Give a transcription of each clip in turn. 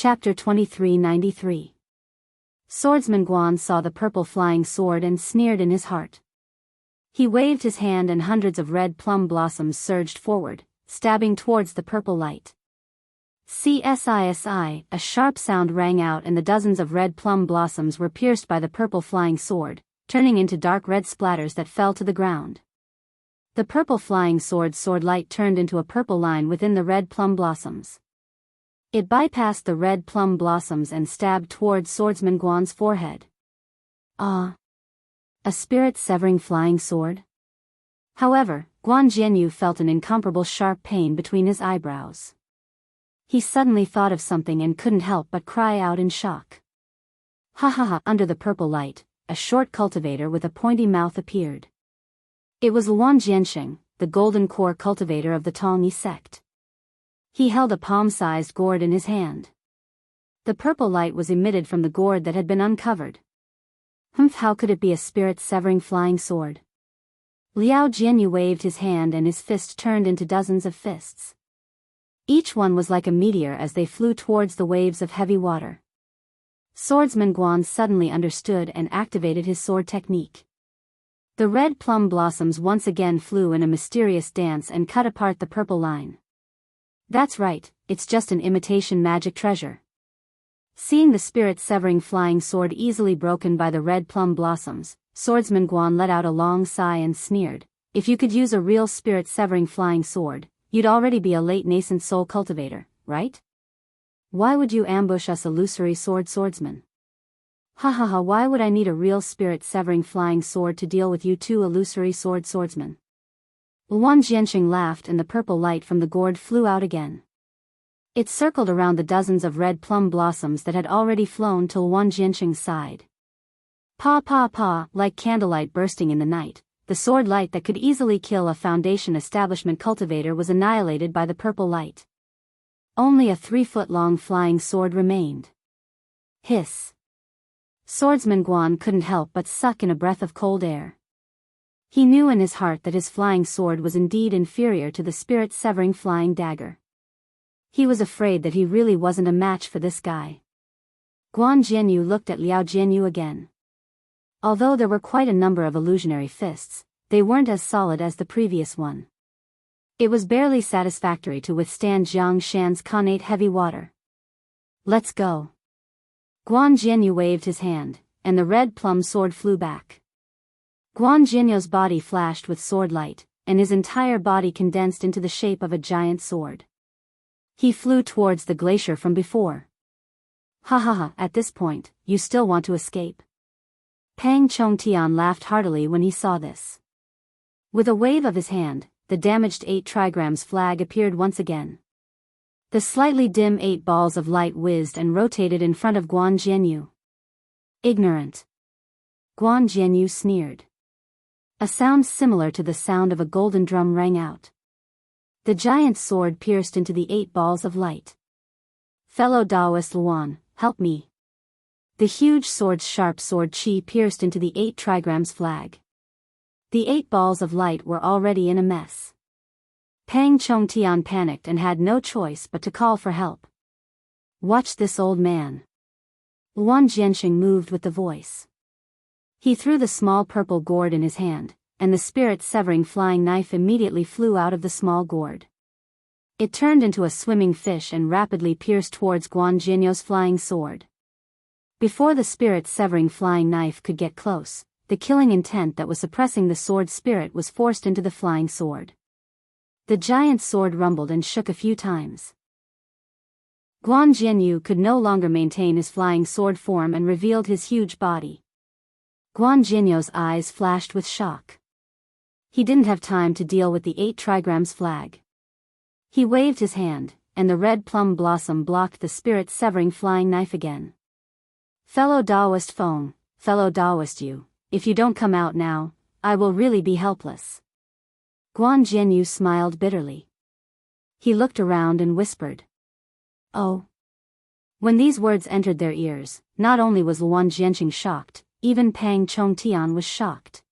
Chapter 2393. Swordsman Guan saw the purple flying sword and sneered in his heart. He waved his hand and hundreds of red plum blossoms surged forward, stabbing towards the purple light. Csi, a sharp sound rang out and the dozens of red plum blossoms were pierced by the purple flying sword, turning into dark red splatters that fell to the ground. The purple flying sword light turned into a purple line within the red plum blossoms. It bypassed the red plum blossoms and stabbed towards Swordsman Guan's forehead. Ah! A spirit-severing flying sword? However, Guan Jianyu felt an incomparable sharp pain between his eyebrows. He suddenly thought of something and couldn't help but cry out in shock. Ha ha ha! Under the purple light, a short cultivator with a pointy mouth appeared. It was Wuxia Xianxia, the golden core cultivator of the Tongyi sect. He held a palm-sized gourd in his hand. The purple light was emitted from the gourd that had been uncovered. How could it be a spirit-severing flying sword? Liao Jianyu waved his hand and his fist turned into dozens of fists. Each one was like a meteor as they flew towards the waves of heavy water. Swordsman Guan suddenly understood and activated his sword technique. The red plum blossoms once again flew in a mysterious dance and cut apart the purple line. That's right, it's just an imitation magic treasure. Seeing the spirit-severing flying sword easily broken by the red plum blossoms, Swordsman Guan let out a long sigh and sneered. If you could use a real spirit-severing flying sword, you'd already be a late nascent soul cultivator, right? Why would you ambush us illusory swordsman? Ha ha ha, why would I need a real spirit-severing flying sword to deal with you two illusory swordsmen? Wuxia Xianxia laughed and the purple light from the gourd flew out again. It circled around the dozens of red plum blossoms that had already flown till Wuxia Xianxia's side. Pa pa pa, like candlelight bursting in the night, the sword light that could easily kill a foundation establishment cultivator was annihilated by the purple light. Only a 3-foot-long flying sword remained. Hiss! Swordsman Guan couldn't help but suck in a breath of cold air. He knew in his heart that his flying sword was indeed inferior to the spirit-severing flying dagger. He was afraid that he really wasn't a match for this guy. Guan Jianyu looked at Liao Jianyu again. Although there were quite a number of illusionary fists, they weren't as solid as the previous one. It was barely satisfactory to withstand Jiang Shan's connate heavy water. Let's go. Guan Jianyu waved his hand, and the red plum sword flew back. Guan Jianyu's body flashed with sword light, and his entire body condensed into the shape of a giant sword. He flew towards the glacier from before. Ha ha ha, at this point, you still want to escape? Pang Chongtian laughed heartily when he saw this. With a wave of his hand, the damaged 8 trigrams flag appeared once again. The slightly dim 8 balls of light whizzed and rotated in front of Guan Jianyu. Ignorant! Guan Jianyu sneered. A sound similar to the sound of a golden drum rang out. The giant sword pierced into the 8 balls of light. Fellow Daoist Luan, help me. The huge sword's sharp sword chi pierced into the 8 trigrams flag. The 8 balls of light were already in a mess. Pang Chongtian panicked and had no choice but to call for help. Watch this old man. Wuxia Xianxia moved with the voice. He threw the small purple gourd in his hand, and the spirit-severing flying knife immediately flew out of the small gourd. It turned into a swimming fish and rapidly pierced towards Guan Jianyu's flying sword. Before the spirit-severing flying knife could get close, the killing intent that was suppressing the sword spirit was forced into the flying sword. The giant sword rumbled and shook a few times. Guan Jianyu could no longer maintain his flying sword form and revealed his huge body. Guan Jianyu's eyes flashed with shock. He didn't have time to deal with the 8 trigrams flag. He waved his hand, and the red plum blossom blocked the spirit-severing flying knife again. Fellow Daoist Feng, fellow Daoist you, if you don't come out now, I will really be helpless. Guan Jianyu smiled bitterly. He looked around and whispered. Oh. When these words entered their ears, not only was Wuxia Xianxia shocked, even Pang Chongtian was shocked.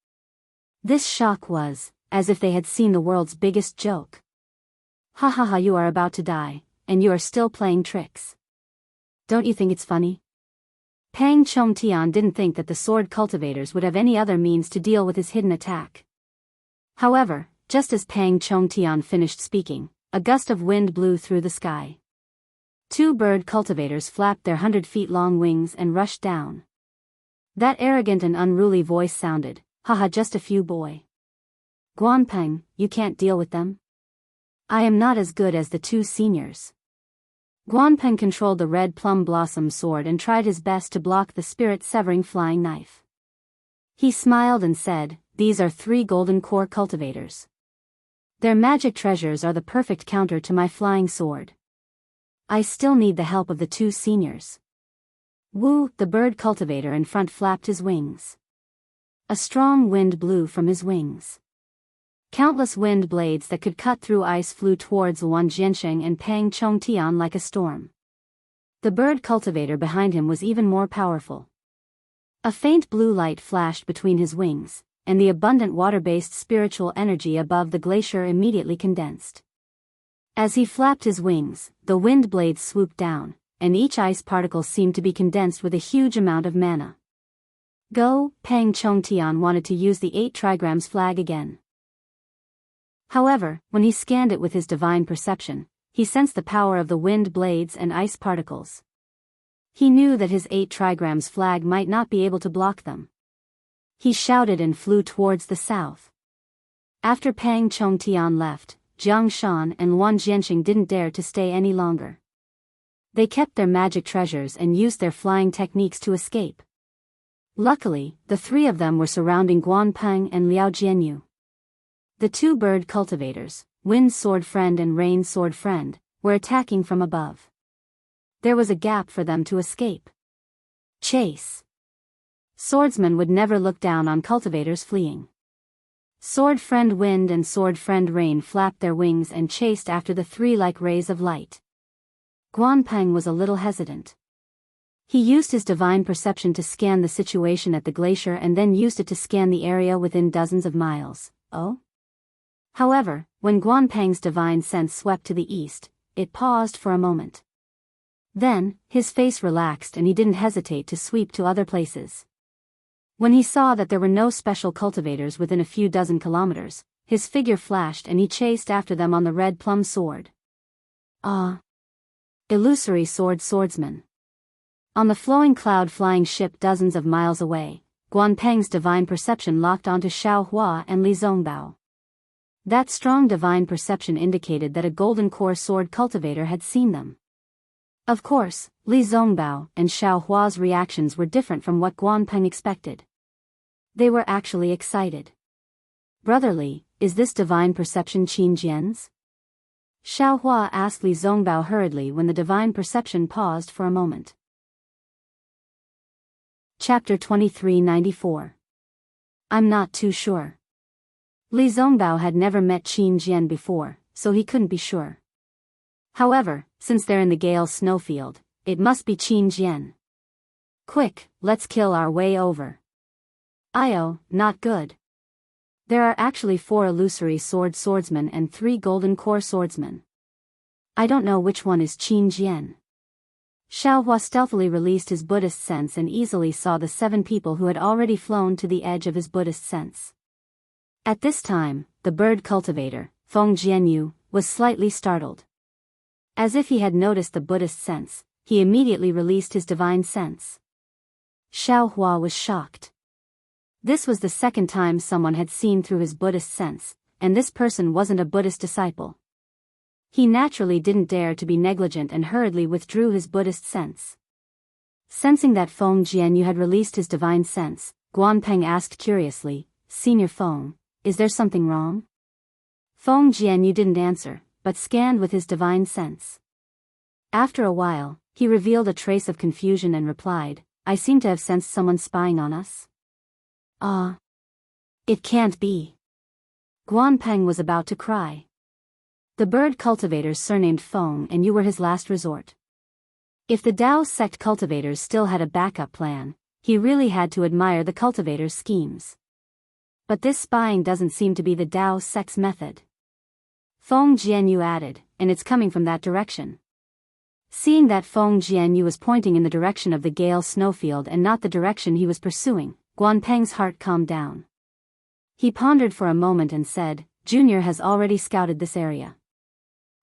This shock was, as if they had seen the world's biggest joke. Ha ha ha, you are about to die, and you are still playing tricks. Don't you think it's funny? Pang Chongtian didn't think that the sword cultivators would have any other means to deal with his hidden attack. However, just as Pang Chongtian finished speaking, a gust of wind blew through the sky. Two bird cultivators flapped their 100-feet-long wings and rushed down. That arrogant and unruly voice sounded, "Haha, just a few boy. Guanpeng, you can't deal with them? I am not as good as the two seniors." Guanpeng controlled the red plum blossom sword and tried his best to block the spirit-severing flying knife. He smiled and said, "These are 3 golden core cultivators. Their magic treasures are the perfect counter to my flying sword. I still need the help of the 2 seniors." Wu, the bird cultivator in front, flapped his wings. A strong wind blew from his wings. Countless wind blades that could cut through ice flew towards Wuxia Xianxia and Pang Chongtian like a storm. The bird cultivator behind him was even more powerful. A faint blue light flashed between his wings, and the abundant water-based spiritual energy above the glacier immediately condensed. As he flapped his wings, the wind blades swooped down, and each ice particle seemed to be condensed with a huge amount of mana. Go, Pang Chongtian wanted to use the 8 trigrams flag again. However, when he scanned it with his divine perception, he sensed the power of the wind blades and ice particles. He knew that his 8 trigrams flag might not be able to block them. He shouted and flew towards the south. After Pang Chongtian left, Jianghu and Wuxia Xianxia didn't dare to stay any longer. They kept their magic treasures and used their flying techniques to escape. Luckily, the 3 of them were surrounding Guanpeng and Liao Jianyu. The 2 bird cultivators, Wind Sword Friend and Rain Sword Friend, were attacking from above. There was a gap for them to escape. Chase. Swordsmen would never look down on cultivators fleeing. Sword Friend Wind and Sword Friend Rain flapped their wings and chased after the 3 like rays of light. Guanpeng was a little hesitant. He used his divine perception to scan the situation at the glacier and then used it to scan the area within dozens of miles. Oh? However, when Guanpeng's divine sense swept to the east, it paused for a moment. Then, his face relaxed and he didn't hesitate to sweep to other places. When he saw that there were no special cultivators within a few dozen kilometers, his figure flashed and he chased after them on the red plum sword. Illusory swordsman. On the flowing cloud-flying ship dozens of miles away, Guanpeng's divine perception locked onto Xiaohua and Li Zongbao. That strong divine perception indicated that a golden core sword cultivator had seen them. Of course, Li Zongbao and Xiaohua's reactions were different from what Guanpeng expected. They were actually excited. "Brotherly, is this divine perception Qin Jian's?" Xiaohua asked Li Zongbao hurriedly when the divine perception paused for a moment. Chapter 2394. I'm not too sure. Li Zongbao had never met Qin Jian before, so he couldn't be sure. However, since they're in the Gale snowfield, it must be Qin Jian. Quick, let's kill our way over. Not good. There are actually 4 illusory swordsmen and 3 golden core swordsmen. I don't know which one is Qin Jian. Xiaohua stealthily released his Buddhist sense and easily saw the 7 people who had already flown to the edge of his Buddhist sense. At this time, the bird cultivator, Feng Jianyu, was slightly startled. As if he had noticed the Buddhist sense, he immediately released his divine sense. Xiaohua was shocked. This was the second time someone had seen through his Buddhist sense, and this person wasn't a Buddhist disciple. He naturally didn't dare to be negligent and hurriedly withdrew his Buddhist sense. Sensing that Feng Jianyu had released his divine sense, Guanpeng asked curiously, "Senior Feng, is there something wrong?" Feng Jianyu didn't answer, but scanned with his divine sense. After a while, he revealed a trace of confusion and replied, "I seem to have sensed someone spying on us." It can't be. Guanpeng was about to cry. The bird cultivator's surnamed Feng and you were his last resort. If the Daoist sect cultivators still had a backup plan, he really had to admire the cultivators' schemes. But this spying doesn't seem to be the Daoist sect's method. Feng Jianyu added, and it's coming from that direction. Seeing that Feng Jianyu was pointing in the direction of the Gale snowfield and not the direction he was pursuing, Guanpeng's heart calmed down. He pondered for a moment and said, Junior has already scouted this area.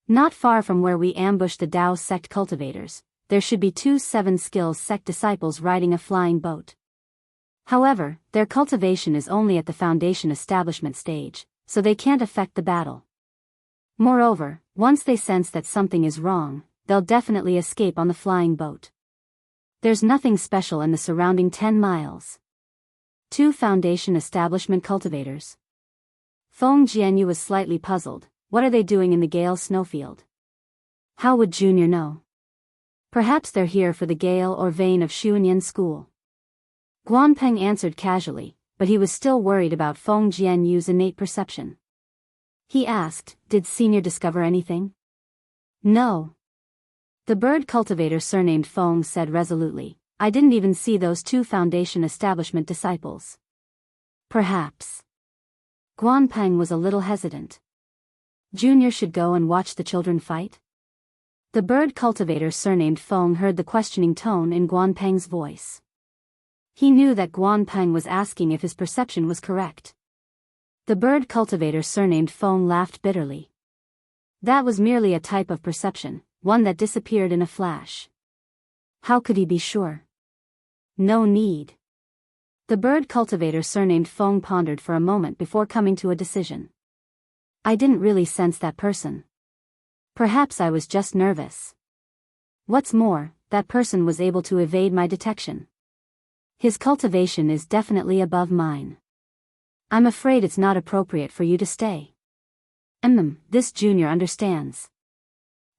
Not far from where we ambushed the Dao sect cultivators, there should be 2 7-skills sect disciples riding a flying boat. However, their cultivation is only at the foundation establishment stage, so they can't affect the battle. Moreover, once they sense that something is wrong, they'll definitely escape on the flying boat. There's nothing special in the surrounding 10 miles. 2 foundation establishment cultivators. Feng Jianyu was slightly puzzled. What are they doing in the Gale snowfield? How would Junior know? Perhaps they're here for the Gale or Vein of Xuanyan school. Guanpeng answered casually, but he was still worried about Feng Jianyu's innate perception. He asked, did Senior discover anything? No. The bird cultivator surnamed Feng said resolutely, I didn't even see those 2 foundation establishment disciples. Perhaps. Guanpeng was a little hesitant. Junior should go and watch the children fight? The bird cultivator surnamed Feng heard the questioning tone in Guanpeng's voice. He knew that Guanpeng was asking if his perception was correct. The bird cultivator surnamed Feng laughed bitterly. That was merely a type of perception, one that disappeared in a flash. How could he be sure? No need. The bird cultivator surnamed Feng pondered for a moment before coming to a decision. I didn't really sense that person. Perhaps I was just nervous. What's more, that person was able to evade my detection. His cultivation is definitely above mine. I'm afraid it's not appropriate for you to stay. This Junior understands.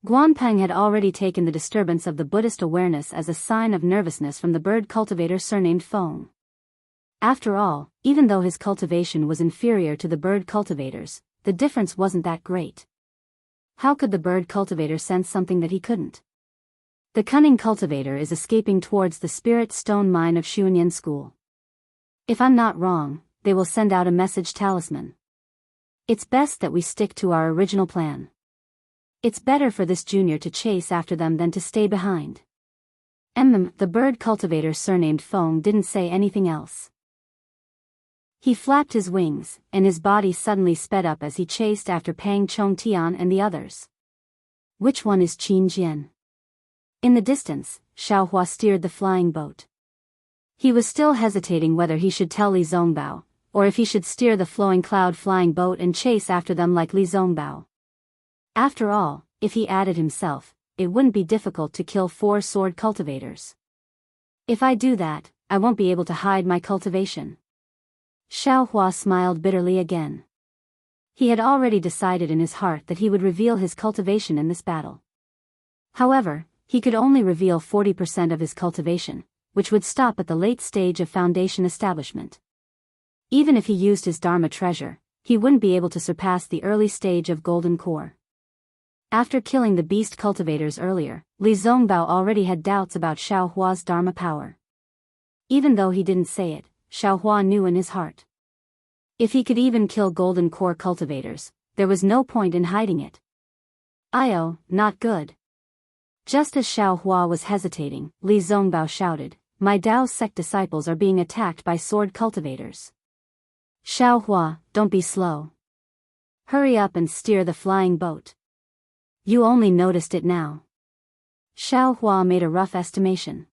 Guanpeng had already taken the disturbance of the Buddhist awareness as a sign of nervousness from the bird cultivator surnamed Feng. After all, even though his cultivation was inferior to the bird cultivators, the difference wasn't that great. How could the bird cultivator sense something that he couldn't? The cunning cultivator is escaping towards the spirit stone mine of Xuanyan School. If I'm not wrong, they will send out a message talisman. It's best that we stick to our original plan. It's better for this Junior to chase after them than to stay behind. The bird cultivator surnamed Feng didn't say anything else. He flapped his wings, and his body suddenly sped up as he chased after Pang Chongtian and the others. Which one is Qin Jian? In the distance, Xiaohua steered the flying boat. He was still hesitating whether he should tell Li Zongbao, or if he should steer the flowing cloud flying boat and chase after them like Li Zongbao. After all, if he added himself, it wouldn't be difficult to kill 4 sword cultivators. If I do that, I won't be able to hide my cultivation. Xiaohua smiled bitterly again. He had already decided in his heart that he would reveal his cultivation in this battle. However, he could only reveal 40% of his cultivation, which would stop at the late stage of foundation establishment. Even if he used his Dharma treasure, he wouldn't be able to surpass the early stage of golden core. After killing the beast cultivators earlier, Li Zongbao already had doubts about Xiaohua's Dharma power. Even though he didn't say it, Xiaohua knew in his heart. If he could even kill golden core cultivators, there was no point in hiding it. Not good. Just as Xiaohua was hesitating, Li Zongbao shouted, my Dao sect disciples are being attacked by sword cultivators. Xiaohua, don't be slow. Hurry up and steer the flying boat. You only noticed it now. Xiaohua made a rough estimation.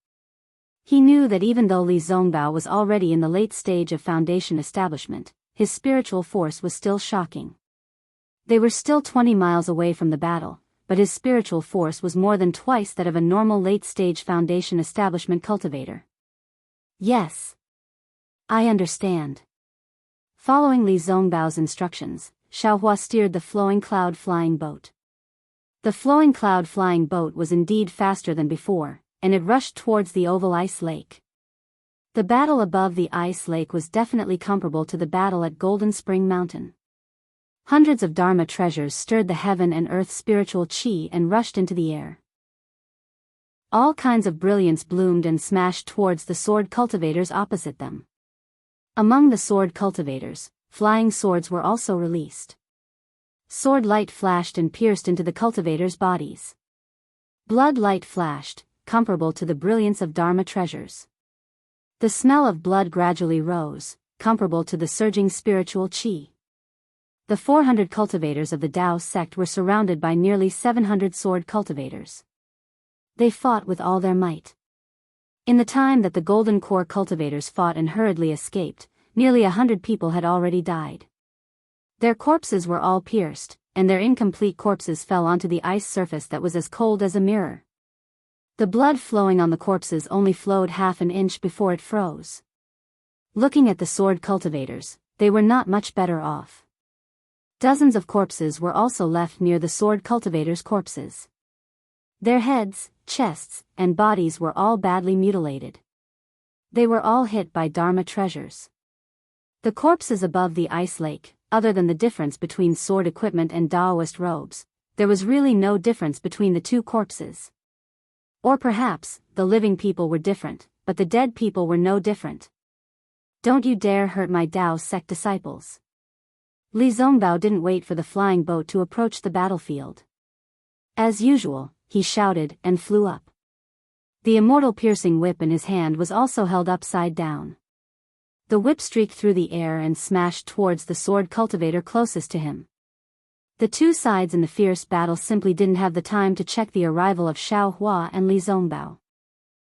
He knew that even though Li Zongbao was already in the late stage of foundation establishment, his spiritual force was still shocking. They were still 20 miles away from the battle, but his spiritual force was more than twice that of a normal late-stage foundation establishment cultivator. Yes. I understand. Following Li Zongbao's instructions, Xiaohua steered the flowing cloud flying boat. The flowing cloud flying boat was indeed faster than before, and it rushed towards the oval ice lake. The battle above the ice lake was definitely comparable to the battle at Golden Spring Mountain. Hundreds of Dharma treasures stirred the heaven and earth spiritual chi and rushed into the air. All kinds of brilliance bloomed and smashed towards the sword cultivators opposite them. Among the sword cultivators, flying swords were also released. Sword light flashed and pierced into the cultivators' bodies. Blood light flashed, comparable to the brilliance of Dharma treasures. The smell of blood gradually rose, comparable to the surging spiritual qi. The 400 cultivators of the Daoist sect were surrounded by nearly 700 sword cultivators. They fought with all their might. In the time that the Golden Core cultivators fought and hurriedly escaped, nearly 100 people had already died. Their corpses were all pierced, and their incomplete corpses fell onto the ice surface that was as cold as a mirror. The blood flowing on the corpses only flowed half an inch before it froze. Looking at the sword cultivators, they were not much better off. Dozens of corpses were also left near the sword cultivators' corpses. Their heads, chests, and bodies were all badly mutilated. They were all hit by Dharma treasures. The corpses above the ice lake, other than the difference between sword equipment and Daoist robes, there was really no difference between the two corpses. Or perhaps, the living people were different, but the dead people were no different. Don't you dare hurt my Dao sect disciples. Li Zongbao didn't wait for the flying boat to approach the battlefield. As usual, he shouted and flew up. The immortal piercing whip in his hand was also held upside down. The whip streaked through the air and smashed towards the sword cultivator closest to him. The two sides in the fierce battle simply didn't have the time to check the arrival of Xiao Hua and Li Zongbao.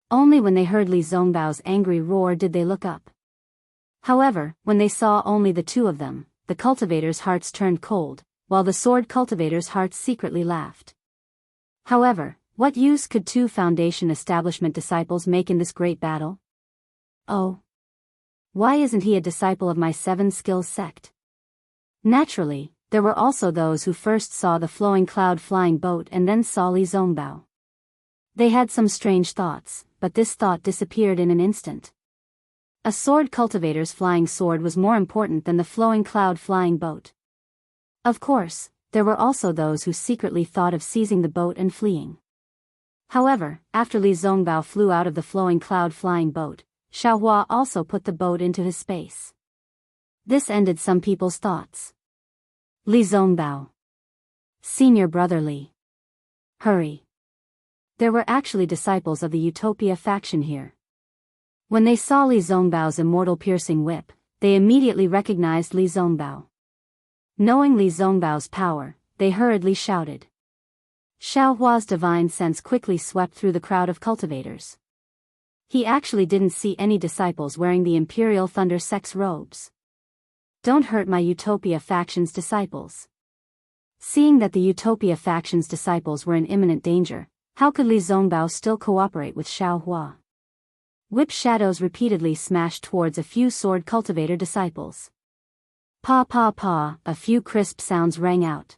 Only when they heard Li Zongbao's angry roar did they look up. However, when they saw only the two of them, the cultivators' hearts turned cold, while the sword cultivators' hearts secretly laughed. However, what use could two Foundation establishment disciples make in this great battle? Oh. Why isn't he a disciple of my 7 skills sect? Naturally, there were also those who first saw the flowing cloud flying boat and then saw Li Zongbao. They had some strange thoughts, but this thought disappeared in an instant. A sword cultivator's flying sword was more important than the flowing cloud flying boat. Of course, there were also those who secretly thought of seizing the boat and fleeing. However, after Li Zongbao flew out of the flowing cloud flying boat, Xiao Hua also put the boat into his space. This ended some people's thoughts. Li Zongbao. Senior brother Li. Hurry. There were actually disciples of the Utopia faction here. When they saw Li Zongbao's immortal piercing whip, they immediately recognized Li Zongbao. Knowing Li Zongbao's power, they hurriedly shouted. Xiao Hua's divine sense quickly swept through the crowd of cultivators. He actually didn't see any disciples wearing the Imperial Thunder Sect's robes. Don't hurt my Utopia faction's disciples. Seeing that the Utopia faction's disciples were in imminent danger, how could Li Zongbao still cooperate with Xiao Hua? Whip shadows repeatedly smashed towards a few sword cultivator disciples. Pa pa pa, a few crisp sounds rang out.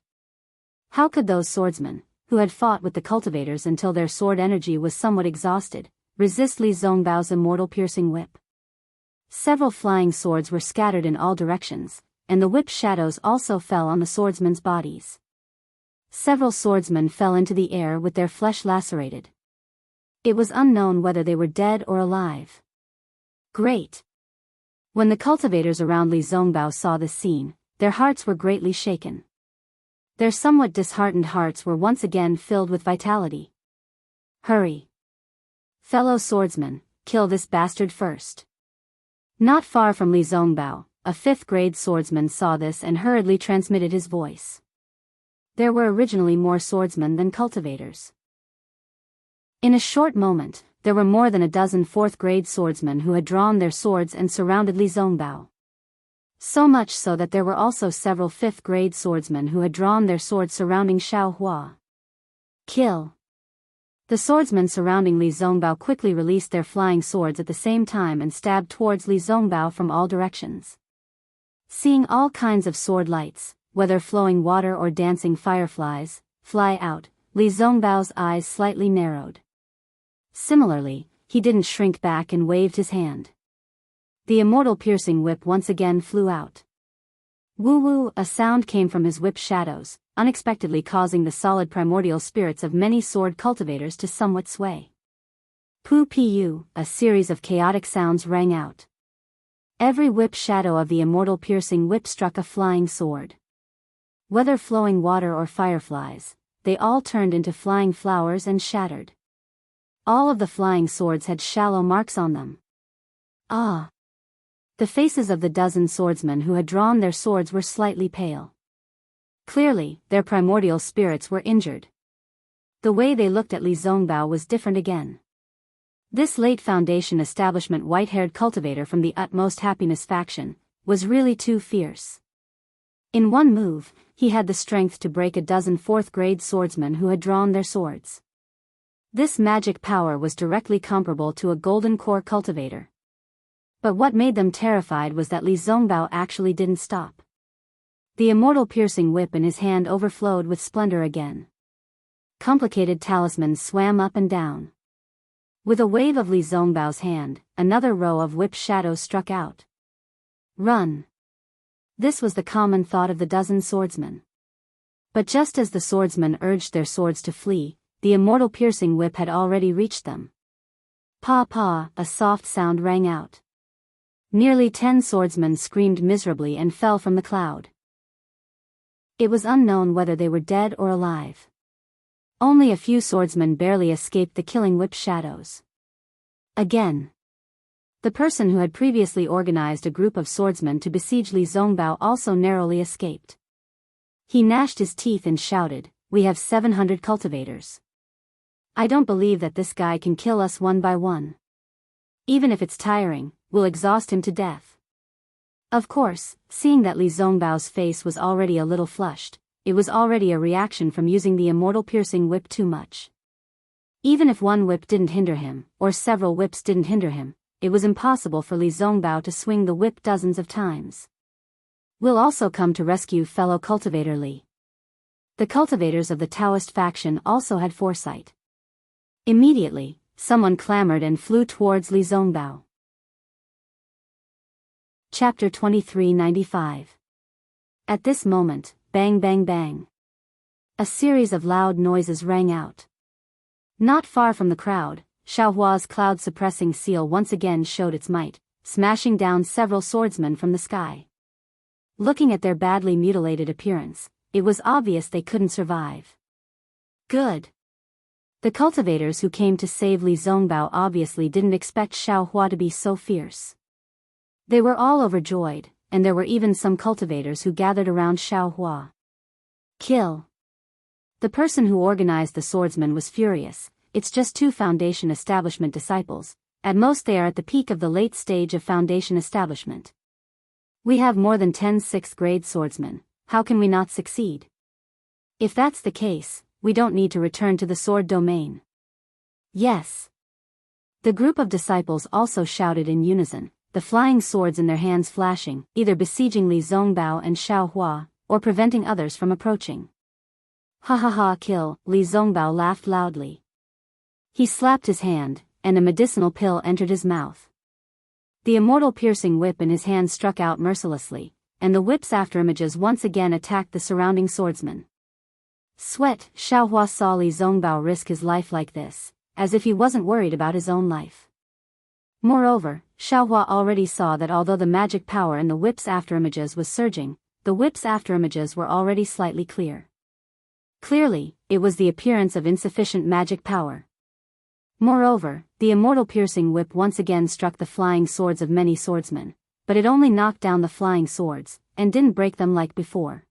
How could those swordsmen, who had fought with the cultivators until their sword energy was somewhat exhausted, resist Li Zongbao's immortal piercing whip? Several flying swords were scattered in all directions, and the whip shadows also fell on the swordsmen's bodies. Several swordsmen fell into the air with their flesh lacerated. It was unknown whether they were dead or alive. Great! When the cultivators around Li Zongbao saw this scene, their hearts were greatly shaken. Their somewhat disheartened hearts were once again filled with vitality. Hurry! Fellow swordsmen, kill this bastard first. Not far from Li Zongbao, a 5th-grade swordsman saw this and hurriedly transmitted his voice. There were originally more swordsmen than cultivators. In a short moment, there were more than a dozen 4th-grade swordsmen who had drawn their swords and surrounded Li Zongbao. So much so that there were also several 5th-grade swordsmen who had drawn their swords surrounding Xiao Hua. Kill! The swordsmen surrounding Li Zongbao quickly released their flying swords at the same time and stabbed towards Li Zongbao from all directions. Seeing all kinds of sword lights, whether flowing water or dancing fireflies, fly out, Li Zongbao's eyes slightly narrowed. Similarly, he didn't shrink back and waved his hand. The immortal piercing whip once again flew out. Woo-woo, a sound came from his whip shadows, unexpectedly causing the solid primordial spirits of many sword cultivators to somewhat sway. Poo-pu, a series of chaotic sounds rang out. Every whip shadow of the immortal piercing whip struck a flying sword. Whether flowing water or fireflies, they all turned into flying flowers and shattered. All of the flying swords had shallow marks on them. Ah! The faces of the dozen swordsmen who had drawn their swords were slightly pale. Clearly, their primordial spirits were injured. The way they looked at Li Zongbao was different again. This late Foundation establishment white-haired cultivator from the Utmost Happiness faction was really too fierce. In one move, he had the strength to break a dozen fourth-grade swordsmen who had drawn their swords. This magic power was directly comparable to a golden core cultivator. But what made them terrified was that Li Zongbao actually didn't stop. The immortal piercing whip in his hand overflowed with splendor again. Complicated talismans swam up and down. With a wave of Li Zongbao's hand, another row of whip shadows struck out. Run! This was the common thought of the dozen swordsmen. But just as the swordsmen urged their swords to flee, the immortal piercing whip had already reached them. Pa pa, a soft sound rang out. Nearly 10 swordsmen screamed miserably and fell from the cloud. It was unknown whether they were dead or alive. Only a few swordsmen barely escaped the killing whip shadows. Again. The person who had previously organized a group of swordsmen to besiege Li Zongbao also narrowly escaped. He gnashed his teeth and shouted, "We have 700 cultivators. I don't believe that this guy can kill us one by one. Even if it's tiring, we'll exhaust him to death." Of course, seeing that Li Zongbao's face was already a little flushed, it was already a reaction from using the immortal piercing whip too much. Even if one whip didn't hinder him, or several whips didn't hinder him, it was impossible for Li Zongbao to swing the whip dozens of times. "We'll also come to rescue fellow cultivator Li." The cultivators of the Daoist faction also had foresight. Immediately, someone clamored and flew towards Li Zongbao. Chapter 2395. At this moment, bang bang bang. A series of loud noises rang out. Not far from the crowd, Xiaohua's cloud-suppressing seal once again showed its might, smashing down several swordsmen from the sky. Looking at their badly mutilated appearance, it was obvious they couldn't survive. Good. The cultivators who came to save Li Zongbao obviously didn't expect Xiaohua to be so fierce. They were all overjoyed, and there were even some cultivators who gathered around Xiaohua. Kill. The person who organized the swordsmen was furious. It's just 2 Foundation establishment disciples. At most they are at the peak of the late stage of Foundation establishment. We have more than 10 6th-grade swordsmen. How can we not succeed? If that's the case, we don't need to return to the sword domain. Yes. The group of disciples also shouted in unison, the flying swords in their hands flashing, either besieging Li Zongbao and Xiaohua, or preventing others from approaching. Ha ha ha, kill, Li Zongbao laughed loudly. He slapped his hand, and a medicinal pill entered his mouth. The immortal piercing whip in his hand struck out mercilessly, and the whip's afterimages once again attacked the surrounding swordsmen. Sweat, Xiaohua saw Li Zongbao risk his life like this, as if he wasn't worried about his own life. Moreover, Xiaohua already saw that although the magic power in the whip's afterimages was surging, the whip's afterimages were already slightly clear. Clearly, it was the appearance of insufficient magic power. Moreover, the immortal piercing whip once again struck the flying swords of many swordsmen, but it only knocked down the flying swords, and didn't break them like before.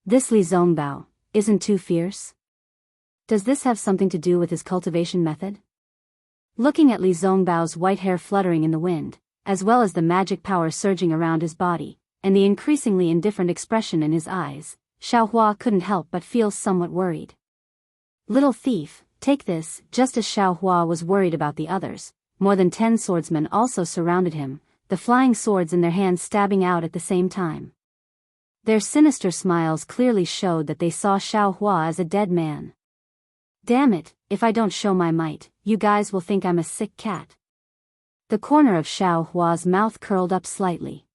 This Li Zongbao isn't too fierce? Does this have something to do with his cultivation method? Looking at Li Zongbao's white hair fluttering in the wind, as well as the magic power surging around his body, and the increasingly indifferent expression in his eyes, Xiaohua couldn't help but feel somewhat worried. Little thief, take this. Just as Xiaohua was worried about the others, more than 10 swordsmen also surrounded him, the flying swords in their hands stabbing out at the same time. Their sinister smiles clearly showed that they saw Xiaohua as a dead man. Damn it, if I don't show my might, you guys will think I'm a sick cat. The corner of Xiaohua's mouth curled up slightly.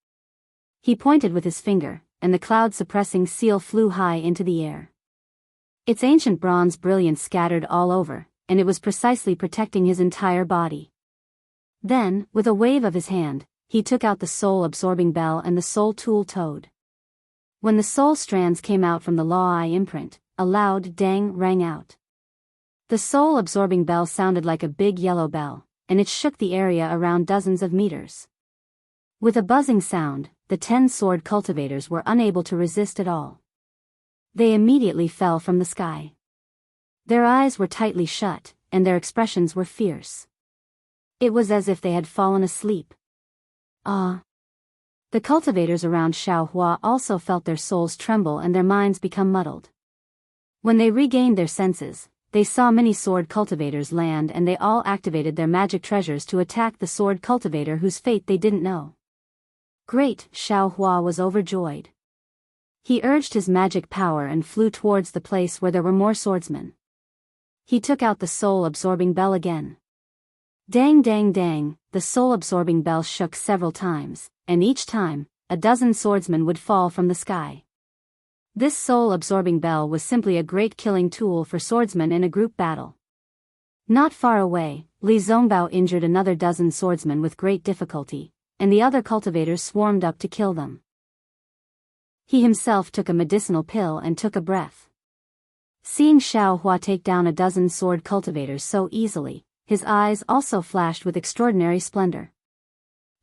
He pointed with his finger, and the cloud-suppressing seal flew high into the air. Its ancient bronze brilliance scattered all over, and it was precisely protecting his entire body. Then, with a wave of his hand, he took out the soul-absorbing bell and the soul tool toad. When the soul strands came out from the Law Eye imprint, a loud dang rang out. The soul-absorbing bell sounded like a big yellow bell, and it shook the area around dozens of meters. With a buzzing sound, the 10 sword cultivators were unable to resist at all. They immediately fell from the sky. Their eyes were tightly shut, and their expressions were fierce. It was as if they had fallen asleep. Ah! The cultivators around Xiaohua also felt their souls tremble and their minds become muddled. When they regained their senses, they saw many sword cultivators land and they all activated their magic treasures to attack the sword cultivator whose fate they didn't know. Great! Xiaohua was overjoyed. He urged his magic power and flew towards the place where there were more swordsmen. He took out the soul-absorbing bell again. Dang dang dang, the soul-absorbing bell shook several times, and each time, a dozen swordsmen would fall from the sky. This soul-absorbing bell was simply a great killing tool for swordsmen in a group battle. Not far away, Li Zongbao injured another dozen swordsmen with great difficulty, and the other cultivators swarmed up to kill them. He himself took a medicinal pill and took a breath. Seeing Xiaohua take down a dozen sword cultivators so easily, his eyes also flashed with extraordinary splendor.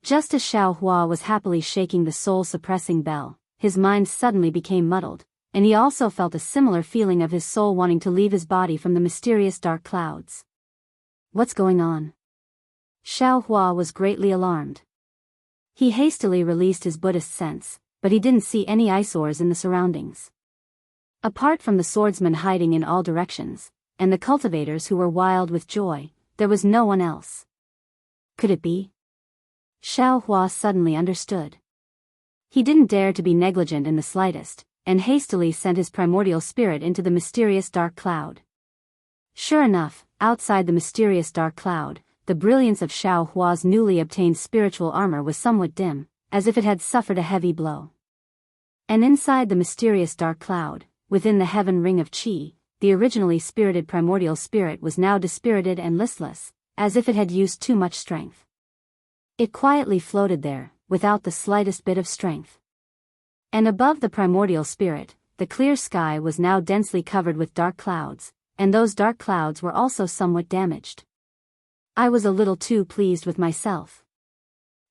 Just as Xiaohua was happily shaking the soul-suppressing bell, his mind suddenly became muddled, and he also felt a similar feeling of his soul wanting to leave his body from the mysterious dark clouds. What's going on? Xiaohua was greatly alarmed. He hastily released his Buddhist sense, but he didn't see any eyesores in the surroundings. Apart from the swordsmen hiding in all directions, and the cultivators who were wild with joy, there was no one else. Could it be? Xiaohua suddenly understood. He didn't dare to be negligent in the slightest, and hastily sent his primordial spirit into the mysterious dark cloud. Sure enough, outside the mysterious dark cloud, the brilliance of Xiaohua's newly obtained spiritual armor was somewhat dim, as if it had suffered a heavy blow. And inside the mysterious dark cloud, within the heaven ring of Qi, the originally spirited primordial spirit was now dispirited and listless, as if it had used too much strength. It quietly floated there, without the slightest bit of strength. And above the primordial spirit, the clear sky was now densely covered with dark clouds, and those dark clouds were also somewhat damaged. I was a little too pleased with myself.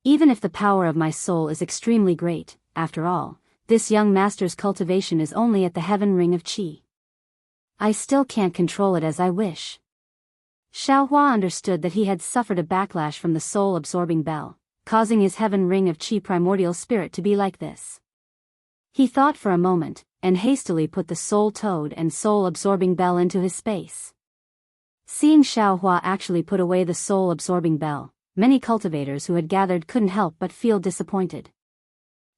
Even if the power of my soul is extremely great, after all, this young master's cultivation is only at the heaven ring of Qi. I still can't control it as I wish. Xiaohua understood that he had suffered a backlash from the soul-absorbing bell, causing his heaven ring of Qi primordial spirit to be like this. He thought for a moment, and hastily put the soul-toad and soul-absorbing bell into his space. Seeing Xiaohua actually put away the soul-absorbing bell, many cultivators who had gathered couldn't help but feel disappointed.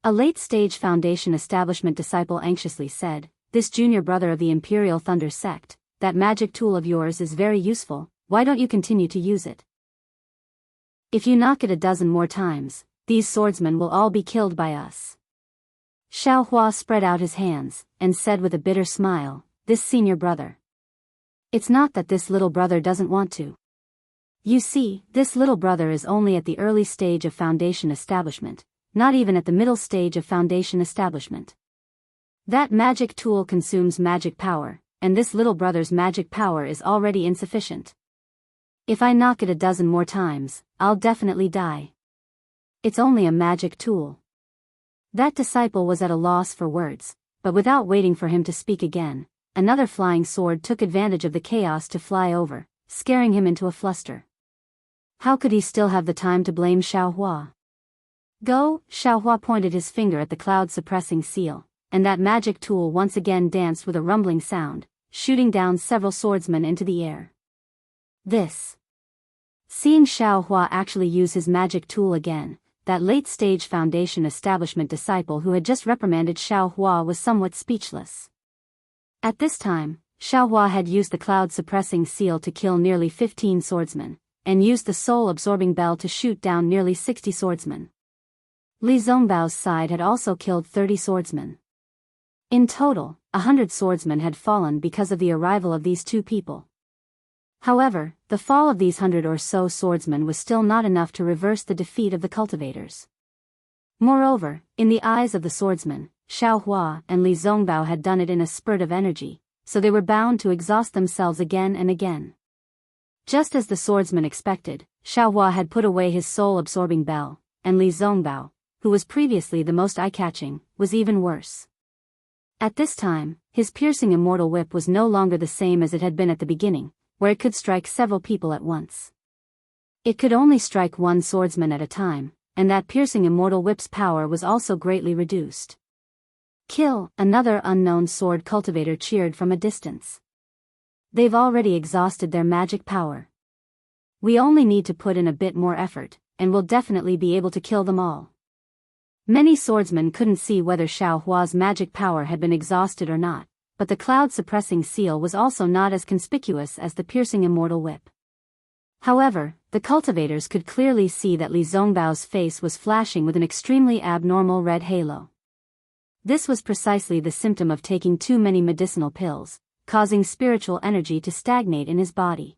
A late-stage Foundation establishment disciple anxiously said, "This junior brother of the Imperial Thunder sect, that magic tool of yours is very useful, why don't you continue to use it? If you knock it a dozen more times, these swordsmen will all be killed by us." Xiaohua spread out his hands, and said with a bitter smile, "This senior brother. It's not that this little brother doesn't want to. You see, this little brother is only at the early stage of Foundation establishment, not even at the middle stage of Foundation establishment. That magic tool consumes magic power, and this little brother's magic power is already insufficient. If I knock it a dozen more times, I'll definitely die. It's only a magic tool." That disciple was at a loss for words, but without waiting for him to speak again, another flying sword took advantage of the chaos to fly over, scaring him into a fluster. How could he still have the time to blame Xiaohua? Go! Xiaohua pointed his finger at the cloud-suppressing seal, and that magic tool once again danced with a rumbling sound, shooting down several swordsmen into the air. Seeing Xiaohua actually use his magic tool again, that late-stage Foundation establishment disciple who had just reprimanded Xiaohua was somewhat speechless. At this time, Xiaohua had used the cloud-suppressing seal to kill nearly 15 swordsmen, and used the soul-absorbing bell to shoot down nearly 60 swordsmen. Li Zongbao's side had also killed 30 swordsmen. In total, 100 swordsmen had fallen because of the arrival of these two people. However, the fall of these 100 or so swordsmen was still not enough to reverse the defeat of the cultivators. Moreover, in the eyes of the swordsmen, Xiaohua and Li Zongbao had done it in a spurt of energy, so they were bound to exhaust themselves again and again. Just as the swordsman expected, Xiaohua had put away his soul-absorbing bell, and Li Zongbao, who was previously the most eye-catching, was even worse. At this time, his piercing immortal whip was no longer the same as it had been at the beginning, where it could strike several people at once. It could only strike one swordsman at a time, and that piercing immortal whip's power was also greatly reduced. Kill, another unknown sword cultivator cheered from a distance. They've already exhausted their magic power. We only need to put in a bit more effort, and we'll definitely be able to kill them all. Many swordsmen couldn't see whether Xiaohua's magic power had been exhausted or not, but the cloud-suppressing seal was also not as conspicuous as the piercing immortal whip. However, the cultivators could clearly see that Li Zongbao's face was flashing with an extremely abnormal red halo. This was precisely the symptom of taking too many medicinal pills, causing spiritual energy to stagnate in his body.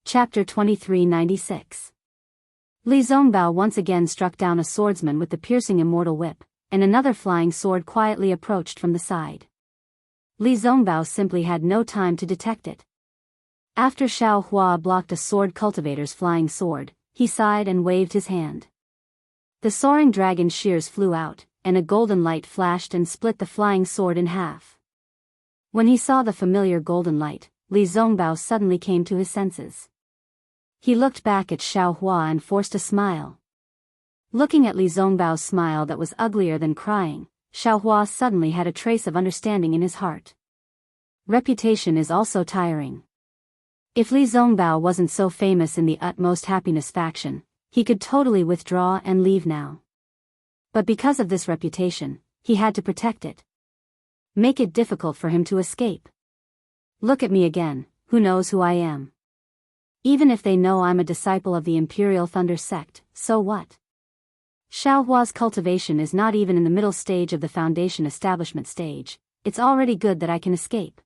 Chapter 2396. Li Zongbao once again struck down a swordsman with the piercing immortal whip, and another flying sword quietly approached from the side. Li Zongbao simply had no time to detect it. After Xiaohua blocked a sword cultivator's flying sword, he sighed and waved his hand. The soaring dragon shears flew out, and a golden light flashed and split the flying sword in half. When he saw the familiar golden light, Li Zongbao suddenly came to his senses. He looked back at Xiaohua and forced a smile. Looking at Li Zongbao's smile that was uglier than crying, Xiaohua suddenly had a trace of understanding in his heart. Reputation is also tiring. If Li Zongbao wasn't so famous in the utmost happiness faction, he could totally withdraw and leave now. But because of this reputation, he had to protect it. Make it difficult for him to escape. Look at me again, who knows who I am? Even if they know I'm a disciple of the Imperial Thunder sect, so what? Xiaohua's cultivation is not even in the middle stage of the Foundation establishment stage. It's already good that I can escape.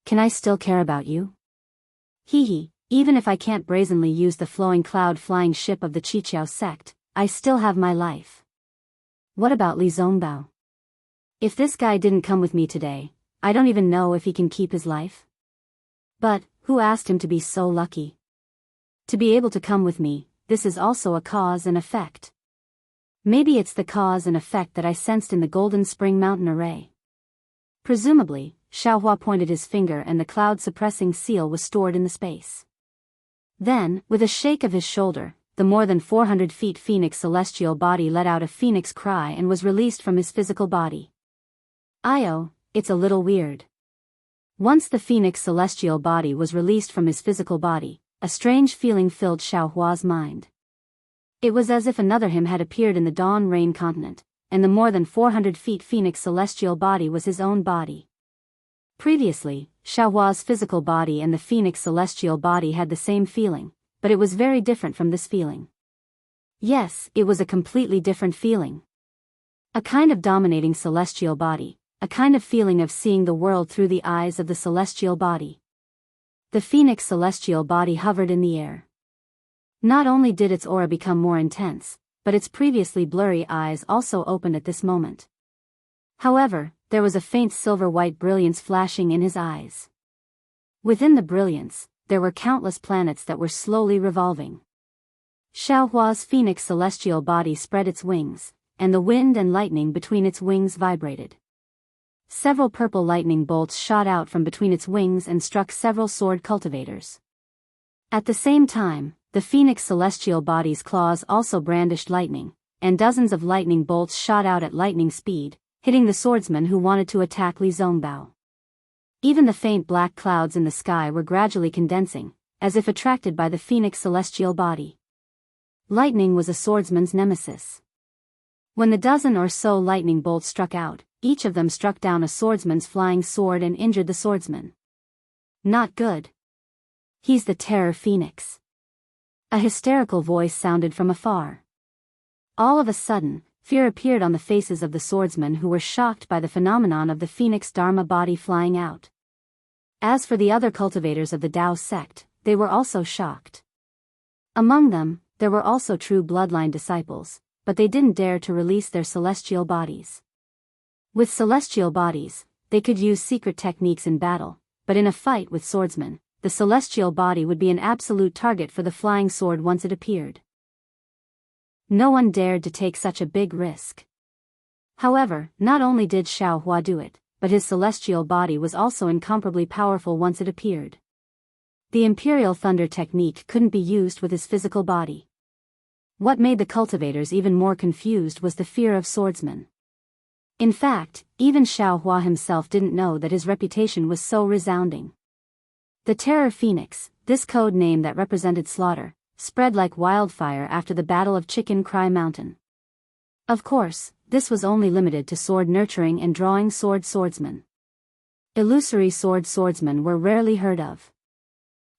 Can I still care about you? Hee, even if I can't brazenly use the flowing cloud flying ship of the Qiqiao sect, I still have my life. What about Li Zongbao? If this guy didn't come with me today, I don't even know if he can keep his life. But, who asked him to be so lucky? To be able to come with me, this is also a cause and effect. Maybe it's the cause and effect that I sensed in the Golden Spring Mountain array. Presumably, Xiaohua pointed his finger and the cloud-suppressing seal was stored in the space. Then, with a shake of his shoulder, the more than 400 feet phoenix celestial body let out a phoenix cry and was released from his physical body. It's a little weird. Once the phoenix celestial body was released from his physical body, a strange feeling filled Xiaohua's mind. It was as if another him had appeared in the Dawn Rain continent, and the more than 400 feet phoenix celestial body was his own body. Previously, Xiaohua's physical body and the phoenix celestial body had the same feeling, but it was very different from this feeling. Yes, it was a completely different feeling. A kind of dominating celestial body, a kind of feeling of seeing the world through the eyes of the celestial body. The phoenix celestial body hovered in the air. Not only did its aura become more intense, but its previously blurry eyes also opened at this moment. However, there was a faint silver-white brilliance flashing in his eyes. Within the brilliance, there were countless planets that were slowly revolving. Xiaohua's phoenix celestial body spread its wings, and the wind and lightning between its wings vibrated. Several purple lightning bolts shot out from between its wings and struck several sword cultivators. At the same time, the phoenix celestial body's claws also brandished lightning, and dozens of lightning bolts shot out at lightning speed, hitting the swordsman who wanted to attack Li Zongbao. Even the faint black clouds in the sky were gradually condensing, as if attracted by the phoenix celestial body. Lightning was a swordsman's nemesis. When the dozen or so lightning bolts struck out, each of them struck down a swordsman's flying sword and injured the swordsman. Not good. He's the Terror Phoenix. A hysterical voice sounded from afar. All of a sudden, fear appeared on the faces of the swordsmen who were shocked by the phenomenon of the Phoenix Dharma body flying out. As for the other cultivators of the Dao sect, they were also shocked. Among them, there were also true bloodline disciples, but they didn't dare to release their celestial bodies. With celestial bodies, they could use secret techniques in battle, but in a fight with swordsmen, the celestial body would be an absolute target for the flying sword once it appeared. No one dared to take such a big risk. However, not only did Xiao Hua do it, but his celestial body was also incomparably powerful once it appeared. The Imperial Thunder technique couldn't be used with his physical body. What made the cultivators even more confused was the fear of swordsmen. In fact, even Xiao Hua himself didn't know that his reputation was so resounding. The Terror Phoenix, this code name that represented slaughter, spread like wildfire after the Battle of Chicken Cry Mountain. Of course, this was only limited to sword-nurturing and drawing swordsmen. Illusory swordsmen were rarely heard of.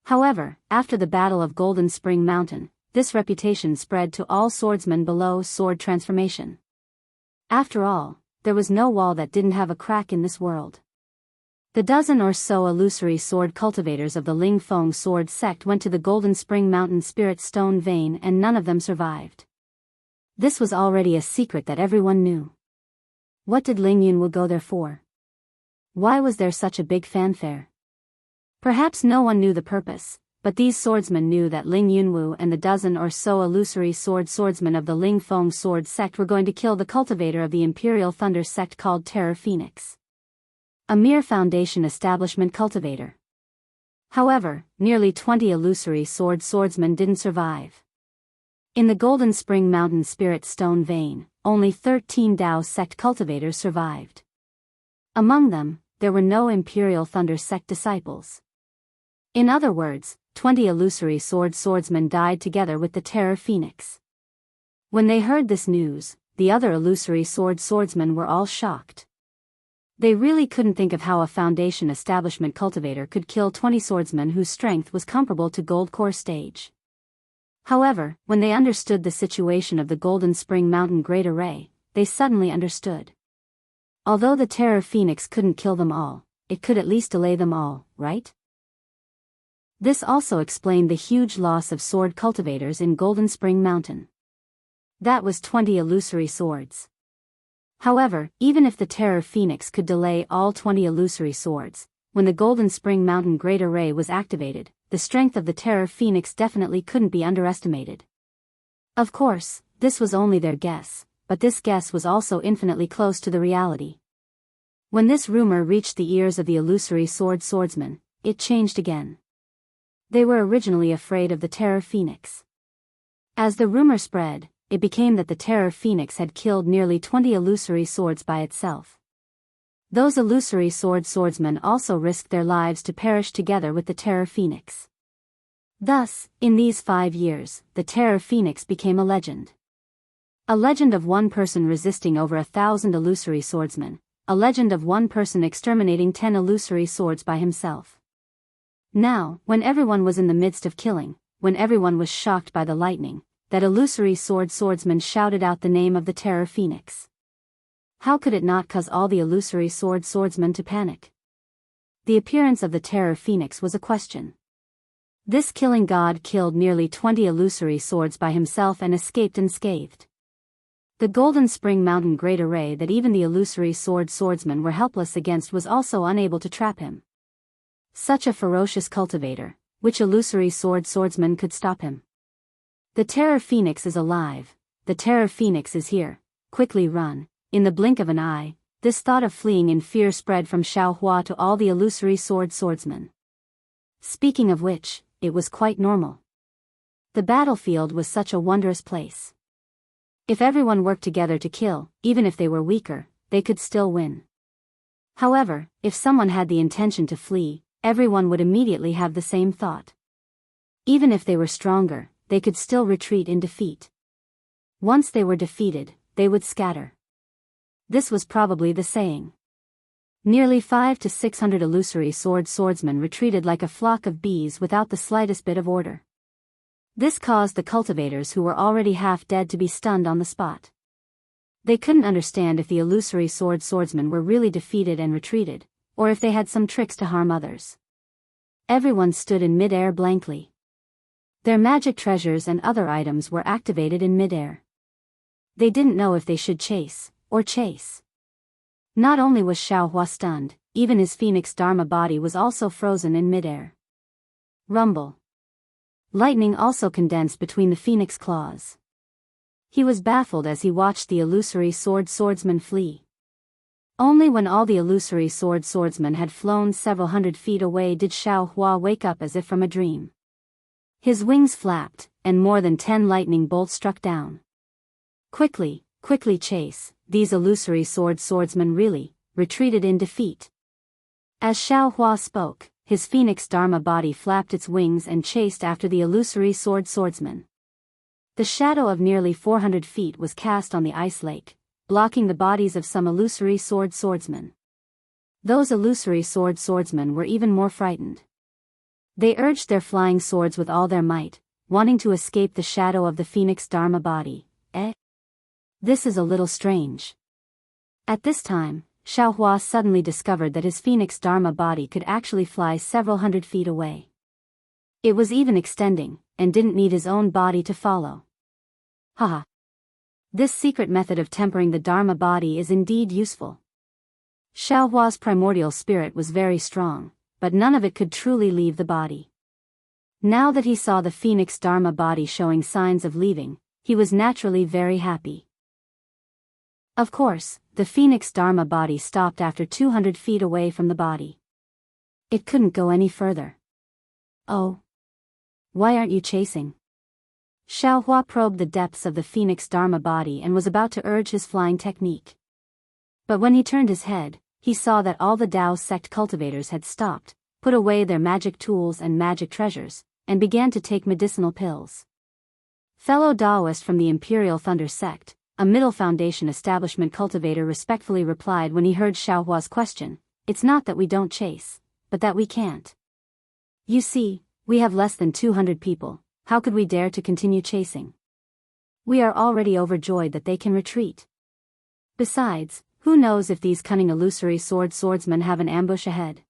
However, after the Battle of Golden Spring Mountain, this reputation spread to all swordsmen below sword transformation. After all, there was no wall that didn't have a crack in this world. The dozen or so illusory sword cultivators of the Ling Feng sword sect went to the Golden Spring Mountain Spirit Stone Vein and none of them survived. This was already a secret that everyone knew. What did Ling Yunwu go there for? Why was there such a big fanfare? Perhaps no one knew the purpose, but these swordsmen knew that Ling Yunwu and the dozen or so illusory swordsmen of the Ling Feng sword sect were going to kill the cultivator of the Imperial Thunder sect called Terror Phoenix. A mere foundation establishment cultivator. However, nearly 20 illusory swordsmen didn't survive. In the Golden Spring Mountain Spirit Stone Vein, only 13 Dao sect cultivators survived. Among them, there were no Imperial Thunder sect disciples. In other words, 20 illusory swordsmen died together with the Terror Phoenix. When they heard this news, the other illusory swordsmen were all shocked. They really couldn't think of how a foundation establishment cultivator could kill 20 swordsmen whose strength was comparable to Gold Core stage. However, when they understood the situation of the Golden Spring Mountain Great Array, they suddenly understood. Although the Terror Phoenix couldn't kill them all, it could at least delay them all, right? This also explained the huge loss of sword cultivators in Golden Spring Mountain. That was 20 illusory swords. However, even if the Terror Phoenix could delay all 20 illusory swords, when the Golden Spring Mountain Great Array was activated, the strength of the Terror Phoenix definitely couldn't be underestimated. Of course, this was only their guess, but this guess was also infinitely close to the reality. When this rumor reached the ears of the illusory swordsmen, it changed again. They were originally afraid of the Terror Phoenix. As the rumor spread, it became that the Terror Phoenix had killed nearly 20 illusory swords by itself. Those illusory swordsmen also risked their lives to perish together with the Terror Phoenix. Thus, in these 5 years, the Terror Phoenix became a legend. A legend of one person resisting over 1,000 illusory swordsmen, a legend of one person exterminating 10 illusory swords by himself. Now, when everyone was in the midst of killing, when everyone was shocked by the lightning, that illusory swordsman shouted out the name of the Terror Phoenix. How could it not cause all the illusory swordsmen to panic? The appearance of the Terror Phoenix was a question. This killing god killed nearly 20 illusory swords by himself and escaped unscathed. The Golden Spring Mountain Great Array that even the illusory swordsmen were helpless against was also unable to trap him. Such a ferocious cultivator, which illusory swordsman could stop him? The Terror Phoenix is alive, the Terror Phoenix is here, quickly run. In the blink of an eye, this thought of fleeing in fear spread from Xiao Hua to all the illusory swordsmen. Speaking of which, it was quite normal. The battlefield was such a wondrous place. If everyone worked together to kill, even if they were weaker, they could still win. However, if someone had the intention to flee, everyone would immediately have the same thought. Even if they were stronger, they could still retreat in defeat. Once they were defeated, they would scatter. This was probably the saying. Nearly 500 to 600 illusory swordsmen retreated like a flock of bees without the slightest bit of order. This caused the cultivators who were already half dead to be stunned on the spot. They couldn't understand if the illusory swordsmen were really defeated and retreated, or if they had some tricks to harm others. Everyone stood in mid-air blankly. Their magic treasures and other items were activated in mid-air. They didn't know if they should chase. Not only was Xiaohua stunned, even his phoenix Dharma body was also frozen in midair. Rumble. Lightning also condensed between the phoenix claws. He was baffled as he watched the illusory swordsman flee. Only when all the illusory swordsmen had flown several hundred feet away did Xiaohua wake up as if from a dream. His wings flapped, and more than 10 lightning bolts struck down. Quickly chase, these illusory swordsmen really retreated in defeat. As Xiaohua spoke, his phoenix Dharma body flapped its wings and chased after the illusory swordsman. The shadow of nearly 400 feet was cast on the ice lake, blocking the bodies of some illusory swordsmen. Those illusory swordsmen were even more frightened. They urged their flying swords with all their might, wanting to escape the shadow of the phoenix Dharma body. This is a little strange. At this time, Xiaohua suddenly discovered that his phoenix Dharma body could actually fly several hundred feet away. It was even extending, and didn't need his own body to follow. Haha. This secret method of tempering the Dharma body is indeed useful. Xiaohua's primordial spirit was very strong, but none of it could truly leave the body. Now that he saw the phoenix Dharma body showing signs of leaving, he was naturally very happy. Of course, the phoenix Dharma body stopped after 200 feet away from the body. It couldn't go any further. Oh. Why aren't you chasing? Xiaohua probed the depths of the phoenix Dharma body and was about to urge his flying technique. But when he turned his head, he saw that all the Dao sect cultivators had stopped, put away their magic tools and magic treasures, and began to take medicinal pills. Fellow Daoist from the Imperial Thunder sect, a Middle Foundation establishment cultivator respectfully replied when he heard Xiaohua's question, "It's not that we don't chase, but that we can't. You see, we have less than 200 people, how could we dare to continue chasing? We are already overjoyed that they can retreat. Besides, who knows if these cunning illusory swordsmen have an ambush ahead?"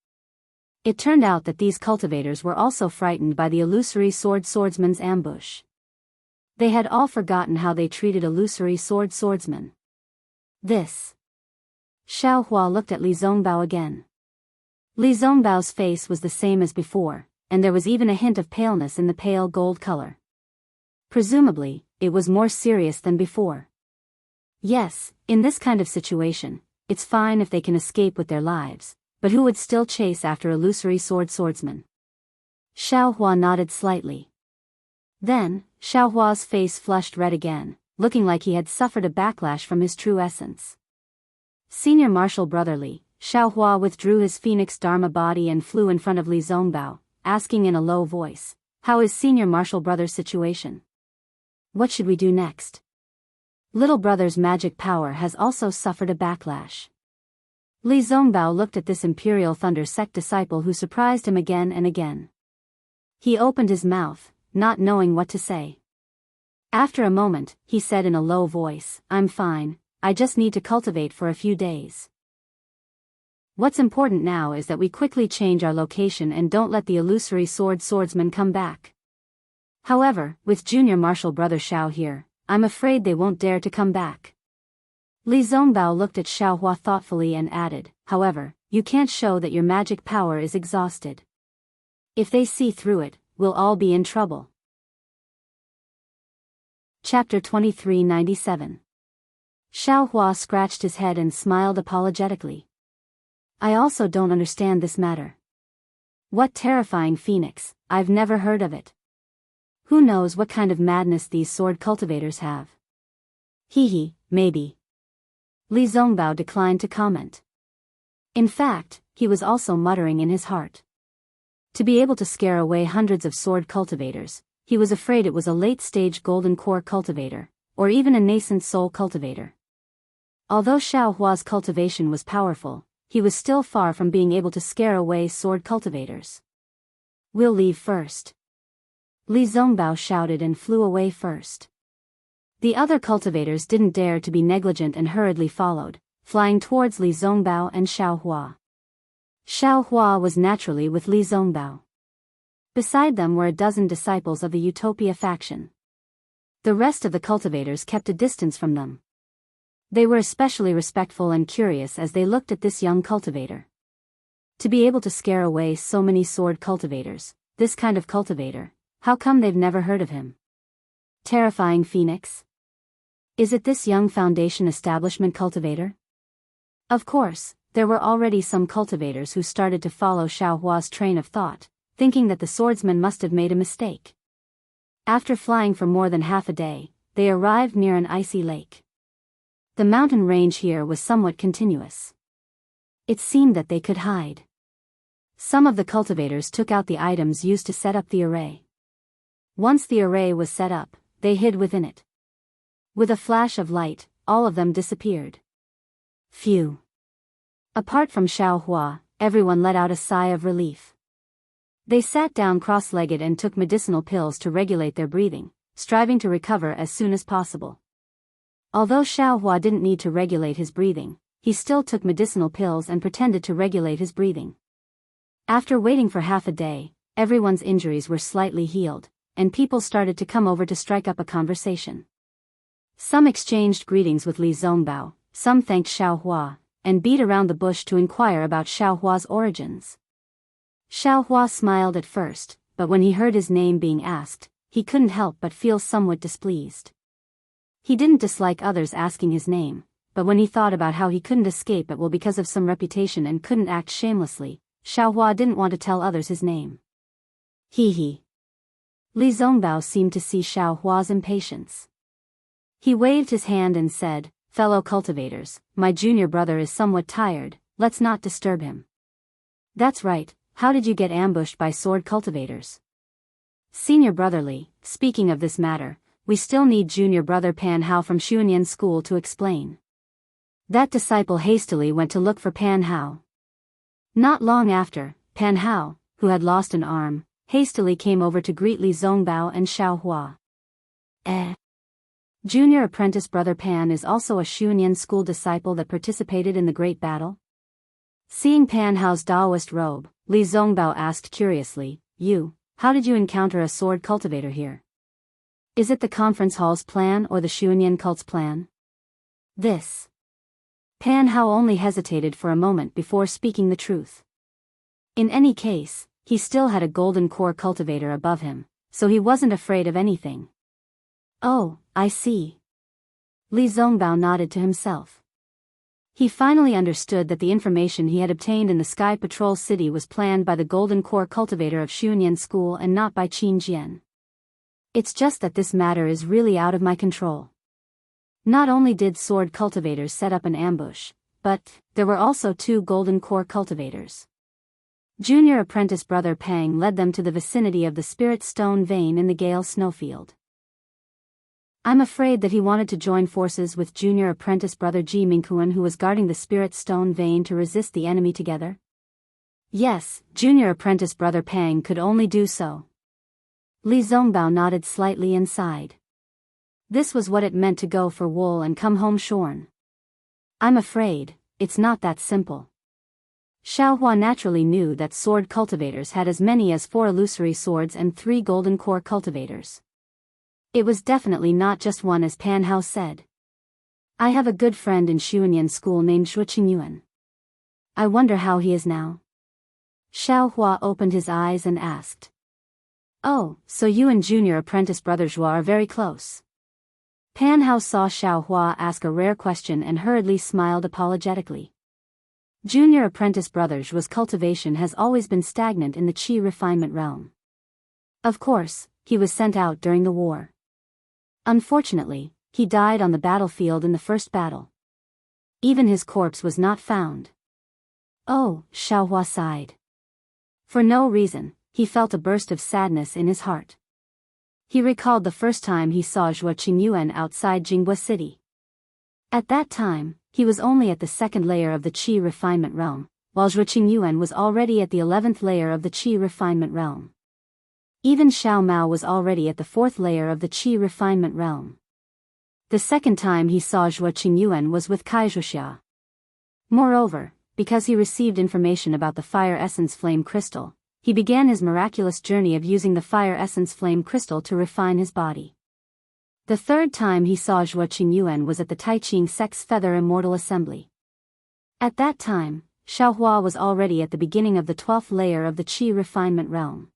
It turned out that these cultivators were also frightened by the illusory swordsman's ambush. They had all forgotten how they treated illusory swordsmen. This. Xiaohua looked at Li Zongbao again. Li Zongbao's face was the same as before, and there was even a hint of paleness in the pale gold color. Presumably, it was more serious than before. Yes, in this kind of situation, it's fine if they can escape with their lives, but who would still chase after illusory swordsmen? Xiaohua nodded slightly. Then, Xiaohua's face flushed red again, looking like he had suffered a backlash from his true essence. Senior Marshal Brotherly, Xiaohua withdrew his phoenix Dharma body and flew in front of Li Zongbao, asking in a low voice, "How is Senior Marshal Brother's situation? What should we do next? Little Brother's magic power has also suffered a backlash." Li Zongbao looked at this Imperial Thunder sect disciple who surprised him again and again. He opened his mouth, not knowing what to say. After a moment, he said in a low voice, "I'm fine, I just need to cultivate for a few days. What's important now is that we quickly change our location and don't let the illusory swordsmen come back. However, with Junior Marshal Brother Xiao here, I'm afraid they won't dare to come back." Li Zongbao looked at Xiaohua thoughtfully and added, "However, you can't show that your magic power is exhausted. If they see through it, we'll all be in trouble." Chapter 2397. Xiaohua scratched his head and smiled apologetically. "I also don't understand this matter. What terrifying phoenix, I've never heard of it. Who knows what kind of madness these sword cultivators have? Hee, maybe." Li Zongbao declined to comment. In fact, he was also muttering in his heart. To be able to scare away hundreds of sword cultivators, he was afraid it was a late-stage golden core cultivator, or even a nascent soul cultivator. Although Xiaohua's cultivation was powerful, he was still far from being able to scare away sword cultivators. "We'll leave first." Li Zongbao shouted and flew away first. The other cultivators didn't dare to be negligent and hurriedly followed, flying towards Li Zongbao and Xiaohua. Xiaohua was naturally with Li Zongbao. Beside them were a dozen disciples of the Utopia faction. The rest of the cultivators kept a distance from them. They were especially respectful and curious as they looked at this young cultivator. To be able to scare away so many sword cultivators, this kind of cultivator, how come they've never heard of him? Terrifying Phoenix? Is it this young Foundation establishment cultivator? Of course, there were already some cultivators who started to follow Xiaohua's train of thought, thinking that the swordsman must have made a mistake. After flying for more than half a day, they arrived near an icy lake. The mountain range here was somewhat continuous. It seemed that they could hide. Some of the cultivators took out the items used to set up the array. Once the array was set up, they hid within it. With a flash of light, all of them disappeared. Phew. Apart from Xiaohua, everyone let out a sigh of relief. They sat down cross-legged and took medicinal pills to regulate their breathing, striving to recover as soon as possible. Although Xiaohua didn't need to regulate his breathing, he still took medicinal pills and pretended to regulate his breathing. After waiting for half a day, everyone's injuries were slightly healed, and people started to come over to strike up a conversation. Some exchanged greetings with Li Zongbao, some thanked Xiaohua, and beat around the bush to inquire about Xiaohua's origins. Xiaohua smiled at first, but when he heard his name being asked, he couldn't help but feel somewhat displeased. He didn't dislike others asking his name, but when he thought about how he couldn't escape it because of some reputation and couldn't act shamelessly, Xiaohua didn't want to tell others his name. Hee. Li Zongbao seemed to see Xiaohua's impatience. He waved his hand and said, "Fellow cultivators, my junior brother is somewhat tired, let's not disturb him." "That's right, how did you get ambushed by sword cultivators?" "Senior brother Li, speaking of this matter, we still need junior brother Pan Hao from Xuanyan School to explain." That disciple hastily went to look for Pan Hao. Not long after, Pan Hao, who had lost an arm, hastily came over to greet Li Zongbao and Xiaohua. Junior apprentice brother Pan is also a Xuanyan School disciple that participated in the Great Battle? Seeing Pan Hao's Daoist robe, Li Zongbao asked curiously, how did you encounter a sword cultivator here? Is it the conference hall's plan or the Xuanyan cult's plan?" This. Pan Hao only hesitated for a moment before speaking the truth. In any case, he still had a golden core cultivator above him, so he wasn't afraid of anything. "Oh, I see." Li Zongbao nodded to himself. He finally understood that the information he had obtained in the Sky Patrol City was planned by the Golden Core cultivator of Xuanyan School and not by Qin Jian. It's just that this matter is really out of my control. Not only did sword cultivators set up an ambush, but there were also 2 Golden Core cultivators. Junior apprentice brother Pang led them to the vicinity of the Spirit Stone Vein in the Gale Snowfield. I'm afraid that he wanted to join forces with junior apprentice brother Ji Mingkuan, who was guarding the Spirit Stone Vein, to resist the enemy together? Yes, junior apprentice brother Pang could only do so. Li Zongbao nodded slightly and sighed. This was what it meant to go for wool and come home shorn. I'm afraid, it's not that simple. Xiaohua naturally knew that sword cultivators had as many as 4 illusory swords and 3 golden core cultivators. It was definitely not just one, as Pan Hao said. I have a good friend in Xuanyan School named Zhuo Qingyuan. I wonder how he is now. Xiaohua opened his eyes and asked. Oh, so you and junior apprentice brother Zhuo are very close. Pan Hao saw Xiaohua ask a rare question and hurriedly smiled apologetically. Junior apprentice brother Zhuo's cultivation has always been stagnant in the Qi refinement realm. Of course, he was sent out during the war. Unfortunately, he died on the battlefield in the first battle. Even his corpse was not found. Oh, Xiaohua sighed. For no reason, he felt a burst of sadness in his heart. He recalled the first time he saw Zhuo Qingyuan outside Jingbo City. At that time, he was only at the 2nd layer of the Qi refinement realm, while Zhuo Qingyuan was already at the 11th layer of the Qi refinement realm. Even Xiao Mao was already at the 4th layer of the Qi refinement realm. The second time he saw Zhuo Qingyuan was with Kai Zhuxia. Moreover, because he received information about the Fire Essence Flame Crystal, he began his miraculous journey of using the Fire Essence Flame Crystal to refine his body. The third time he saw Zhuo Qingyuan was at the Taiqing Sex Feather Immortal Assembly. At that time, Xiaohua was already at the beginning of the 12th layer of the Qi refinement realm.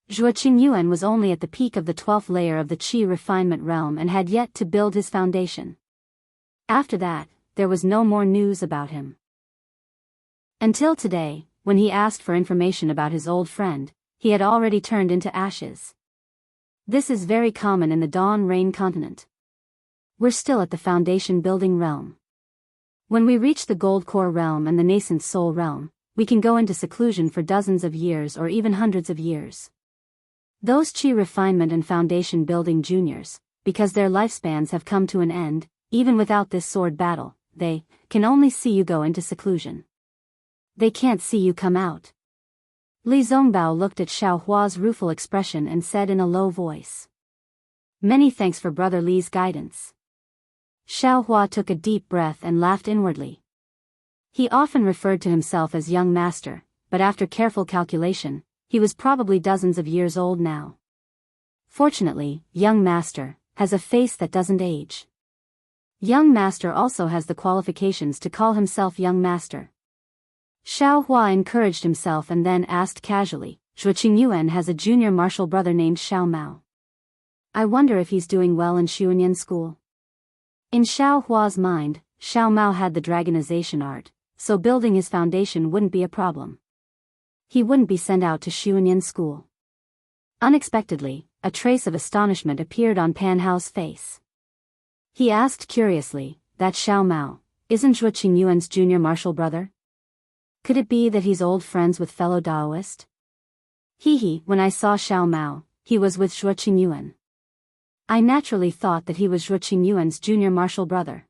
Zhuo Qingyuan was only at the peak of the 12th layer of the Qi refinement realm and had yet to build his foundation. After that, there was no more news about him. Until today, when he asked for information about his old friend, he had already turned into ashes. This is very common in the Dawn Rain continent. We're still at the foundation building realm. When we reach the Gold Core realm and the Nascent Soul realm, we can go into seclusion for dozens of years or even hundreds of years. Those Qi refinement and foundation building juniors, because their lifespans have come to an end, even without this sword battle, they can only see you go into seclusion. They can't see you come out. Li Zongbao looked at Xiaohua's rueful expression and said in a low voice. Many thanks for Brother Li's guidance. Xiaohua took a deep breath and laughed inwardly. He often referred to himself as young master, but after careful calculation, he was probably dozens of years old now. Fortunately, young master has a face that doesn't age. Young master also has the qualifications to call himself young master. Xiaohua encouraged himself and then asked casually, Zhuo Qingyuan has a junior martial brother named Xiao Mao. I wonder if he's doing well in Xuanyan school. In Xiaohua's mind, Xiao Mao had the dragonization art, so building his foundation wouldn't be a problem. He wouldn't be sent out to Xuanyan school. Unexpectedly, a trace of astonishment appeared on Pan Hao's face. He asked curiously, that Xiao Mao, isn't Zhuo Qingyuan's junior martial brother? Could it be that he's old friends with fellow Daoist? When I saw Xiao Mao, he was with Zhuo Qingyuan. I naturally thought that he was Zhuo Qingyuan's junior martial brother.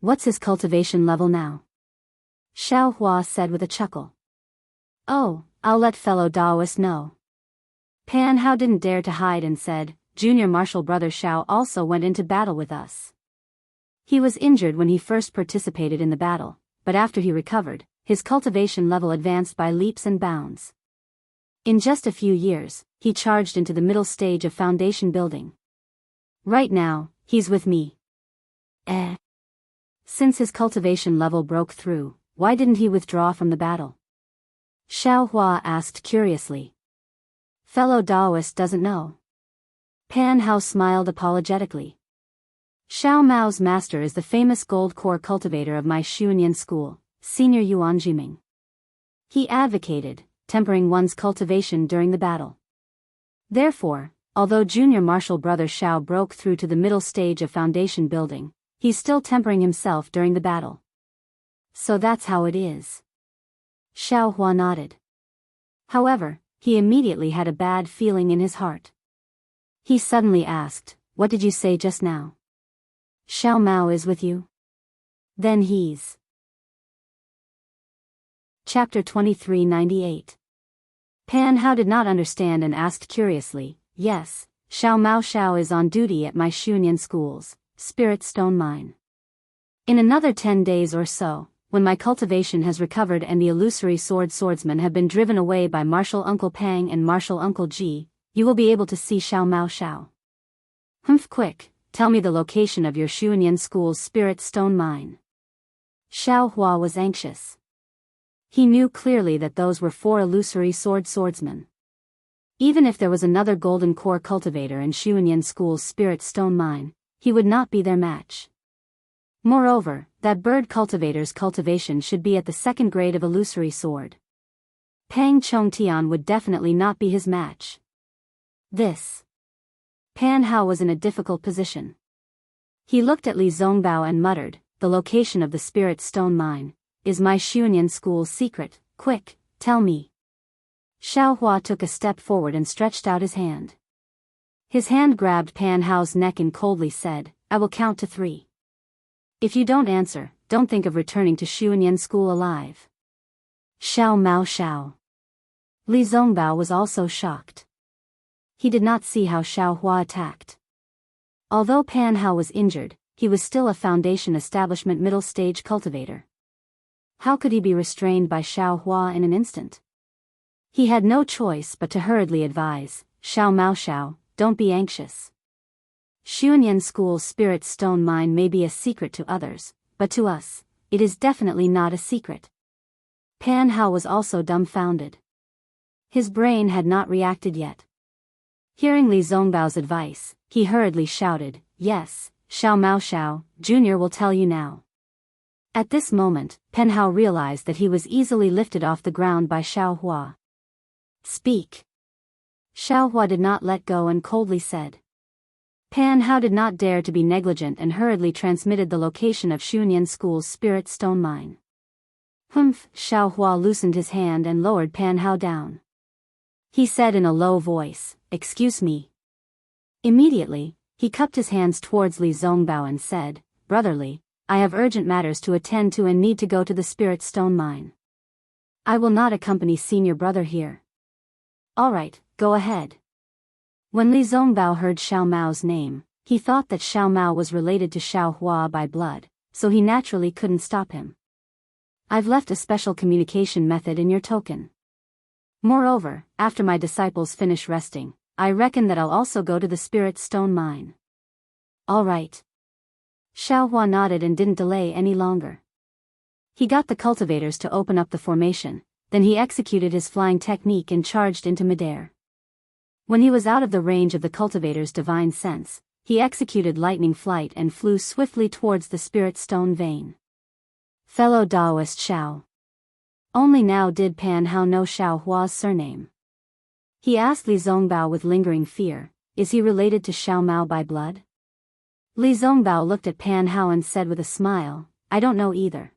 What's his cultivation level now? Xiaohua said with a chuckle. Oh, I'll let fellow Daoist know. Pan Hao didn't dare to hide and said, junior martial brother Xiao also went into battle with us. He was injured when he first participated in the battle, but after he recovered, his cultivation level advanced by leaps and bounds. In just a few years, he charged into the middle stage of foundation building. Right now, he's with me. Since his cultivation level broke through, why didn't he withdraw from the battle? Xiaohua asked curiously. Fellow Daoist doesn't know. Pan Hao smiled apologetically. Xiao Mao's master is the famous gold core cultivator of my Xuanyan school, Senior Yuan Jiming. He advocated tempering one's cultivation during the battle. Therefore, although junior martial brother Xiao broke through to the middle stage of foundation building, he's still tempering himself during the battle. So that's how it is. Xiaohua nodded. However, he immediately had a bad feeling in his heart. He suddenly asked, what did you say just now? Xiao Mao is with you? Then he's... Chapter 2398. Pan Hao did not understand and asked curiously, yes, Xiao Mao Xiao is on duty at my Xuanyan school's Spirit Stone Mine. In another 10 days or so, when my cultivation has recovered and the illusory swordsmen have been driven away by Martial Uncle Pang and Martial Uncle Ji, you will be able to see Xiao Mao Xiao. Quick, tell me the location of your Xuanyan school's Spirit Stone Mine. Xiaohua was anxious. He knew clearly that those were 4 illusory swordsmen. Even if there was another golden core cultivator in Xuanyan school's Spirit Stone Mine, he would not be their match. Moreover, that bird cultivator's cultivation should be at the 2nd grade of illusory sword. Pang Chongtian would definitely not be his match. Pan Hao was in a difficult position. He looked at Li Zongbao and muttered, the location of the Spirit Stone Mine is my Xuanyan school's secret, quick, tell me. Xiaohua took a step forward and stretched out his hand. His hand grabbed Pan Hao's neck and coldly said, I will count to 3. If you don't answer, don't think of returning to Xuanyan school alive. Xiao Mao Xiao. Li Zongbao was also shocked. He did not see how Xiaohua attacked. Although Pan Hao was injured, he was still a foundation establishment middle stage cultivator. How could he be restrained by Xiaohua in an instant? He had no choice but to hurriedly advise, Xiao Mao Xiao, don't be anxious. Xianxia School's spirit stone mine may be a secret to others, but to us, it is definitely not a secret. Pan Hao was also dumbfounded. His brain had not reacted yet. Hearing Li Zongbao's advice, he hurriedly shouted, "Yes, Xiao Mao Xiao, Junior will tell you now." At this moment, Pan Hao realized that he was easily lifted off the ground by Xiao Hua. "Speak." Xiao Hua did not let go and coldly said. Pan Hao did not dare to be negligent and hurriedly transmitted the location of Xianxia School's spirit stone mine. "Humph!" Xiao Hua loosened his hand and lowered Pan Hao down. He said in a low voice, "Excuse me." Immediately, he cupped his hands towards Li Zongbao and said, "Brotherly, I have urgent matters to attend to and need to go to the spirit stone mine. I will not accompany senior brother here." "All right, go ahead." When Li Zongbao heard Xiao Mao's name, he thought that Xiao Mao was related to Xiao Hua by blood, so he naturally couldn't stop him. "I've left a special communication method in your token. Moreover, after my disciples finish resting, I reckon that I'll also go to the spirit stone mine." "All right." Xiao Hua nodded and didn't delay any longer. He got the cultivators to open up the formation, then he executed his flying technique and charged into midair. When he was out of the range of the cultivator's divine sense, he executed lightning flight and flew swiftly towards the spirit stone vein. Fellow Daoist Xiao. Only now did Pan Hao know Xiao Hua's surname. He asked Li Zongbao with lingering fear, "Is he related to Xiao Mao by blood?" Li Zongbao looked at Pan Hao and said with a smile, "I don't know either.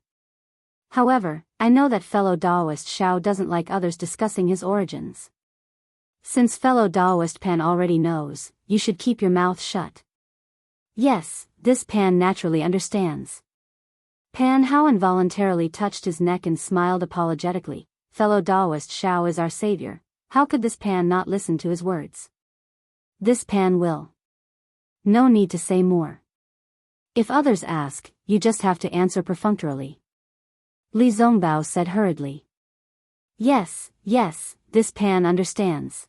However, I know that fellow Daoist Xiao doesn't like others discussing his origins. Since fellow Daoist Pan already knows, you should keep your mouth shut." Yes, this Pan naturally understands. Pan Hao involuntarily touched his neck and smiled apologetically. Fellow Daoist Xiao is our savior, how could this Pan not listen to his words? This Pan will. No need to say more. If others ask, you just have to answer perfunctorily. Li Zongbao said hurriedly. Yes, this Pan understands.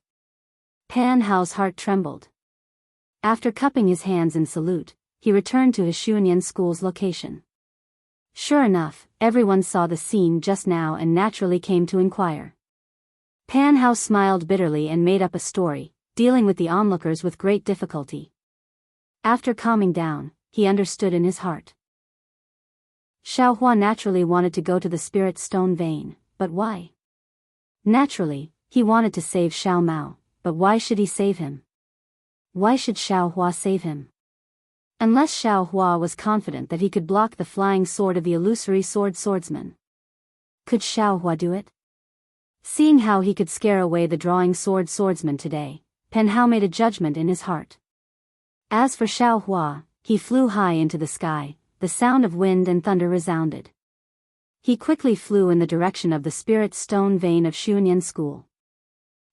Pan Hao's heart trembled. After cupping his hands in salute, he returned to his Xianxia School's location. Sure enough, everyone saw the scene just now and naturally came to inquire. Pan Hao smiled bitterly and made up a story, dealing with the onlookers with great difficulty. After calming down, he understood in his heart. Xiao Hua naturally wanted to go to the spirit stone vein, but why? Naturally, he wanted to save Xiao Mao, but why should he save him? Why should Xiao Hua save him? Unless Xiao Hua was confident that he could block the flying sword of the illusory swordsman. Could Xiao Hua do it? Seeing how he could scare away the drawing swordsman today, Pan Hao made a judgment in his heart. As for Xiao Hua, he flew high into the sky, the sound of wind and thunder resounded. He quickly flew in the direction of the spirit stone vein of Xianxia School.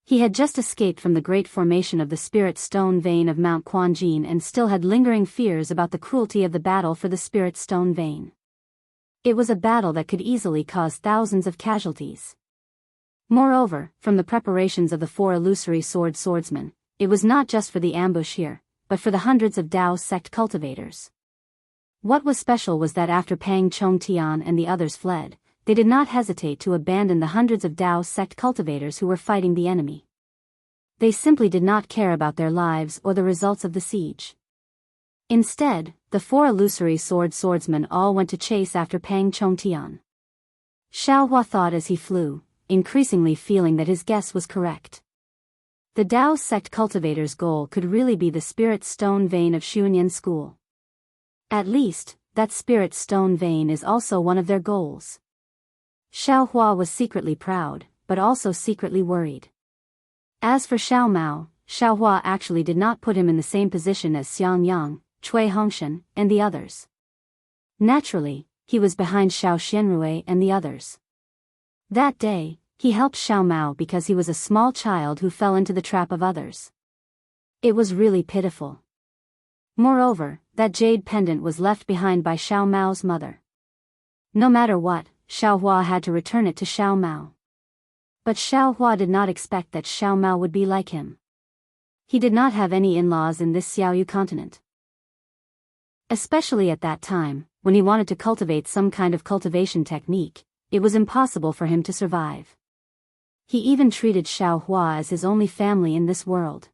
He had just escaped from the great formation of the spirit stone vein of Mount Quanjin and still had lingering fears about the cruelty of the battle for the spirit stone vein. It was a battle that could easily cause thousands of casualties. Moreover, from the preparations of the 4 illusory swordsmen, it was not just for the ambush here, but for the hundreds of Dao sect cultivators. What was special was that after Pang Chongtian and the others fled, they did not hesitate to abandon the hundreds of Dao sect cultivators who were fighting the enemy. They simply did not care about their lives or the results of the siege. Instead, the 4 illusory swordsmen all went to chase after Pang Chongtian. Xiao Hua thought as he flew, increasingly feeling that his guess was correct. The Dao sect cultivators' goal could really be the spirit stone vein of Xianxia School. At least, that spirit stone vein is also one of their goals. Xiao Hua was secretly proud, but also secretly worried. As for Xiao Mao, Xiao Hua actually did not put him in the same position as Xiang Yang, Cui Hongshan, and the others. Naturally, he was behind Xiao Xianrui and the others. That day, he helped Xiao Mao because he was a small child who fell into the trap of others. It was really pitiful. Moreover, that jade pendant was left behind by Xiao Mao's mother. No matter what, Xiao Hua had to return it to Xiao Mao. But Xiao Hua did not expect that Xiao Mao would be like him. He did not have any in-laws in this Xiaoyu continent. Especially at that time, when he wanted to cultivate some kind of cultivation technique, it was impossible for him to survive. He even treated Xiao Hua as his only family in this world.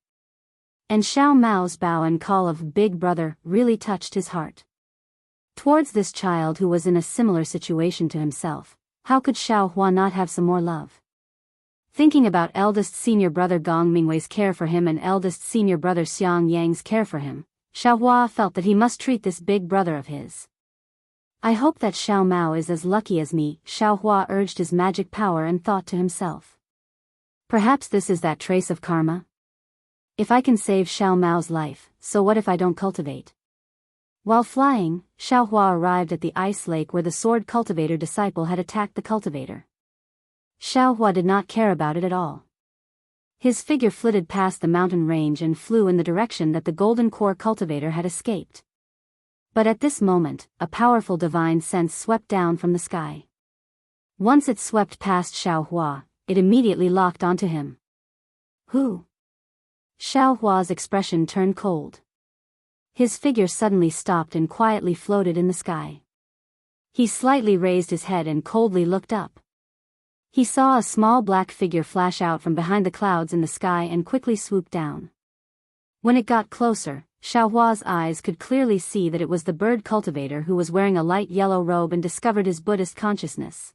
And Xiao Mao's bow and call of Big Brother really touched his heart. Towards this child who was in a similar situation to himself, how could Xiao Hua not have some more love? Thinking about eldest senior brother Gong Mingwei's care for him and eldest senior brother Xiang Yang's care for him, Xiao Hua felt that he must treat this big brother of his. I hope that Xiao Mao is as lucky as me, Xiao Hua urged his magic power and thought to himself. Perhaps this is that trace of karma? If I can save Xiao Mao's life, so what if I don't cultivate? While flying, Xiao Hua arrived at the ice lake where the sword cultivator disciple had attacked the cultivator. Xiao Hua did not care about it at all. His figure flitted past the mountain range and flew in the direction that the golden core cultivator had escaped. But at this moment, a powerful divine sense swept down from the sky. Once it swept past Xiao Hua, it immediately locked onto him. Who? Xiao Hua's expression turned cold. His figure suddenly stopped and quietly floated in the sky. He slightly raised his head and coldly looked up. He saw a small black figure flash out from behind the clouds in the sky and quickly swoop down. When it got closer, Xiao Hua's eyes could clearly see that it was the bird cultivator who was wearing a light yellow robe and discovered his Buddhist consciousness.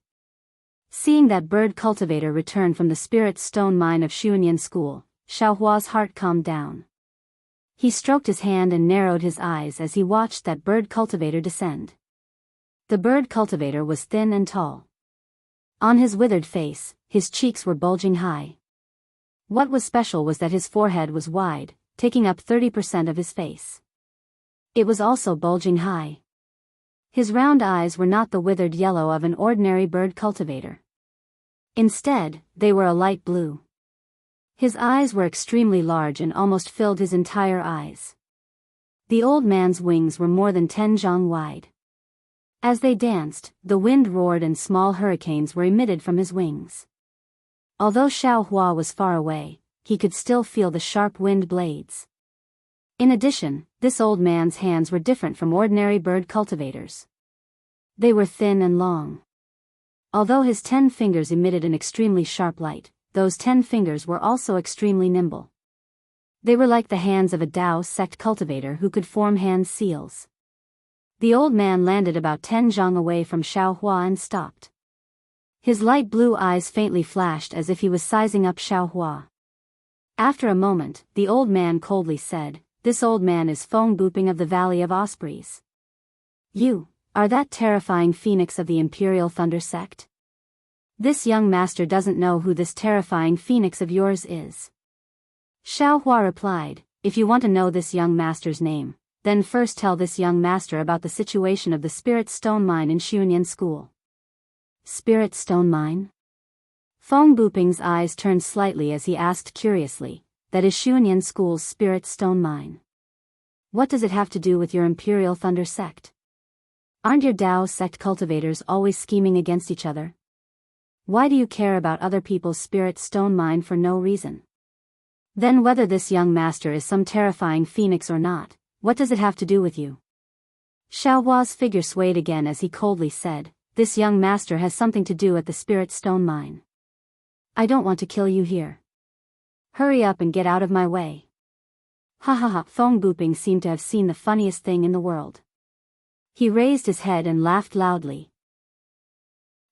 Seeing that bird cultivator return from the spirit stone mine of Xianxia school, Xiao Hua's heart calmed down. He stroked his hand and narrowed his eyes as he watched that bird cultivator descend. The bird cultivator was thin and tall. On his withered face, his cheeks were bulging high. What was special was that his forehead was wide, taking up 30% of his face. It was also bulging high. His round eyes were not the withered yellow of an ordinary bird cultivator. Instead, they were a light blue. His eyes were extremely large and almost filled his entire eyes. The old man's wings were more than 10 zhang wide. As they danced, the wind roared and small hurricanes were emitted from his wings. Although Xiao Hua was far away, he could still feel the sharp wind blades. In addition, this old man's hands were different from ordinary bird cultivators. They were thin and long. Although his 10 fingers emitted an extremely sharp light, those 10 fingers were also extremely nimble. They were like the hands of a Daoist sect cultivator who could form hand seals. The old man landed about 10 zhang away from Xiao Hua and stopped. His light blue eyes faintly flashed as if he was sizing up Xiao Hua. After a moment, the old man coldly said, "This old man is Feng Buping of the Valley of Ospreys. You are that terrifying phoenix of the Imperial Thunder sect? This young master doesn't know who this terrifying phoenix of yours is." Xiao Hua replied, "If you want to know this young master's name, then first tell this young master about the situation of the Spirit Stone Mine in Xianxia School." Spirit Stone Mine? Feng Buping's eyes turned slightly as he asked curiously, "That is Xianxia School's Spirit Stone Mine. What does it have to do with your Imperial Thunder sect? Aren't your Dao sect cultivators always scheming against each other? Why do you care about other people's Spirit Stone Mine for no reason? Then whether this young master is some terrifying phoenix or not, what does it have to do with you?" Xiao Hua's figure swayed again as he coldly said, "This young master has something to do at the Spirit Stone Mine. I don't want to kill you here. Hurry up and get out of my way." Ha ha ha! Feng Buping seemed to have seen the funniest thing in the world. He raised his head and laughed loudly.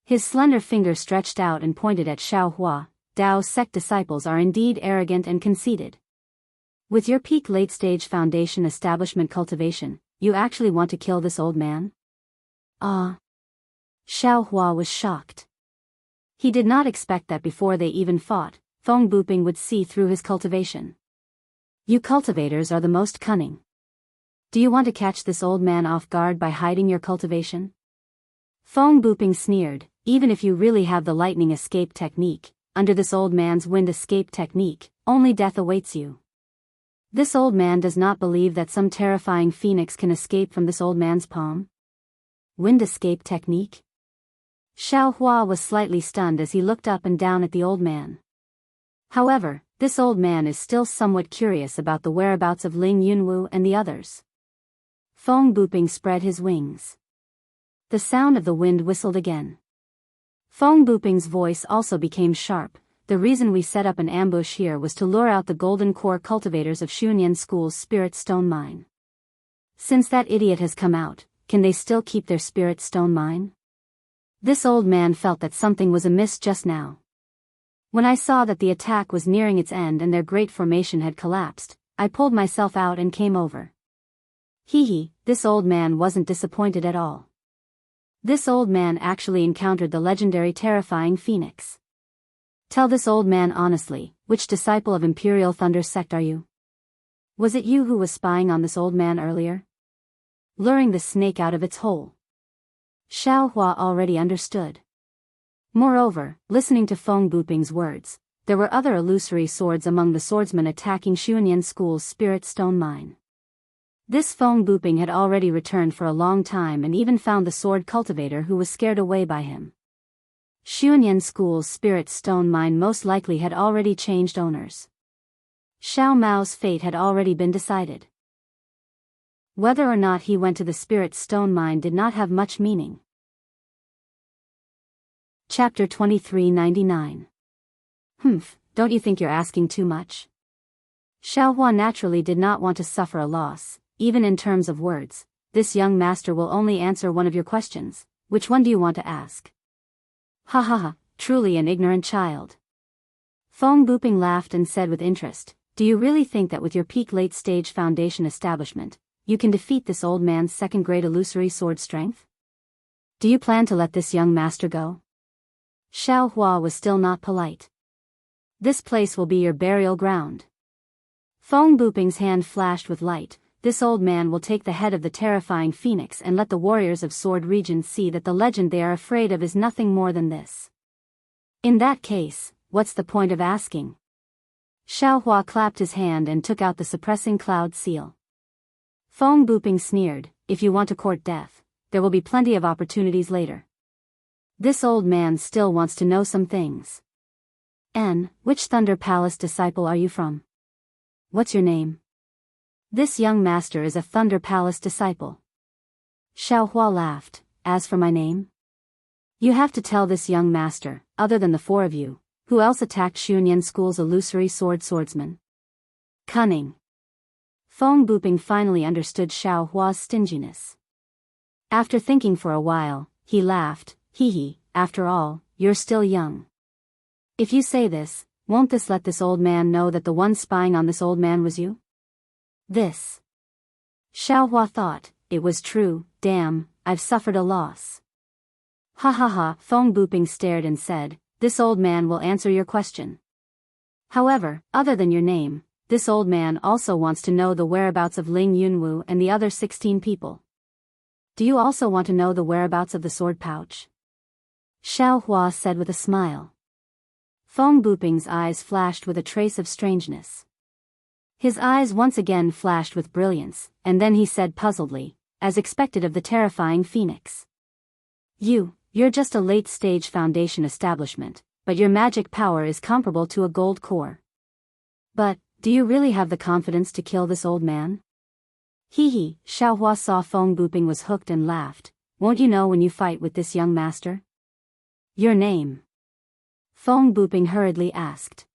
His slender finger stretched out and pointed at Xiao Hua. "Dao sect disciples are indeed arrogant and conceited. With your peak late-stage foundation establishment cultivation, you actually want to kill this old man?" Ah! Xiao Hua was shocked. He did not expect that before they even fought, Feng Buping would see through his cultivation. "You cultivators are the most cunning. Do you want to catch this old man off guard by hiding your cultivation?" Feng Buping sneered, "Even if you really have the lightning escape technique, under this old man's wind escape technique, only death awaits you. This old man does not believe that some terrifying phoenix can escape from this old man's palm. Wind escape technique?" Xiao Hua was slightly stunned as he looked up and down at the old man. However, this old man is still somewhat curious about the whereabouts of Ling Yunwu and the others. Feng Buping spread his wings. The sound of the wind whistled again. Feng Buping's voice also became sharp. The reason we set up an ambush here was to lure out the golden core cultivators of Xunyan School's spirit stone mine. Since that idiot has come out, can they still keep their spirit stone mine? This old man felt that something was amiss just now. When I saw that the attack was nearing its end and their great formation had collapsed, I pulled myself out and came over. This old man wasn't disappointed at all. This old man actually encountered the legendary terrifying phoenix. Tell this old man honestly, which disciple of Imperial Thunder sect are you? Was it you who was spying on this old man earlier? Luring the snake out of its hole. Xiao Hua already understood. Moreover, listening to Feng Buping's words, there were other illusory swords among the swordsmen attacking Xunyan School's spirit stone mine. This Feng Buping had already returned for a long time and even found the sword cultivator who was scared away by him. Xunyan School's spirit stone mine most likely had already changed owners. Xiao Mao's fate had already been decided. Whether or not he went to the spirit stone mine did not have much meaning. Chapter 2399. Don't you think you're asking too much? Xiao Hua naturally did not want to suffer a loss, even in terms of words. This young master will only answer one of your questions. Which one do you want to ask? Truly an ignorant child. Feng Buping laughed and said with interest, do you really think that with your peak late-stage foundation establishment, you can defeat this old man's second-grade illusory sword strength? Do you plan to let this young master go? Xiao Hua was still not polite. This place will be your burial ground. Feng Buping's hand flashed with light. This old man will take the head of the terrifying phoenix and let the warriors of Sword Region see that the legend they are afraid of is nothing more than this. In that case, what's the point of asking? Xiao Hua clapped his hand and took out the suppressing cloud seal. Feng Buping sneered, if you want to court death, there will be plenty of opportunities later. This old man still wants to know some things. Which Thunder Palace disciple are you from? What's your name? This young master is a Thunder Palace disciple. Xiao Hua laughed. As for my name? You have to tell this young master, other than the four of you, who else attacked Xunyan School's illusory swordsman? Cunning. Feng Buping finally understood Xiao Hua's stinginess. After thinking for a while, he laughed. After all, you're still young. If you say this, won't this let this old man know that the one spying on this old man was you? This. Xiao Hua thought, it was true, damn, I've suffered a loss. Feng Buping stared and said, this old man will answer your question. However, other than your name, this old man also wants to know the whereabouts of Ling Yunwu and the other 16 people. Do you also want to know the whereabouts of the sword pouch? Xiao Hua said with a smile. Feng Buping's eyes flashed with a trace of strangeness. His eyes once again flashed with brilliance, and then he said puzzledly, as expected of the terrifying phoenix. You're just a late-stage foundation establishment, but your magic power is comparable to a gold core. But, do you really have the confidence to kill this old man? Xiao Hua saw Feng Buping was hooked and laughed. Won't you know when you fight with this young master? Your name? Feng Buping hurriedly asked.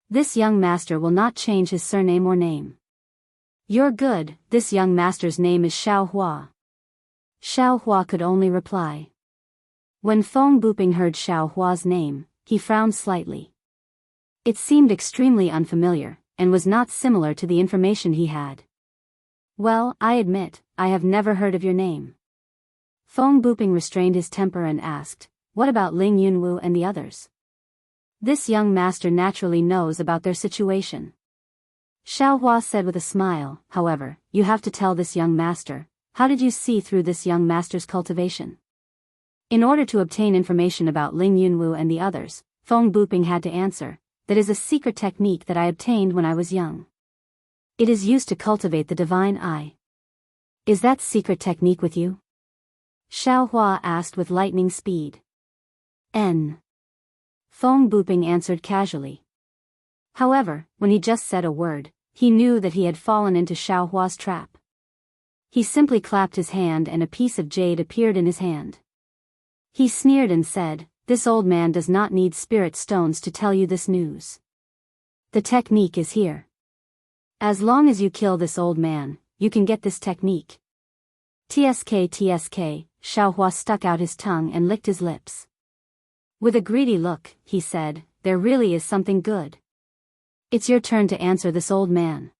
This young master will not change his surname or name. You're good, this young master's name is Xiao Hua. Xiao Hua could only reply. When Feng Buping heard Xiao Hua's name, he frowned slightly. It seemed extremely unfamiliar, and was not similar to the information he had. Well, I admit, I have never heard of your name. Feng Buping restrained his temper and asked, what about Ling Yunwu and the others? This young master naturally knows about their situation. Xiao Hua said with a smile, however, you have to tell this young master, how did you see through this young master's cultivation? In order to obtain information about Ling Yunwu and the others, Feng Buping had to answer, that is a secret technique that I obtained when I was young. It is used to cultivate the divine eye. Is that secret technique with you? Xiao Hua asked with lightning speed. Feng Buping answered casually. However, when he just said a word, he knew that he had fallen into Xiao Hua's trap. He simply clapped his hand and a piece of jade appeared in his hand. He sneered and said, "This old man does not need spirit stones to tell you this news. The technique is here. As long as you kill this old man, you can get this technique." "Tsk, tsk," Xiaohua stuck out his tongue and licked his lips. With a greedy look, he said, "There really is something good. It's your turn to answer this old man."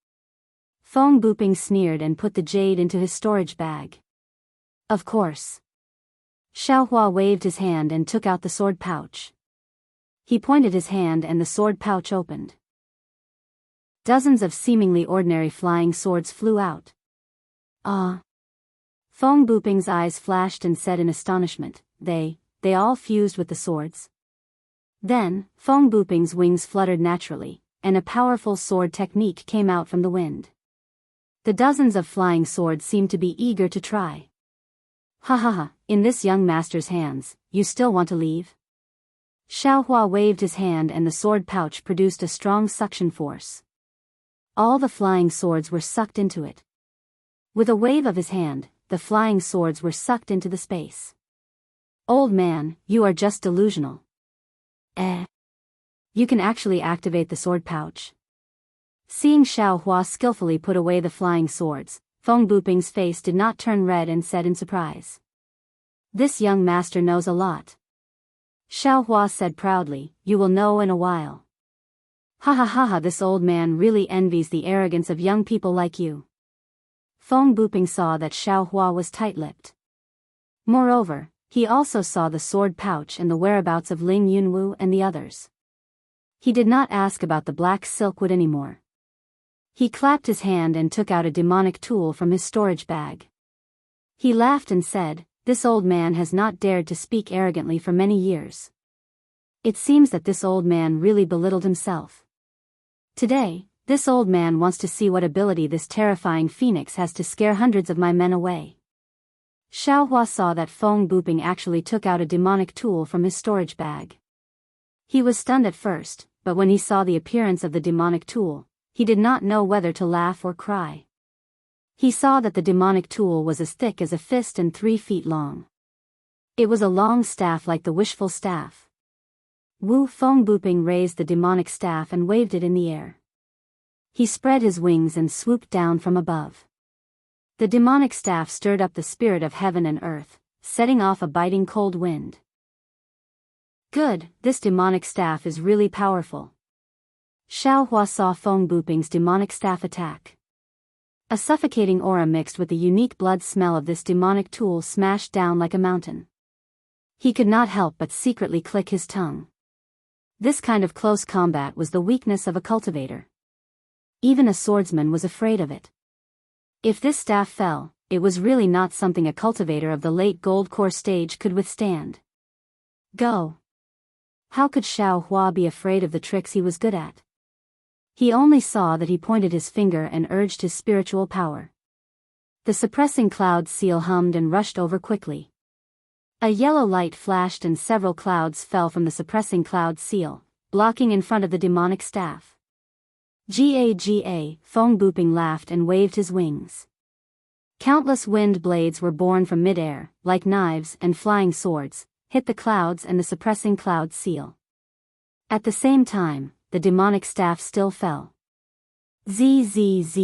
Feng Buping sneered and put the jade into his storage bag. "Of course." Xiaohua waved his hand and took out the sword pouch. He pointed his hand and the sword pouch opened. Dozens of seemingly ordinary flying swords flew out. "Ah!" Feng Buping's eyes flashed and said in astonishment, They all fused with the swords." Then, Feng Buping's wings fluttered naturally, and a powerful sword technique came out from the wind. The dozens of flying swords seemed to be eager to try. "Ha ha ha, in this young master's hands, you still want to leave?" Xiaohua waved his hand and the sword pouch produced a strong suction force. All the flying swords were sucked into it. With a wave of his hand, the flying swords were sucked into the space. "Old man, you are just delusional." You can actually activate the sword pouch." Seeing Xiaohua skillfully put away the flying swords, Feng Buping's face did not turn red and said in surprise, "This young master knows a lot." Xiaohua said proudly, "You will know in a while." "Ha ha ha ha, this old man really envies the arrogance of young people like you." Feng Buping saw that Xiaohua was tight-lipped. Moreover, he also saw the sword pouch and the whereabouts of Ling Yunwu and the others. He did not ask about the black silk wood anymore. He clapped his hand and took out a demonic tool from his storage bag. He laughed and said, "This old man has not dared to speak arrogantly for many years. It seems that this old man really belittled himself. Today, this old man wants to see what ability this terrifying phoenix has to scare hundreds of my men away." Xiaohua saw that Feng Buping actually took out a demonic tool from his storage bag. He was stunned at first, but when he saw the appearance of the demonic tool, he did not know whether to laugh or cry. He saw that the demonic tool was as thick as a fist and 3 feet long. It was a long staff like the wishful staff. Feng Buping raised the demonic staff and waved it in the air. He spread his wings and swooped down from above. The demonic staff stirred up the spirit of heaven and earth, setting off a biting cold wind. "Good, this demonic staff is really powerful." Xiaohua saw Feng Buping's demonic staff attack. A suffocating aura mixed with the unique blood smell of this demonic tool smashed down like a mountain. He could not help but secretly click his tongue. This kind of close combat was the weakness of a cultivator. Even a swordsman was afraid of it. If this staff fell, it was really not something a cultivator of the late gold core stage could withstand. Go! How could Xiaohua be afraid of the tricks he was good at? He only saw that he pointed his finger and urged his spiritual power. The suppressing cloud seal hummed and rushed over quickly. A yellow light flashed and several clouds fell from the suppressing cloud seal, blocking in front of the demonic staff. Ga, Feng Buping laughed and waved his wings. Countless wind blades were born from midair, like knives and flying swords, hit the clouds and the suppressing cloud seal. At the same time, the demonic staff still fell. Zzz.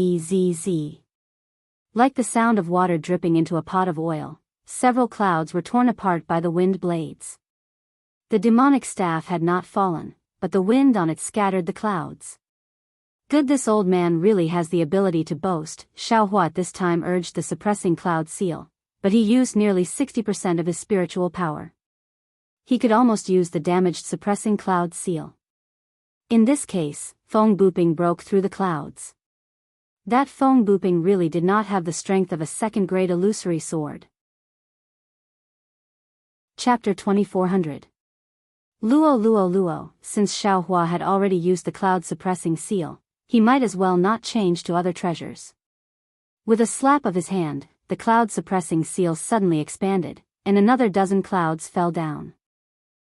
Like the sound of water dripping into a pot of oil, several clouds were torn apart by the wind blades. The demonic staff had not fallen, but the wind on it scattered the clouds. Good, this old man really has the ability to boast, Xiaohua at this time urged the suppressing cloud seal, but he used nearly 60% of his spiritual power. He could almost use the damaged suppressing cloud seal. In this case, Feng Buping broke through the clouds. That Feng Buping really did not have the strength of a second-grade illusory sword. Chapter 2400. Luo. Since Xiaohua had already used the cloud-suppressing seal, he might as well not change to other treasures. With a slap of his hand, the cloud-suppressing seal suddenly expanded, and another dozen clouds fell down.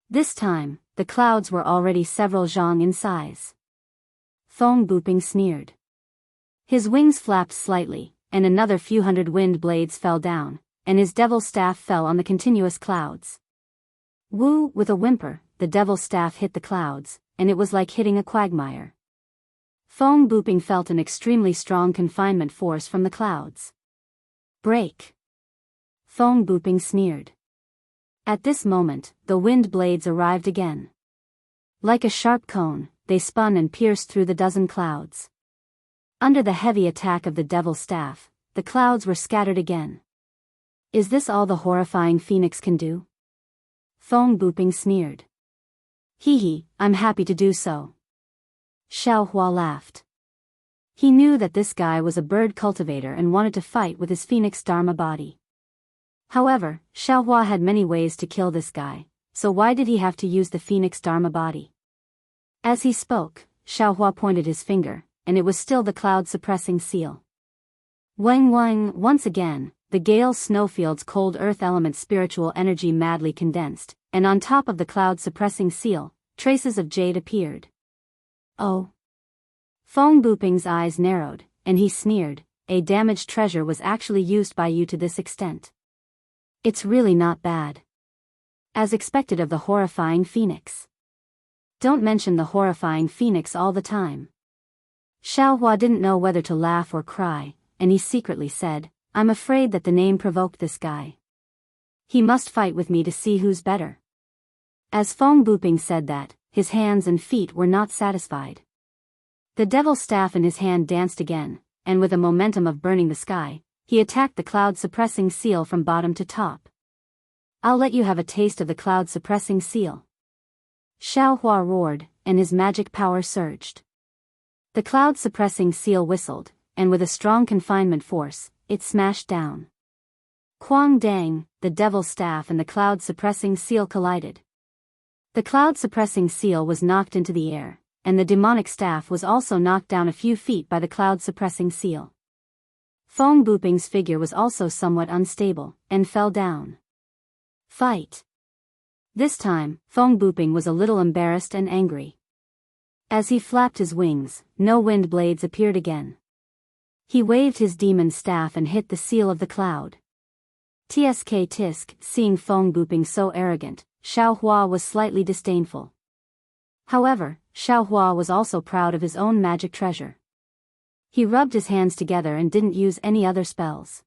This time, the clouds were already several zhang in size. Feng Buping sneered. His wings flapped slightly, and another few hundred wind blades fell down, and his devil's staff fell on the continuous clouds. Woo! With a whimper, the devil's staff hit the clouds, and it was like hitting a quagmire. Feng Buping felt an extremely strong confinement force from the clouds. Break! Feng Buping sneered. At this moment, the wind blades arrived again. Like a sharp cone, they spun and pierced through the dozen clouds. Under the heavy attack of the devil's staff, the clouds were scattered again. Is this all the horrifying phoenix can do? Feng Buping sneered. Hee hee, I'm happy to do so. Xiao Hua laughed. He knew that this guy was a bird cultivator and wanted to fight with his phoenix dharma body. However, Xiao Hua had many ways to kill this guy, so why did he have to use the phoenix dharma body? As he spoke, Xiao Hua pointed his finger, and it was still the cloud-suppressing seal. Wang Wang, once again, the gale snowfield's cold earth element spiritual energy madly condensed, and on top of the cloud-suppressing seal, traces of jade appeared. Oh. Feng Buping's eyes narrowed, and he sneered, a damaged treasure was actually used by you to this extent. It's really not bad. As expected of the horrifying phoenix. Don't mention the horrifying phoenix all the time. Xiao Hua didn't know whether to laugh or cry, and he secretly said, I'm afraid that the name provoked this guy. He must fight with me to see who's better. As Feng Buping said that, his hands and feet were not satisfied. The devil's staff in his hand danced again, and with a momentum of burning the sky, he attacked the cloud-suppressing seal from bottom to top. I'll let you have a taste of the cloud-suppressing seal. Xiao Hua roared, and his magic power surged. The cloud-suppressing seal whistled, and with a strong confinement force, it smashed down. Quang Dang, the devil's staff and the cloud-suppressing seal collided. The cloud-suppressing seal was knocked into the air, and the demonic staff was also knocked down a few feet by the cloud-suppressing seal. Feng Buping's figure was also somewhat unstable, and fell down. Fight! This time, Feng Buping was a little embarrassed and angry. As he flapped his wings, no wind blades appeared again. He waved his demon staff and hit the seal of the cloud. Tsk tisk, seeing Feng Buping so arrogant, Xiao Hua was slightly disdainful. However, Xiao Hua was also proud of his own magic treasure. He rubbed his hands together and didn't use any other spells.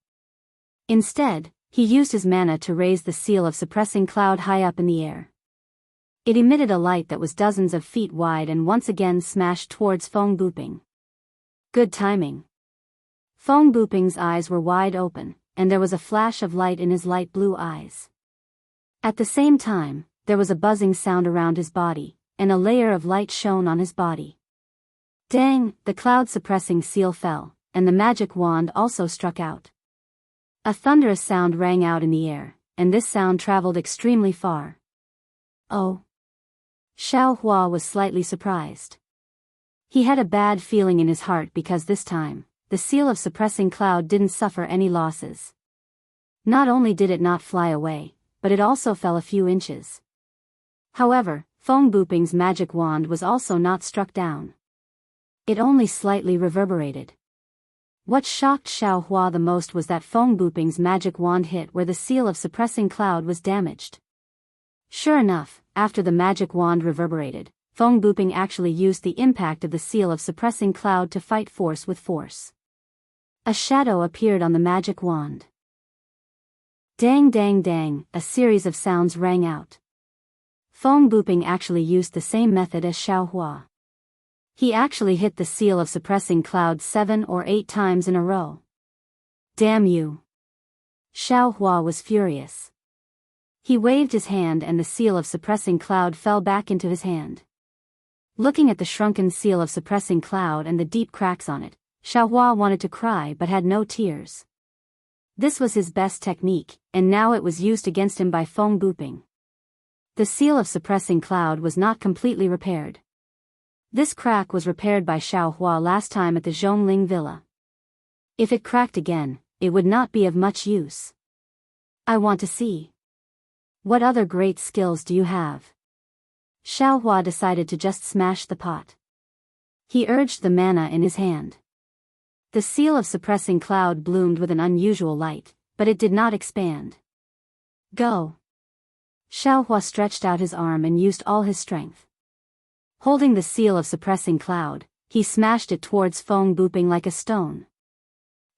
Instead, he used his mana to raise the seal of suppressing cloud high up in the air. It emitted a light that was dozens of feet wide and once again smashed towards Feng Buping. Good timing. Feng Buping's eyes were wide open, and there was a flash of light in his light blue eyes. At the same time, there was a buzzing sound around his body, and a layer of light shone on his body. Dang, the cloud-suppressing seal fell, and the magic wand also struck out. A thunderous sound rang out in the air, and this sound traveled extremely far. Oh. Xiao Hua was slightly surprised. He had a bad feeling in his heart because this time, the seal of suppressing cloud didn't suffer any losses. Not only did it not fly away, but it also fell a few inches. However, Feng Buping's magic wand was also not struck down. It only slightly reverberated. What shocked Xiao Hua the most was that Feng Buping's magic wand hit where the seal of suppressing cloud was damaged. Sure enough, after the magic wand reverberated, Feng Buping actually used the impact of the seal of suppressing cloud to fight force with force. A shadow appeared on the magic wand. Dang dang dang, a series of sounds rang out. Feng Buping actually used the same method as Xiao Hua. He actually hit the seal of suppressing cloud 7 or 8 times in a row. Damn you! Xiao Hua was furious. He waved his hand and the seal of suppressing cloud fell back into his hand. Looking at the shrunken seal of suppressing cloud and the deep cracks on it, Xiao Hua wanted to cry but had no tears. This was his best technique, and now it was used against him by Feng Buping. The seal of suppressing cloud was not completely repaired. This crack was repaired by Xiao Hua last time at the Zhongling Villa. If it cracked again, it would not be of much use. I want to see. What other great skills do you have? Xiao Hua decided to just smash the pot. He urged the mana in his hand. The seal of suppressing cloud bloomed with an unusual light, but it did not expand. Go! Xiaohua stretched out his arm and used all his strength. Holding the seal of suppressing cloud, he smashed it towards Feng Buping like a stone.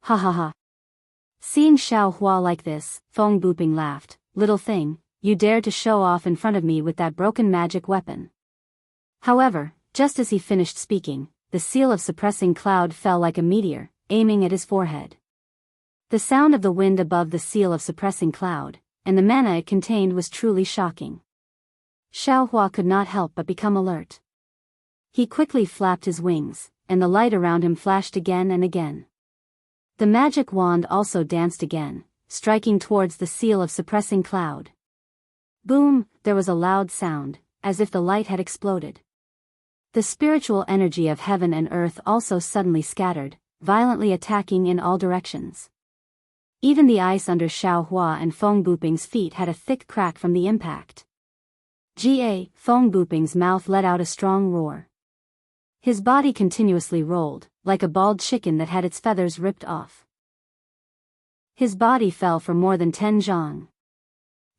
Ha ha ha. Seeing Xiaohua like this, Feng Buping laughed. Little thing, you dared to show off in front of me with that broken magic weapon. However, just as he finished speaking, the seal of suppressing cloud fell like a meteor, aiming at his forehead. The sound of the wind above the seal of suppressing cloud, and the mana it contained was truly shocking. Xiaohua could not help but become alert. He quickly flapped his wings, and the light around him flashed again and again. The magic wand also danced again, striking towards the seal of suppressing cloud. Boom! There was a loud sound, as if the light had exploded. The spiritual energy of heaven and earth also suddenly scattered, violently attacking in all directions. Even the ice under Xiaohua and Feng Buping's feet had a thick crack from the impact. Feng Buping's mouth let out a strong roar. His body continuously rolled, like a bald chicken that had its feathers ripped off. His body fell for more than 10 zhang.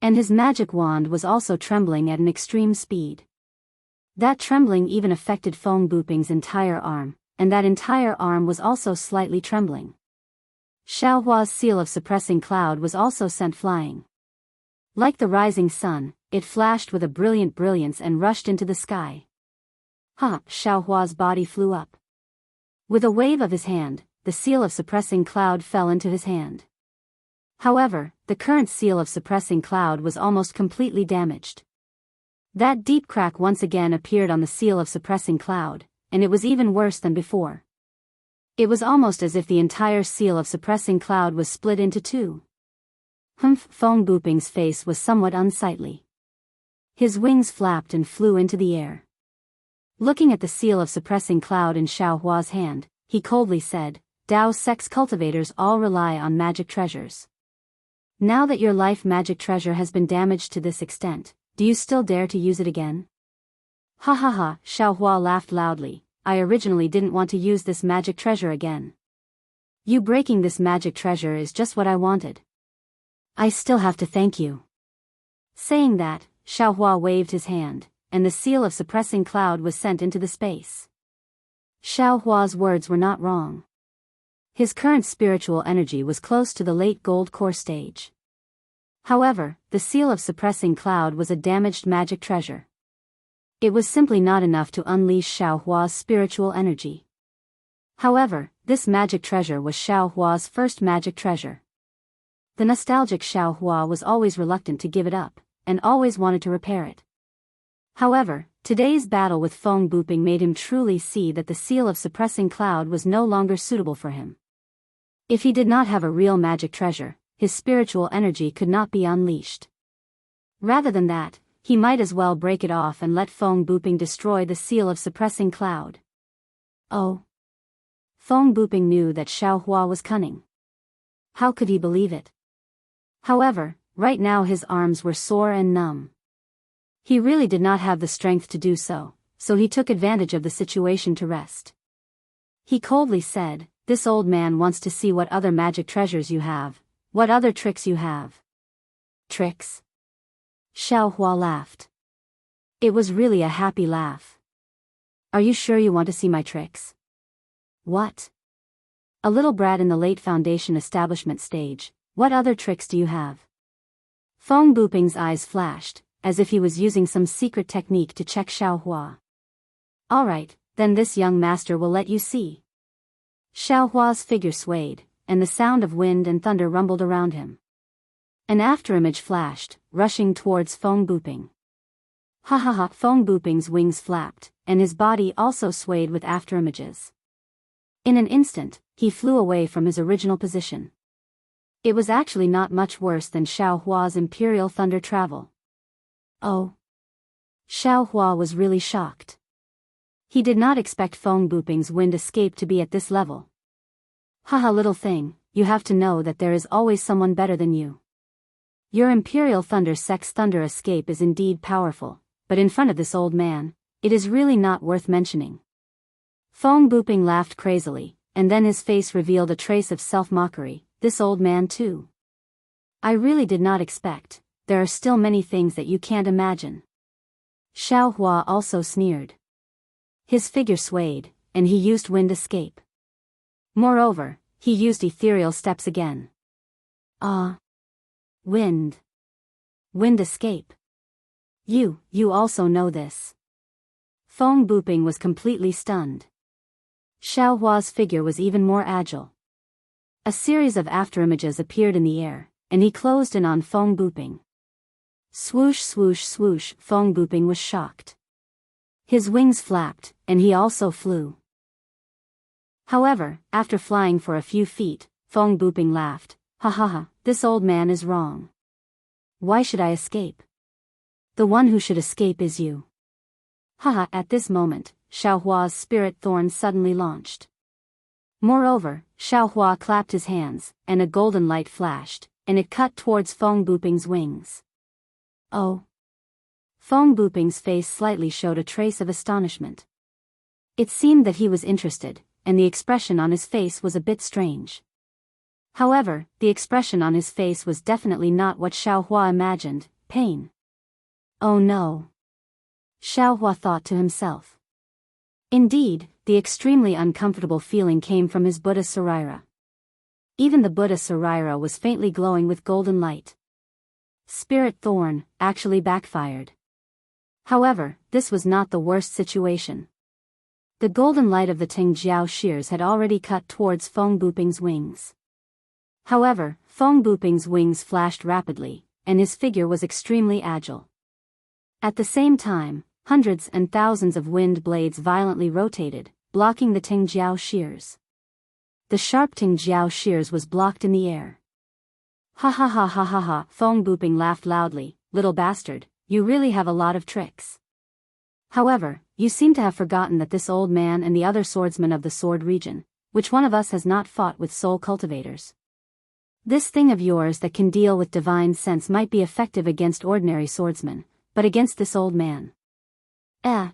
And his magic wand was also trembling at an extreme speed. That trembling even affected Feng Buping's entire arm, and that entire arm was also slightly trembling. Xiaohua's seal of suppressing cloud was also sent flying. Like the rising sun, it flashed with a brilliant brilliance and rushed into the sky. Xiaohua's body flew up. With a wave of his hand, the seal of suppressing cloud fell into his hand. However, the current seal of suppressing cloud was almost completely damaged. That deep crack once again appeared on the seal of suppressing cloud, and it was even worse than before. It was almost as if the entire seal of suppressing cloud was split into two. Feng Buping's face was somewhat unsightly. His wings flapped and flew into the air. Looking at the seal of suppressing cloud in Xiaohua's hand, he coldly said, Dao sex cultivators all rely on magic treasures. Now that your life magic treasure has been damaged to this extent, do you still dare to use it again? Ha ha ha, Xiaohua laughed loudly. I originally didn't want to use this magic treasure again. You breaking this magic treasure is just what I wanted. I still have to thank you. Saying that, Xiaohua waved his hand, and the seal of suppressing cloud was sent into the space. Xiaohua's words were not wrong. His current spiritual energy was close to the late gold core stage. However, the seal of suppressing cloud was a damaged magic treasure. It was simply not enough to unleash Xiaohua's spiritual energy. However, this magic treasure was Xiaohua's first magic treasure. The nostalgic Xiaohua was always reluctant to give it up, and always wanted to repair it. However, today's battle with Feng Buping made him truly see that the seal of suppressing cloud was no longer suitable for him. If he did not have a real magic treasure, his spiritual energy could not be unleashed. Rather than that, he might as well break it off and let Feng Buping destroy the seal of suppressing cloud. Oh! Feng Buping knew that Xiaohua was cunning. How could he believe it? However, right now his arms were sore and numb. He really did not have the strength to do so, so he took advantage of the situation to rest. He coldly said, This old man wants to see what other magic treasures you have, what other tricks you have. Tricks? Xiaohua laughed. It was really a happy laugh. Are you sure you want to see my tricks? What? A little brat in the late foundation establishment stage, what other tricks do you have? Feng Buping's eyes flashed, as if he was using some secret technique to check Xiaohua. Alright, then this young master will let you see. Xiaohua's figure swayed, and the sound of wind and thunder rumbled around him. An afterimage flashed, rushing towards Feng Buping. Ha ha ha, Feng Buping's wings flapped, and his body also swayed with afterimages. In an instant, he flew away from his original position. It was actually not much worse than Xiaohua's Imperial Thunder travel. Oh! Xiaohua was really shocked. He did not expect Feng Buping's wind escape to be at this level. Haha, little thing, you have to know that there is always someone better than you. Your Imperial Thunder Sex Thunder escape is indeed powerful, but in front of this old man, it is really not worth mentioning. Feng Buping laughed crazily, and then his face revealed a trace of self-mockery. This old man too. I really did not expect. There are still many things that you can't imagine. Xiao Hua also sneered. His figure swayed, and he used wind escape. Moreover, he used ethereal steps again. Wind. Wind escape. You also know this. Feng Buping was completely stunned. Xiao Hua's figure was even more agile. A series of afterimages appeared in the air, and he closed in on Feng Buping. Swoosh swoosh swoosh, Feng Buping was shocked. His wings flapped, and he also flew. However, after flying for a few feet, Feng Buping laughed. Ha ha ha, this old man is wrong. Why should I escape? The one who should escape is you. Haha, at this moment, Xiao Hua's spirit thorn suddenly launched. Moreover, Xiao Hua clapped his hands, and a golden light flashed, and it cut towards Feng Buping's wings. Oh. Feng Buping's face slightly showed a trace of astonishment. It seemed that he was interested, and the expression on his face was a bit strange. However, the expression on his face was definitely not what Xiao Hua imagined, pain. Oh no. Xiao Hua thought to himself. Indeed, the extremely uncomfortable feeling came from his Buddha Sarira. Even the Buddha Sarira was faintly glowing with golden light. Spirit Thorn actually backfired. However, this was not the worst situation. The golden light of the Tingjiao shears had already cut towards Feng Buping's wings. However, Feng Buping's wings flashed rapidly, and his figure was extremely agile. At the same time, hundreds and thousands of wind blades violently rotated, blocking the Tingjiao shears. The sharp Tingjiao shears was blocked in the air. Ha ha ha ha ha ha, Feng Buping laughed loudly. Little bastard, you really have a lot of tricks. However, you seem to have forgotten that this old man and the other swordsmen of the sword region, which one of us has not fought with soul cultivators? This thing of yours that can deal with divine sense might be effective against ordinary swordsmen, but against this old man.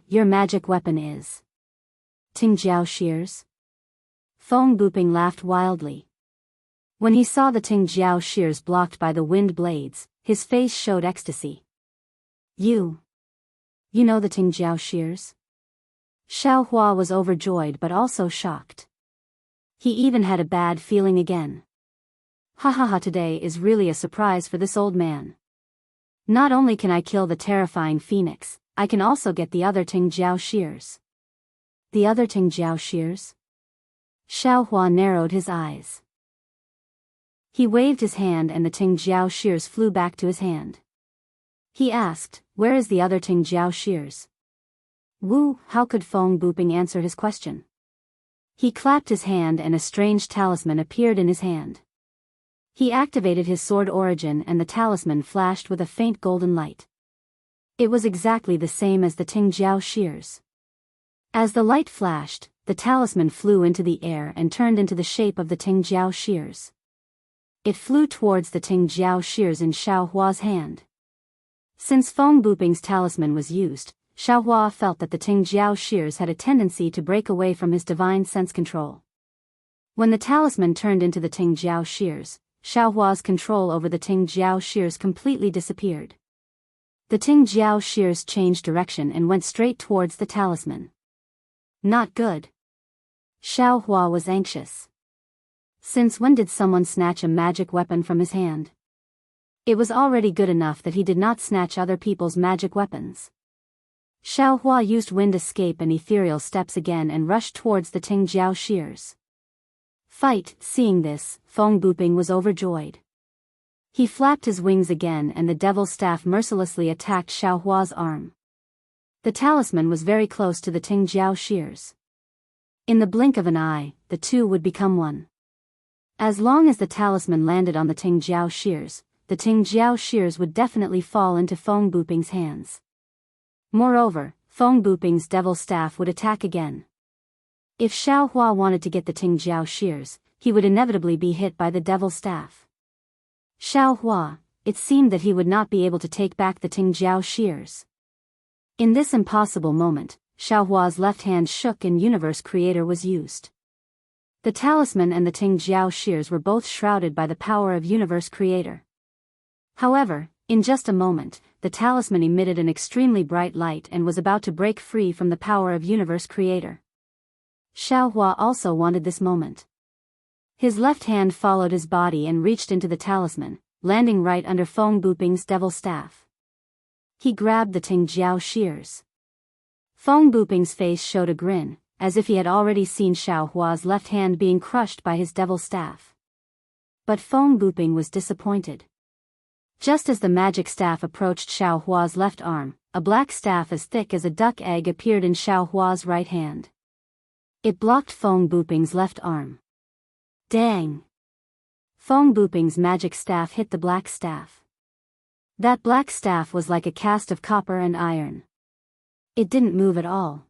Your magic weapon is Tingjiao shears? Feng Buping laughed wildly. When he saw the Tingjiao shears blocked by the wind blades, his face showed ecstasy. You know the Tingjiao shears? Xiao Hua was overjoyed but also shocked. He even had a bad feeling again. Ha ha ha, today is really a surprise for this old man. Not only can I kill the terrifying phoenix, I can also get the other Tingjiao shears. The other Tingjiao shears? Xiao Hua narrowed his eyes. He waved his hand and the Tingjiao shears flew back to his hand. He asked, where is the other Tingjiao shears? How could Feng Buping answer his question? He clapped his hand and a strange talisman appeared in his hand. He activated his sword origin and the talisman flashed with a faint golden light. It was exactly the same as the Tingjiao shears. As the light flashed, the talisman flew into the air and turned into the shape of the Tingjiao shears. It flew towards the Tingjiao shears in Xiao Hua's hand. Since Feng Buping's talisman was used, Xiao Hua felt that the Tingjiao shears had a tendency to break away from his divine sense control. When the talisman turned into the Tingjiao shears, Xiao Hua's control over the Tingjiao shears completely disappeared. The Tingjiao shears changed direction and went straight towards the talisman. Not good. Xiao Hua was anxious. Since when did someone snatch a magic weapon from his hand? It was already good enough that he did not snatch other people's magic weapons. Xiao Hua used wind escape and ethereal steps again and rushed towards the Tingjiao shears. Fight! Seeing this, Feng Buping was overjoyed. He flapped his wings again and the devil's staff mercilessly attacked Xiao Hua's arm. The talisman was very close to the Tingjiao shears. In the blink of an eye, the two would become one. As long as the talisman landed on the Tingjiao shears, the Tingjiao shears would definitely fall into Feng Buping's hands. Moreover, Feng Buping's devil staff would attack again. If Xiao Hua wanted to get the Tingjiao shears, he would inevitably be hit by the devil staff. Xiao Hua, it seemed that he would not be able to take back the Tingjiao shears. In this impossible moment, Xiao Hua's left hand shook and Universe Creator was used. The talisman and the Tingjiao shears were both shrouded by the power of Universe Creator. However, in just a moment, the talisman emitted an extremely bright light and was about to break free from the power of Universe Creator. Xiaohua also wanted this moment. His left hand followed his body and reached into the talisman, landing right under Feng Buping's devil staff. He grabbed the Tingjiao shears. Feng Buping's face showed a grin, as if he had already seen Xiaohua's left hand being crushed by his devil staff. But Feng Buping was disappointed. Just as the magic staff approached Xiaohua's left arm, a black staff as thick as a duck egg appeared in Xiaohua's right hand. It blocked Feng Buping's left arm. Dang! Feng Buping's magic staff hit the black staff. That black staff was like a cast of copper and iron. It didn't move at all.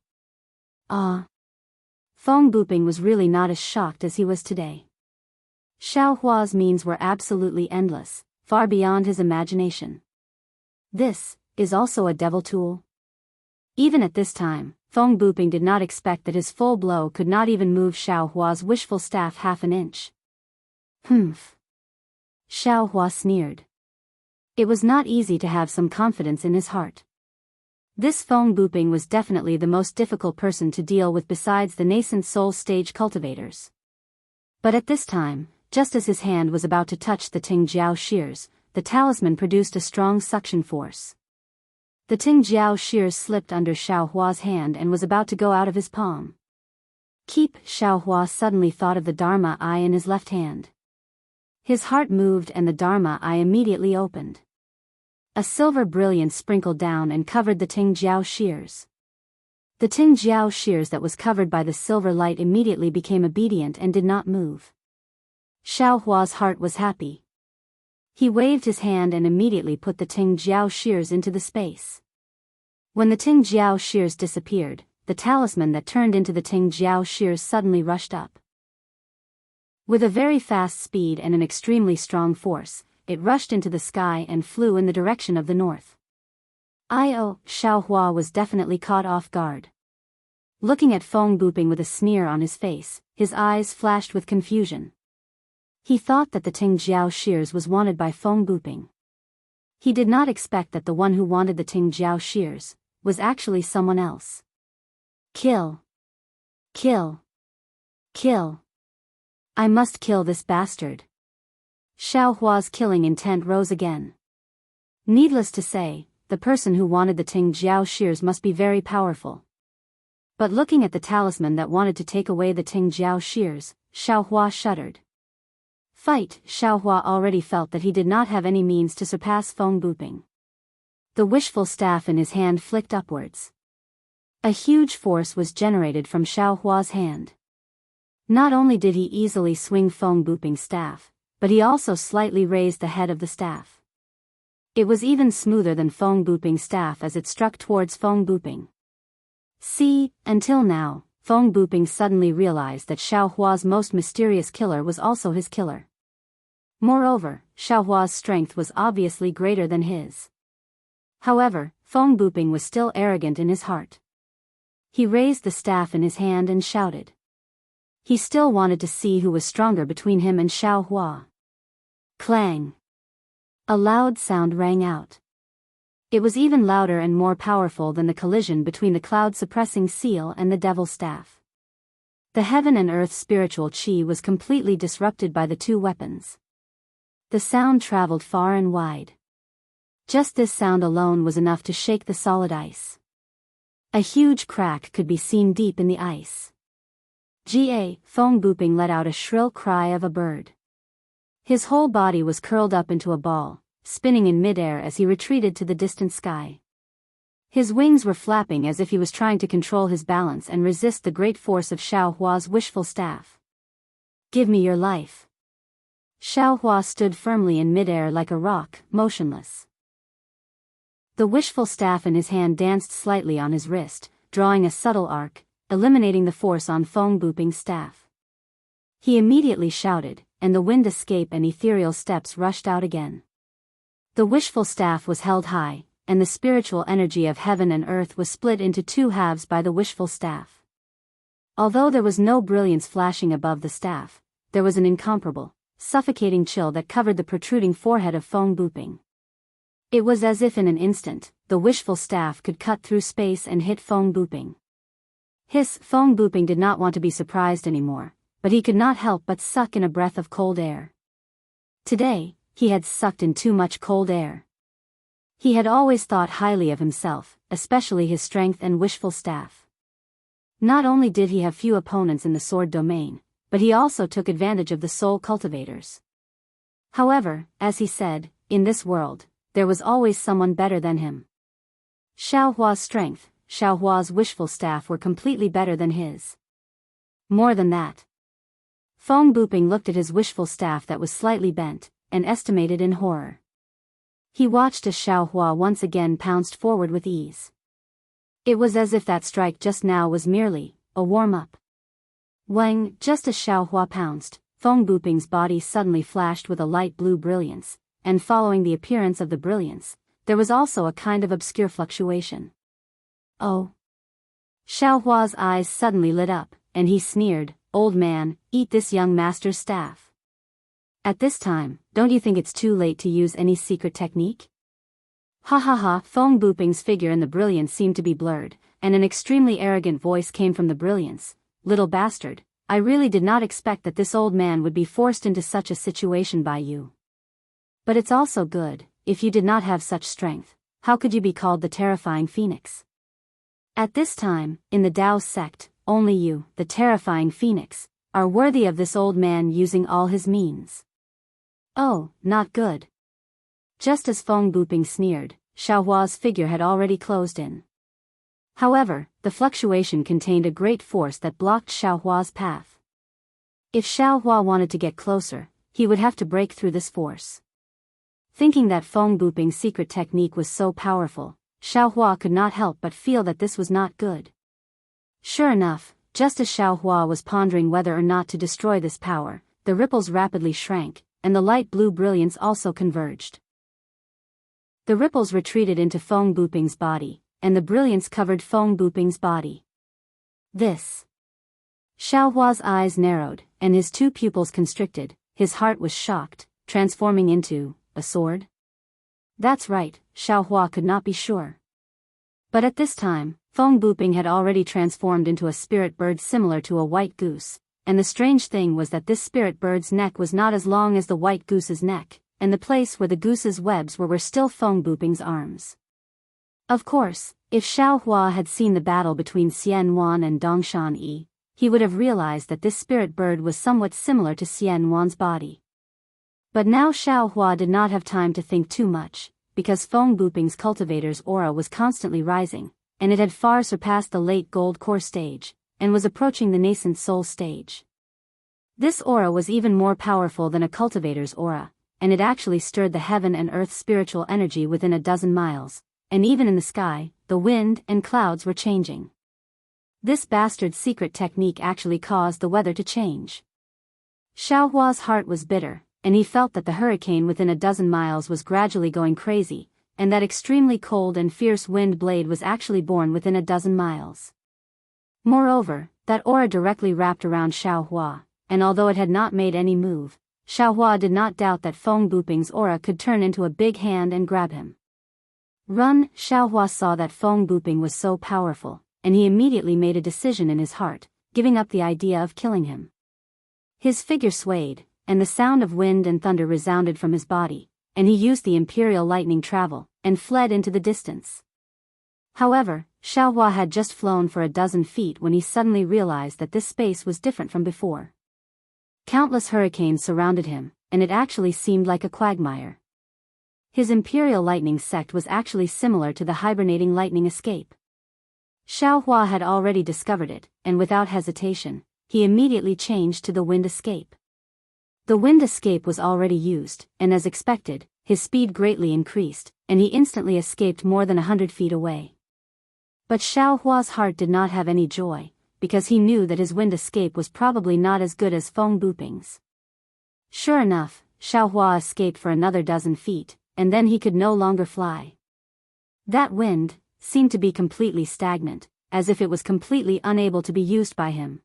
Feng Buping was really not as shocked as he was today. Xiaohua's means were absolutely endless, far beyond his imagination. This is also a devil tool. Even at this time, Feng Buping did not expect that his full blow could not even move Xiaohua's wishful staff half an inch. Humph. Xiaohua sneered. It was not easy to have some confidence in his heart. This Feng Buping was definitely the most difficult person to deal with besides the nascent soul stage cultivators. But at this time, just as his hand was about to touch the Tingjiao shears, the talisman produced a strong suction force. The Tingjiao shears slipped under Xiaohua's hand and was about to go out of his palm. Keep! Xiaohua suddenly thought of the Dharma eye in his left hand. His heart moved and the Dharma eye immediately opened. A silver brilliance sprinkled down and covered the Tingjiao shears. The Tingjiao shears that was covered by the silver light immediately became obedient and did not move. Xiaohua's heart was happy. He waved his hand and immediately put the Tingjiao shears into the space. When the Tingjiao shears disappeared, the talisman that turned into the Tingjiao shears suddenly rushed up. With a very fast speed and an extremely strong force, it rushed into the sky and flew in the direction of the north. Xiaohua was definitely caught off guard. Looking at Feng Buping with a sneer on his face, his eyes flashed with confusion. He thought that the Tingjiao shears was wanted by Feng Buping. He did not expect that the one who wanted the Tingjiao shears was actually someone else. Kill! Kill! Kill! I must kill this bastard. Xiaohua's killing intent rose again. Needless to say, the person who wanted the Tingjiao shears must be very powerful. But looking at the talisman that wanted to take away the Tingjiao shears, Xiaohua shuddered. Fight! Xiaohua already felt that he did not have any means to surpass Feng Buping. The wishful staff in his hand flicked upwards. A huge force was generated from Xiaohua's hand. Not only did he easily swing Feng Buping's staff, but he also slightly raised the head of the staff. It was even smoother than Feng Buping's staff as it struck towards Feng Buping. See, until now, Feng Buping suddenly realized that Xiaohua's most mysterious killer was also his killer. Moreover, Xiaohua's strength was obviously greater than his. However, Feng Buping was still arrogant in his heart. He raised the staff in his hand and shouted. He still wanted to see who was stronger between him and Xiaohua. Clang! A loud sound rang out. It was even louder and more powerful than the collision between the cloud-suppressing seal and the devil's staff. The heaven and earth spiritual chi was completely disrupted by the two weapons. The sound traveled far and wide. Just this sound alone was enough to shake the solid ice. A huge crack could be seen deep in the ice. Feng Buping let out a shrill cry of a bird. His whole body was curled up into a ball, spinning in midair as he retreated to the distant sky. His wings were flapping as if he was trying to control his balance and resist the great force of Xiaohua's wishful staff. Give me your life. Xiaohua stood firmly in midair like a rock, motionless. The wishful staff in his hand danced slightly on his wrist, drawing a subtle arc, eliminating the force on Feng Buping's staff. He immediately shouted, and the wind escape and ethereal steps rushed out again. The wishful staff was held high, and the spiritual energy of heaven and earth was split into two halves by the wishful staff. Although there was no brilliance flashing above the staff, there was an incomparable, suffocating chill that covered the protruding forehead of Feng Buping. It was as if in an instant, the wishful staff could cut through space and hit Feng Buping. Feng Buping did not want to be surprised anymore, but he could not help but suck in a breath of cold air. Today, he had sucked in too much cold air. He had always thought highly of himself, especially his strength and wishful staff. Not only did he have few opponents in the sword domain, but he also took advantage of the soul cultivators. However, as he said, in this world, there was always someone better than him. Xiao Hua's strength, Xiao Hua's wishful staff were completely better than his. More than that. Feng Buping looked at his wishful staff that was slightly bent, and estimated in horror. He watched as Xiao Hua once again pounced forward with ease. It was as if that strike just now was merely a warm-up. When, just as Xiao Hua pounced, Feng Buping's body suddenly flashed with a light blue brilliance, and following the appearance of the brilliance, there was also a kind of obscure fluctuation. Oh! Xiao Hua's eyes suddenly lit up, and he sneered, "Old man, eat this young master's staff. At this time, don't you think it's too late to use any secret technique?" Ha ha ha! Feng Buping's figure in the brilliance seemed to be blurred, and an extremely arrogant voice came from the brilliance. "Little bastard, I really did not expect that this old man would be forced into such a situation by you. But it's also good, if you did not have such strength, how could you be called the terrifying phoenix? At this time, in the Daoist sect, only you, the terrifying phoenix, are worthy of this old man using all his means." Oh, not good. Just as Feng Buping sneered, Xiao Hua's figure had already closed in. However, the fluctuation contained a great force that blocked Xiao Hua's path. If Xiao Hua wanted to get closer, he would have to break through this force. Thinking that Feng Buping's secret technique was so powerful, Xiao Hua could not help but feel that this was not good. Sure enough, just as Xiao Hua was pondering whether or not to destroy this power, the ripples rapidly shrank, and the light blue brilliance also converged. The ripples retreated into Feng Buping's body, and the brilliance covered Feng Buping's body. This. Xiao Hua's eyes narrowed, and his two pupils constricted, his heart was shocked, transforming into a sword? That's right, Xiao Hua could not be sure. But at this time, Feng Buping had already transformed into a spirit bird similar to a white goose, and the strange thing was that this spirit bird's neck was not as long as the white goose's neck, and the place where the goose's webs were still Feng Buping's arms. Of course, if Xiao Hua had seen the battle between Xian Wan and Dongshan Yi, he would have realized that this spirit bird was somewhat similar to Xian Wan's body. But now Xiao Hua did not have time to think too much, because Feng Buping's cultivator's aura was constantly rising, and it had far surpassed the late gold core stage, and was approaching the nascent soul stage. This aura was even more powerful than a cultivator's aura, and it actually stirred the heaven and earth spiritual energy within a dozen miles, and even in the sky, the wind and clouds were changing. This bastard's secret technique actually caused the weather to change. Xiao Hua's heart was bitter, and he felt that the hurricane within a dozen miles was gradually going crazy, and that extremely cold and fierce wind blade was actually born within a dozen miles. Moreover, that aura directly wrapped around Xiao Hua, and although it had not made any move, Xiao Hua did not doubt that Feng Buping's aura could turn into a big hand and grab him. Run! Xiao Hua saw that Feng Buping was so powerful, and he immediately made a decision in his heart, giving up the idea of killing him. His figure swayed, and the sound of wind and thunder resounded from his body, and he used the imperial lightning travel, and fled into the distance. However, Xiao Hua had just flown for a dozen feet when he suddenly realized that this space was different from before. Countless hurricanes surrounded him, and it actually seemed like a quagmire. His imperial lightning sect was actually similar to the hibernating lightning escape. Xiao Hua had already discovered it, and without hesitation, he immediately changed to the wind escape. The wind escape was already used, and as expected, his speed greatly increased, and he instantly escaped more than 100 feet away. But Xiao Hua's heart did not have any joy, because he knew that his wind escape was probably not as good as Feng Buping's. Sure enough, Xiao Hua escaped for another dozen feet, and then he could no longer fly. That wind seemed to be completely stagnant, as if it was completely unable to be used by him.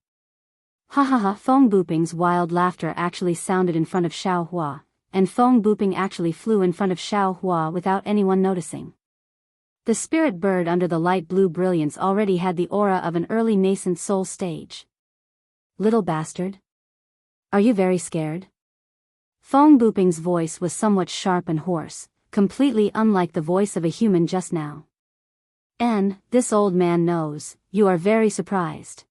Ha ha ha! Feng Buping's wild laughter actually sounded in front of Xiao Hua, and Feng Buping actually flew in front of Xiao Hua without anyone noticing. The spirit bird under the light blue brilliance already had the aura of an early nascent soul stage. Little bastard. Are you very scared? Feng Buping's voice was somewhat sharp and hoarse, completely unlike the voice of a human just now. And, this old man knows, you are very surprised.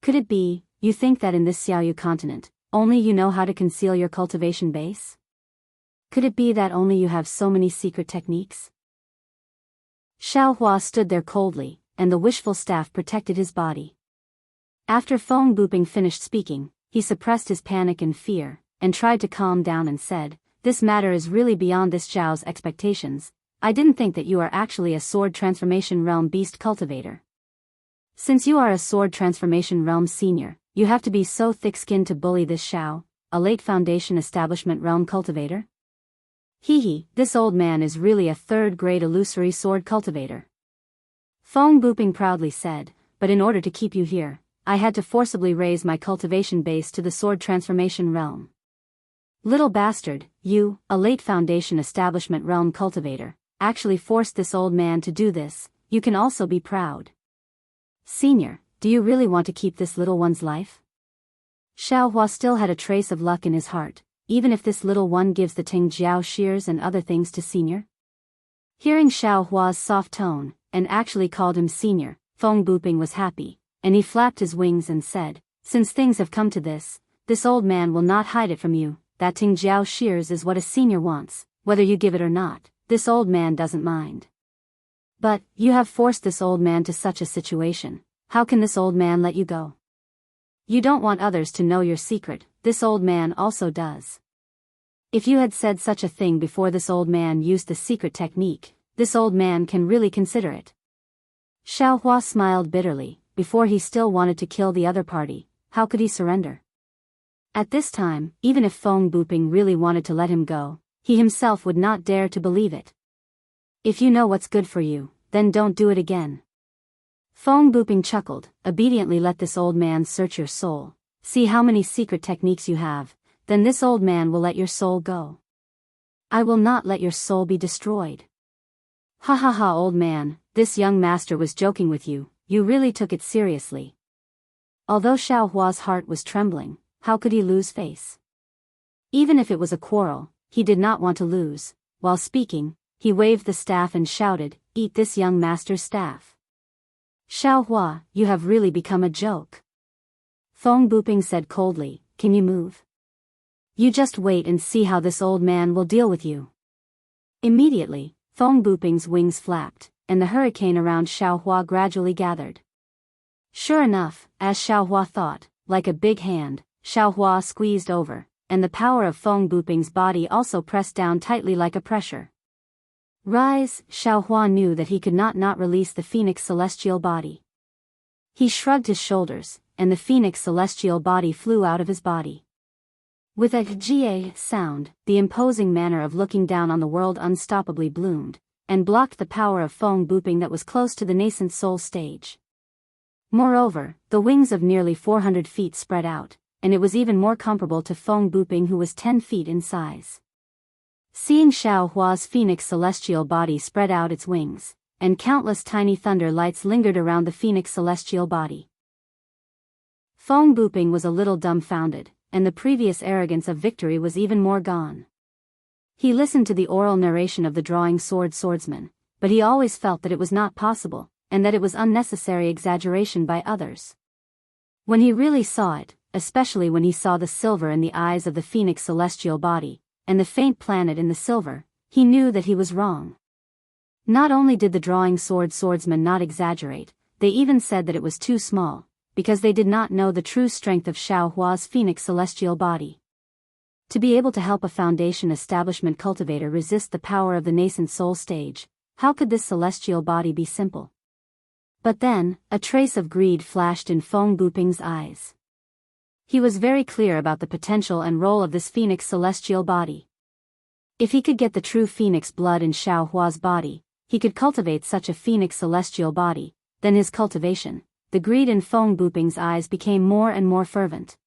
Could it be, you think that in this Xiaoyu continent, only you know how to conceal your cultivation base? Could it be that only you have so many secret techniques? Xiao Hua stood there coldly, and the wishful staff protected his body. After Feng Buping finished speaking, he suppressed his panic and fear, and tried to calm down and said, "This matter is really beyond this Zhao's expectations. I didn't think that you are actually a sword transformation realm beast cultivator. Since you are a sword transformation realm senior, you have to be so thick-skinned to bully this Xiao, a late foundation establishment realm cultivator? Hee, this old man is really a third-grade illusory sword cultivator." Feng Buping proudly said, "But in order to keep you here, I had to forcibly raise my cultivation base to the sword transformation realm." Little bastard, you, a late foundation establishment realm cultivator, actually forced this old man to do this. You can also be proud. Senior, do you really want to keep this little one's life? Xiao Hua still had a trace of luck in his heart, even if this little one gives the Ting Jiao shears and other things to Senior. Hearing Xiao Hua's soft tone, and actually called him Senior, Feng Buping was happy, and he flapped his wings and said, "Since things have come to this old man will not hide it from you. That Ting Jiao shears is what a senior wants, whether you give it or not. This old man doesn't mind. But, you have forced this old man to such a situation. How can this old man let you go? You don't want others to know your secret, this old man also does. If you had said such a thing before this old man used the secret technique, this old man can really consider it." Xiao Hua smiled bitterly. Before he still wanted to kill the other party, how could he surrender? At this time, even if Feng Buping really wanted to let him go, he himself would not dare to believe it. "If you know what's good for you, then don't do it again." Feng Buping chuckled. "Obediently let this old man search your soul, see how many secret techniques you have, then this old man will let your soul go. I will not let your soul be destroyed." "Ha ha ha, old man, this young master was joking with you, you really took it seriously." Although Xiao Hua's heart was trembling, how could he lose face? Even if it was a quarrel, he did not want to lose. While speaking, he waved the staff and shouted, "Eat this young master's staff." "Xiao Hua, you have really become a joke." Feng Buping said coldly, "Can you move? You just wait and see how this old man will deal with you." Immediately, Feng Buping's wings flapped, and the hurricane around Xiao Hua gradually gathered. Sure enough, as Xiao Hua thought, like a big hand, Xiao Hua squeezed over, and the power of Feng Buping's body also pressed down tightly like a pressure. Rise, Xiao Hua knew that he could not release the Phoenix celestial body. He shrugged his shoulders, and the Phoenix celestial body flew out of his body. With a "ga" sound, the imposing manner of looking down on the world unstoppably bloomed, and blocked the power of Feng Buping that was close to the nascent soul stage. Moreover, the wings of nearly 400 feet spread out, and it was even more comparable to Feng Buping, who was 10 feet in size. Seeing Xiao Hua's Phoenix celestial body spread out its wings, and countless tiny thunder lights lingered around the Phoenix celestial body, Feng Buping was a little dumbfounded, and the previous arrogance of victory was even more gone. He listened to the oral narration of the drawing swordsmen, but he always felt that it was not possible, and that it was unnecessary exaggeration by others. When he really saw it, especially when he saw the silver in the eyes of the Phoenix celestial body, and the faint planet in the silver, he knew that he was wrong. Not only did the drawing swordsmen not exaggerate, they even said that it was too small, because they did not know the true strength of Xiao Hua's Phoenix celestial body. To be able to help a foundation establishment cultivator resist the power of the nascent soul stage, how could this celestial body be simple? But then, a trace of greed flashed in Feng Buping's eyes. He was very clear about the potential and role of this Phoenix celestial body. If he could get the true Phoenix blood in Xiao Hua's body, he could cultivate such a Phoenix celestial body, then his cultivation, the greed in Feng Buping's eyes became more and more fervent.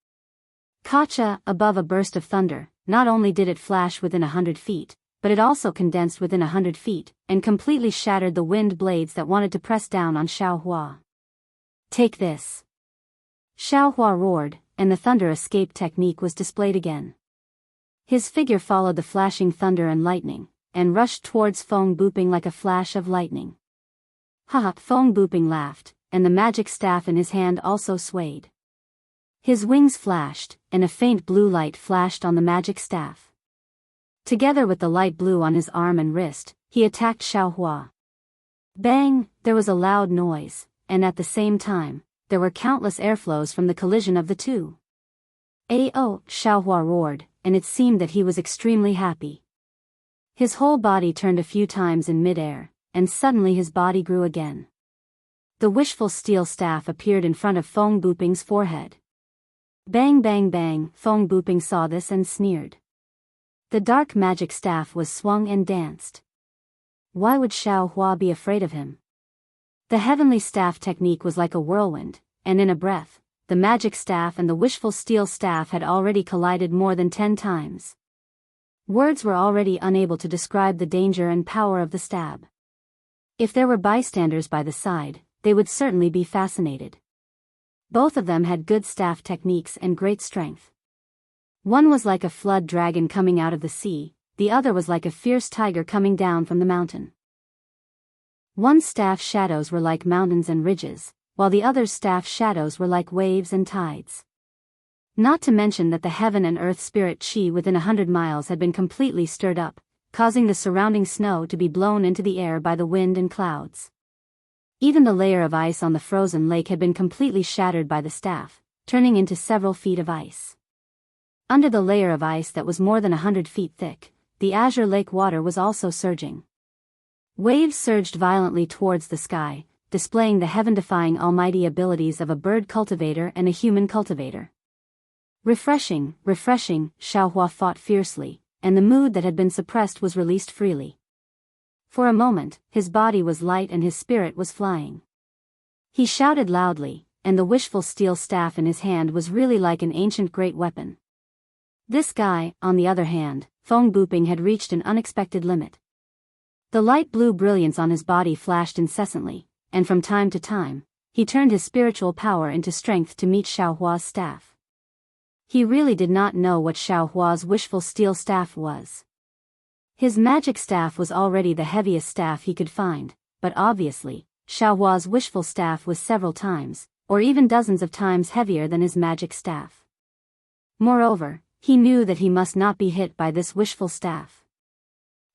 Kacha, above a burst of thunder, not only did it flash within 100 feet, but it also condensed within 100 feet, and completely shattered the wind blades that wanted to press down on Xiaohua. Take this! Xiaohua roared, and the thunder escape technique was displayed again. His figure followed the flashing thunder and lightning, and rushed towards Feng Buping like a flash of lightning. Haha! Feng Buping laughed, and the magic staff in his hand also swayed. His wings flashed, and a faint blue light flashed on the magic staff. Together with the light blue on his arm and wrist, he attacked Xiaohua. Bang! There was a loud noise, and at the same time, there were countless airflows from the collision of the two. "Ao!" Xiaohua roared, and it seemed that he was extremely happy. His whole body turned a few times in mid-air, and suddenly his body grew again. The wishful steel staff appeared in front of Feng Buping's forehead. Bang bang bang! Feng Buping saw this and sneered. The dark magic staff was swung and danced. Why would Xiaohua be afraid of him? The heavenly staff technique was like a whirlwind, and in a breath, the magic staff and the wishful steel staff had already collided more than 10 times. Words were already unable to describe the danger and power of the stab. If there were bystanders by the side, they would certainly be fascinated. Both of them had good staff techniques and great strength. One was like a flood dragon coming out of the sea, the other was like a fierce tiger coming down from the mountain. One's staff shadows were like mountains and ridges, while the other's staff shadows were like waves and tides. Not to mention that the heaven and earth spirit chi within 100 miles had been completely stirred up, causing the surrounding snow to be blown into the air by the wind and clouds. Even the layer of ice on the frozen lake had been completely shattered by the staff, turning into several feet of ice. Under the layer of ice that was more than 100 feet thick, the azure lake water was also surging. Waves surged violently towards the sky, displaying the heaven-defying almighty abilities of a bird cultivator and a human cultivator. Refreshing, refreshing, Xiaohua fought fiercely, and the mood that had been suppressed was released freely. For a moment, his body was light and his spirit was flying. He shouted loudly, and the wishful steel staff in his hand was really like an ancient great weapon. This guy, on the other hand, Feng Buping had reached an unexpected limit. The light blue brilliance on his body flashed incessantly, and from time to time, he turned his spiritual power into strength to meet Xiaohua's staff. He really did not know what Xiaohua's wishful steel staff was. His magic staff was already the heaviest staff he could find, but obviously, Xiaohua's wishful staff was several times, or even dozens of times heavier than his magic staff. Moreover, he knew that he must not be hit by this wishful staff.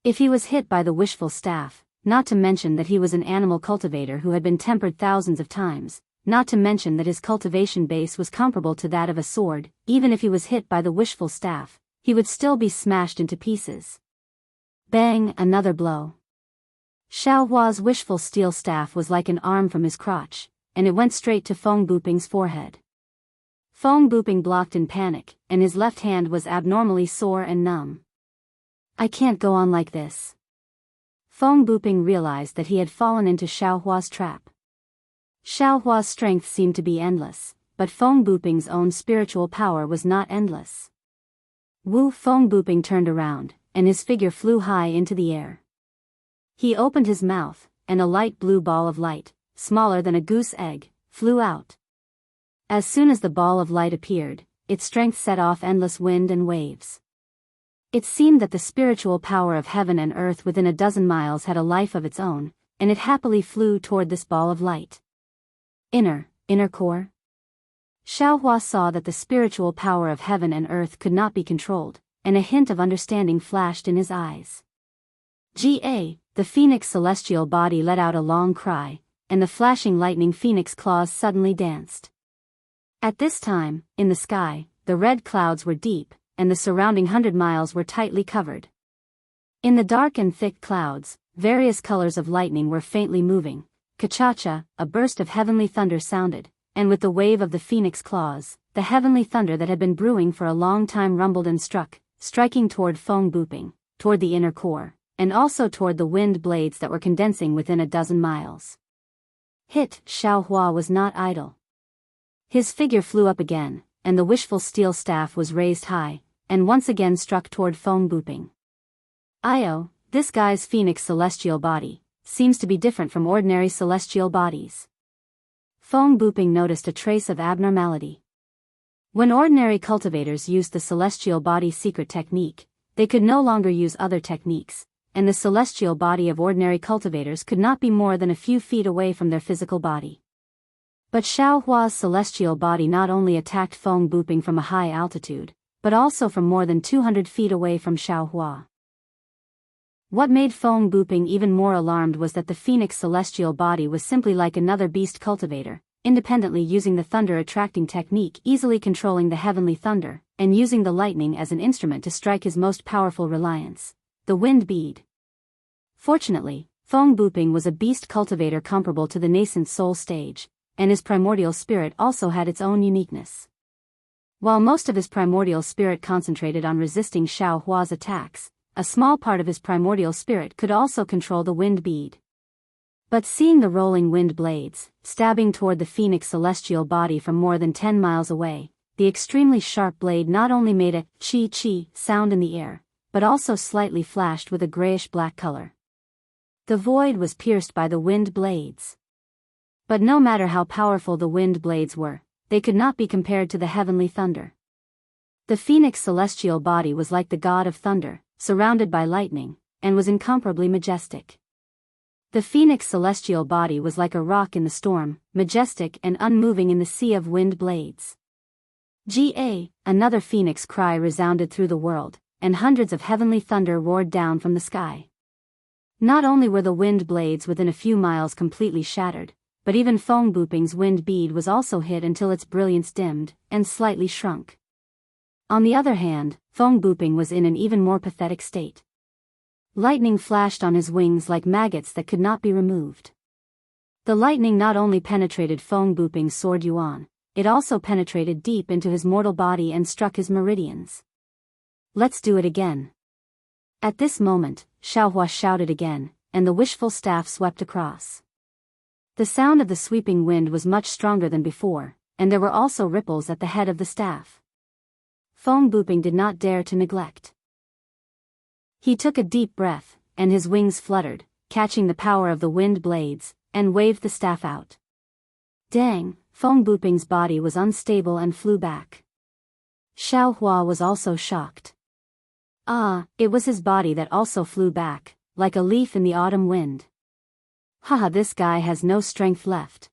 If he was hit by the wishful staff, not to mention that he was an animal cultivator who had been tempered thousands of times, not to mention that his cultivation base was comparable to that of a sword, even if he was hit by the wishful staff, he would still be smashed into pieces. Bang! Another blow. Xiaohua's wishful steel staff was like an arm from his crotch, and it went straight to Feng Buping's forehead. Feng Buping blocked in panic, and his left hand was abnormally sore and numb. I can't go on like this. Feng Buping realized that he had fallen into Xiaohua's trap. Xiaohua's strength seemed to be endless, but Feng Buping's own spiritual power was not endless. Feng Buping turned around, and his figure flew high into the air. He opened his mouth, and a light blue ball of light, smaller than a goose egg, flew out. As soon as the ball of light appeared, its strength set off endless wind and waves. It seemed that the spiritual power of heaven and earth within a dozen miles had a life of its own, and it happily flew toward this ball of light. Inner core. Xiaohua saw that the spiritual power of heaven and earth could not be controlled, and a hint of understanding flashed in his eyes. The phoenix celestial body let out a long cry, and the flashing lightning phoenix claws suddenly danced. At this time, in the sky, the red clouds were deep, and the surrounding 100 miles were tightly covered. In the dark and thick clouds, various colors of lightning were faintly moving. Ka-cha-cha, a burst of heavenly thunder sounded, and with the wave of the phoenix claws, the heavenly thunder that had been brewing for a long time rumbled and struck, striking toward Feng Buping, toward the inner core, and also toward the wind blades that were condensing within a dozen miles. Hit, Xiao Hua was not idle. His figure flew up again, and the wishful steel staff was raised high, and once again struck toward Feng Buping. Io, this guy's phoenix celestial body seems to be different from ordinary celestial bodies. Feng Buping noticed a trace of abnormality. When ordinary cultivators used the celestial body secret technique, they could no longer use other techniques, and the celestial body of ordinary cultivators could not be more than a few feet away from their physical body. But Xiao Hua's celestial body not only attacked Feng Buping from a high altitude, but also from more than 200 feet away from Xiao Hua. What made Feng Buping even more alarmed was that the phoenix celestial body was simply like another beast cultivator, independently using the thunder-attracting technique, easily controlling the heavenly thunder, and using the lightning as an instrument to strike his most powerful reliance, the wind bead. Fortunately, Feng Buping was a beast cultivator comparable to the nascent soul stage, and his primordial spirit also had its own uniqueness. While most of his primordial spirit concentrated on resisting Xiao Hua's attacks, a small part of his primordial spirit could also control the wind bead. But seeing the rolling wind blades, stabbing toward the phoenix celestial body from more than 10 miles away, the extremely sharp blade not only made a chi-chi sound in the air, but also slightly flashed with a grayish-black color. The void was pierced by the wind blades. But no matter how powerful the wind blades were, they could not be compared to the heavenly thunder. The phoenix celestial body was like the god of thunder, surrounded by lightning, and was incomparably majestic. The phoenix celestial body was like a rock in the storm, majestic and unmoving in the sea of wind blades. Ga, another phoenix cry resounded through the world, and hundreds of heavenly thunder roared down from the sky. Not only were the wind blades within a few miles completely shattered, but even Feng Buping's wind bead was also hit until its brilliance dimmed, and slightly shrunk. On the other hand, Feng Buping was in an even more pathetic state. Lightning flashed on his wings like maggots that could not be removed. The lightning not only penetrated Feng Buping's sword Yuan, it also penetrated deep into his mortal body and struck his meridians. Let's do it again. At this moment, Xiao Hua shouted again, and the wishful staff swept across. The sound of the sweeping wind was much stronger than before, and there were also ripples at the head of the staff. Feng Buping did not dare to neglect. He took a deep breath, and his wings fluttered, catching the power of the wind blades, and waved the staff out. Dang, Feng Buping's body was unstable and flew back. Xiao Hua was also shocked. It was his body that also flew back, like a leaf in the autumn wind. Haha, this guy has no strength left.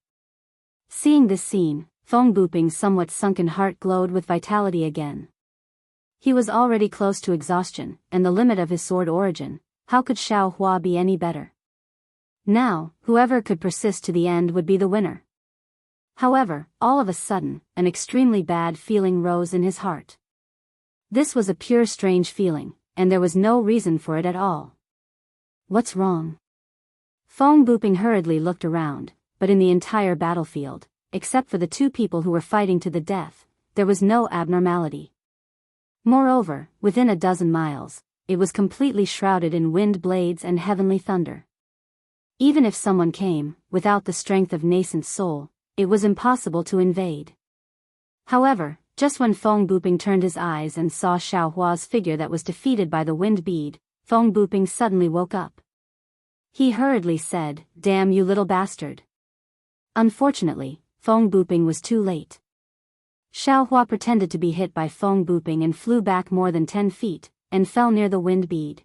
Seeing this scene, Feng Buping's somewhat sunken heart glowed with vitality again. He was already close to exhaustion, and the limit of his sword origin. How could Xiao Hua be any better? Now, whoever could persist to the end would be the winner. However, all of a sudden, an extremely bad feeling rose in his heart. This was a pure strange feeling, and there was no reason for it at all. What's wrong? Feng Buping hurriedly looked around, but in the entire battlefield, except for the two people who were fighting to the death, there was no abnormality. Moreover, within a dozen miles, it was completely shrouded in wind blades and heavenly thunder. Even if someone came, without the strength of nascent soul, it was impossible to invade. However, just when Feng Buping turned his eyes and saw Xiao Hua's figure that was defeated by the wind bead, Feng Buping suddenly woke up. He hurriedly said, "Damn you little bastard." Unfortunately, Feng Buping was too late. Xiao Hua pretended to be hit by Feng Buping and flew back more than 10 feet, and fell near the wind bead.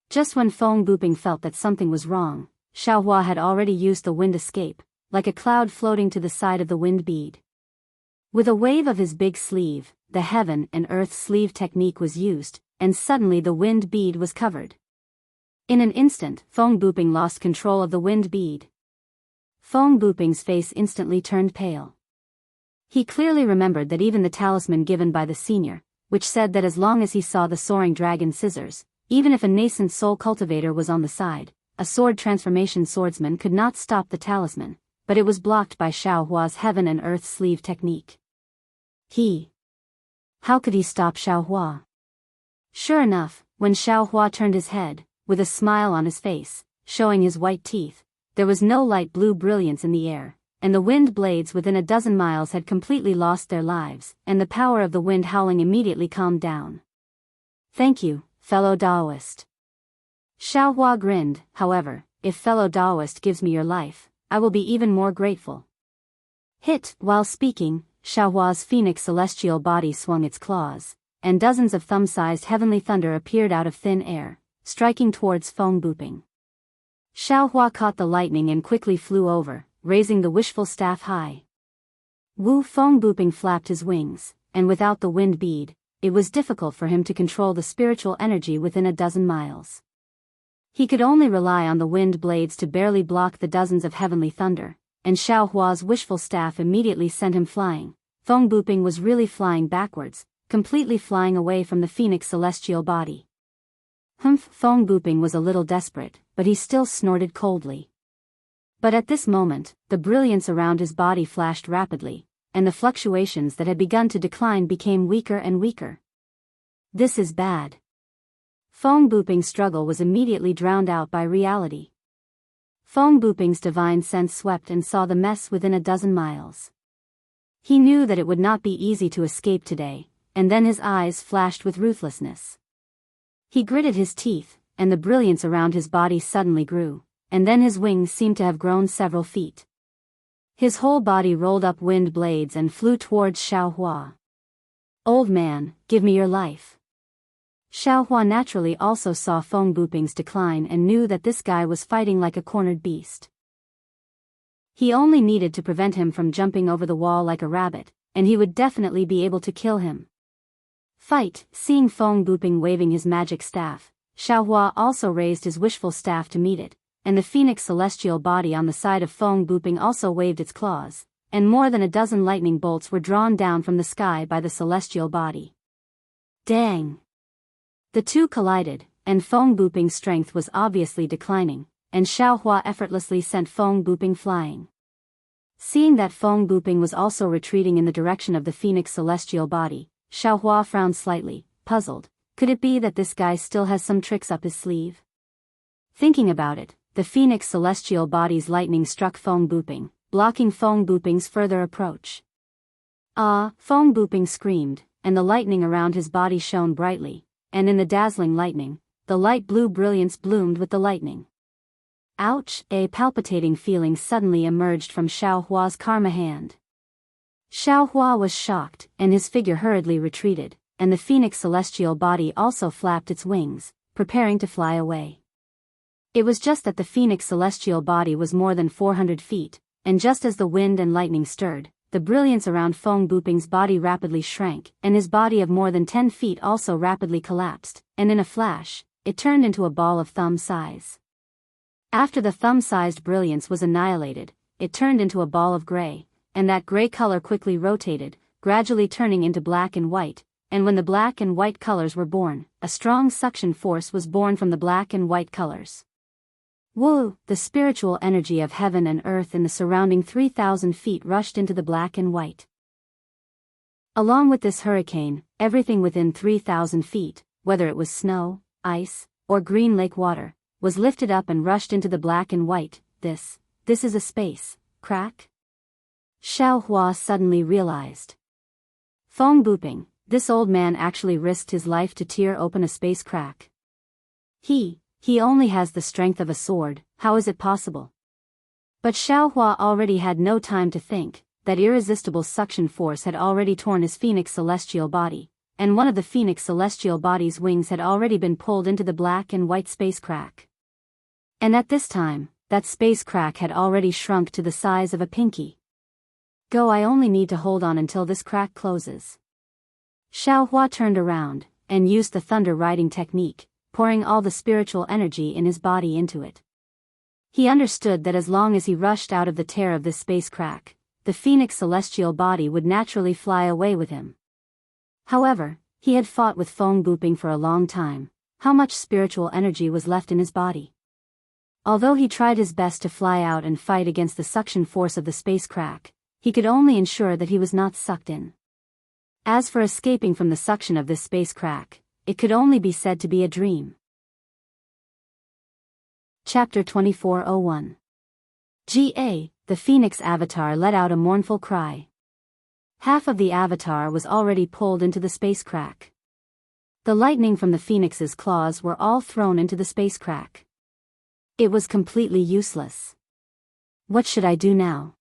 Just when Feng Buping felt that something was wrong, Xiao Hua had already used the wind escape, like a cloud floating to the side of the wind bead. With a wave of his big sleeve, the heaven and earth sleeve technique was used, and suddenly the wind bead was covered. In an instant, Feng Buping lost control of the wind bead. Feng Buping's face instantly turned pale. He clearly remembered that even the talisman given by the senior, which said that as long as he saw the soaring dragon scissors, even if a nascent soul cultivator was on the side, a sword transformation swordsman could not stop the talisman, but it was blocked by Xiao Hua's heaven and earth sleeve technique. How could he stop Xiao Hua? Sure enough, when Xiao Hua turned his head, with a smile on his face, showing his white teeth, there was no light blue brilliance in the air, and the wind blades within a dozen miles had completely lost their lives, and the power of the wind howling immediately calmed down. "Thank you, fellow Daoist." Xiaohua grinned. "However, if fellow Daoist gives me your life, I will be even more grateful." While speaking, Xiaohua's phoenix celestial body swung its claws, and dozens of thumb-sized heavenly thunder appeared out of thin air, striking towards Feng Buping. Xiaohua caught the lightning and quickly flew over, raising the wishful staff high. Feng Buping flapped his wings, and without the wind bead, it was difficult for him to control the spiritual energy within a dozen miles. He could only rely on the wind blades to barely block the dozens of heavenly thunder, and Xiaohua's wishful staff immediately sent him flying. Feng Buping was really flying backwards, completely flying away from the phoenix celestial body. Feng Buping was a little desperate, but he still snorted coldly. But at this moment, the brilliance around his body flashed rapidly, and the fluctuations that had begun to decline became weaker and weaker. "This is bad." Feng Buping's struggle was immediately drowned out by reality. Feng Buping's divine sense swept and saw the mess within a dozen miles. He knew that it would not be easy to escape today, and then his eyes flashed with ruthlessness. He gritted his teeth, and the brilliance around his body suddenly grew, and then his wings seemed to have grown several feet. His whole body rolled up wind blades and flew towards Xiaohua. "Old man, give me your life." Xiaohua naturally also saw Feng Buping's decline and knew that this guy was fighting like a cornered beast. He only needed to prevent him from jumping over the wall like a rabbit, and he would definitely be able to kill him. "Fight!" Seeing Feng Buping waving his magic staff, Xiaohua also raised his wishful staff to meet it, and the phoenix celestial body on the side of Feng Buping also waved its claws, and more than a dozen lightning bolts were drawn down from the sky by the celestial body. Dang! The two collided, and Feng Buping's strength was obviously declining, and Xiaohua effortlessly sent Feng Buping flying. Seeing that Feng Buping was also retreating in the direction of the phoenix celestial body, Xiaohua frowned slightly, puzzled. Could it be that this guy still has some tricks up his sleeve? Thinking about it, the phoenix celestial body's lightning struck Feng Buping, blocking Feng Buping's further approach. "Ah!" Feng Buping screamed, and the lightning around his body shone brightly, and in the dazzling lightning, the light blue brilliance bloomed with the lightning. "Ouch!" A palpitating feeling suddenly emerged from Xiaohua's karma hand. Xiaohua was shocked, and his figure hurriedly retreated, and the phoenix celestial body also flapped its wings, preparing to fly away. It was just that the phoenix celestial body was more than 400 feet, and just as the wind and lightning stirred, the brilliance around Feng Buping's body rapidly shrank, and his body of more than 10 feet also rapidly collapsed, and in a flash, it turned into a ball of thumb size. After the thumb-sized brilliance was annihilated, it turned into a ball of gray, and that gray color quickly rotated, gradually turning into black and white, and when the black and white colors were born, a strong suction force was born from the black and white colors. Woo! The spiritual energy of heaven and earth in the surrounding 3,000 feet rushed into the black and white. Along with this hurricane, everything within 3,000 feet, whether it was snow, ice, or green lake water, was lifted up and rushed into the black and white. This is a space crack? Xiaohua suddenly realized. Feng Buping, this old man actually risked his life to tear open a space crack. He only has the strength of a sword, how is it possible? But Xiaohua already had no time to think. That irresistible suction force had already torn his phoenix celestial body, and one of the phoenix celestial body's wings had already been pulled into the black and white space crack. And at this time, that space crack had already shrunk to the size of a pinky. I only need to hold on until this crack closes. Xiaohua turned around, and used the thunder riding technique, pouring all the spiritual energy in his body into it. He understood that as long as he rushed out of the tear of this space crack, the phoenix celestial body would naturally fly away with him. However, he had fought with Feng Buping for a long time. How much spiritual energy was left in his body? Although he tried his best to fly out and fight against the suction force of the space crack, he could only ensure that he was not sucked in. As for escaping from the suction of this space crack, it could only be said to be a dream. Chapter 2401. The Phoenix Avatar let out a mournful cry. Half of the Avatar was already pulled into the space crack. The lightning from the Phoenix's claws were all thrown into the space crack. It was completely useless. What should I do now?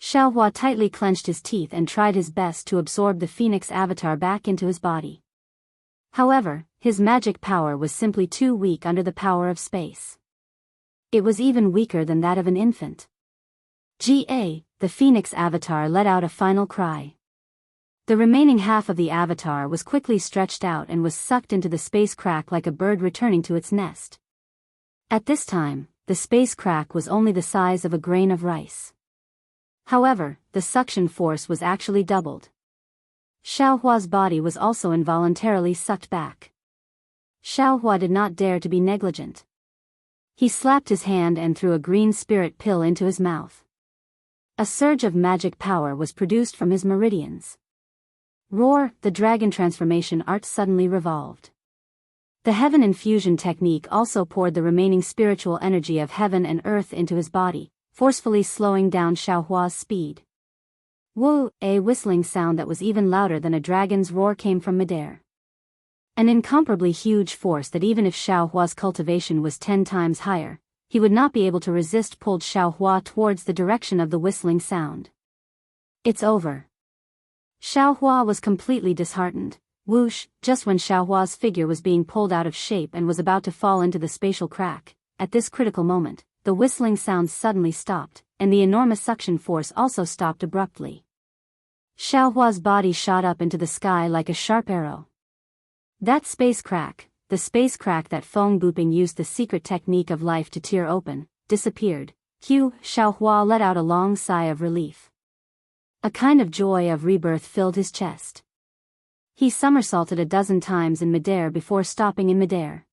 Xiaohua tightly clenched his teeth and tried his best to absorb the Phoenix Avatar back into his body. However, his magic power was simply too weak under the power of space. It was even weaker than that of an infant. The Phoenix Avatar let out a final cry. The remaining half of the Avatar was quickly stretched out and was sucked into the space crack like a bird returning to its nest. At this time, the space crack was only the size of a grain of rice. However, the suction force was actually doubled. Xiaohua's body was also involuntarily sucked back. Xiaohua did not dare to be negligent. He slapped his hand and threw a green spirit pill into his mouth. A surge of magic power was produced from his meridians. Roar! The dragon transformation art suddenly revolved. The heaven infusion technique also poured the remaining spiritual energy of heaven and earth into his body, forcefully slowing down Xiaohua's speed. Woo! A whistling sound that was even louder than a dragon's roar came from midair. An incomparably huge force that even if Xiaohua's cultivation was 10 times higher, he would not be able to resist pulled Xiaohua towards the direction of the whistling sound. It's over. Xiaohua was completely disheartened. Whoosh! Just when Xiaohua's figure was being pulled out of shape and was about to fall into the spatial crack, at this critical moment, the whistling sound suddenly stopped, and the enormous suction force also stopped abruptly. Xiaohua's body shot up into the sky like a sharp arrow. That space crack, the space crack that Feng Buping used the secret technique of life to tear open, disappeared. Xiaohua let out a long sigh of relief. A kind of joy of rebirth filled his chest. He somersaulted a dozen times in midair before stopping in midair.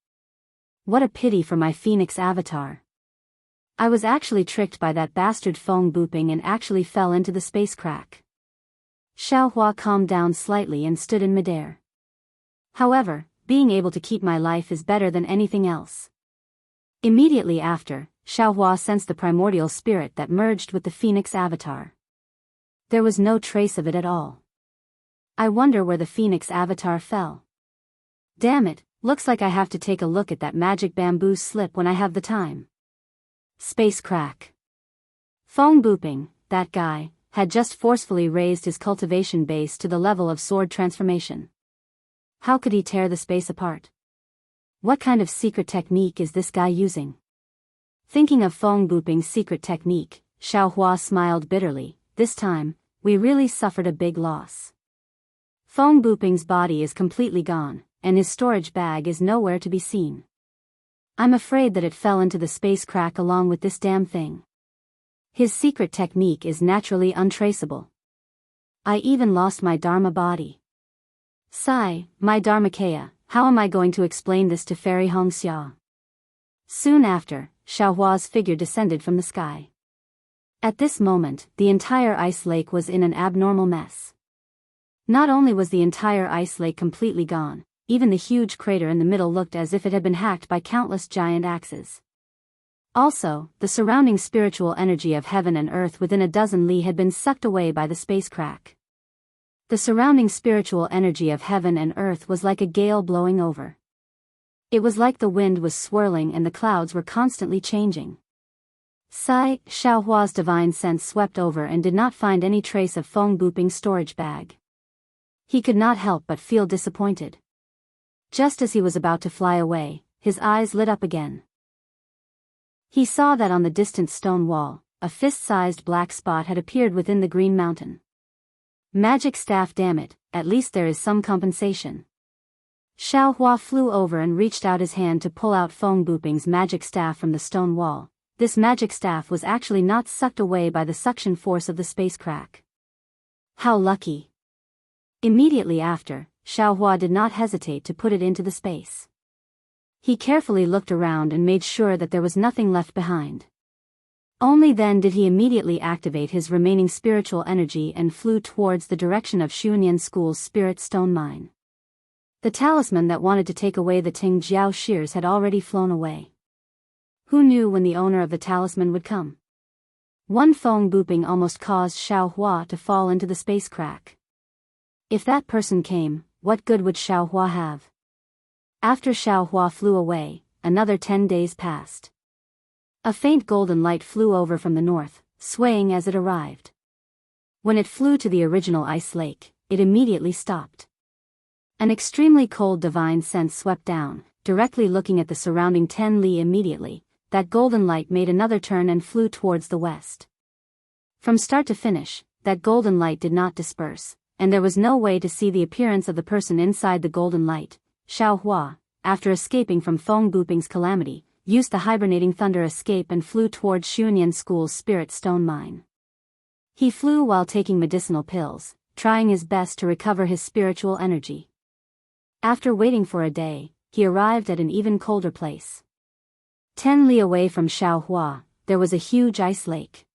What a pity for my Phoenix Avatar. I was actually tricked by that bastard Feng Buping and actually fell into the space crack. Xiaohua calmed down slightly and stood in midair. However, being able to keep my life is better than anything else. Immediately after, Xiaohua sensed the primordial spirit that merged with the Phoenix Avatar. There was no trace of it at all. I wonder where the Phoenix Avatar fell. Damn it, looks like I have to take a look at that magic bamboo slip when I have the time. Space crack. Feng Buping, that guy, had just forcefully raised his cultivation base to the level of sword transformation. How could he tear the space apart? What kind of secret technique is this guy using? Thinking of Feng Buping's secret technique, Xiaohua smiled bitterly. This time, we really suffered a big loss. Feng Buping's body is completely gone, and his storage bag is nowhere to be seen. I'm afraid that it fell into the space crack along with this damn thing. His secret technique is naturally untraceable. I even lost my Dharma body. Sigh, my Dharmakaya, how am I going to explain this to Fairy Hongxia? Soon after, Xiaohua's figure descended from the sky. At this moment, the entire ice lake was in an abnormal mess. Not only was the entire ice lake completely gone, even the huge crater in the middle looked as if it had been hacked by countless giant axes. Also, the surrounding spiritual energy of heaven and earth within a dozen li had been sucked away by the space crack. The surrounding spiritual energy of heaven and earth was like a gale blowing over. It was like the wind was swirling and the clouds were constantly changing. Sigh, Xiaohua's divine sense swept over and did not find any trace of Feng Buping's storage bag. He could not help but feel disappointed. Just as he was about to fly away, his eyes lit up again. He saw that on the distant stone wall, a fist-sized black spot had appeared within the green mountain. Magic staff, damn it, at least there is some compensation. Xiaohua flew over and reached out his hand to pull out Feng Buping's magic staff from the stone wall. This magic staff was actually not sucked away by the suction force of the space crack. How lucky! Immediately after, Xiaohua did not hesitate to put it into the space. He carefully looked around and made sure that there was nothing left behind. Only then did he immediately activate his remaining spiritual energy and flew towards the direction of Xuanyan School's spirit stone mine. The talisman that wanted to take away the Ting Jiao shears had already flown away. Who knew when the owner of the talisman would come? One phone booping almost caused Xiao Hua to fall into the space crack. If that person came, what good would Xiao Hua have? After Xiao Hua flew away, another 10 days passed. A faint golden light flew over from the north, swaying as it arrived. When it flew to the original ice lake, it immediately stopped. An extremely cold divine sense swept down, directly looking at the surrounding 10 li immediately. That golden light made another turn and flew towards the west. From start to finish, that golden light did not disperse, and there was no way to see the appearance of the person inside the golden light. Xiao Hua, after escaping from Feng Booping's calamity, used the hibernating thunder escape and flew towards Xuanyan School's spirit stone mine. He flew while taking medicinal pills, trying his best to recover his spiritual energy. After waiting for a day, he arrived at an even colder place. 10 li away from Xiao Hua, there was a huge ice lake.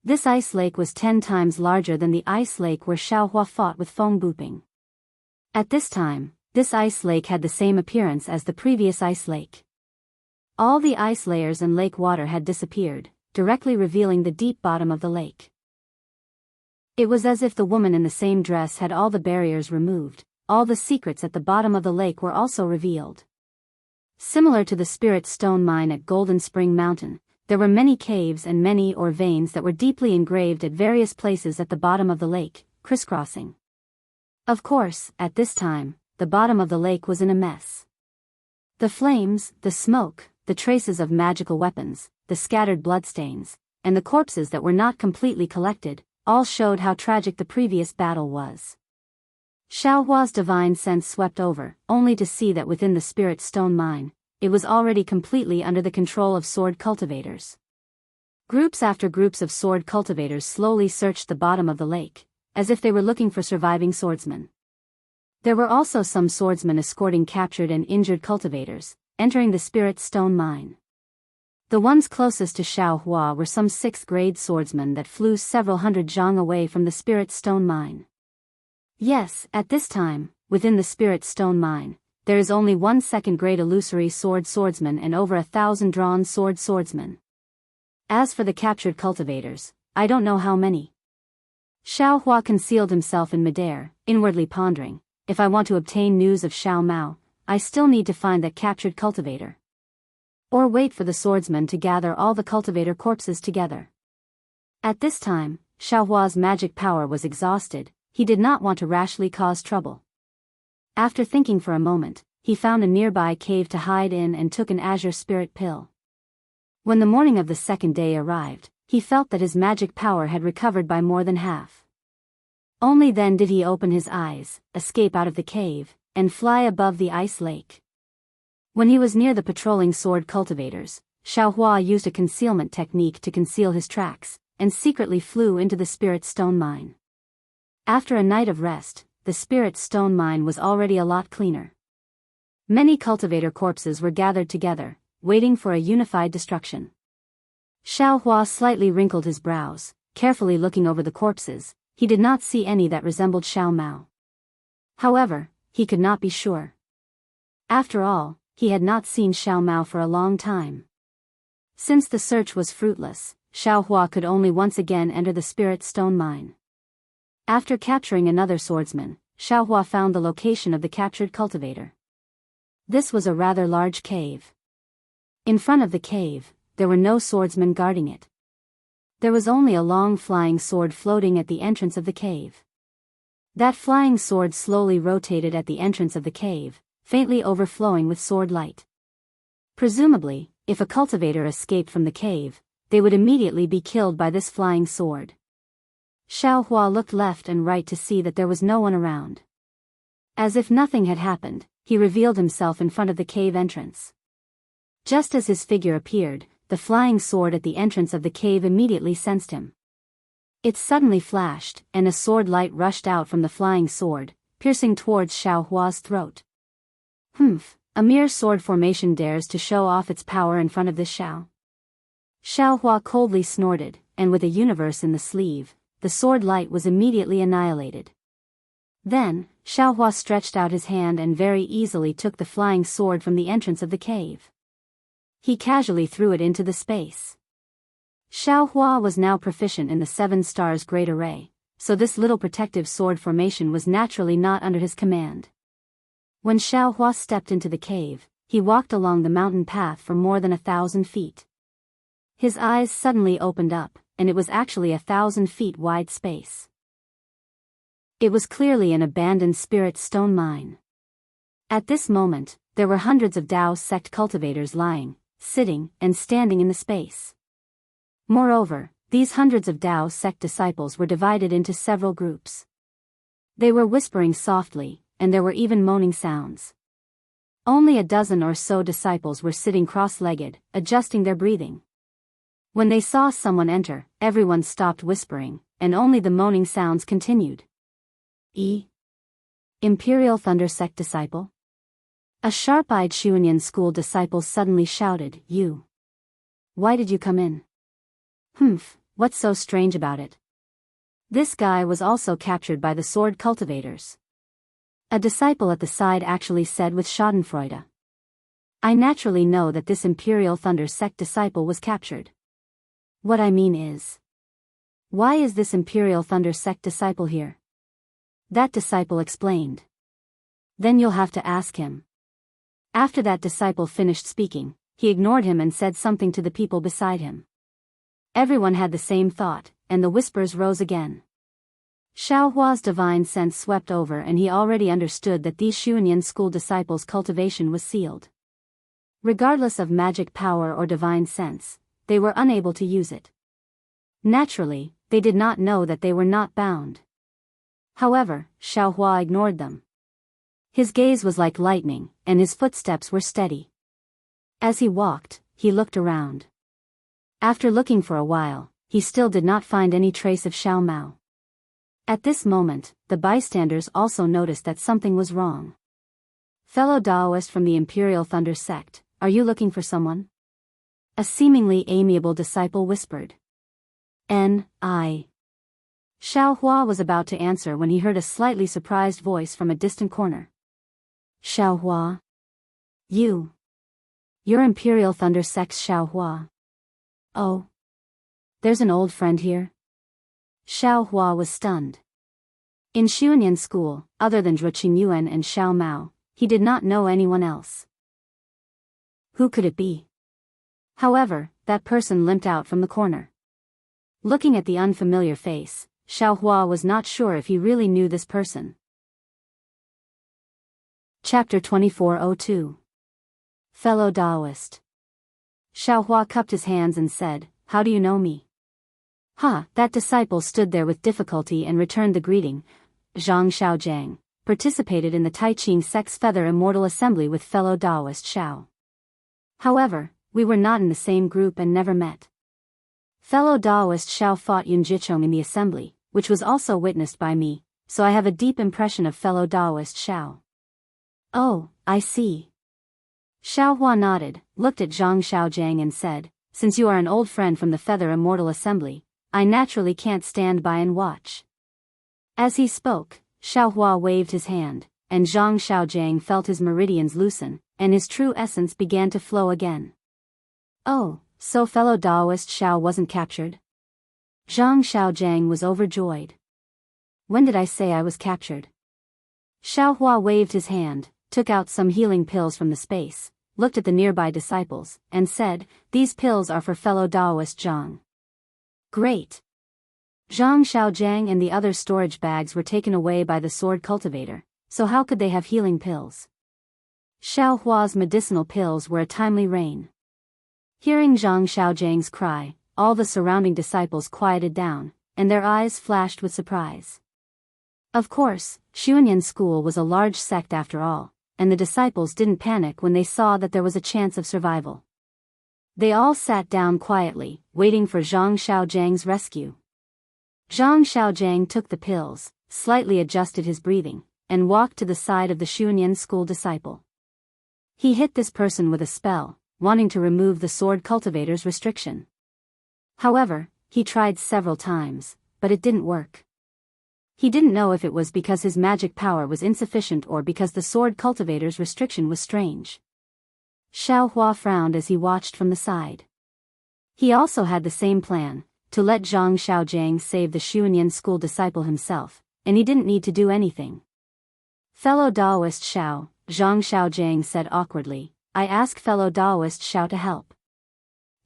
This ice lake was 10 times larger than the ice lake where Xiao Hua fought with Feng Booping. At this time, this ice lake had the same appearance as the previous ice lake. All the ice layers and lake water had disappeared, directly revealing the deep bottom of the lake. It was as if the woman in the same dress had all the barriers removed, all the secrets at the bottom of the lake were also revealed. Similar to the spirit stone mine at Golden Spring Mountain, there were many caves and many or veins that were deeply engraved at various places at the bottom of the lake, crisscrossing. Of course, at this time, the bottom of the lake was in a mess. The flames, the smoke, the traces of magical weapons, the scattered bloodstains, and the corpses that were not completely collected, all showed how tragic the previous battle was. Xiao Hua's divine sense swept over, only to see that within the spirit stone mine, it was already completely under the control of sword cultivators. Groups after groups of sword cultivators slowly searched the bottom of the lake, as if they were looking for surviving swordsmen. There were also some swordsmen escorting captured and injured cultivators, entering the spirit stone mine. The ones closest to Xiao Hua were some 6th-grade swordsmen that flew several hundred zhang away from the spirit stone mine. Yes, at this time, within the spirit stone mine, there is only 1 2nd-grade illusory swordsman and over 1,000 drawn swordsmen. As for the captured cultivators, I don't know how many. Xiao Hua concealed himself in midair, inwardly pondering, if I want to obtain news of Xiao Mao, I still need to find that captured cultivator. Or wait for the swordsman to gather all the cultivator corpses together. At this time, Xiao Hua's magic power was exhausted. He did not want to rashly cause trouble. After thinking for a moment, he found a nearby cave to hide in and took an azure spirit pill. When the morning of the 2nd day arrived, he felt that his magic power had recovered by more than half. Only then did he open his eyes, escape out of the cave, and fly above the ice lake. When he was near the patrolling sword cultivators, Xiao Hua used a concealment technique to conceal his tracks, and secretly flew into the spirit stone mine. After a night of rest, the spirit stone mine was already a lot cleaner. Many cultivator corpses were gathered together, waiting for a unified destruction. Xiao Hua slightly wrinkled his brows, carefully looking over the corpses. He did not see any that resembled Xiao Mao. However, he could not be sure. After all, he had not seen Xiao Mao for a long time. Since the search was fruitless, Xiao Hua could only once again enter the spirit stone mine. After capturing another swordsman, Xiao Hua found the location of the captured cultivator. This was a rather large cave. In front of the cave, there were no swordsmen guarding it. There was only a long flying sword floating at the entrance of the cave. That flying sword slowly rotated at the entrance of the cave, faintly overflowing with sword light. Presumably, if a cultivator escaped from the cave, they would immediately be killed by this flying sword. Xiao Hua looked left and right to see that there was no one around. As if nothing had happened, he revealed himself in front of the cave entrance. Just as his figure appeared, the flying sword at the entrance of the cave immediately sensed him. It suddenly flashed, and a sword light rushed out from the flying sword, piercing towards Xiao Hua's throat. Humph, a mere sword formation dares to show off its power in front of this Xiao. Xiao Hua coldly snorted, and with a universe in the sleeve, the sword light was immediately annihilated. Then, Xiao Hua stretched out his hand and very easily took the flying sword from the entrance of the cave. He casually threw it into the space. Xiao Hua was now proficient in the 7 stars great array, so this little protective sword formation was naturally not under his command. When Xiao Hua stepped into the cave, he walked along the mountain path for more than 1,000 feet. His eyes suddenly opened up, and it was actually 1,000 feet wide space. It was clearly an abandoned spirit stone mine. At this moment, there were hundreds of Daoist sect cultivators lying, sitting, and standing in the space. Moreover, these hundreds of Daoist sect disciples were divided into several groups. They were whispering softly, and there were even moaning sounds. Only a dozen or so disciples were sitting cross-legged, adjusting their breathing. When they saw someone enter, everyone stopped whispering, and only the moaning sounds continued. Imperial Thunder Sect disciple? A sharp-eyed Xuanyan school disciple suddenly shouted, "You! Why did you come in?" What's so strange about it? This guy was also captured by the sword cultivators. A disciple at the side actually said with schadenfreude. I naturally know that this Imperial Thunder Sect disciple was captured. What I mean is, why is this Imperial Thunder Sect disciple here? That disciple explained. Then you'll have to ask him. After that disciple finished speaking, he ignored him and said something to the people beside him. Everyone had the same thought, and the whispers rose again. Xiao Hua's divine sense swept over and he already understood that these Xuanyan school disciples' cultivation was sealed. Regardless of magic power or divine sense, they were unable to use it. Naturally, they did not know that they were not bound. However, Xiao Hua ignored them. His gaze was like lightning, and his footsteps were steady. As he walked, he looked around. After looking for a while, he still did not find any trace of Xiao Mao. At this moment, the bystanders also noticed that something was wrong. "Fellow Daoist from the Imperial Thunder Sect, are you looking for someone?" A seemingly amiable disciple whispered. "N.I." Xiao Hua was about to answer when he heard a slightly surprised voice from a distant corner. "Xiao Hua? You're Imperial Thunder Sect's Xiao Hua. Oh. There's an old friend here?" Xiao Hua was stunned. In Xuanyan school, other than Zhuo Qingyuan and Xiao Mao, he did not know anyone else. Who could it be? However, that person limped out from the corner. Looking at the unfamiliar face, Xiao Hua was not sure if he really knew this person. Chapter 2402. Fellow Daoist. Xiao Hua cupped his hands and said, "How do you know me?" That disciple stood there with difficulty and returned the greeting. Zhang Xiaojiang participated in the Taiqing Sect's Feather Immortal Assembly with fellow Daoist Xiao. However, we were not in the same group and never met. Fellow Daoist Xiao fought Yunjichong in the assembly, which was also witnessed by me, so I have a deep impression of fellow Daoist Xiao. Oh, I see. Xiao Hua nodded, looked at Zhang Xiaojiang and said, "Since you are an old friend from the Feather Immortal Assembly, I naturally can't stand by and watch." As he spoke, Xiao Hua waved his hand, and Zhang Xiaojiang felt his meridians loosen, and his true essence began to flow again. Oh, so fellow Daoist Xiao wasn't captured? Zhang Xiaojiang was overjoyed. When did I say I was captured? Xiao Hua waved his hand, took out some healing pills from the space, looked at the nearby disciples, and said, "These pills are for fellow Daoist Zhang." Great. Zhang Xiaojiang and the other storage bags were taken away by the sword cultivator, so how could they have healing pills? Xiao Hua's medicinal pills were a timely rain. Hearing Zhang Xiaojiang's cry, all the surrounding disciples quieted down, and their eyes flashed with surprise. Of course, Xuanyan school was a large sect after all, and the disciples didn't panic when they saw that there was a chance of survival. They all sat down quietly, waiting for Zhang Xiaojiang's rescue. Zhang Xiaojiang took the pills, slightly adjusted his breathing, and walked to the side of the Xuanyan school disciple. He hit this person with a spell, wanting to remove the sword cultivator's restriction. However, he tried several times, but it didn't work. He didn't know if it was because his magic power was insufficient or because the sword cultivator's restriction was strange. Xiao Hua frowned as he watched from the side. He also had the same plan, to let Zhang Xiaojiang save the Xuanyan school disciple himself, and he didn't need to do anything. Fellow Daoist Xiao, Zhang Xiaojiang said awkwardly, I asked fellow Daoist Xiao to help.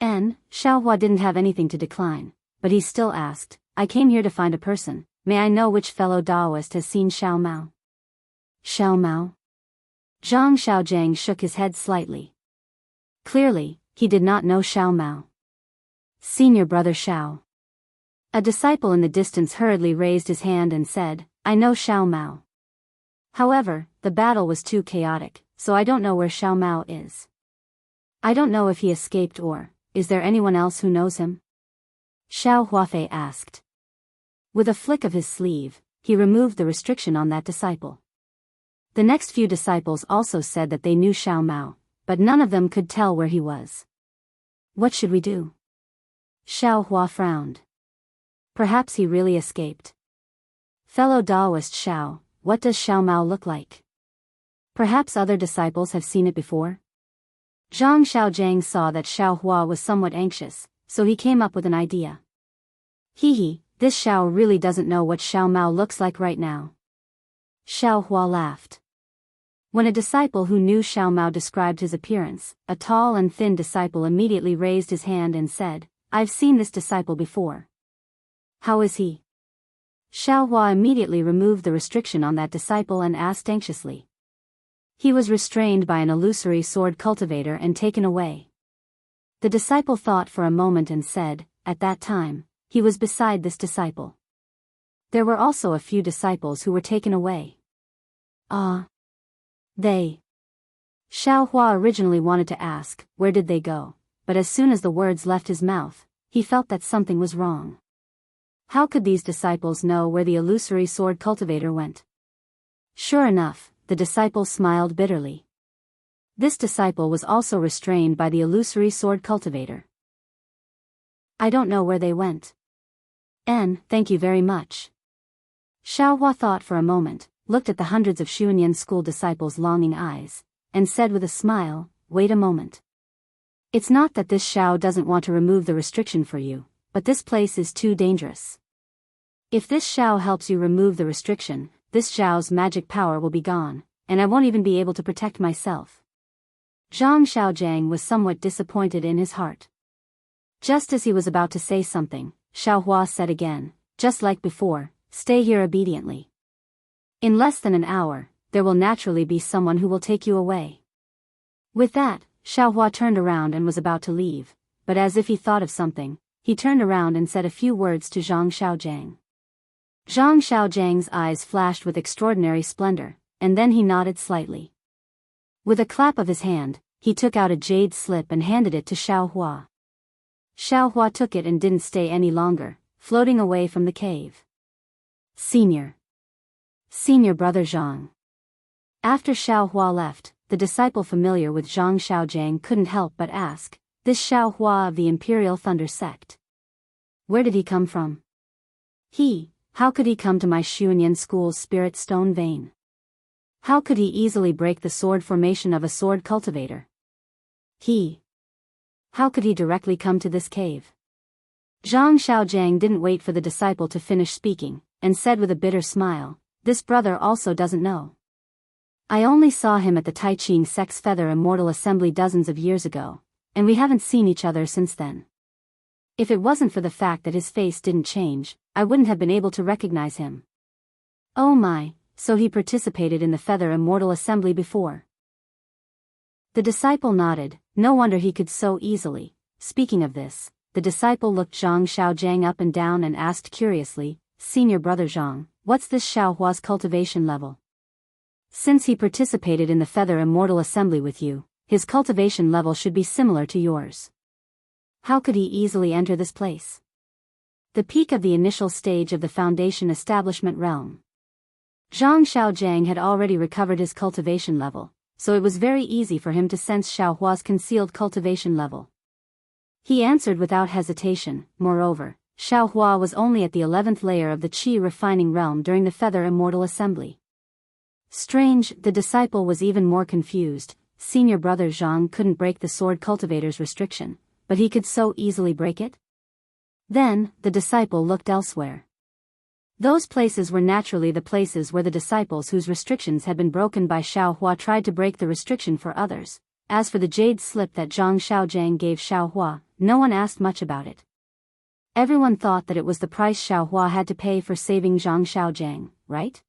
Xiaohua didn't have anything to decline, but he still asked, I came here to find a person, may I know which fellow Daoist has seen Xiao Mao? Xiao Mao? Zhang Xiaojiang shook his head slightly. Clearly, he did not know Xiao Mao. Senior brother Xiao. A disciple in the distance hurriedly raised his hand and said, I know Xiao Mao. However, the battle was too chaotic, so I don't know where Xiao Mao is. I don't know if he escaped or, is there anyone else who knows him? Xiao Huafei asked. With a flick of his sleeve, he removed the restriction on that disciple. The next few disciples also said that they knew Xiao Mao, but none of them could tell where he was. What should we do? Xiao Hua frowned. Perhaps he really escaped. Fellow Daoist Xiao, what does Xiao Mao look like? Perhaps other disciples have seen it before? Zhang Xiaojiang saw that Xiao Hua was somewhat anxious, so he came up with an idea. Hee, this Xiao really doesn't know what Xiao Mao looks like right now. Xiao Hua laughed. When a disciple who knew Xiao Mao described his appearance, a tall and thin disciple immediately raised his hand and said, I've seen this disciple before. How is he? Xiao Hua immediately removed the restriction on that disciple and asked anxiously. He was restrained by an illusory sword cultivator and taken away. The disciple thought for a moment and said, at that time, he was beside this disciple. There were also a few disciples who were taken away. They. Xiao Hua originally wanted to ask, where did they go, but as soon as the words left his mouth, he felt that something was wrong. How could these disciples know where the illusory sword cultivator went? Sure enough, the disciple smiled bitterly. This disciple was also restrained by the illusory sword cultivator. I don't know where they went. Thank you very much. Xiao Hua thought for a moment, looked at the hundreds of Xuanyan school disciples' longing eyes, and said with a smile, wait a moment. It's not that this Xiao doesn't want to remove the restriction for you, but this place is too dangerous. If this Xiao helps you remove the restriction, this Xiao's magic power will be gone, and I won't even be able to protect myself. Zhang Xiaojiang was somewhat disappointed in his heart. Just as he was about to say something, Xiao Hua said again, just like before, stay here obediently. In less than an hour, there will naturally be someone who will take you away. With that, Xiao Hua turned around and was about to leave, but as if he thought of something, he turned around and said a few words to Zhang Xiaojiang. Zhang Xiaojiang's eyes flashed with extraordinary splendor, and then he nodded slightly. With a clap of his hand, he took out a jade slip and handed it to Xiao Hua. Xiao Hua took it and didn't stay any longer, floating away from the cave. Senior brother Zhang. After Xiao Hua left, the disciple familiar with Zhang Xiaojiang couldn't help but ask, this Xiao Hua of the Imperial Thunder Sect. Where did he come from? How could he come to my Xuanyan school's spirit stone vein? How could he easily break the sword formation of a sword cultivator? How could he directly come to this cave? Zhang Xiaojiang didn't wait for the disciple to finish speaking, and said with a bitter smile, this brother also doesn't know. I only saw him at the Taiqing Sect's Feather Immortal Assembly dozens of years ago, and we haven't seen each other since then. If it wasn't for the fact that his face didn't change, I wouldn't have been able to recognize him. Oh my, so he participated in the Feather Immortal Assembly before. The disciple nodded, no wonder he could so easily. Speaking of this, the disciple looked Zhang Xiaojiang up and down and asked curiously, Senior brother Zhang, what's this Xiao Hua's cultivation level? Since he participated in the Feather Immortal Assembly with you, his cultivation level should be similar to yours. How could he easily enter this place? The peak of the initial stage of the Foundation establishment realm. Zhang Xiaojiang had already recovered his cultivation level, so it was very easy for him to sense Xiao Hua's concealed cultivation level. He answered without hesitation. Moreover, Xiao Hua was only at the 11th layer of the Qi refining realm during the Feather Immortal Assembly. Strange, the disciple was even more confused. Senior brother Zhang couldn't break the sword cultivator's restriction, but he could so easily break it? Then, the disciple looked elsewhere. Those places were naturally the places where the disciples whose restrictions had been broken by Xiaohua tried to break the restriction for others. As for the jade slip that Zhang Xiaojiang gave Xiaohua, no one asked much about it. Everyone thought that it was the price Xiaohua had to pay for saving Zhang Xiaojiang, right?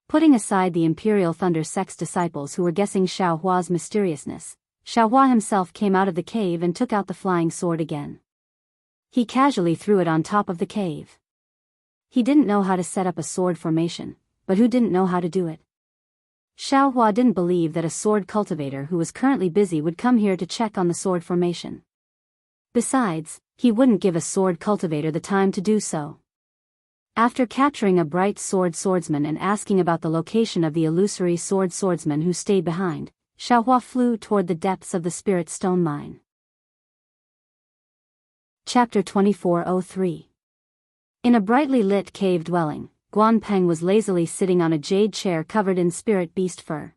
Putting aside the Imperial Thunder Sect's disciples who were guessing Xiaohua's mysteriousness, Xiaohua himself came out of the cave and took out the flying sword again. He casually threw it on top of the cave. He didn't know how to set up a sword formation, but who didn't know how to do it? Xiaohua didn't believe that a sword cultivator who was currently busy would come here to check on the sword formation. Besides, he wouldn't give a sword cultivator the time to do so. After capturing a bright swordsman and asking about the location of the illusory swordsman who stayed behind, Xiaohua flew toward the depths of the spirit stone mine. Chapter 2403. In a brightly lit cave dwelling, Guanpeng was lazily sitting on a jade chair covered in spirit beast fur.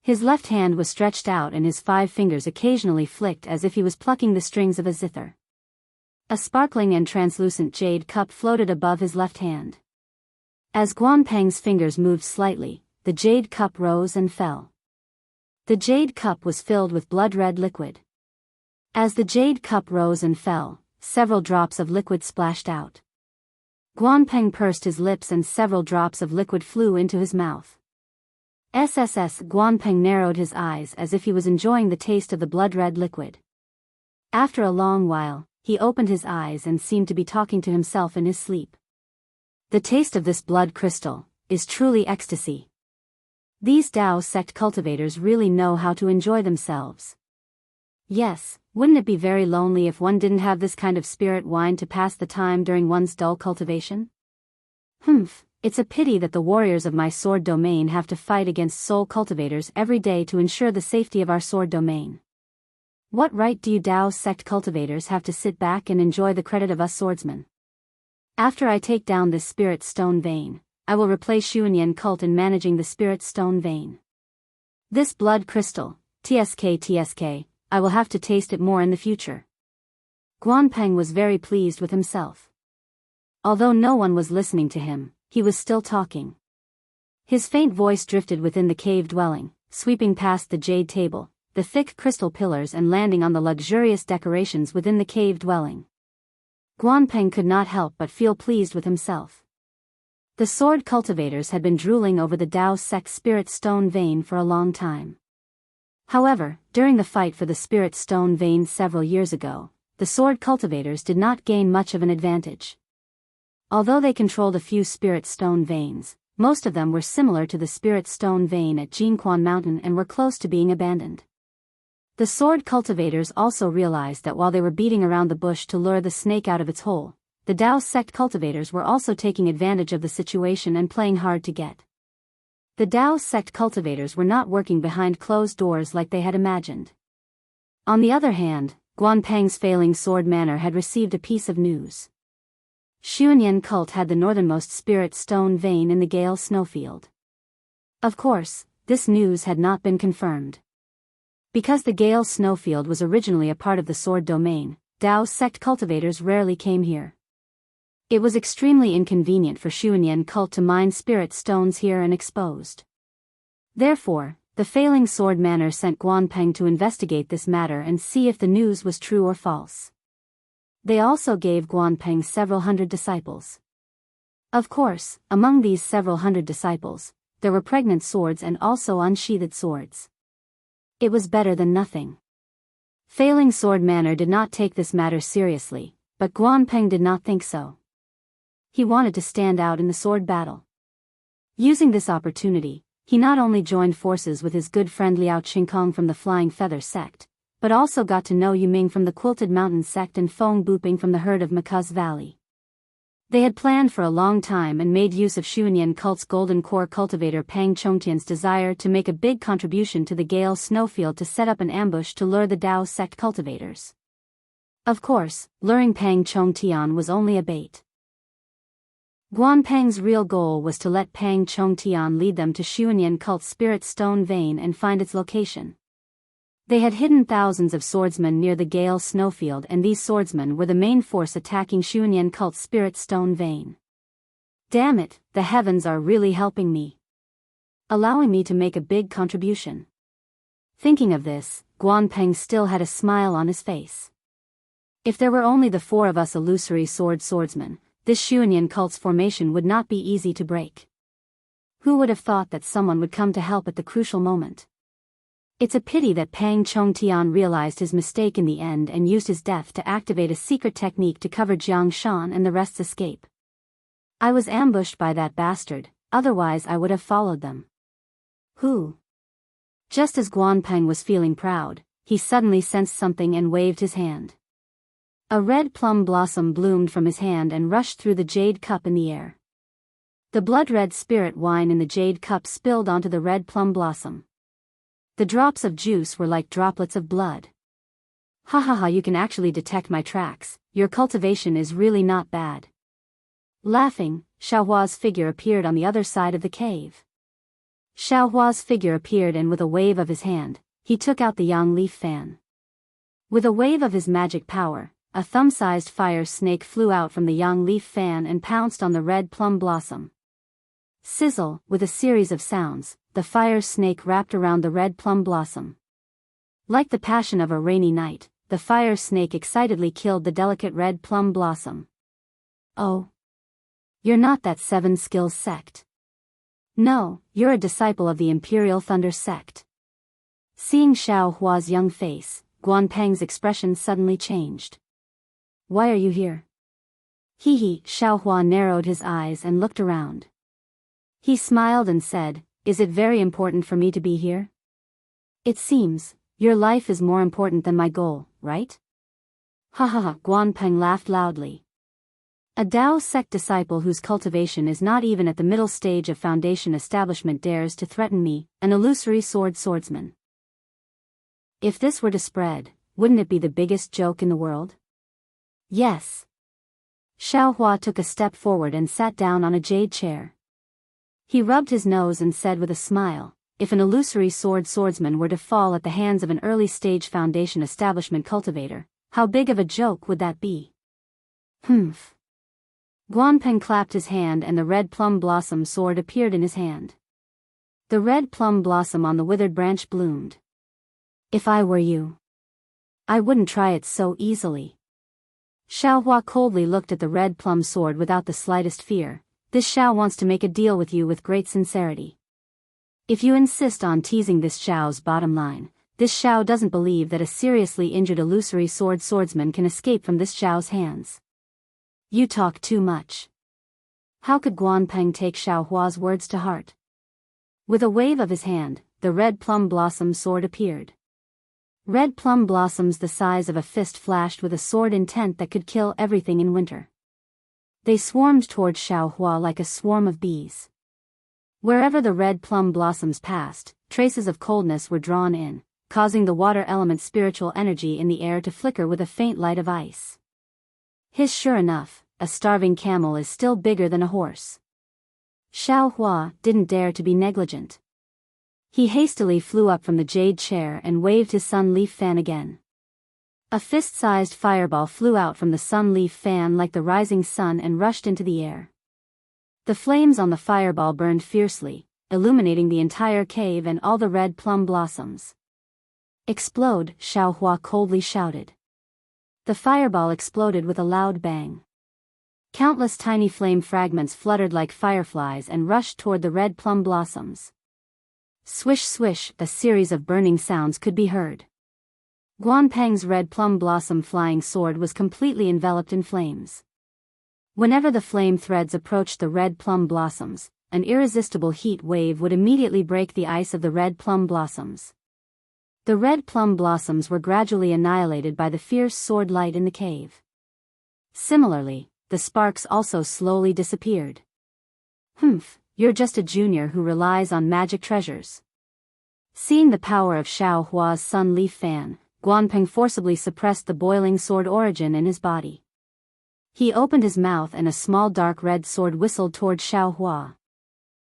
His left hand was stretched out and his 5 fingers occasionally flicked as if he was plucking the strings of a zither. A sparkling and translucent jade cup floated above his left hand. As Guanpeng's fingers moved slightly, the jade cup rose and fell. The jade cup was filled with blood-red liquid. As the jade cup rose and fell, several drops of liquid splashed out. Guanpeng pursed his lips and several drops of liquid flew into his mouth. Guanpeng narrowed his eyes as if he was enjoying the taste of the blood-red liquid. After a long while, he opened his eyes and seemed to be talking to himself in his sleep. The taste of this blood crystal is truly ecstasy. These Dao sect cultivators really know how to enjoy themselves. Yes, wouldn't it be very lonely if one didn't have this kind of spirit wine to pass the time during one's dull cultivation? It's a pity that the warriors of my sword domain have to fight against soul cultivators every day to ensure the safety of our sword domain. What right do you Dao sect cultivators have to sit back and enjoy the credit of us swordsmen? After I take down this spirit stone vein, I will replace Xuanyan cult in managing the spirit stone vein. This blood crystal, TSK, I will have to taste it more in the future. Guanpeng was very pleased with himself. Although no one was listening to him, he was still talking. His faint voice drifted within the cave dwelling, sweeping past the jade table, the thick crystal pillars and landing on the luxurious decorations within the cave dwelling. Guanpeng could not help but feel pleased with himself. The sword cultivators had been drooling over the Dao sect spirit stone vein for a long time. However, during the fight for the spirit stone vein several years ago, the sword cultivators did not gain much of an advantage. Although they controlled a few spirit stone veins, most of them were similar to the spirit stone vein at Jingquan Mountain and were close to being abandoned. The sword cultivators also realized that while they were beating around the bush to lure the snake out of its hole, the Dao sect cultivators were also taking advantage of the situation and playing hard to get. The Dao sect cultivators were not working behind closed doors like they had imagined. On the other hand, Guanpeng's failing sword manor had received a piece of news. Xuanyan cult had the northernmost spirit stone vein in the Gale snowfield. Of course, this news had not been confirmed. Because the Gale snowfield was originally a part of the sword domain, Dao sect cultivators rarely came here. It was extremely inconvenient for Xuanyan cult to mine spirit stones here unexposed. Therefore, the failing sword manor sent Guanpeng to investigate this matter and see if the news was true or false. They also gave Guanpeng several hundred disciples. Of course, among these several hundred disciples, there were pregnant swords and also unsheathed swords. It was better than nothing. Failing sword manor did not take this matter seriously, but Guanpeng did not think so. He wanted to stand out in the sword battle. Using this opportunity, he not only joined forces with his good friend Liao Qingkong from the Flying Feather sect, but also got to know Yuming from the Quilted Mountain sect and Feng Buping from the herd of Makuz Valley. They had planned for a long time and made use of Xuanyan cult's golden core cultivator Pang Chongtian's desire to make a big contribution to the Gale snowfield to set up an ambush to lure the Dao sect cultivators. Of course, luring Pang Chongtian was only a bait. Guanpeng's real goal was to let Pang Chongtian lead them to Xuanyan cult's spirit stone vein and find its location. They had hidden thousands of swordsmen near the Gale snowfield, and these swordsmen were the main force attacking Xuanyan cult's spirit stone vein. Damn it, the heavens are really helping me, allowing me to make a big contribution. Thinking of this, Guanpeng still had a smile on his face. If there were only the four of us illusory swordsmen, this Xuanyan cult's formation would not be easy to break. Who would have thought that someone would come to help at the crucial moment? It's a pity that Pang Chongtian realized his mistake in the end and used his death to activate a secret technique to cover Jiang Shan and the rest's escape. I was ambushed by that bastard, otherwise I would have followed them. Who? Just as Guanpeng was feeling proud, he suddenly sensed something and waved his hand. A red plum blossom bloomed from his hand and rushed through the jade cup in the air. The blood-red spirit wine in the jade cup spilled onto the red plum blossom. The drops of juice were like droplets of blood. Ha ha ha, you can actually detect my tracks, your cultivation is really not bad. Laughing, Xiaohua's figure appeared on the other side of the cave. Xiaohua's figure appeared and with a wave of his hand, he took out the yang leaf fan. With a wave of his magic power, a thumb-sized fire snake flew out from the yang leaf fan and pounced on the red plum blossom. Sizzle, with a series of sounds, the fire snake wrapped around the red plum blossom. Like the passion of a rainy night, the fire snake excitedly killed the delicate red plum blossom. Oh. You're not that Seven Skills sect. No, you're a disciple of the Imperial Thunder sect. Seeing Xiaohua's young face, Guanpeng's expression suddenly changed. Why are you here? Hee, Xiaohua narrowed his eyes and looked around. He smiled and said, is it very important for me to be here? It seems, your life is more important than my goal, right? Ha ha ha, Guanpeng laughed loudly. A Dao sect disciple whose cultivation is not even at the middle stage of foundation establishment dares to threaten me, an illusory swordsman. If this were to spread, wouldn't it be the biggest joke in the world? Yes. Xiaohua took a step forward and sat down on a jade chair. He rubbed his nose and said with a smile, if an illusory swordsman were to fall at the hands of an early-stage foundation establishment cultivator, how big of a joke would that be? Humph. Guanpeng clapped his hand and the red plum blossom sword appeared in his hand. The red plum blossom on the withered branch bloomed. If I were you, I wouldn't try it so easily. Xiaohua coldly looked at the red plum sword without the slightest fear. This Xiao wants to make a deal with you with great sincerity. If you insist on teasing this Xiao's bottom line, this Xiao doesn't believe that a seriously injured illusory swordsman can escape from this Xiao's hands. You talk too much. How could Guanpeng take Xiaohua's words to heart? With a wave of his hand, the red plum blossom sword appeared. Red plum blossoms the size of a fist flashed with a sword intent that could kill everything in winter. They swarmed toward Xiaohua like a swarm of bees. Wherever the red plum blossoms passed, traces of coldness were drawn in, causing the water element's spiritual energy in the air to flicker with a faint light of ice. Sure enough, a starving camel is still bigger than a horse. Xiaohua didn't dare to be negligent. He hastily flew up from the jade chair and waved his sun leaf fan again. A fist-sized fireball flew out from the sun leaf fan like the rising sun and rushed into the air. The flames on the fireball burned fiercely, illuminating the entire cave and all the red plum blossoms. Explode, Xiaohua coldly shouted. The fireball exploded with a loud bang. Countless tiny flame fragments fluttered like fireflies and rushed toward the red plum blossoms. Swish swish, a series of burning sounds could be heard. Guanpeng's red plum blossom flying sword was completely enveloped in flames. Whenever the flame threads approached the red plum blossoms, an irresistible heat wave would immediately break the ice of the red plum blossoms. The red plum blossoms were gradually annihilated by the fierce sword light in the cave. Similarly, the sparks also slowly disappeared. Humph, you're just a junior who relies on magic treasures. Seeing the power of Xiaohua's sun leaf fan, Guanpeng forcibly suppressed the boiling sword origin in his body. He opened his mouth and a small dark red sword whistled toward Xiaohua.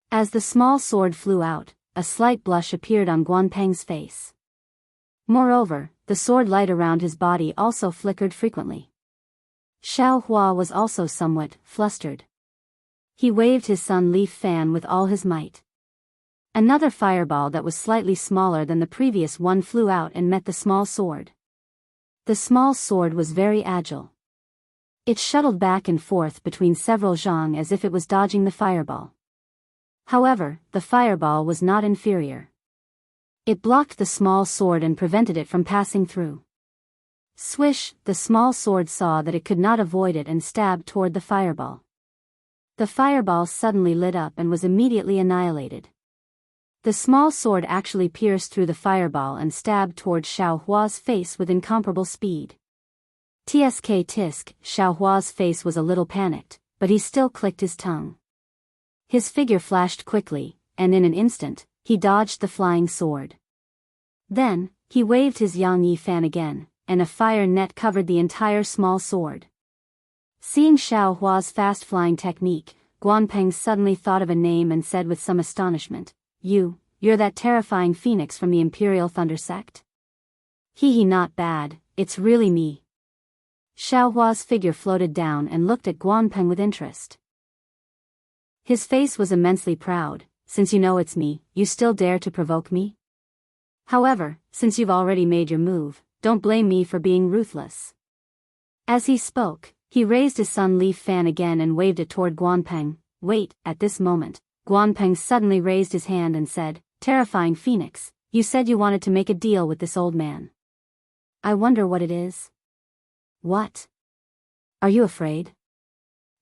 As the small sword flew out, a slight blush appeared on Guanpeng's face. Moreover, the sword light around his body also flickered frequently. Xiao Hua was also somewhat flustered. He waved his sun leaf fan with all his might. Another fireball that was slightly smaller than the previous one flew out and met the small sword. The small sword was very agile. It shuttled back and forth between several zhang as if it was dodging the fireball. However, the fireball was not inferior. It blocked the small sword and prevented it from passing through. Swish, the small sword saw that it could not avoid it and stabbed toward the fireball. The fireball suddenly lit up and was immediately annihilated. The small sword actually pierced through the fireball and stabbed toward Xiao Hua's face with incomparable speed. Tisk, Xiao Hua's face was a little panicked, but he still clicked his tongue. His figure flashed quickly, and in an instant, he dodged the flying sword. Then, he waved his Yang Yi fan again, and a fire net covered the entire small sword. Seeing Xiao Hua's fast-flying technique, Guanpeng suddenly thought of a name and said with some astonishment, You're that terrifying phoenix from the Imperial Thunder Sect? He not bad, it's really me. Xiao Hua's figure floated down and looked at Guanpeng with interest. His face was immensely proud. Since you know it's me, you still dare to provoke me? However, since you've already made your move, don't blame me for being ruthless. As he spoke, he raised his sun leaf fan again and waved it toward Guanpeng. Wait, at this moment, Guanpeng suddenly raised his hand and said, Terrifying Phoenix, you said you wanted to make a deal with this old man. I wonder what it is. What? Are you afraid?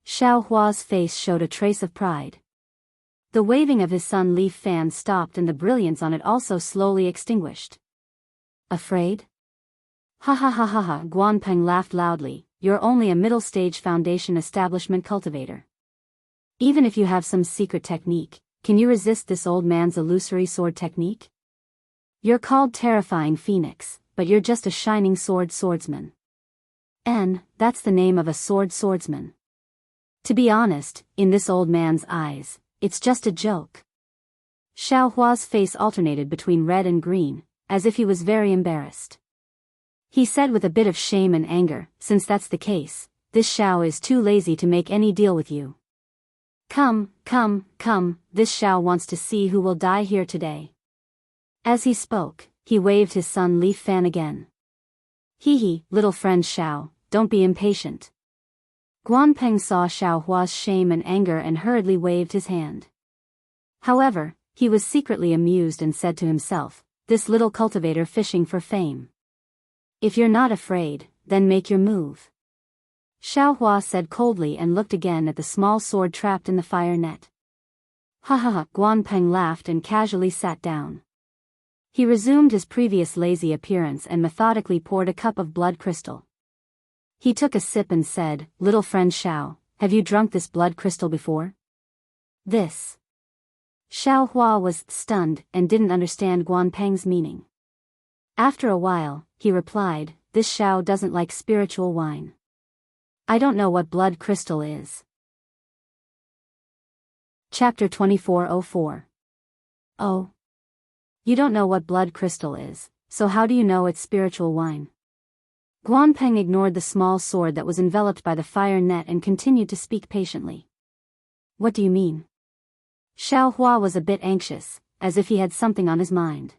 Xiao Hua's face showed a trace of pride. The waving of his sun leaf fan stopped and the brilliance on it also slowly extinguished. Afraid? Ha ha ha ha ha, Guanpeng laughed loudly. You're only a middle-stage foundation establishment cultivator. Even if you have some secret technique, can you resist this old man's illusory sword technique? You're called Terrifying Phoenix, but you're just a shining swordsman. That's the name of a swordsman. To be honest, in this old man's eyes, it's just a joke. Xiao Hua's face alternated between red and green, as if he was very embarrassed. He said with a bit of shame and anger, Since that's the case, this Xiao is too lazy to make any deal with you. Come, this Xiao wants to see who will die here today. As he spoke, he waved his sun leaf fan again. Little friend Xiao, don't be impatient. Guanpeng saw Xiao Hua's shame and anger and hurriedly waved his hand. However, he was secretly amused and said to himself, This little cultivator fishing for fame. If you're not afraid, then make your move. Xiao Hua said coldly and looked again at the small sword trapped in the fire net. Ha ha ha, Guanpeng laughed and casually sat down. He resumed his previous lazy appearance and methodically poured a cup of blood crystal. He took a sip and said, Little friend Xiao, have you drunk this blood crystal before? This. Xiao Hua was stunned and didn't understand Guanpeng's meaning. After a while, he replied, This Xiao doesn't like spiritual wine. I don't know what blood crystal is. Chapter 2404. Oh. You don't know what blood crystal is, so how do you know it's spiritual wine? Guanpeng ignored the small sword that was enveloped by the fire net and continued to speak patiently. What do you mean? Xiao Hua was a bit anxious, as if he had something on his mind.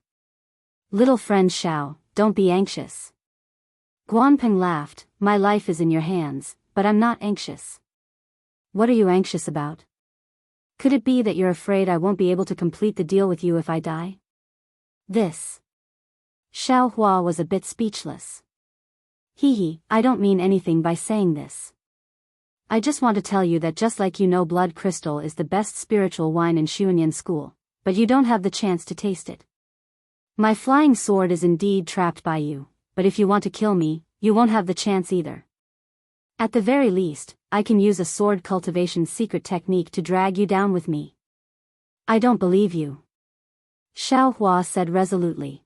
Little friend Xiao, don't be anxious. Guanpeng laughed, My life is in your hands, but I'm not anxious. What are you anxious about? Could it be that you're afraid I won't be able to complete the deal with you if I die? This. Xiao Hua was a bit speechless. I don't mean anything by saying this. I just want to tell you that just like you know blood crystal is the best spiritual wine in Xuanyan school, but you don't have the chance to taste it. My flying sword is indeed trapped by you, but if you want to kill me, you won't have the chance either. At the very least, I can use a sword cultivation secret technique to drag you down with me. I don't believe you. Xiao Hua said resolutely.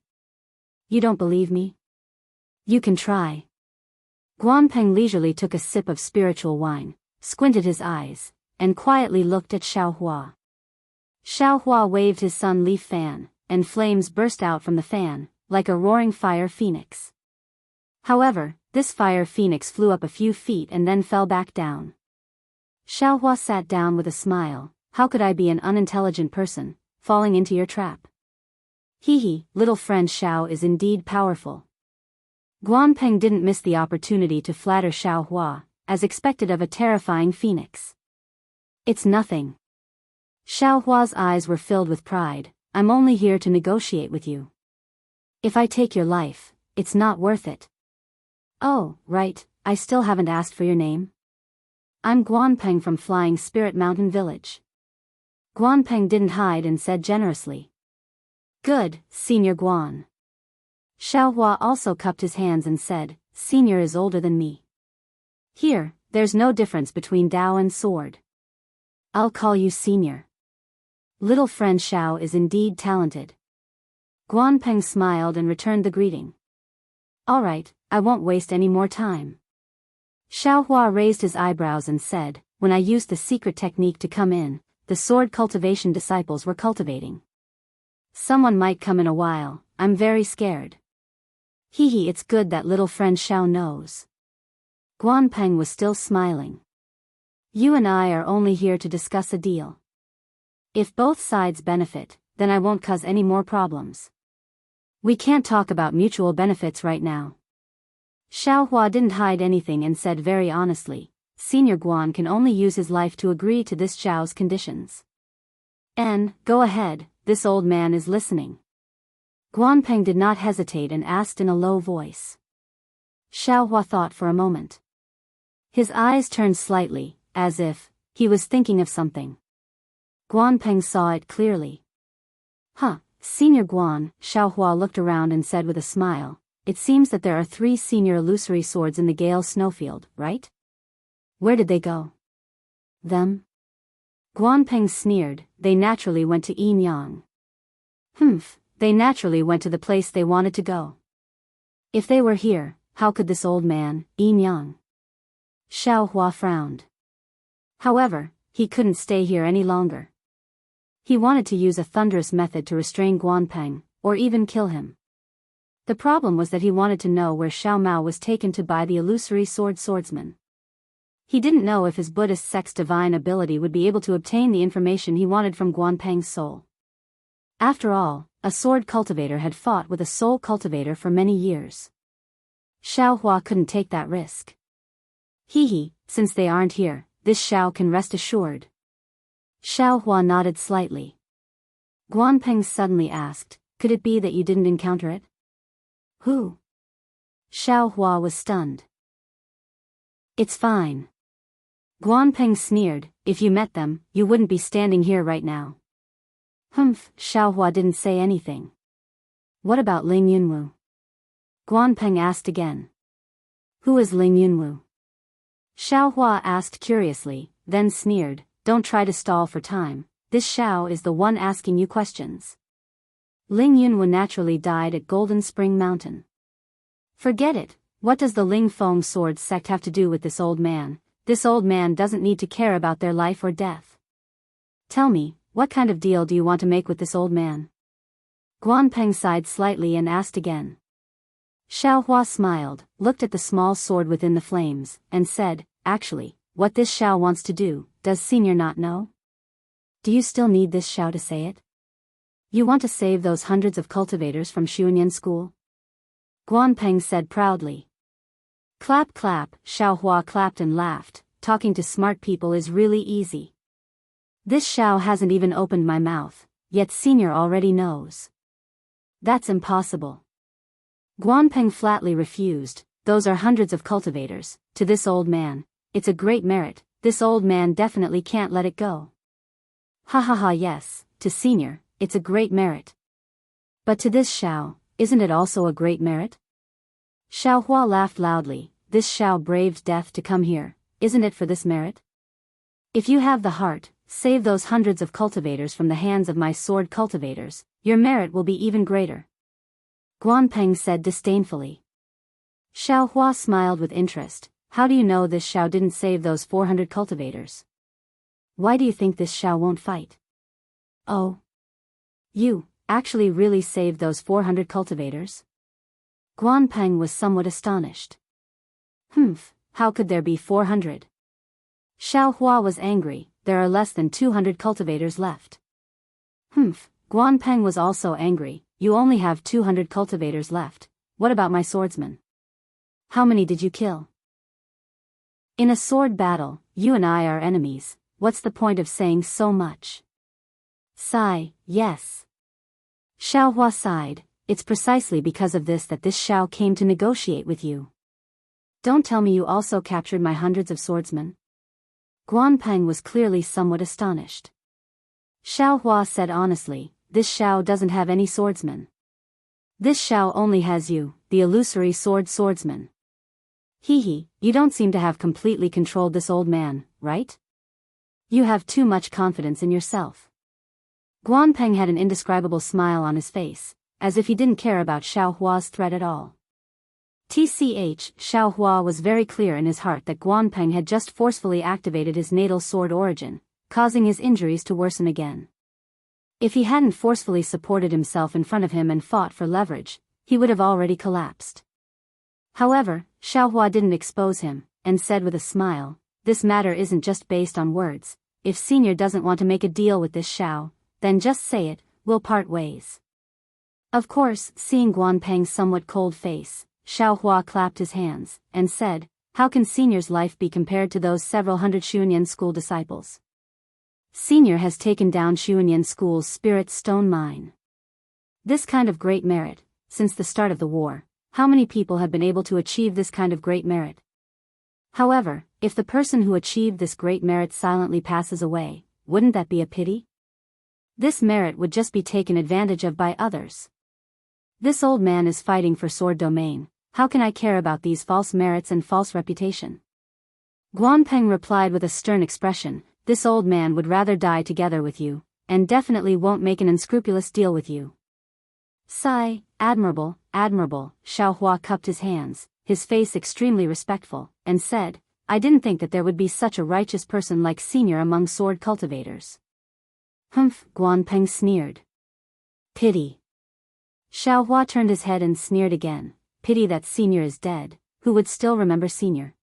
You don't believe me? You can try. Guanpeng leisurely took a sip of spiritual wine, squinted his eyes, and quietly looked at Xiao Hua. Xiao Hua waved his sun leaf fan, and flames burst out from the fan, like a roaring fire phoenix. However, this fire phoenix flew up a few feet and then fell back down. Xiaohua sat down with a smile. How could I be an unintelligent person, falling into your trap? Hee, little friend Xiao is indeed powerful. Guanpeng didn't miss the opportunity to flatter Xiaohua, as expected of a terrifying phoenix. It's nothing. Xiaohua's eyes were filled with pride. I'm only here to negotiate with you. If I take your life, it's not worth it. Oh, right, I still haven't asked for your name. I'm Guanpeng from Flying Spirit Mountain Village. Guanpeng didn't hide and said generously. Good, Senior Guan. Xiaohua also cupped his hands and said, Senior is older than me. Here, there's no difference between Dao and sword. I'll call you Senior. Little friend Xiao is indeed talented. Guanpeng smiled and returned the greeting. All right, I won't waste any more time. Xiaohua raised his eyebrows and said, when I used the secret technique to come in, the sword cultivation disciples were cultivating. Someone might come in a while, I'm very scared. Hee, it's good that little friend Xiao knows. Guanpeng was still smiling. You and I are only here to discuss a deal. If both sides benefit, then I won't cause any more problems. We can't talk about mutual benefits right now. Xiaohua didn't hide anything and said very honestly, Senior Guan can only use his life to agree to this Zhao's conditions. Go ahead, this old man is listening. Guanpeng did not hesitate and asked in a low voice. Xiaohua thought for a moment. His eyes turned slightly, as if he was thinking of something. Guanpeng saw it clearly. Senior Guan, Xiaohua looked around and said with a smile, it seems that there are 3 senior illusory swords in the Gale snowfield, right? Where did they go? Them? Guanpeng sneered, they naturally went to Yin Yang. They naturally went to the place they wanted to go. If they were here, how could this old man, Yin Yang? Xiaohua frowned. However, he couldn't stay here any longer. He wanted to use a thunderous method to restrain Guanpeng, or even kill him. The problem was that he wanted to know where Xiao Mao was taken to by the illusory swordsman. He didn't know if his Buddhist sect's divine ability would be able to obtain the information he wanted from Guanpeng's soul. After all, a sword cultivator had fought with a soul cultivator for many years. Xiaohua couldn't take that risk. Since they aren't here, this Xiao can rest assured. Xiaohua nodded slightly. Guanpeng suddenly asked, could it be that you didn't encounter it? Who? Xiaohua was stunned. It's fine. Guanpeng sneered, if you met them, you wouldn't be standing here right now. Xiaohua didn't say anything. What about Ling Yunwu? Guanpeng asked again. Who is Ling Yunwu? Xiaohua asked curiously, then sneered, don't try to stall for time, this Xiao is the one asking you questions. Ling Yunwu naturally died at Golden Spring Mountain. Forget it, what does the Ling Feng sword sect have to do with this old man? This old man doesn't need to care about their life or death. Tell me, what kind of deal do you want to make with this old man? Guanpeng sighed slightly and asked again. Xiaohua smiled, looked at the small sword within the flames, and said, actually, what this Xiao wants to do, does Senior not know? Do you still need this Xiao to say it? You want to save those hundreds of cultivators from Xuanyan school? Guanpeng said proudly. Clap clap, Xiaohua clapped and laughed, talking to smart people is really easy. This Xiao hasn't even opened my mouth, yet Senior already knows. That's impossible. Guanpeng flatly refused, those are hundreds of cultivators, to this old man, it's a great merit, this old man definitely can't let it go. Yes, to Senior, it's a great merit. But to this Xiao, isn't it also a great merit? Xiaohua laughed loudly, this Xiao braved death to come here, isn't it for this merit? If you have the heart, save those hundreds of cultivators from the hands of my sword cultivators, your merit will be even greater. Guanpeng said disdainfully. Xiaohua smiled with interest, how do you know this Xiao didn't save those 400 cultivators? Why do you think this Xiao won't fight? Oh. actually really saved those 400 cultivators? Guanpeng was somewhat astonished. How could there be 400? Xiao Hua was angry, there are less than 200 cultivators left. Guanpeng was also angry, you only have 200 cultivators left, what about my swordsmen? How many did you kill? In a sword battle, you and I are enemies, what's the point of saying so much? Sigh, yes. Xiao Hua sighed, it's precisely because of this that this Xiao came to negotiate with you. Don't tell me you also captured my hundreds of swordsmen. Guanpeng was clearly somewhat astonished. Xiao Hua said honestly, this Xiao doesn't have any swordsmen. This Xiao only has you, the illusory swordsman. You don't seem to have completely controlled this old man, right? You have too much confidence in yourself. Guanpeng had an indescribable smile on his face, as if he didn't care about Xiao Hua's threat at all. Xiao Hua was very clear in his heart that Guanpeng had just forcefully activated his natal sword origin, causing his injuries to worsen again. If he hadn't forcefully supported himself in front of him and fought for leverage, he would have already collapsed. However, Xiao Hua didn't expose him, and said with a smile, this matter isn't just based on words, if Senior doesn't want to make a deal with this Xiao, then just say it, we'll part ways. Of course, seeing Guanpeng's somewhat cold face, Xiao Hua clapped his hands, and said, how can Senior's life be compared to those several hundred Xuanyan school disciples? Senior has taken down Xuanyan school's spirit stone mine. This kind of great merit, since the start of the war, how many people have been able to achieve this kind of great merit? However, if the person who achieved this great merit silently passes away, wouldn't that be a pity? This merit would just be taken advantage of by others. This old man is fighting for sword domain, how can I care about these false merits and false reputation? Guanpeng replied with a stern expression, this old man would rather die together with you, and definitely won't make an unscrupulous deal with you. Sigh, admirable, Xiao Hua cupped his hands, his face extremely respectful, and said, I didn't think that there would be such a righteous person like Senior among sword cultivators. Guanpeng sneered. Pity. Xiao Hua turned his head and sneered again, pity that Senior is dead, who would still remember Senior?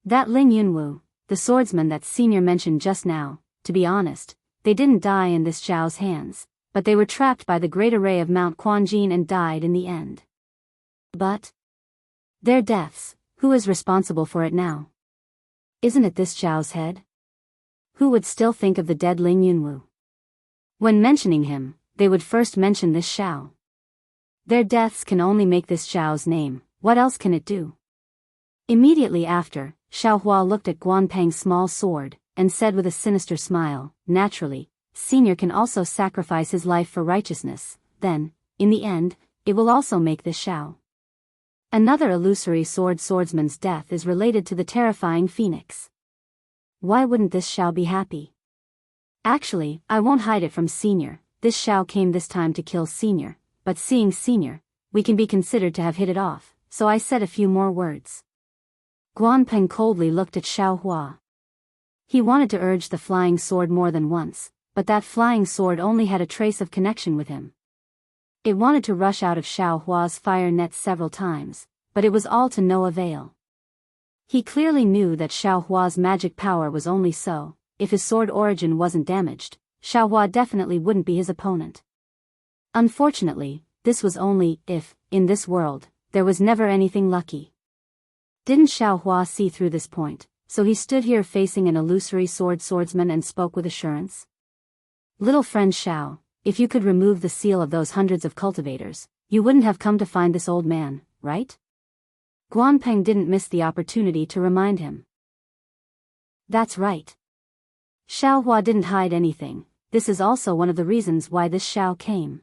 That Ling Yunwu, the swordsman that Senior mentioned just now, to be honest, they didn't die in this Zhao's hands, but they were trapped by the great array of Mount Quanjin and died in the end. But their deaths, who is responsible for it now? Isn't it this Zhao's head? Who would still think of the dead Ling Yunwu? When mentioning him, they would first mention this Xiao. Their deaths can only make this Xiao's name, what else can it do? Immediately after, Xiao Hua looked at Guanpeng's small sword, and said with a sinister smile, naturally, Senior can also sacrifice his life for righteousness, then, in the end, it will also make this Xiao. Another illusory swordsman's death is related to the terrifying phoenix. Why wouldn't this Xiao be happy? Actually, I won't hide it from Senior, this Xiao came this time to kill Senior, but seeing Senior, we can be considered to have hit it off, so I said a few more words. Guanpeng coldly looked at Xiao Hua. He wanted to urge the flying sword more than once, but that flying sword only had a trace of connection with him. It wanted to rush out of Xiao Hua's fire net several times, but it was all to no avail. He clearly knew that Xiao Hua's magic power was only so, if his sword origin wasn't damaged, Xiao Hua definitely wouldn't be his opponent. Unfortunately, this was only if, in this world, there was never anything lucky. Didn't Xiao Hua see through this point, so he stood here facing an illusory swordsman and spoke with assurance? Little friend Xiao, if you could remove the seal of those hundreds of cultivators, you wouldn't have come to find this old man, right? Guanpeng didn't miss the opportunity to remind him. That's right. Xiao Hua didn't hide anything, this is also one of the reasons why this Xiao came.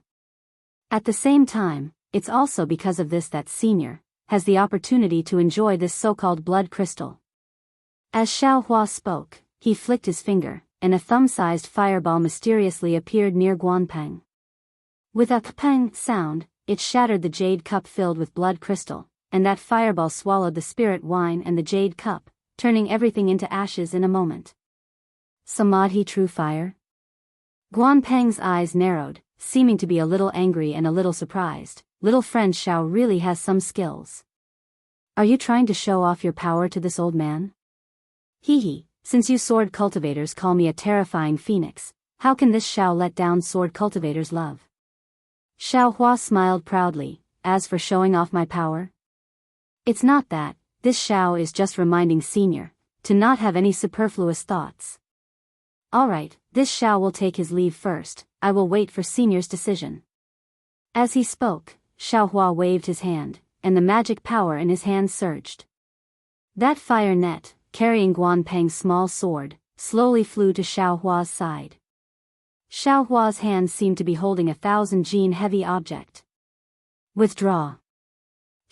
At the same time, it's also because of this that Senior has the opportunity to enjoy this so-called blood crystal. As Xiao Hua spoke, he flicked his finger, and a thumb-sized fireball mysteriously appeared near Guanpeng. With a kapang sound, it shattered the jade cup filled with blood crystal, and that fireball swallowed the spirit wine and the jade cup, turning everything into ashes in a moment. Samadhi true fire? Guanpeng's eyes narrowed, seeming to be a little angry and a little surprised. Little friend Xiao really has some skills. Are you trying to show off your power to this old man? Hee hee, since you sword cultivators call me a terrifying phoenix, how can this Xiao let down sword cultivators love? Xiao Hua smiled proudly. As for showing off my power, it's not that. This Xiao is just reminding Senior to not have any superfluous thoughts. Alright, this Xiao will take his leave first. I will wait for Senior's decision. As he spoke, Xiao Hua waved his hand, and the magic power in his hand surged. That fire net, carrying Guan Peng's small sword, slowly flew to Xiao Hua's side. Xiao Hua's hand seemed to be holding 1,000 gene heavy object. Withdraw.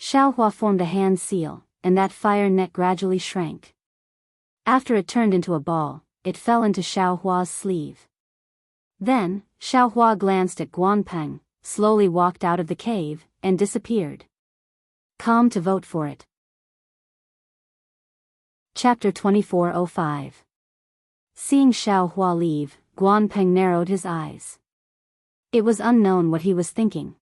Xiao Hua formed a hand seal, and that fire net gradually shrank. After it turned into a ball, it fell into Xiao Hua's sleeve. Then, Xiao Hua glanced at Guan Peng, slowly walked out of the cave, and disappeared. Calm to vote for it. Chapter 2405. Seeing Xiao Hua leave, Guan Peng narrowed his eyes. It was unknown what he was thinking.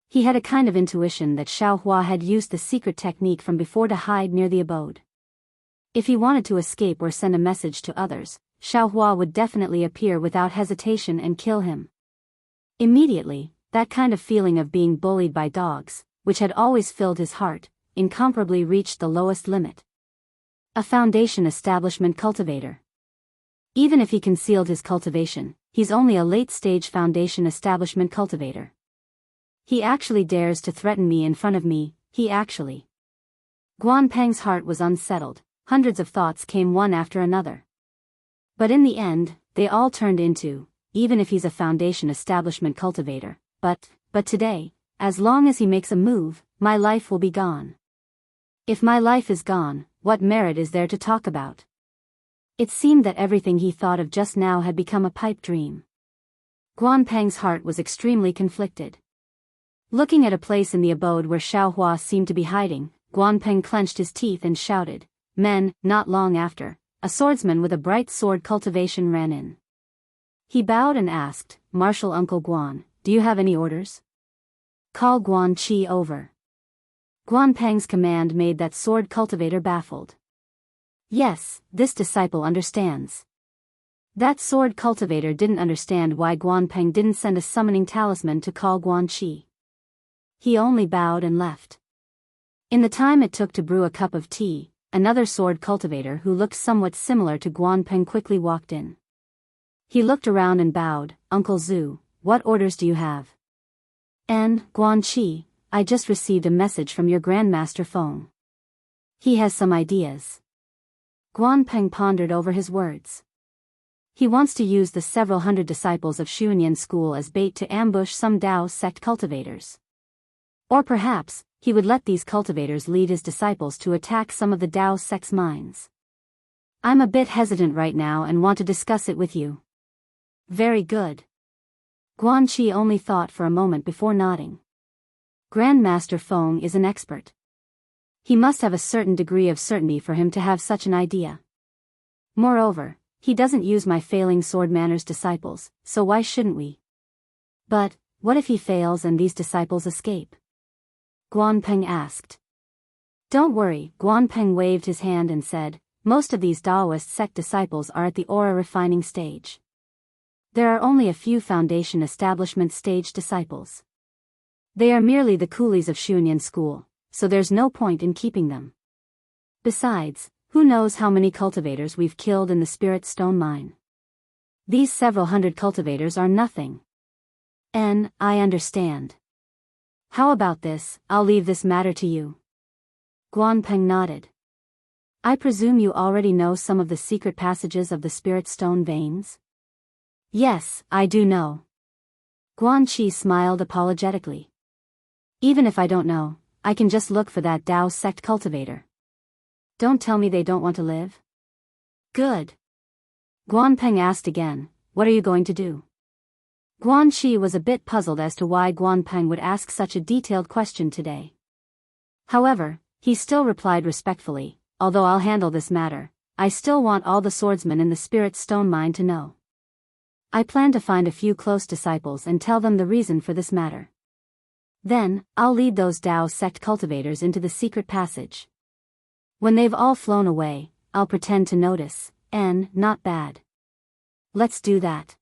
He had a kind of intuition that Xiao Hua had used the secret technique from before to hide near the abode. If he wanted to escape or send a message to others, Xiao Hua would definitely appear without hesitation and kill him. Immediately, that kind of feeling of being bullied by dogs, which had always filled his heart, incomparably reached the lowest limit. A foundation establishment cultivator. Even if he concealed his cultivation, he's only a late-stage foundation establishment cultivator. He actually dares to threaten me in front of me, Guan Peng's heart was unsettled, hundreds of thoughts came one after another. But in the end, they all turned into, even if he's a foundation establishment cultivator, but today, as long as he makes a move, my life will be gone. If my life is gone, what merit is there to talk about? It seemed that everything he thought of just now had become a pipe dream. Guan Peng's heart was extremely conflicted. Looking at a place in the abode where Xiao Hua seemed to be hiding, Guan Peng clenched his teeth and shouted, "Men!" Not long after, a swordsman with a bright sword cultivation ran in. He bowed and asked, "Marshal Uncle Guan, do you have any orders?" "Call Guan Qi over." Guan Peng's command made that sword cultivator baffled. Yes, this disciple understands. That sword cultivator didn't understand why Guan Peng didn't send a summoning talisman to call Guan Qi. He only bowed and left. In the time it took to brew a cup of tea, another sword cultivator who looked somewhat similar to Guan Peng quickly walked in. He looked around and bowed. "Uncle Zhu, what orders do you have?" "And, Guan Qi, I just received a message from your Grandmaster Feng. He has some ideas." Guan Peng pondered over his words. He wants to use the several hundred disciples of Xuanyan school as bait to ambush some Dao sect cultivators. Or perhaps, he would let these cultivators lead his disciples to attack some of the Dao sect's mines. "I'm a bit hesitant right now and want to discuss it with you." "Very good." Guan Qi only thought for a moment before nodding. Grandmaster Feng is an expert. He must have a certain degree of certainty for him to have such an idea. Moreover, he doesn't use my failing sword manners disciples, so why shouldn't we? But, what if he fails and these disciples escape? Guan Peng asked. "Don't worry," Guan Peng waved his hand and said, "most of these Daoist sect disciples are at the aura refining stage. There are only a few foundation establishment stage disciples. They are merely the coolies of Xuanyan school, so there's no point in keeping them. Besides, who knows how many cultivators we've killed in the Spirit Stone mine? These several hundred cultivators are nothing." I understand. How about this, I'll leave this matter to you." Guan Peng nodded. "I presume you already know some of the secret passages of the Spirit Stone veins?" "Yes, I do know." Guan Qi smiled apologetically. "Even if I don't know, I can just look for that Dao sect cultivator. Don't tell me they don't want to live?" "Good." Guan Peng asked again, "What are you going to do?" Guan Qi was a bit puzzled as to why Guan Peng would ask such a detailed question today. However, he still replied respectfully, "Although I'll handle this matter, I still want all the swordsmen in the Spirit Stone mine to know. I plan to find a few close disciples and tell them the reason for this matter. Then, I'll lead those Dao sect cultivators into the secret passage. When they've all flown away, I'll pretend to notice, and, not bad. Let's do that.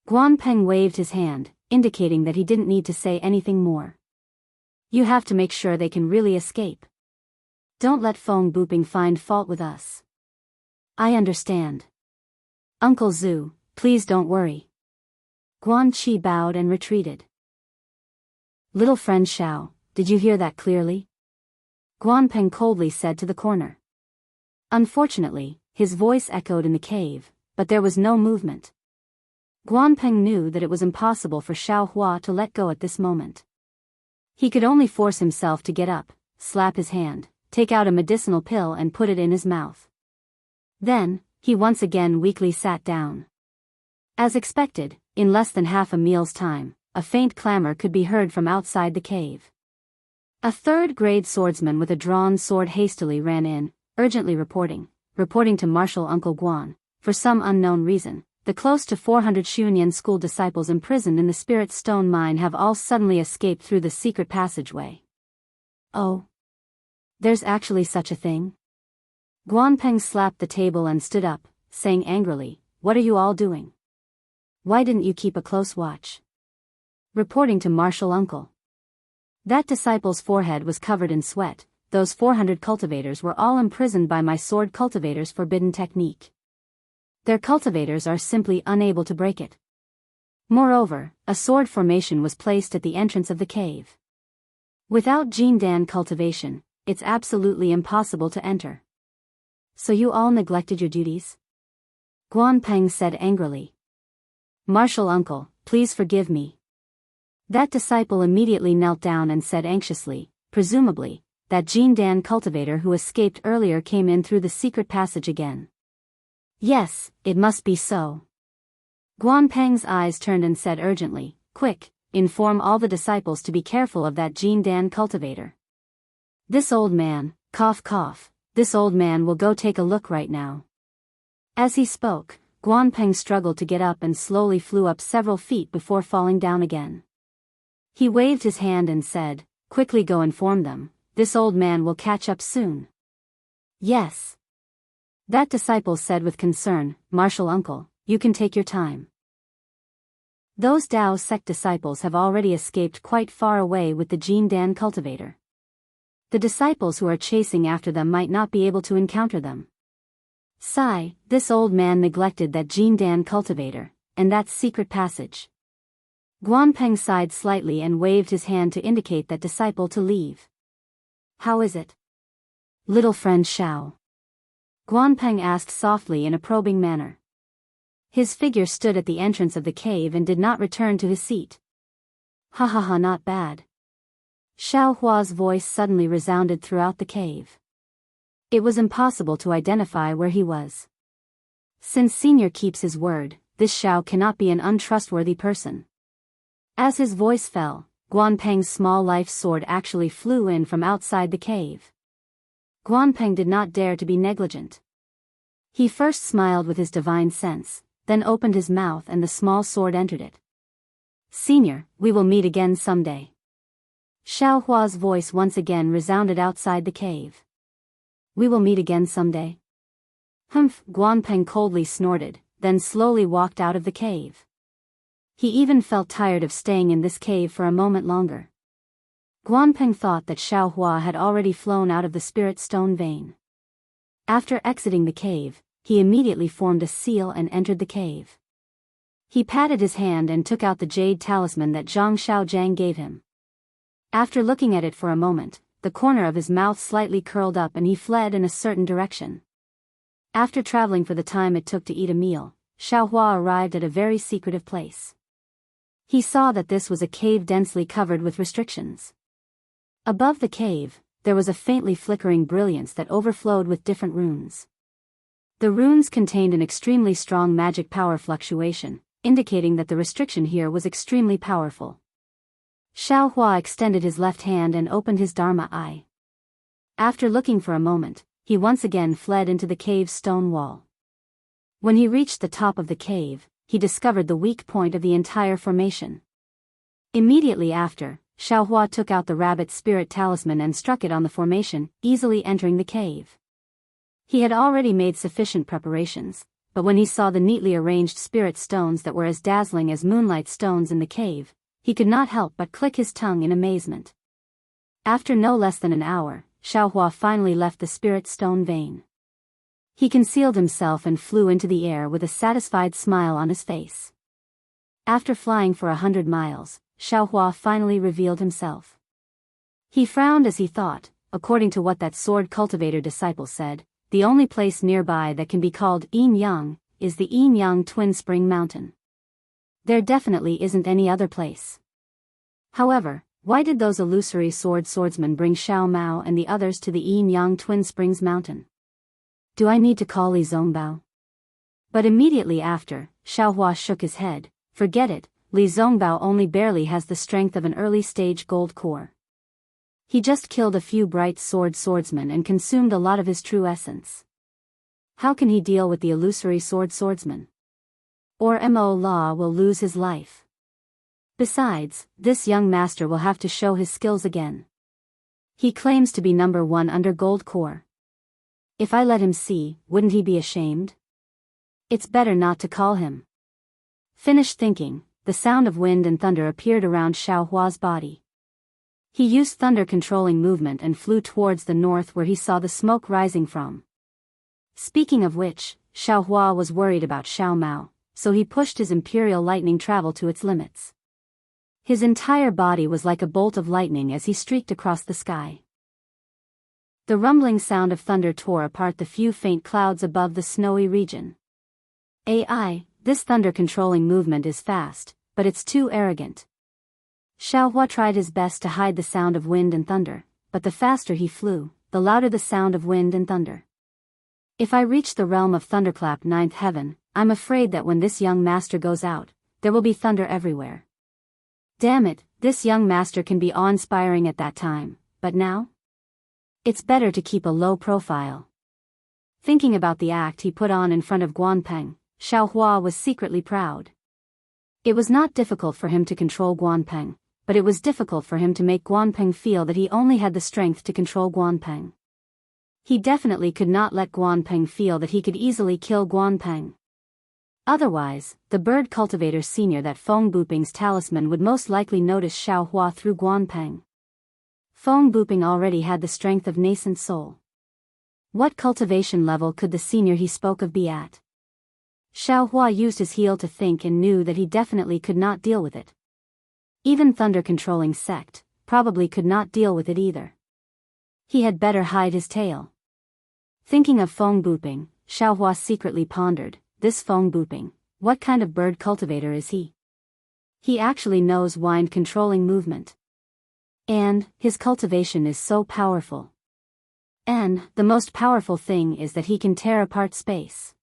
Guanpeng waved his hand, indicating that he didn't need to say anything more. You have to make sure they can really escape. Don't let Feng Buping find fault with us. I understand. Uncle Zhu, please don't worry. Guan Qi bowed and retreated. Little friend Xiao, did you hear that clearly? Guanpeng coldly said to the corner. Unfortunately, his voice echoed in the cave, but there was no movement. Guanpeng knew that it was impossible for Xiao Hua to let go at this moment. He could only force himself to get up, slap his hand, take out a medicinal pill and put it in his mouth. Then, he once again weakly sat down. As expected, in less than half a meal's time, a faint clamor could be heard from outside the cave. A third-grade swordsman with a drawn sword hastily ran in, urgently reporting to Marshal Uncle Guan. For some unknown reason, the close to 400 Xuanyan school disciples imprisoned in the Spirit Stone mine have all suddenly escaped through the secret passageway. Oh. There's actually such a thing? Guanpeng slapped the table and stood up, saying angrily, "What are you all doing? Why didn't you keep a close watch?" Reporting to Marshal Uncle. That disciple's forehead was covered in sweat. Those 400 cultivators were all imprisoned by my sword cultivator's forbidden technique. Their cultivators are simply unable to break it. Moreover, a sword formation was placed at the entrance of the cave. Without Jindan cultivation, it's absolutely impossible to enter. So you all neglected your duties? Guanpeng said angrily. Marshal Uncle, please forgive me. That disciple immediately knelt down and said anxiously, presumably, that Jindan cultivator who escaped earlier came in through the secret passage again. Yes, it must be so. Guanpeng's eyes turned and said urgently, quick, inform all the disciples to be careful of that Jindan cultivator. This old man, cough cough, this old man will go take a look right now. As he spoke, Guanpeng struggled to get up and slowly flew up several feet before falling down again. He waved his hand and said, quickly go inform them, this old man will catch up soon. Yes. That disciple said with concern, Marshal Uncle, you can take your time. Those Dao sect disciples have already escaped quite far away with the Jindan cultivator. The disciples who are chasing after them might not be able to encounter them. Sigh, this old man neglected that Jindan cultivator, and that secret passage. Guanpeng sighed slightly and waved his hand to indicate that disciple to leave. How is it? Little friend Xiao? Guanpeng asked softly in a probing manner. His figure stood at the entrance of the cave and did not return to his seat. Ha ha ha, not bad. Xiao Hua's voice suddenly resounded throughout the cave. It was impossible to identify where he was. Since Senior keeps his word, this Xiao cannot be an untrustworthy person. As his voice fell, Guanpeng's small life sword actually flew in from outside the cave. Guanpeng did not dare to be negligent. He first smiled with his divine sense, then opened his mouth and the small sword entered it. Senior, we will meet again someday. Xiao Hua's voice once again resounded outside the cave. We will meet again someday. Humph, Guanpeng coldly snorted, then slowly walked out of the cave. He even felt tired of staying in this cave for a moment longer. Guanpeng thought that Xiao Hua had already flown out of the Spirit Stone vein. After exiting the cave, he immediately formed a seal and entered the cave. He patted his hand and took out the jade talisman that Zhang Xiaojiang gave him. After looking at it for a moment, the corner of his mouth slightly curled up and he fled in a certain direction. After traveling for the time it took to eat a meal, Xiao Hua arrived at a very secretive place. He saw that this was a cave densely covered with restrictions. Above the cave, there was a faintly flickering brilliance that overflowed with different runes. The runes contained an extremely strong magic power fluctuation, indicating that the restriction here was extremely powerful. Xiao Hua extended his left hand and opened his Dharma eye. After looking for a moment, he once again fled into the cave's stone wall. When he reached the top of the cave, he discovered the weak point of the entire formation. Immediately after, Xiaohua took out the rabbit spirit talisman and struck it on the formation, easily entering the cave. He had already made sufficient preparations, but when he saw the neatly arranged spirit stones that were as dazzling as moonlight stones in the cave, he could not help but click his tongue in amazement. After no less than an hour, Xiaohua finally left the spirit stone vein. He concealed himself and flew into the air with a satisfied smile on his face. After flying for 100 miles, Xiaohua finally revealed himself. He frowned as he thought, according to what that sword cultivator disciple said, the only place nearby that can be called Yin-Yang is the Yin-Yang Twin Spring Mountain. There definitely isn't any other place. However, why did those illusory swordsmen bring Xiao Mao and the others to the Yin-Yang Twin Springs Mountain? Do I need to call Li Zongbao? But immediately after, Xiaohua shook his head. Forget it, Li Zongbao only barely has the strength of an early-stage gold core. He just killed a few bright swordsmen and consumed a lot of his true essence. How can he deal with the illusory swordsman? Or Mo La will lose his life. Besides, this young master will have to show his skills again. He claims to be number 1 under gold core. If I let him see, wouldn't he be ashamed? It's better not to call him. Finished thinking, the sound of wind and thunder appeared around Xiaohua's body. He used thunder-controlling movement and flew towards the north where he saw the smoke rising from. Speaking of which, Xiaohua was worried about Xiao Mao, so he pushed his imperial lightning travel to its limits. His entire body was like a bolt of lightning as he streaked across the sky. The rumbling sound of thunder tore apart the few faint clouds above the snowy region. This thunder-controlling movement is fast, but it's too arrogant. Xiaohua tried his best to hide the sound of wind and thunder, but the faster he flew, the louder the sound of wind and thunder. If I reach the realm of Thunderclap 9th heaven, I'm afraid that when this young master goes out, there will be thunder everywhere. Damn it, this young master can be awe-inspiring at that time, but now? It's better to keep a low profile. Thinking about the act he put on in front of Guanpeng, Xiaohua was secretly proud. It was not difficult for him to control Guanpeng, but it was difficult for him to make Guanpeng feel that he only had the strength to control Guanpeng. He definitely could not let Guanpeng feel that he could easily kill Guanpeng. Otherwise, the bird cultivator senior that Feng Buping's talisman would most likely notice Xiaohua through Guanpeng. Feng Buping already had the strength of nascent soul. What cultivation level could the senior he spoke of be at? Xiaohua used his heel to think and knew that he definitely could not deal with it. Even thunder-controlling sect probably could not deal with it either. He had better hide his tail. Thinking of Feng Buping, Xiaohua secretly pondered, this Feng Buping, what kind of bird cultivator is he? He actually knows wind-controlling movement. And his cultivation is so powerful. And the most powerful thing is that he can tear apart space.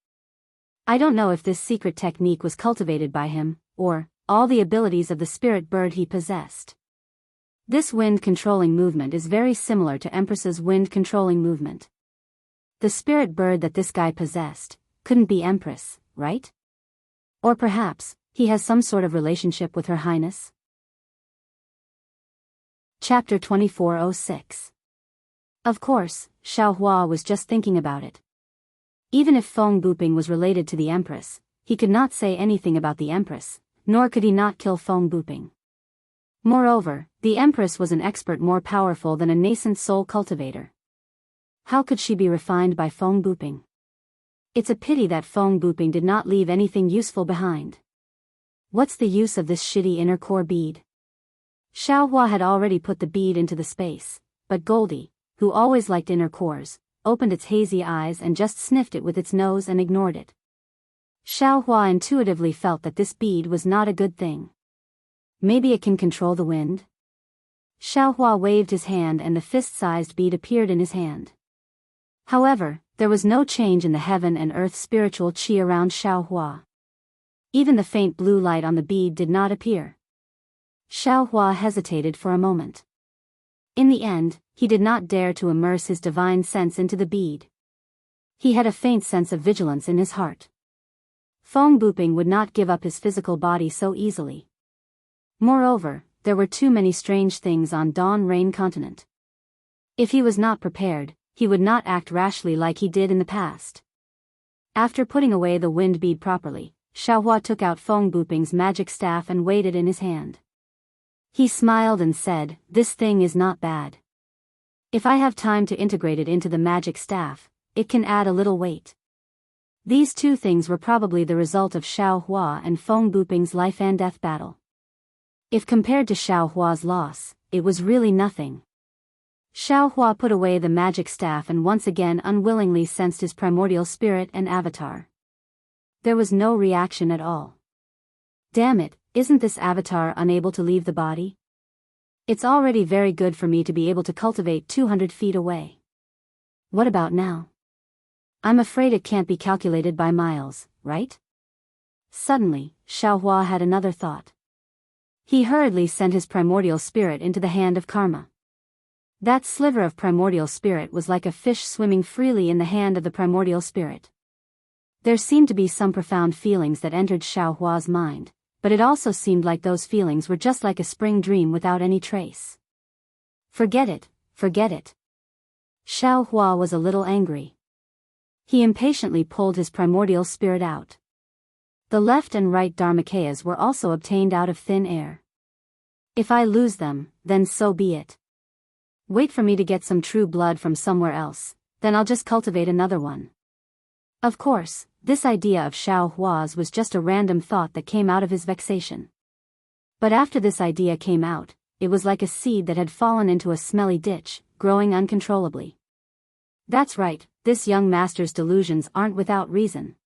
I don't know if this secret technique was cultivated by him, or all the abilities of the spirit bird he possessed. This wind-controlling movement is very similar to Empress's wind-controlling movement. The spirit bird that this guy possessed couldn't be Empress, right? Or perhaps, he has some sort of relationship with Her Highness? Chapter 2406. Of course, Xiaohua was just thinking about it. Even if Feng Buping was related to the Empress, he could not say anything about the Empress, nor could he not kill Feng Buping. Moreover, the Empress was an expert more powerful than a nascent soul cultivator. How could she be refined by Feng Buping? It's a pity that Feng Buping did not leave anything useful behind. What's the use of this shitty inner core bead? Xiaohua had already put the bead into the space, but Goldie, who always liked inner cores, opened its hazy eyes and just sniffed it with its nose and ignored it. Xiaohua intuitively felt that this bead was not a good thing. Maybe it can control the wind? Xiaohua waved his hand and the fist-sized bead appeared in his hand. However, there was no change in the heaven and earth spiritual qi around Xiaohua. Even the faint blue light on the bead did not appear. Xiaohua hesitated for a moment. In the end, he did not dare to immerse his divine sense into the bead. He had a faint sense of vigilance in his heart. Feng Buping would not give up his physical body so easily. Moreover, there were too many strange things on Dawn Rain Continent. If he was not prepared, he would not act rashly like he did in the past. After putting away the wind bead properly, Xiaohua took out Feng Buping's magic staff and weighed it in his hand. He smiled and said, "This thing is not bad. If I have time to integrate it into the magic staff, it can add a little weight." These two things were probably the result of Xiaohua and Feng Buping's life and death battle. If compared to Xiaohua's loss, it was really nothing. Xiaohua put away the magic staff and once again unwillingly sensed his primordial spirit and avatar. There was no reaction at all. Damn it, isn't this avatar unable to leave the body? It's already very good for me to be able to cultivate 200 feet away. What about now? I'm afraid it can't be calculated by miles, right? Suddenly, Xiaohua had another thought. He hurriedly sent his primordial spirit into the hand of Karma. That sliver of primordial spirit was like a fish swimming freely in the hand of the primordial spirit. There seemed to be some profound feelings that entered Xiaohua's mind, but it also seemed like those feelings were just like a spring dream without any trace. Forget it, forget it. Xiaohua was a little angry. He impatiently pulled his primordial spirit out. The left and right Dharmakayas were also obtained out of thin air. If I lose them, then so be it. Wait for me to get some true blood from somewhere else, then I'll just cultivate another one. Of course, this idea of Xiaohua's was just a random thought that came out of his vexation. But after this idea came out, it was like a seed that had fallen into a smelly ditch, growing uncontrollably. That's right, this young master's delusions aren't without reason.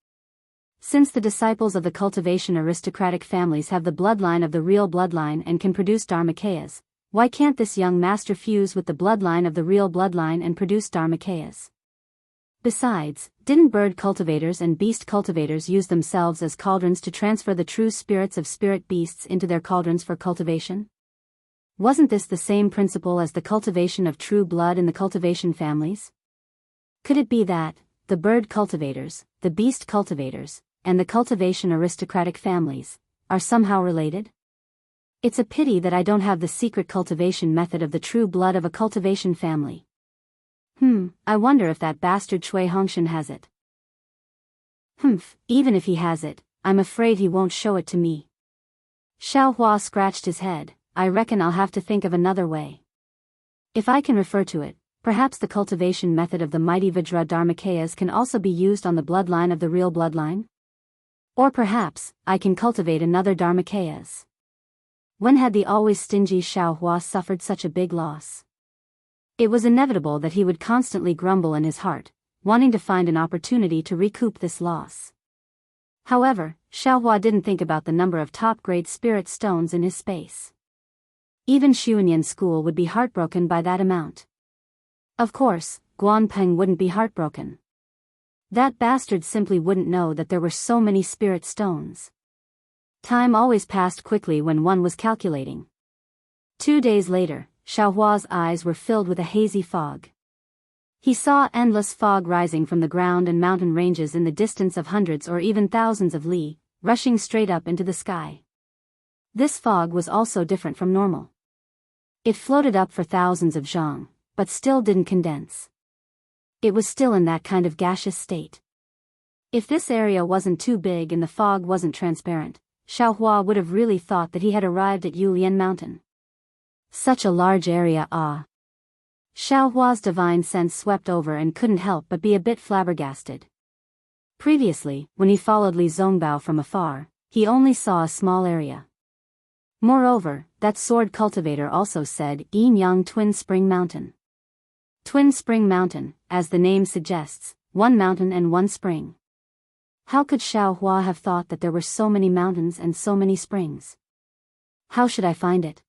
Since the disciples of the cultivation aristocratic families have the bloodline of the real bloodline and can produce Dharmakayas, why can't this young master fuse with the bloodline of the real bloodline and produce Dharmakayas? Besides, didn't bird cultivators and beast cultivators use themselves as cauldrons to transfer the true spirits of spirit beasts into their cauldrons for cultivation? Wasn't this the same principle as the cultivation of true blood in the cultivation families? Could it be that, the bird cultivators, the beast cultivators, and the cultivation aristocratic families, are somehow related? It's a pity that I don't have the secret cultivation method of the true blood of a cultivation family. I wonder if that bastard Cui Hongshan has it. Even if he has it, I'm afraid he won't show it to me. Xiaohua scratched his head. I reckon I'll have to think of another way. If I can refer to it, perhaps the cultivation method of the mighty Vajra Dharmakayas can also be used on the bloodline of the real bloodline? Or perhaps, I can cultivate another Dharmakayas. When had the always stingy Xiaohua suffered such a big loss? It was inevitable that he would constantly grumble in his heart, wanting to find an opportunity to recoup this loss. However, Xiaohua didn't think about the number of top-grade spirit stones in his space. Even Xuanyan School would be heartbroken by that amount. Of course, Guanpeng wouldn't be heartbroken. That bastard simply wouldn't know that there were so many spirit stones. Time always passed quickly when one was calculating. 2 days later, Xiaohua's eyes were filled with a hazy fog. He saw endless fog rising from the ground and mountain ranges in the distance of hundreds or even thousands of li, rushing straight up into the sky. This fog was also different from normal. It floated up for thousands of zhang, but still didn't condense. It was still in that kind of gaseous state. If this area wasn't too big and the fog wasn't transparent, Xiaohua would have really thought that he had arrived at Yulian Mountain. Such a large area, ah. Xiaohua's divine sense swept over and couldn't help but be a bit flabbergasted. Previously, when he followed Li Zongbao from afar, he only saw a small area. Moreover, that sword cultivator also said Yin Yang Twin Spring Mountain. Twin Spring Mountain, as the name suggests, one mountain and one spring. How could Xiaohua have thought that there were so many mountains and so many springs? How should I find it?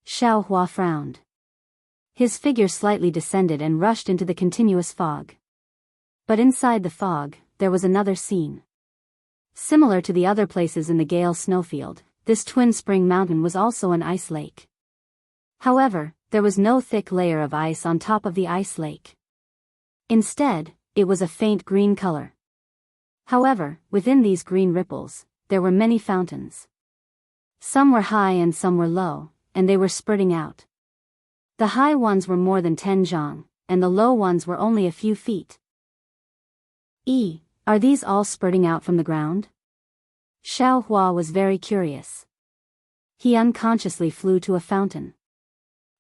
Xiaohua frowned. His figure slightly descended and rushed into the continuous fog. But inside the fog, there was another scene. Similar to the other places in the Gale snowfield, this Twin Spring Mountain was also an ice lake. However, there was no thick layer of ice on top of the ice lake. Instead, it was a faint green color. However, within these green ripples, there were many fountains. Some were high and some were low, and they were spurting out. The high ones were more than 10 zhang, and the low ones were only a few feet. Are these all spurting out from the ground? Xiao Hua was very curious. He unconsciously flew to a fountain.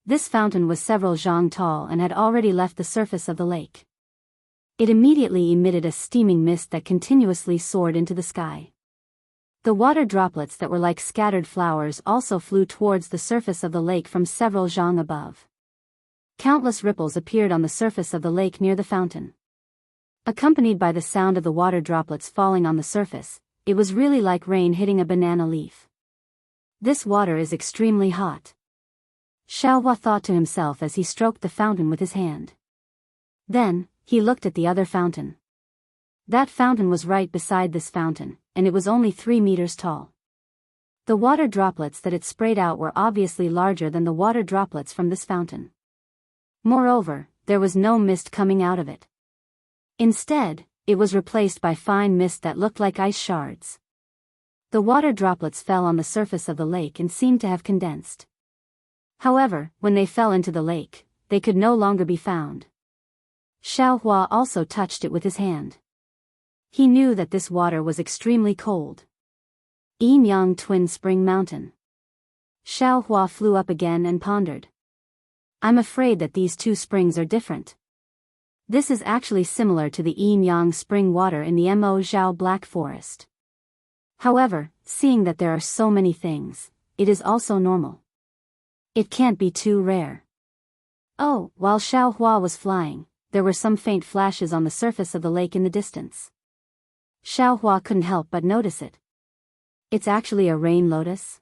This fountain was several zhang tall and had already left the surface of the lake. It immediately emitted a steaming mist that continuously soared into the sky. The water droplets that were like scattered flowers also flew towards the surface of the lake from several zhang above. Countless ripples appeared on the surface of the lake near the fountain. Accompanied by the sound of the water droplets falling on the surface, it was really like rain hitting a banana leaf. This water is extremely hot. Xiao Hua thought to himself as he stroked the fountain with his hand. Then, he looked at the other fountain. That fountain was right beside this fountain, and it was only 3 meters tall. The water droplets that it sprayed out were obviously larger than the water droplets from this fountain. Moreover, there was no mist coming out of it. Instead, it was replaced by fine mist that looked like ice shards. The water droplets fell on the surface of the lake and seemed to have condensed. However, when they fell into the lake, they could no longer be found. Xiao Hua also touched it with his hand. He knew that this water was extremely cold. Yimyang Twin Spring Mountain. Xiao Hua flew up again and pondered. I'm afraid that these two springs are different. This is actually similar to the Yimyang spring water in the Mo Zhao Black Forest. However, seeing that there are so many things, it is also normal. It can't be too rare. Oh, while Xiao Hua was flying, there were some faint flashes on the surface of the lake in the distance. Xiao Hua couldn't help but notice it. It's actually a rain lotus.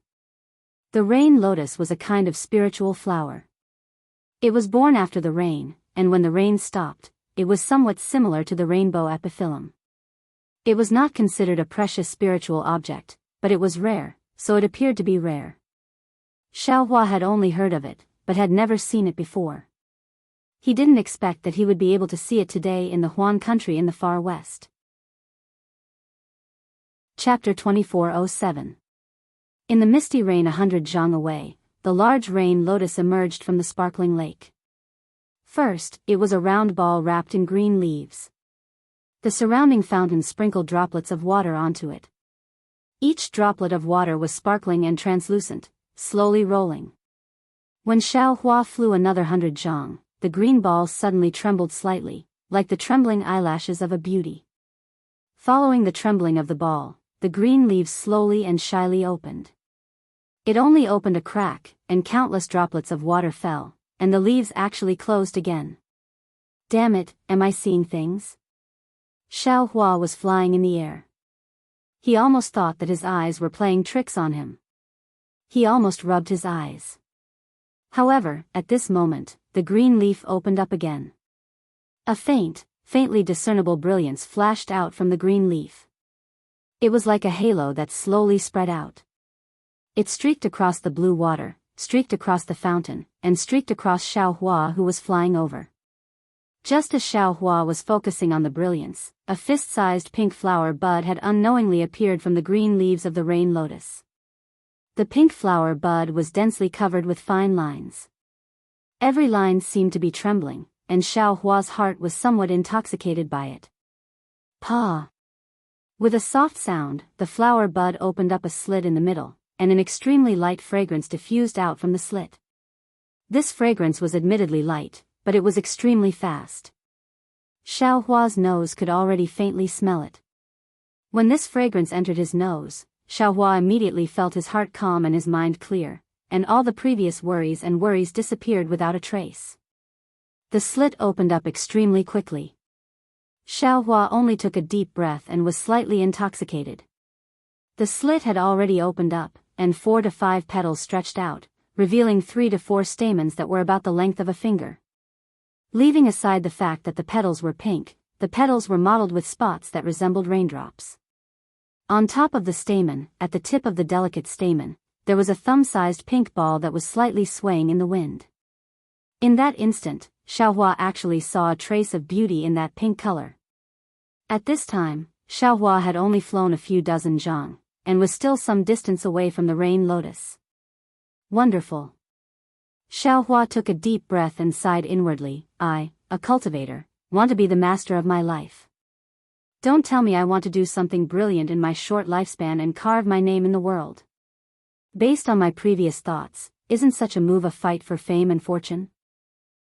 The rain lotus was a kind of spiritual flower. It was born after the rain, and when the rain stopped, it was somewhat similar to the rainbow epiphyllum. It was not considered a precious spiritual object, but it was rare, so it appeared to be rare. Xiao Hua had only heard of it, but had never seen it before. He didn't expect that he would be able to see it today in the Huan country in the far west. Chapter 2407. In the misty rain 100 zhang away, the large rain lotus emerged from the sparkling lake. First, it was a round ball wrapped in green leaves. The surrounding fountain sprinkled droplets of water onto it. Each droplet of water was sparkling and translucent, slowly rolling. When Xiao Hua flew another 100 zhang, the green ball suddenly trembled slightly, like the trembling eyelashes of a beauty. Following the trembling of the ball, the green leaves slowly and shyly opened. It only opened a crack, and countless droplets of water fell, and the leaves actually closed again. Damn it, am I seeing things? Xiao Hua was flying in the air. He almost thought that his eyes were playing tricks on him. He almost rubbed his eyes. However, at this moment, the green leaf opened up again. A faintly discernible brilliance flashed out from the green leaf. It was like a halo that slowly spread out. It streaked across the blue water, streaked across the fountain, and streaked across Xiao Hua who was flying over. Just as Xiao Hua was focusing on the brilliance, a fist-sized pink flower bud had unknowingly appeared from the green leaves of the rain lotus. The pink flower bud was densely covered with fine lines. Every line seemed to be trembling, and Xiao Hua's heart was somewhat intoxicated by it. Pa! With a soft sound, the flower bud opened up a slit in the middle, and an extremely light fragrance diffused out from the slit. This fragrance was admittedly light, but it was extremely fast. Xiao Hua's nose could already faintly smell it. When this fragrance entered his nose, Xiao Hua immediately felt his heart calm and his mind clear, and all the previous worries disappeared without a trace. The slit opened up extremely quickly. Xiao Hua only took a deep breath and was slightly intoxicated. The slit had already opened up, and 4 to 5 petals stretched out, revealing 3 to 4 stamens that were about the length of a finger. Leaving aside the fact that the petals were pink, the petals were mottled with spots that resembled raindrops. On top of the stamen, at the tip of the delicate stamen, there was a thumb-sized pink ball that was slightly swaying in the wind. In that instant, Xiao Hua actually saw a trace of beauty in that pink color. At this time, Xiaohua had only flown a few dozen zhang, and was still some distance away from the rain lotus. Wonderful. Xiaohua took a deep breath and sighed inwardly. I, a cultivator, want to be the master of my life. Don't tell me I want to do something brilliant in my short lifespan and carve my name in the world. Based on my previous thoughts, isn't such a move a fight for fame and fortune?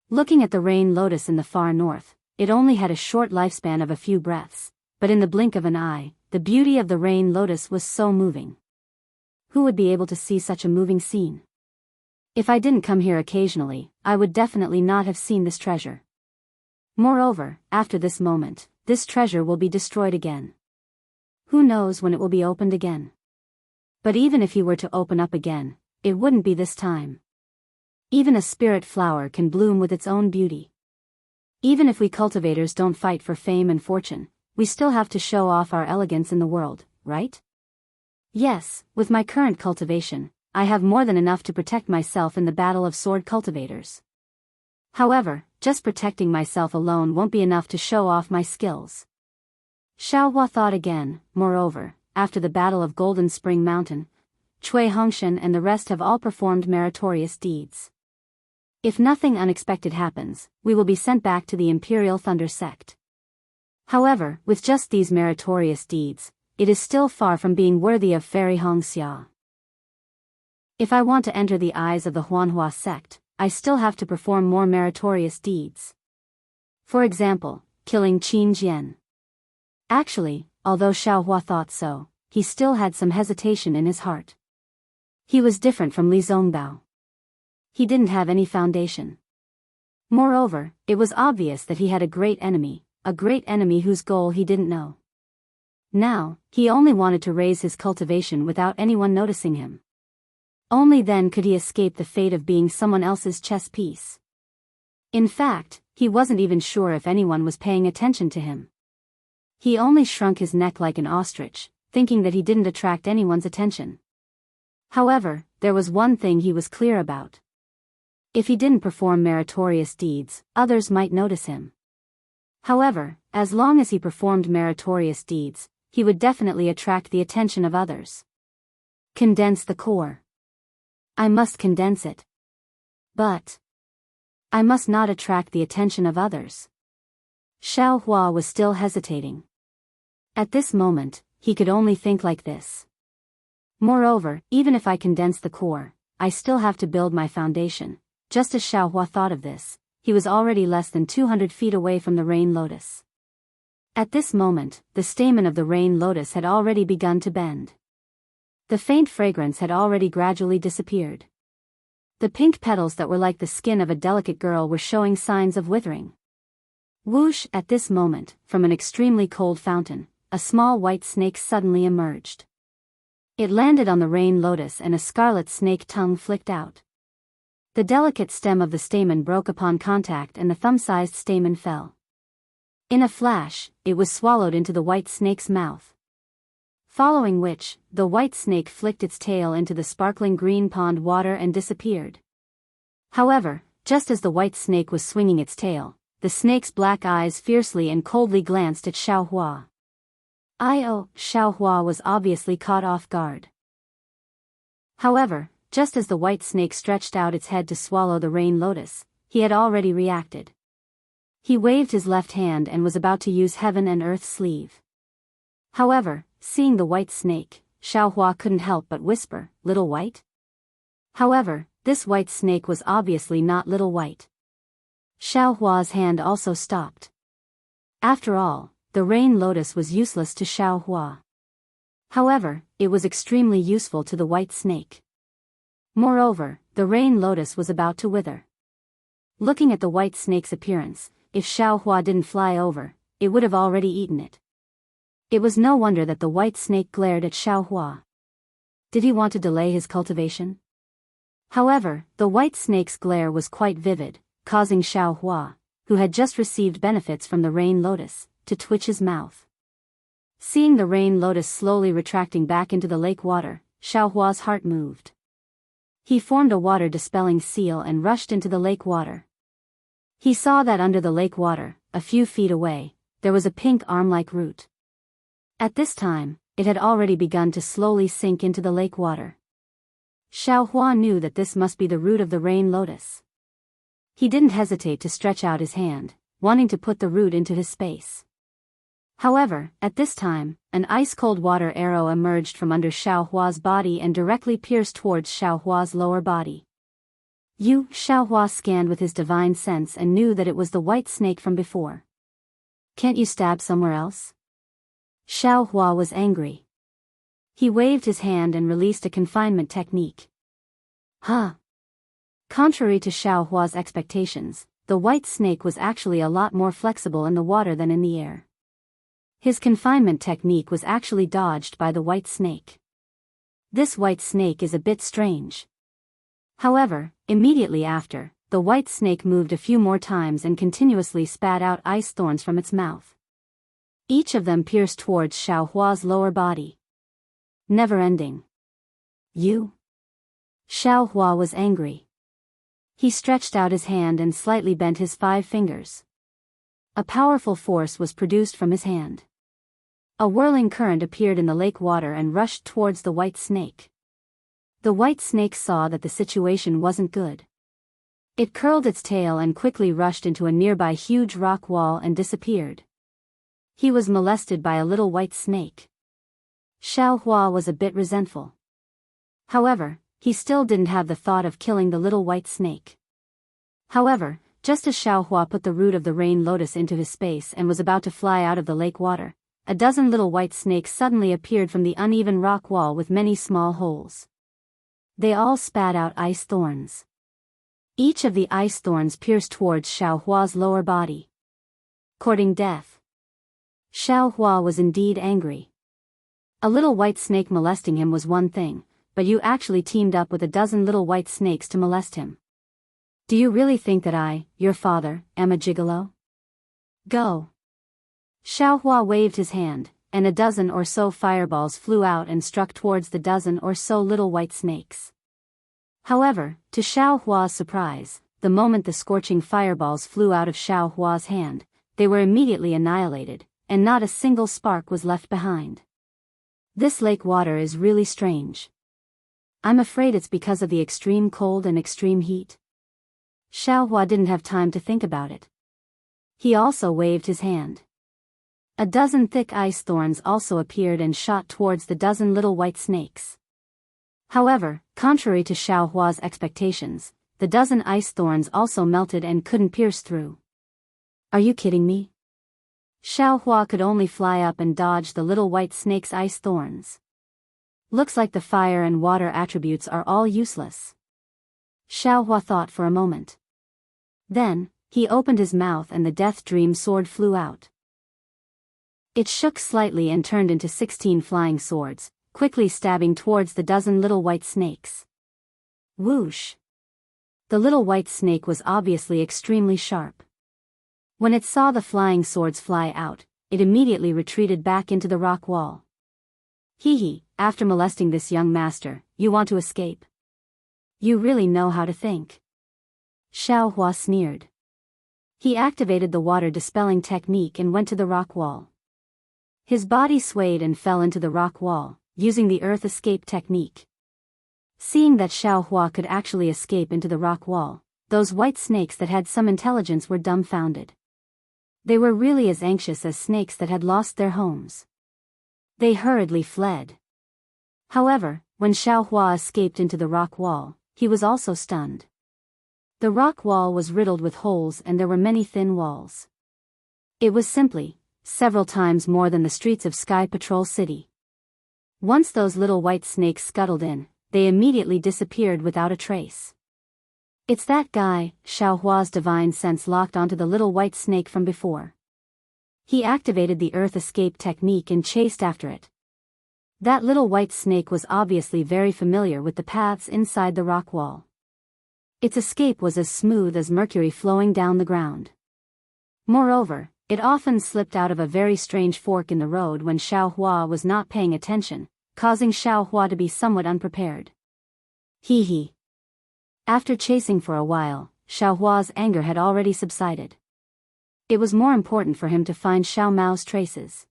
Looking at the rain lotus in the far north, it only had a short lifespan of a few breaths, but in the blink of an eye, the beauty of the rain lotus was so moving. Who would be able to see such a moving scene? If I didn't come here occasionally, I would definitely not have seen this treasure. Moreover, after this moment, this treasure will be destroyed again. Who knows when it will be opened again? But even if he were to open up again, it wouldn't be this time. Even a spirit flower can bloom with its own beauty. Even if we cultivators don't fight for fame and fortune, we still have to show off our elegance in the world, right? Yes, with my current cultivation, I have more than enough to protect myself in the battle of sword cultivators. However, just protecting myself alone won't be enough to show off my skills. Xiaohua thought again. Moreover, after the battle of Golden Spring Mountain, Cui Hongshan and the rest have all performed meritorious deeds. If nothing unexpected happens, we will be sent back to the Imperial Thunder Sect. However, with just these meritorious deeds, it is still far from being worthy of Fairy Hongxia. If I want to enter the eyes of the Huanhua sect, I still have to perform more meritorious deeds. For example, killing Qin Jian. Actually, although Xiaohua thought so, he still had some hesitation in his heart. He was different from Li Zongbao. He didn't have any foundation. Moreover, it was obvious that he had a great enemy whose goal he didn't know. Now, he only wanted to raise his cultivation without anyone noticing him. Only then could he escape the fate of being someone else's chess piece. In fact, he wasn't even sure if anyone was paying attention to him. He only shrunk his neck like an ostrich, thinking that he didn't attract anyone's attention. However, there was one thing he was clear about. If he didn't perform meritorious deeds, others might notice him. However, as long as he performed meritorious deeds, he would definitely attract the attention of others. Condense the core. I must condense it. But I must not attract the attention of others. Xiaohua was still hesitating. At this moment, he could only think like this. Moreover, even if I condense the core, I still have to build my foundation. Just as Xiaohua thought of this, he was already less than 200 feet away from the rain lotus. At this moment, the stamen of the rain lotus had already begun to bend. The faint fragrance had already gradually disappeared. The pink petals that were like the skin of a delicate girl were showing signs of withering. Whoosh! At this moment, from an extremely cold fountain, a small white snake suddenly emerged. It landed on the rain lotus and a scarlet snake tongue flicked out. The delicate stem of the stamen broke upon contact and the thumb-sized stamen fell. In a flash, it was swallowed into the white snake's mouth. Following which, the white snake flicked its tail into the sparkling green pond water and disappeared. However, just as the white snake was swinging its tail, the snake's black eyes fiercely and coldly glanced at Xiaohua. Xiaohua was obviously caught off guard. However, just as the white snake stretched out its head to swallow the rain lotus, he had already reacted. He waved his left hand and was about to use heaven and earth sleeve. However, seeing the white snake, Xiaohua couldn't help but whisper, "Little White?" However, this white snake was obviously not Little White. Xiaohua's hand also stopped. After all, the rain lotus was useless to Xiaohua. However, it was extremely useful to the white snake. Moreover, the rain lotus was about to wither. Looking at the white snake's appearance, if Xiaohua didn't fly over, it would have already eaten it. It was no wonder that the white snake glared at Xiaohua. Did he want to delay his cultivation? However, the white snake's glare was quite vivid, causing Xiaohua, who had just received benefits from the rain lotus, to twitch his mouth. Seeing the rain lotus slowly retracting back into the lake water, Xiaohua's heart moved. He formed a water-dispelling seal and rushed into the lake water. He saw that under the lake water, a few feet away, there was a pink arm-like root. At this time, it had already begun to slowly sink into the lake water. Xiao Hua knew that this must be the root of the rain lotus. He didn't hesitate to stretch out his hand, wanting to put the root into his space. However, at this time, an ice-cold water arrow emerged from under Xiao Hua's body and directly pierced towards Xiao Hua's lower body. Xiao Hua scanned with his divine sense and knew that it was the white snake from before. Can't you stab somewhere else? Xiao Hua was angry. He waved his hand and released a confinement technique. Huh. Contrary to Xiao Hua's expectations, the white snake was actually a lot more flexible in the water than in the air. His confinement technique was actually dodged by the white snake. This white snake is a bit strange. However, immediately after, the white snake moved a few more times and continuously spat out ice thorns from its mouth. Each of them pierced towards Xiao Hua's lower body. Never ending. Xiao Hua was angry. He stretched out his hand and slightly bent his 5 fingers. A powerful force was produced from his hand. A whirling current appeared in the lake water and rushed towards the white snake. The white snake saw that the situation wasn't good. It curled its tail and quickly rushed into a nearby huge rock wall and disappeared. He was molested by a little white snake. Xiao Hua was a bit resentful. However, he still didn't have the thought of killing the little white snake. However, just as Xiao Hua put the root of the rain lotus into his space and was about to fly out of the lake water, a dozen little white snakes suddenly appeared from the uneven rock wall with many small holes. They all spat out ice thorns. Each of the ice thorns pierced towards Xiao Hua's lower body. Courting death. Xiao Hua was indeed angry. A little white snake molesting him was one thing, but you actually teamed up with a dozen little white snakes to molest him. Do you really think that I, your father, am a gigolo? Go. Xiao Hua waved his hand, and a dozen or so fireballs flew out and struck towards the dozen or so little white snakes. However, to Xiao Hua's surprise, the moment the scorching fireballs flew out of Xiao Hua's hand, they were immediately annihilated, and not a single spark was left behind. This lake water is really strange. I'm afraid it's because of the extreme cold and extreme heat. Xiao Hua didn't have time to think about it. He also waved his hand. A dozen thick ice thorns also appeared and shot towards the dozen little white snakes. However, contrary to Xiao Hua's expectations, the dozen ice thorns also melted and couldn't pierce through. Are you kidding me? Xiao Hua could only fly up and dodge the little white snake's ice thorns. Looks like the fire and water attributes are all useless. Xiao Hua thought for a moment. Then, he opened his mouth and the Death Dream sword flew out. It shook slightly and turned into 16 flying swords, quickly stabbing towards the dozen little white snakes. Whoosh! The little white snake was obviously extremely sharp. When it saw the flying swords fly out, it immediately retreated back into the rock wall. Hee, after molesting this young master, you want to escape? You really know how to think. Xiao Hua sneered. He activated the water dispelling technique and went to the rock wall. His body swayed and fell into the rock wall, using the earth escape technique. Seeing that Xiao Hua could actually escape into the rock wall, those white snakes that had some intelligence were dumbfounded. They were really as anxious as snakes that had lost their homes. They hurriedly fled. However, when Xiao Hua escaped into the rock wall, he was also stunned. The rock wall was riddled with holes and there were many thin walls. It was simply several times more than the streets of Sky Patrol City. Once those little white snakes scuttled in, they immediately disappeared without a trace. It's that guy, Xiao Hua's divine sense locked onto the little white snake from before. He activated the earth escape technique and chased after it. That little white snake was obviously very familiar with the paths inside the rock wall. Its escape was as smooth as mercury flowing down the ground. Moreover, it often slipped out of a very strange fork in the road when Xiao Hua was not paying attention, causing Xiao Hua to be somewhat unprepared. Hee. After chasing for a while, Xiao Hua's anger had already subsided. It was more important for him to find Xiao Mao's traces.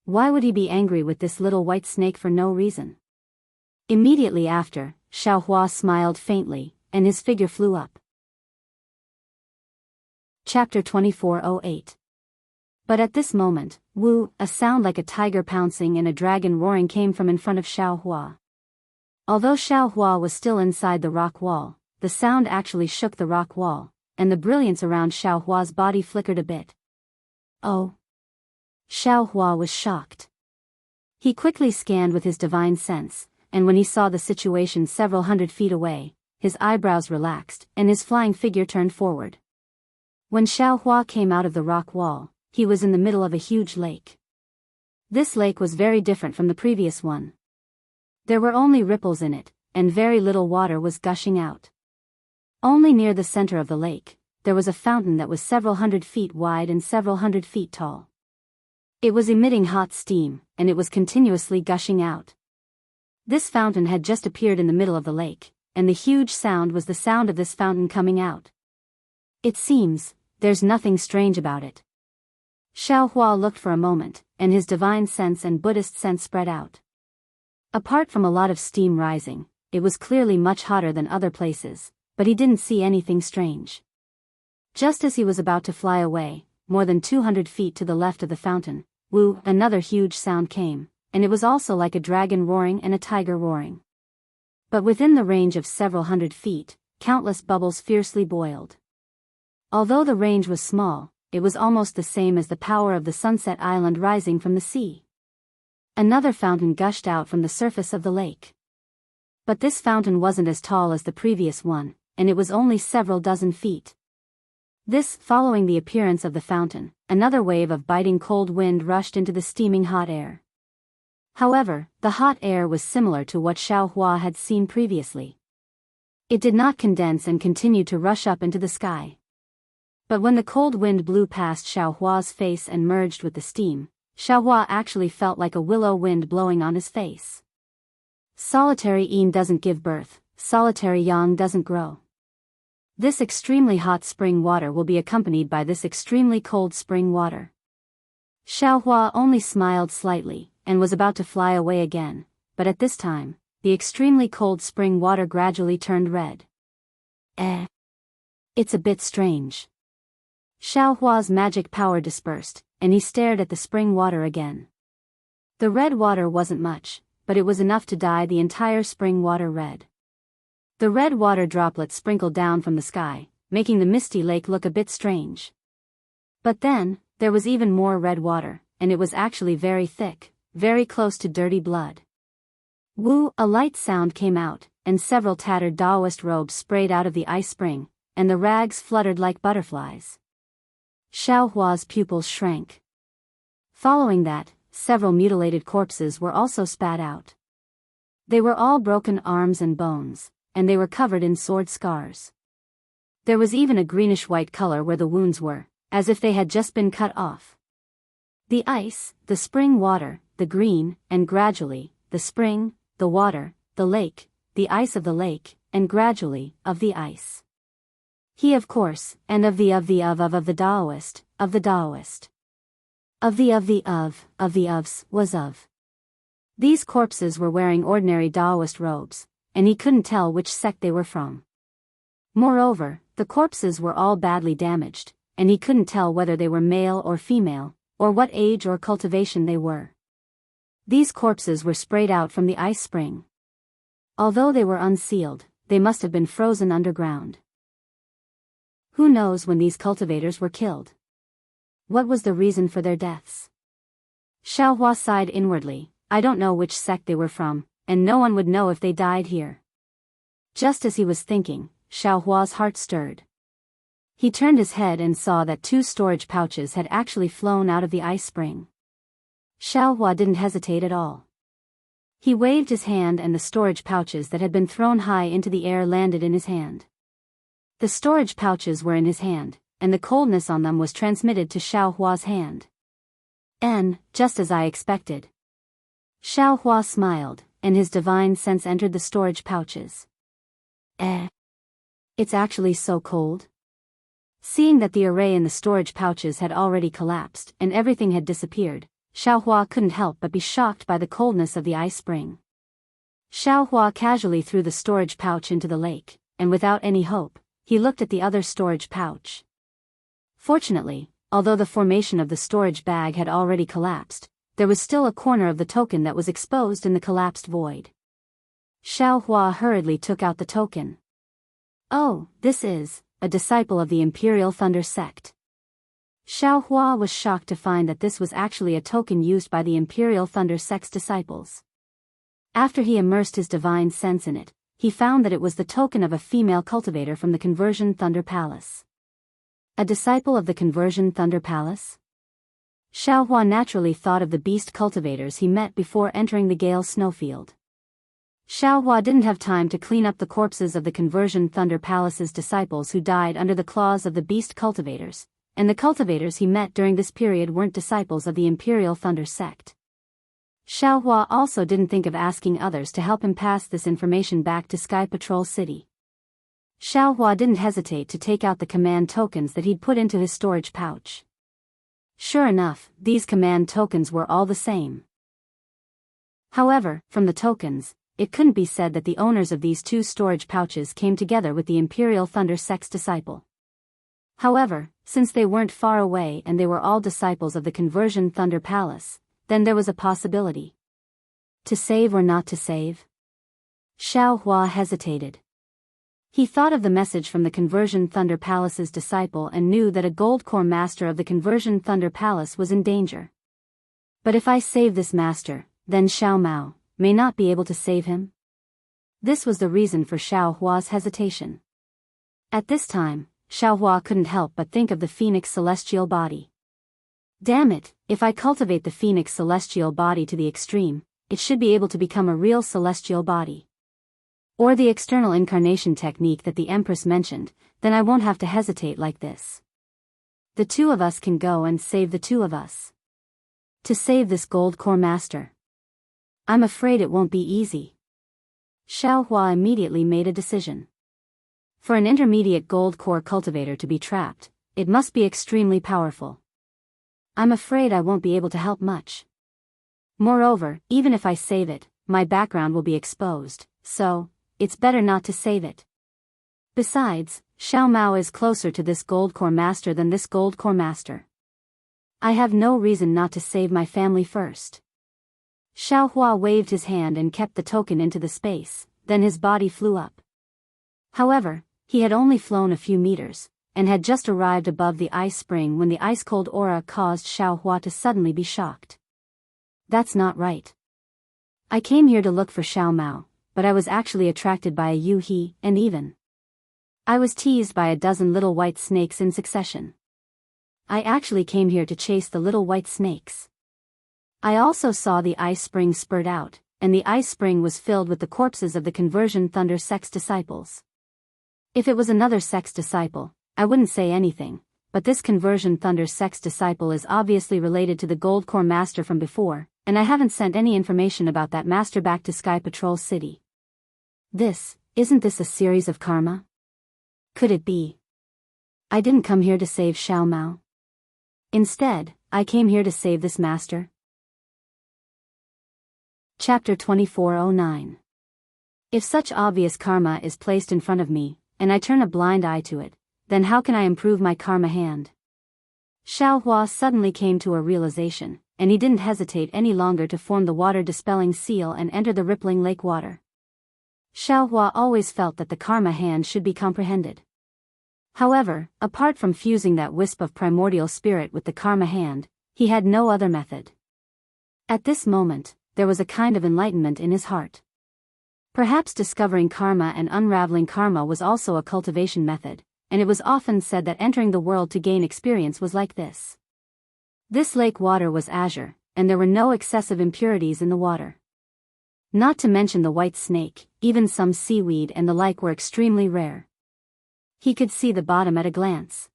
Why would he be angry with this little white snake for no reason? Immediately after, Xiaohua smiled faintly, and his figure flew up. Chapter 2408. But at this moment, a sound like a tiger pouncing and a dragon roaring came from in front of Xiaohua. Although Xiaohua was still inside the rock wall, the sound actually shook the rock wall, and the brilliance around Xiaohua's body flickered a bit. Oh! Xiaohua was shocked. He quickly scanned with his divine sense, and when he saw the situation several hundred feet away, his eyebrows relaxed and his flying figure turned forward. When Xiaohua came out of the rock wall, he was in the middle of a huge lake. This lake was very different from the previous one. There were only ripples in it, and very little water was gushing out. Only near the center of the lake, there was a fountain that was several hundred feet wide and several hundred feet tall. It was emitting hot steam, and it was continuously gushing out. This fountain had just appeared in the middle of the lake, and the huge sound was the sound of this fountain coming out. It seems, there's nothing strange about it. Xiaohua looked for a moment, and his divine sense and Buddhist sense spread out. Apart from a lot of steam rising, it was clearly much hotter than other places, but he didn't see anything strange. Just as he was about to fly away, more than 200 feet to the left of the fountain, another huge sound came, and it was also like a dragon roaring and a tiger roaring. But within the range of several hundred feet, countless bubbles fiercely boiled. Although the range was small, it was almost the same as the power of the sunset island rising from the sea. Another fountain gushed out from the surface of the lake. But this fountain wasn't as tall as the previous one, and it was only several dozen feet. Following the appearance of the fountain, another wave of biting cold wind rushed into the steaming hot air. However, the hot air was similar to what Xiaohua had seen previously. It did not condense and continued to rush up into the sky. But when the cold wind blew past Xiaohua's face and merged with the steam, Xiaohua actually felt like a willow wind blowing on his face. Solitary yin doesn't give birth, solitary yang doesn't grow. This extremely hot spring water will be accompanied by this extremely cold spring water. Xiaohua only smiled slightly, and was about to fly away again, but at this time, the extremely cold spring water gradually turned red. It's a bit strange. Xiaohua's magic power dispersed, and he stared at the spring water again. The red water wasn't much, but it was enough to dye the entire spring water red. The red water droplets sprinkled down from the sky, making the misty lake look a bit strange. But then, there was even more red water, and it was actually very thick, very close to dirty blood. A light sound came out, and several tattered Daoist robes sprayed out of the ice spring, and the rags fluttered like butterflies. Xiaohua's pupils shrank. Following that, several mutilated corpses were also spat out. They were all broken arms and bones, and they were covered in sword scars. There was even a greenish-white color where the wounds were, as if they had just been cut off. The ice, the spring water, the green, and gradually, the spring, the water, the lake, the ice of the lake, and gradually, of the ice. He of course, and of the Daoist, of the Daoist. Of the ofs, was of. These corpses were wearing ordinary Daoist robes, and he couldn't tell which sect they were from. Moreover, the corpses were all badly damaged, and he couldn't tell whether they were male or female, or what age or cultivation they were. These corpses were sprayed out from the ice spring. Although they were unsealed, they must have been frozen underground. Who knows when these cultivators were killed? What was the reason for their deaths? Xiaohua sighed inwardly. I don't know which sect they were from, and no one would know if they died here. Just as he was thinking, Xiaohua's heart stirred. He turned his head and saw that 2 storage pouches had actually flown out of the ice spring. Xiaohua didn't hesitate at all. He waved his hand and the storage pouches that had been thrown high into the air landed in his hand. The storage pouches were in his hand, and the coldness on them was transmitted to Xiaohua's hand. Just as I expected. Xiaohua smiled, and his divine sense entered the storage pouches. It's actually so cold? Seeing that the array in the storage pouches had already collapsed and everything had disappeared, Xiaohua couldn't help but be shocked by the coldness of the ice spring. Xiaohua casually threw the storage pouch into the lake, and without any hope, he looked at the other storage pouch. Fortunately, although the formation of the storage bag had already collapsed, there was still a corner of the token that was exposed in the collapsed void. Xiaohua hurriedly took out the token. Oh, this is a disciple of the Imperial Thunder Sect. Xiaohua was shocked to find that this was actually a token used by the Imperial Thunder Sect's disciples. After he immersed his divine sense in it, he found that it was the token of a female cultivator from the Conversion Thunder Palace. A disciple of the Conversion Thunder Palace? Xiaohua naturally thought of the beast cultivators he met before entering the Gale snowfield. Xiaohua didn't have time to clean up the corpses of the Conversion Thunder Palace's disciples who died under the claws of the beast cultivators, and the cultivators he met during this period weren't disciples of the Imperial Thunder Sect. Xiaohua also didn't think of asking others to help him pass this information back to Sky Patrol City. Xiaohua didn't hesitate to take out the command tokens that he'd put into his storage pouch. Sure enough, these command tokens were all the same. However, from the tokens, it couldn't be said that the owners of these two storage pouches came together with the Imperial Thunder Sect's disciple. However, since they weren't far away and they were all disciples of the Conversion Thunder Palace, then there was a possibility. To save or not to save? Xiaohua hesitated. He thought of the message from the Conversion Thunder Palace's disciple and knew that a gold core master of the Conversion Thunder Palace was in danger. But if I save this master, then Xiao Mao may not be able to save him? This was the reason for Xiaohua's hesitation. At this time, Xiaohua couldn't help but think of the Phoenix celestial body. Damn it, if I cultivate the Phoenix celestial body to the extreme, it should be able to become a real celestial body. Or the external incarnation technique that the Empress mentioned, then I won't have to hesitate like this. The two of us can go and save the two of us. To save this gold core master. I'm afraid it won't be easy. Xiaohua immediately made a decision. For an intermediate gold core cultivator to be trapped, it must be extremely powerful. I'm afraid I won't be able to help much. Moreover, even if I save it, my background will be exposed, so it's better not to save it. Besides, Xiao Mao is closer to this gold core master than this gold core master. I have no reason not to save my family first. Xiaohua waved his hand and kept the token into the space, then his body flew up. However, he had only flown a few meters, and had just arrived above the ice spring when the ice-cold aura caused Xiaohua to suddenly be shocked. That's not right. I came here to look for Xiao Mao, but I was actually attracted by a Yu He, and even I was teased by a dozen little white snakes in succession. I actually came here to chase the little white snakes. I also saw the ice spring spurt out, and the ice spring was filled with the corpses of the Conversion Thunder Sect's disciples. If it was another sect's disciple, I wouldn't say anything, but this Conversion Thunder Sect's disciple is obviously related to the Gold Core Master from before, and I haven't sent any information about that master back to Sky Patrol City. Isn't this a series of karma? Could it be? I didn't come here to save Xiao Mao. Instead, I came here to save this master. Chapter 2409. If such obvious karma is placed in front of me, and I turn a blind eye to it, then how can I improve my karma hand? Xiaohua suddenly came to a realization, and he didn't hesitate any longer to form the water-dispelling seal and enter the rippling lake water. Xiaohua always felt that the karma hand should be comprehended. However, apart from fusing that wisp of primordial spirit with the karma hand, he had no other method. At this moment, there was a kind of enlightenment in his heart. Perhaps discovering karma and unraveling karma was also a cultivation method, and it was often said that entering the world to gain experience was like this. This lake water was azure, and there were no excessive impurities in the water. Not to mention the white snake, even some seaweed and the like were extremely rare. He could see the bottom at a glance.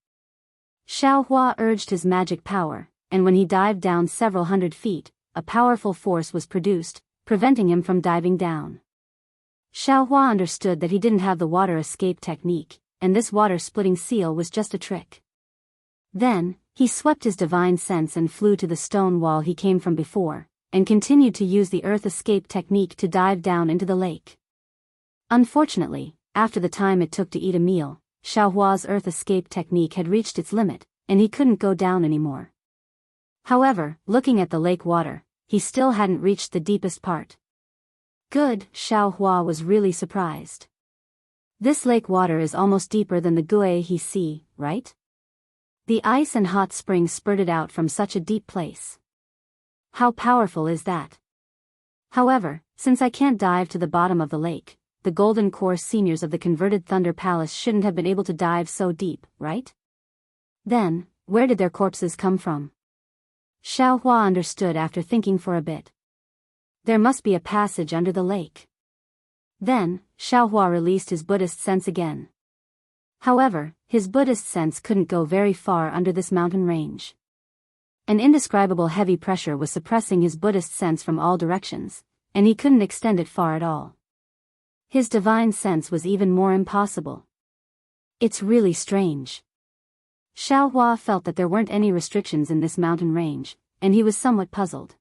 Xiaohua urged his magic power, and when he dived down several hundred feet, a powerful force was produced, preventing him from diving down. Xiaohua understood that he didn't have the water escape technique, and this water-splitting seal was just a trick. Then, he He swept his divine sense and flew to the stone wall he came from before, and continued to use the earth escape technique to dive down into the lake. Unfortunately, after the time it took to eat a meal, Xiaohua's earth escape technique had reached its limit, and he couldn't go down anymore. However, looking at the lake water, he still hadn't reached the deepest part. Good, Xiaohua was really surprised. This lake water is almost deeper than the Guihe Sea, right? The ice and hot springs spurted out from such a deep place. How powerful is that? However, since I can't dive to the bottom of the lake, the Golden Core seniors of the converted Thunder Palace shouldn't have been able to dive so deep, right? Then, where did their corpses come from? Xiaohua understood after thinking for a bit. There must be a passage under the lake. Then, Xiaohua released his Buddhist sense again. However, his Buddhist sense couldn't go very far under this mountain range. An indescribable heavy pressure was suppressing his Buddhist sense from all directions, and he couldn't extend it far at all. His divine sense was even more impossible. It's really strange. Xiaohua felt that there weren't any restrictions in this mountain range, and he was somewhat puzzled.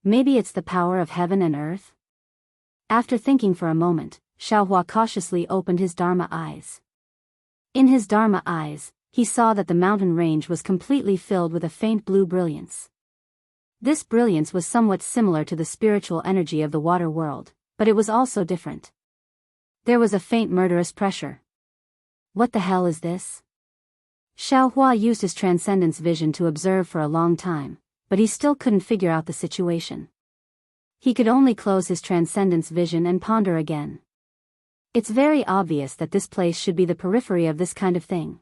Maybe it's the power of heaven and earth? After thinking for a moment, Xiaohua cautiously opened his Dharma eyes. In his Dharma eyes, he saw that the mountain range was completely filled with a faint blue brilliance. This brilliance was somewhat similar to the spiritual energy of the water world, but it was also different. There was a faint murderous pressure. What the hell is this? Xiaohua used his transcendence vision to observe for a long time, but he still couldn't figure out the situation. He could only close his transcendence vision and ponder again. It's very obvious that this place should be the periphery of this kind of thing.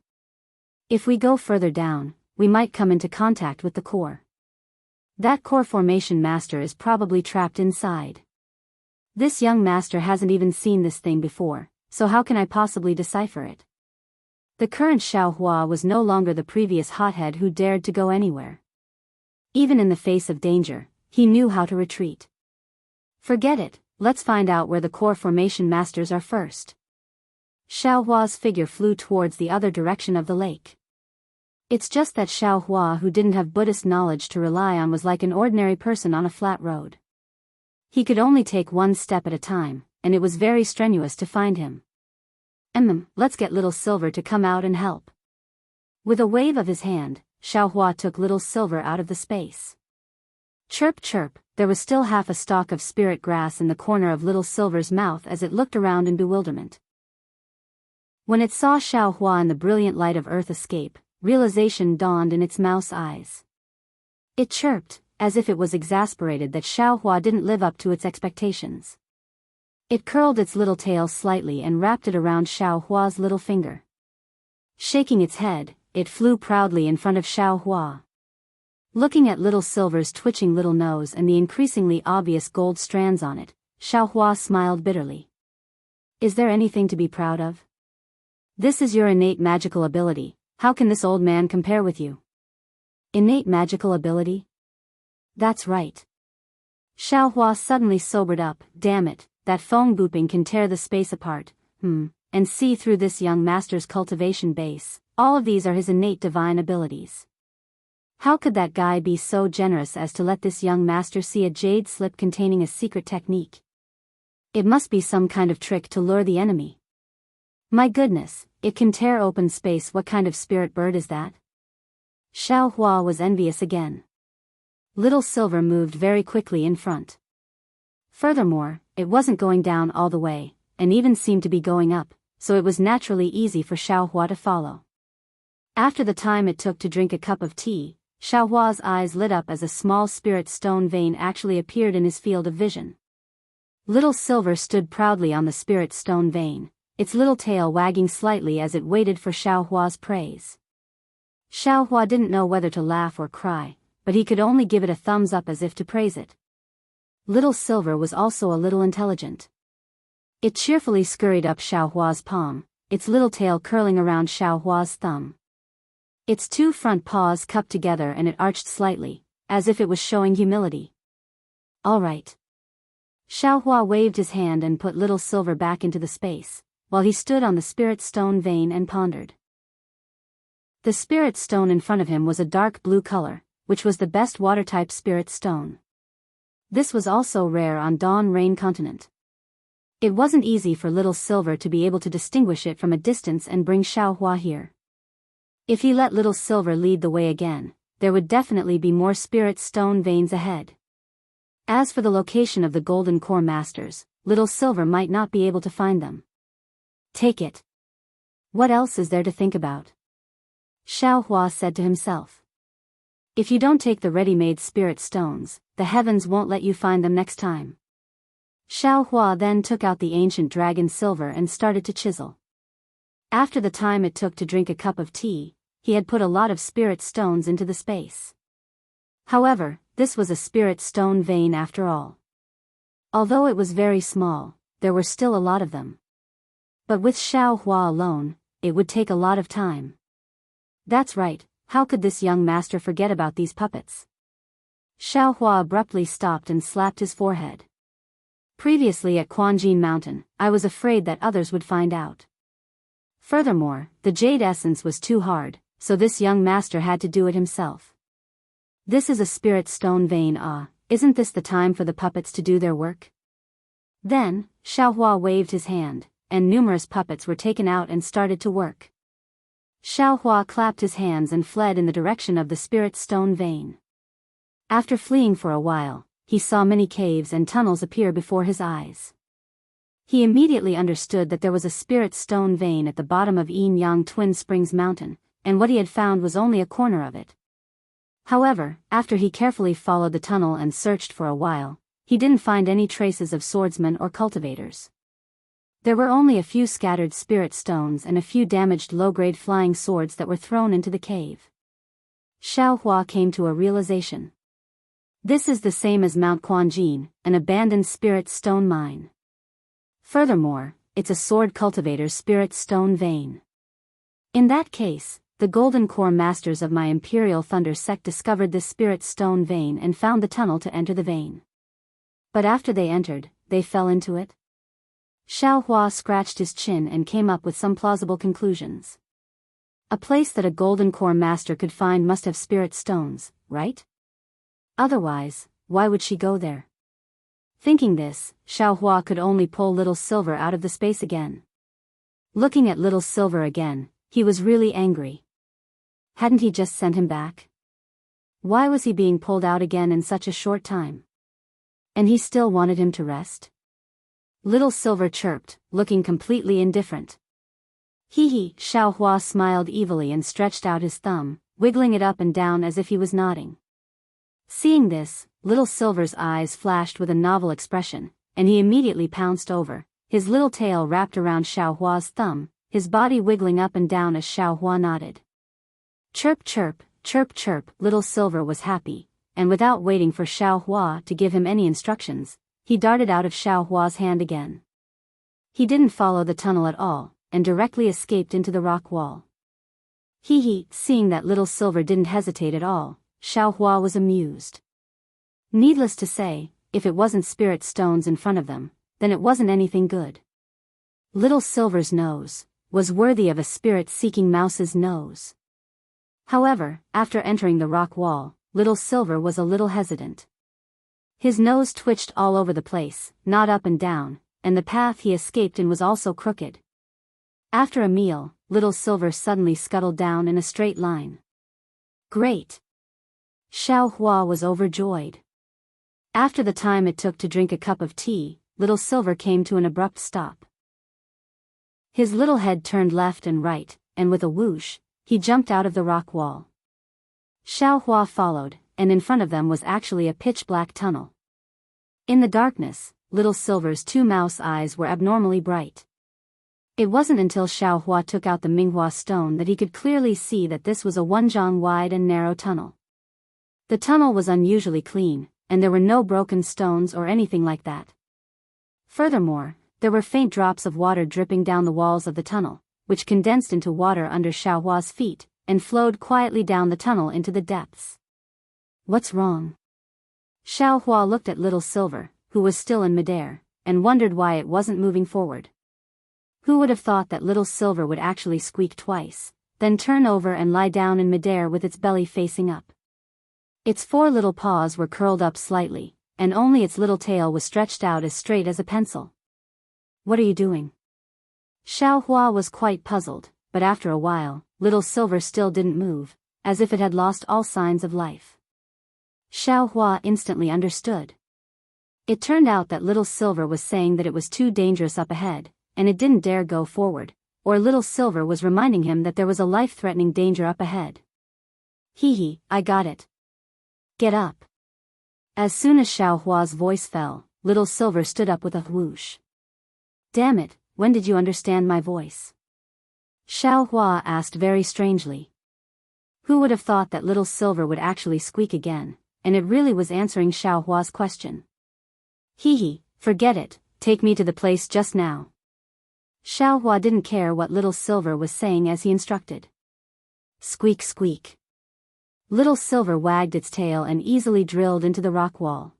If we go further down, we might come into contact with the core. That core formation master is probably trapped inside. This young master hasn't even seen this thing before, so how can I possibly decipher it? The current Xiaohua was no longer the previous hothead who dared to go anywhere. Even in the face of danger, he knew how to retreat. Forget it, let's find out where the core formation masters are first. Xiaohua's figure flew towards the other direction of the lake. It's just that Xiaohua, who didn't have Buddhist knowledge to rely on, was like an ordinary person on a flat road. He could only take one step at a time, and it was very strenuous to find him. Let's get Little Silver to come out and help. With a wave of his hand, Xiaohua took Little Silver out of the space. Chirp chirp, there was still half a stalk of spirit grass in the corner of Little Silver's mouth as it looked around in bewilderment. When it saw Xiaohua in the brilliant light of earth escape, realization dawned in its mouse eyes. It chirped, as if it was exasperated that Xiaohua didn't live up to its expectations. It curled its little tail slightly and wrapped it around Xiaohua's little finger. Shaking its head, it flew proudly in front of Xiaohua. Looking at Little Silver's twitching little nose and the increasingly obvious gold strands on it, Xiaohua smiled bitterly. Is there anything to be proud of? This is your innate magical ability, how can this old man compare with you? Innate magical ability? That's right. Xiaohua suddenly sobered up. Damn it, that phone booping can tear the space apart, and see through this young master's cultivation base. All of these are his innate divine abilities. How could that guy be so generous as to let this young master see a jade slip containing a secret technique? It must be some kind of trick to lure the enemy. My goodness, it can tear open space. What kind of spirit bird is that? Xiaohua was envious again. Little Silver moved very quickly in front. Furthermore, it wasn't going down all the way, and even seemed to be going up, so it was naturally easy for Xiaohua to follow. After the time it took to drink a cup of tea, Xiaohua's eyes lit up as a small spirit stone vein actually appeared in his field of vision. Little Silver stood proudly on the spirit stone vein, its little tail wagging slightly as it waited for Xiaohua's praise. Xiaohua didn't know whether to laugh or cry, but he could only give it a thumbs up as if to praise it. Little Silver was also a little intelligent. It cheerfully scurried up Xiaohua's palm, its little tail curling around Xiaohua's thumb. Its two front paws cupped together and it arched slightly, as if it was showing humility. All right. Xiaohua waved his hand and put Little Silver back into the space, while he stood on the spirit stone vein and pondered. The spirit stone in front of him was a dark blue color, which was the best water-type spirit stone. This was also rare on Dawn Rain Continent. It wasn't easy for Little Silver to be able to distinguish it from a distance and bring Xiaohua here. If he let Little Silver lead the way again, there would definitely be more spirit stone veins ahead. As for the location of the Golden Core Masters, Little Silver might not be able to find them. Take it. What else is there to think about? Xiaohua said to himself. If you don't take the ready-made spirit stones, the heavens won't let you find them next time. Xiaohua then took out the ancient dragon silver and started to chisel. After the time it took to drink a cup of tea, he had put a lot of spirit stones into the space. However, this was a spirit stone vein after all. Although it was very small, there were still a lot of them. But with Xiaohua alone, it would take a lot of time. That's right, how could this young master forget about these puppets? Xiaohua abruptly stopped and slapped his forehead. Previously at Quanjin Mountain, I was afraid that others would find out. Furthermore, the jade essence was too hard, so this young master had to do it himself. This is a spirit stone vein. Isn't this the time for the puppets to do their work? Then, Xiaohua waved his hand, and numerous puppets were taken out and started to work. Xiaohua clapped his hands and fled in the direction of the spirit stone vein. After fleeing for a while, he saw many caves and tunnels appear before his eyes. He immediately understood that there was a spirit stone vein at the bottom of Yin Yang Twin Springs Mountain, and what he had found was only a corner of it. However, after he carefully followed the tunnel and searched for a while, he didn't find any traces of swordsmen or cultivators. There were only a few scattered spirit stones and a few damaged low-grade flying swords that were thrown into the cave. Xiaohua came to a realization. This is the same as Mount Quanjin, an abandoned spirit stone mine. Furthermore, it's a sword cultivator's spirit stone vein. In that case, the Golden Core Masters of my Imperial Thunder sect discovered this spirit stone vein and found the tunnel to enter the vein. But after they entered, they fell into it? Xiaohua scratched his chin and came up with some plausible conclusions. A place that a Golden Core Master could find must have spirit stones, right? Otherwise, why would she go there? Thinking this, Xiaohua could only pull Little Silver out of the space again. Looking at Little Silver again, he was really angry. Hadn't he just sent him back? Why was he being pulled out again in such a short time? And he still wanted him to rest? Little Silver chirped, looking completely indifferent. Hee, Xiaohua smiled evilly and stretched out his thumb, wiggling it up and down as if he was nodding. Seeing this, Little Silver's eyes flashed with a novel expression, and he immediately pounced over, his little tail wrapped around Xiaohua's thumb, his body wiggling up and down as Xiaohua nodded. Chirp chirp, chirp chirp, Little Silver was happy, and without waiting for Xiaohua to give him any instructions, he darted out of Xiaohua's hand again. He didn't follow the tunnel at all, and directly escaped into the rock wall. Seeing that Little Silver didn't hesitate at all, Xiaohua was amused. Needless to say, if it wasn't spirit stones in front of them, then it wasn't anything good. Little Silver's nose was worthy of a spirit-seeking mouse's nose. However, after entering the rock wall, Little Silver was a little hesitant. His nose twitched all over the place, not up and down, and the path he escaped in was also crooked. After a meal, Little Silver suddenly scuttled down in a straight line. Great! Xiaohua was overjoyed. After the time it took to drink a cup of tea, Little Silver came to an abrupt stop. His little head turned left and right, and with a whoosh, he jumped out of the rock wall. Xiaohua followed, and in front of them was actually a pitch-black tunnel. In the darkness, Little Silver's two mouse eyes were abnormally bright. It wasn't until Xiaohua took out the Minghua stone that he could clearly see that this was a 1 wide and narrow tunnel. The tunnel was unusually clean, and there were no broken stones or anything like that. Furthermore, there were faint drops of water dripping down the walls of the tunnel, which condensed into water under Xiaohua's feet, and flowed quietly down the tunnel into the depths. What's wrong? Xiaohua looked at Little Silver, who was still in midair, and wondered why it wasn't moving forward. Who would have thought that Little Silver would actually squeak twice, then turn over and lie down in midair with its belly facing up. Its 4 little paws were curled up slightly, and only its little tail was stretched out as straight as a pencil. What are you doing? Xiao Hua was quite puzzled, but after a while, Little Silver still didn't move, as if it had lost all signs of life. Xiao Hua instantly understood. It turned out that Little Silver was saying that it was too dangerous up ahead, and it didn't dare go forward, or Little Silver was reminding him that there was a life-threatening danger up ahead. Hee, I got it. Get up. As soon as Xiao Hua's voice fell, Little Silver stood up with a whoosh. Damn it, when did you understand my voice? Xiao Hua asked very strangely. Who would have thought that Little Silver would actually squeak again, and it really was answering Xiao Hua's question. Hee, forget it, take me to the place just now. Xiao Hua didn't care what Little Silver was saying as he instructed. Squeak squeak. Little Silver wagged its tail and easily drilled into the rock wall.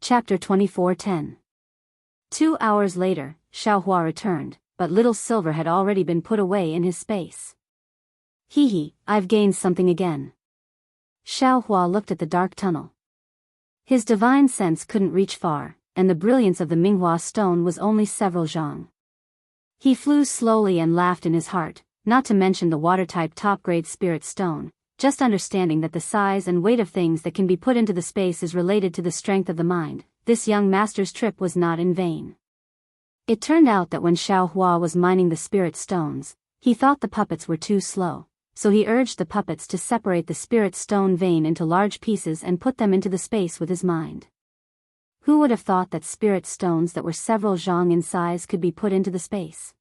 Chapter 24:10. 2 hours later, Xiao Hua returned, but Little Silver had already been put away in his space. Hee, I've gained something again. Xiao Hua looked at the dark tunnel. His divine sense couldn't reach far, and the brilliance of the Minghua stone was only several zhang. He flew slowly and laughed in his heart, not to mention the water-type top-grade spirit stone, just understanding that the size and weight of things that can be put into the space is related to the strength of the mind. This young master's trip was not in vain. It turned out that when Xiao Hua was mining the spirit stones, he thought the puppets were too slow, so he urged the puppets to separate the spirit stone vein into large pieces and put them into the space with his mind. Who would have thought that spirit stones that were several zhang in size could be put into the space?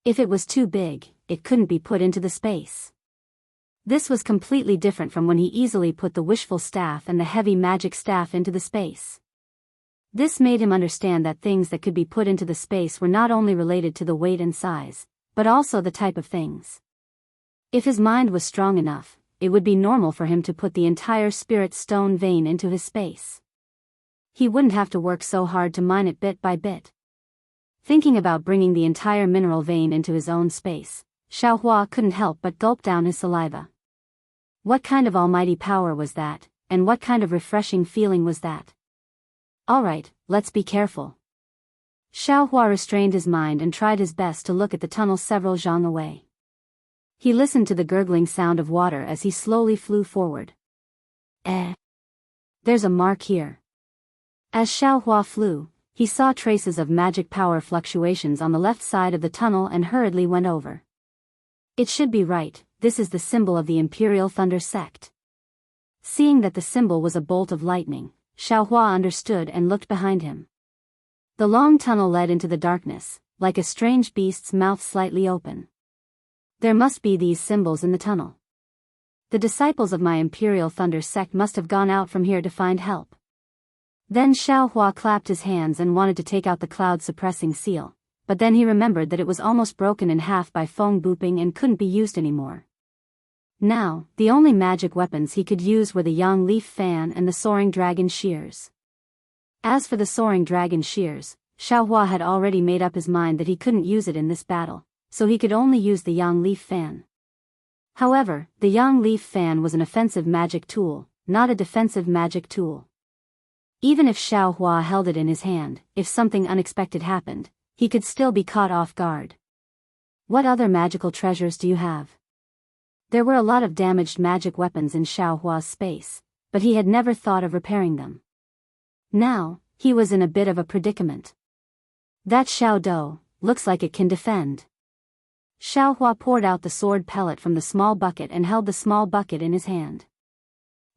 If it was too big, it couldn't be put into the space. This was completely different from when he easily put the wishful staff and the heavy magic staff into the space. This made him understand that things that could be put into the space were not only related to the weight and size, but also the type of things. If his mind was strong enough, it would be normal for him to put the entire spirit stone vein into his space. He wouldn't have to work so hard to mine it bit by bit. Thinking about bringing the entire mineral vein into his own space, Xiao Hua couldn't help but gulp down his saliva. What kind of almighty power was that, and what kind of refreshing feeling was that? Alright, let's be careful. Xiao Hua restrained his mind and tried his best to look at the tunnel several zhang away. He listened to the gurgling sound of water as he slowly flew forward. There's a mark here. As Xiao Hua flew, he saw traces of magic power fluctuations on the left side of the tunnel and hurriedly went over. It should be right, this is the symbol of the Imperial Thunder Sect. Seeing that the symbol was a bolt of lightning, Xiao Hua understood and looked behind him. The long tunnel led into the darkness, like a strange beast's mouth slightly open. There must be these symbols in the tunnel. The disciples of my Imperial Thunder Sect must have gone out from here to find help. Then Xiao Hua clapped his hands and wanted to take out the cloud-suppressing seal, but then he remembered that it was almost broken in half by Feng Booping and couldn't be used anymore. Now, the only magic weapons he could use were the Yang Leaf Fan and the Soaring Dragon Shears. As for the Soaring Dragon Shears, Xiao Hua had already made up his mind that he couldn't use it in this battle, so he could only use the Yang Leaf Fan. However, the Yang Leaf Fan was an offensive magic tool, not a defensive magic tool. Even if Xiao Hua held it in his hand, if something unexpected happened, he could still be caught off guard. What other magical treasures do you have? There were a lot of damaged magic weapons in Xiao Hua's space, but he had never thought of repairing them. Now, he was in a bit of a predicament. That Xiao Dou looks like it can defend. Xiao Hua poured out the sword pellet from the small bucket and held the small bucket in his hand.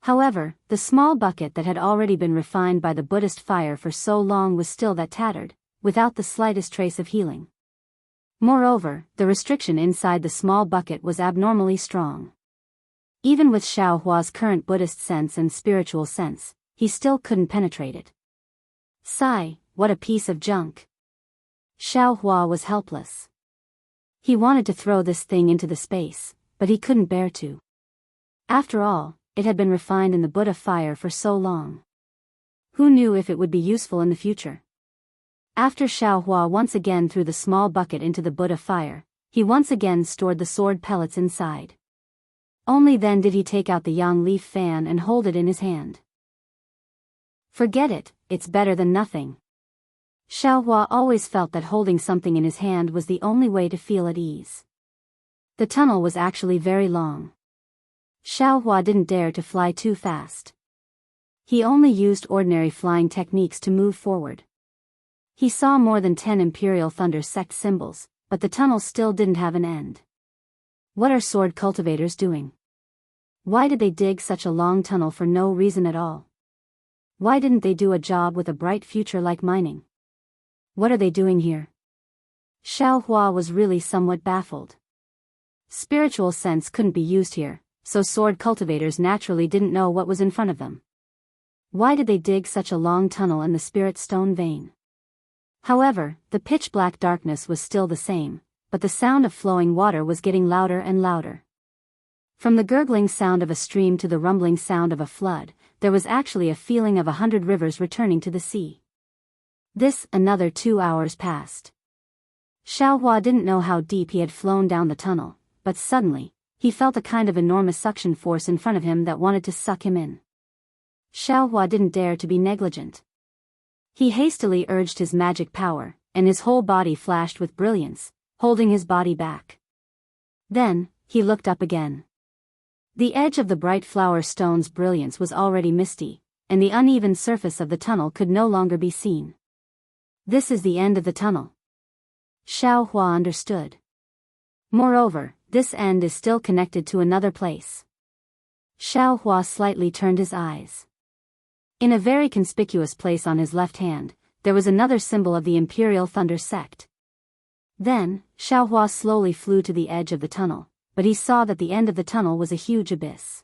However, the small bucket that had already been refined by the Buddhist fire for so long was still that tattered, without the slightest trace of healing. Moreover, the restriction inside the small bucket was abnormally strong. Even with Xiao Hua's current Buddhist sense and spiritual sense, he still couldn't penetrate it. Sigh, what a piece of junk. Xiao Hua was helpless. He wanted to throw this thing into the space, but he couldn't bear to. After all, it had been refined in the Buddha fire for so long. Who knew if it would be useful in the future? After Xiao Hua once again threw the small bucket into the Buddha fire, he once again stored the sword pellets inside. Only then did he take out the yang leaf fan and hold it in his hand. Forget it, it's better than nothing. Xiaohua always felt that holding something in his hand was the only way to feel at ease. The tunnel was actually very long. Xiaohua didn't dare to fly too fast. He only used ordinary flying techniques to move forward. He saw more than 10 Imperial Thunder Sect symbols, but the tunnel still didn't have an end. What are sword cultivators doing? Why did they dig such a long tunnel for no reason at all? Why didn't they do a job with a bright future like mining? What are they doing here? Xiaohua was really somewhat baffled. Spiritual sense couldn't be used here, so sword cultivators naturally didn't know what was in front of them. Why did they dig such a long tunnel in the spirit stone vein? However, the pitch-black darkness was still the same, but the sound of flowing water was getting louder and louder. From the gurgling sound of a stream to the rumbling sound of a flood, there was actually a feeling of 100 rivers returning to the sea. Another 2 hours passed. Xiaohua didn't know how deep he had flown down the tunnel, but suddenly, he felt a kind of enormous suction force in front of him that wanted to suck him in. Xiaohua didn't dare to be negligent. He hastily urged his magic power, and his whole body flashed with brilliance, holding his body back. Then, he looked up again. The edge of the bright flower stone's brilliance was already misty, and the uneven surface of the tunnel could no longer be seen. This is the end of the tunnel. Xiaohua understood. Moreover, this end is still connected to another place. Xiaohua slightly turned his eyes. In a very conspicuous place on his left hand, there was another symbol of the Imperial Thunder Sect. Then, Xiaohua slowly flew to the edge of the tunnel, but he saw that the end of the tunnel was a huge abyss.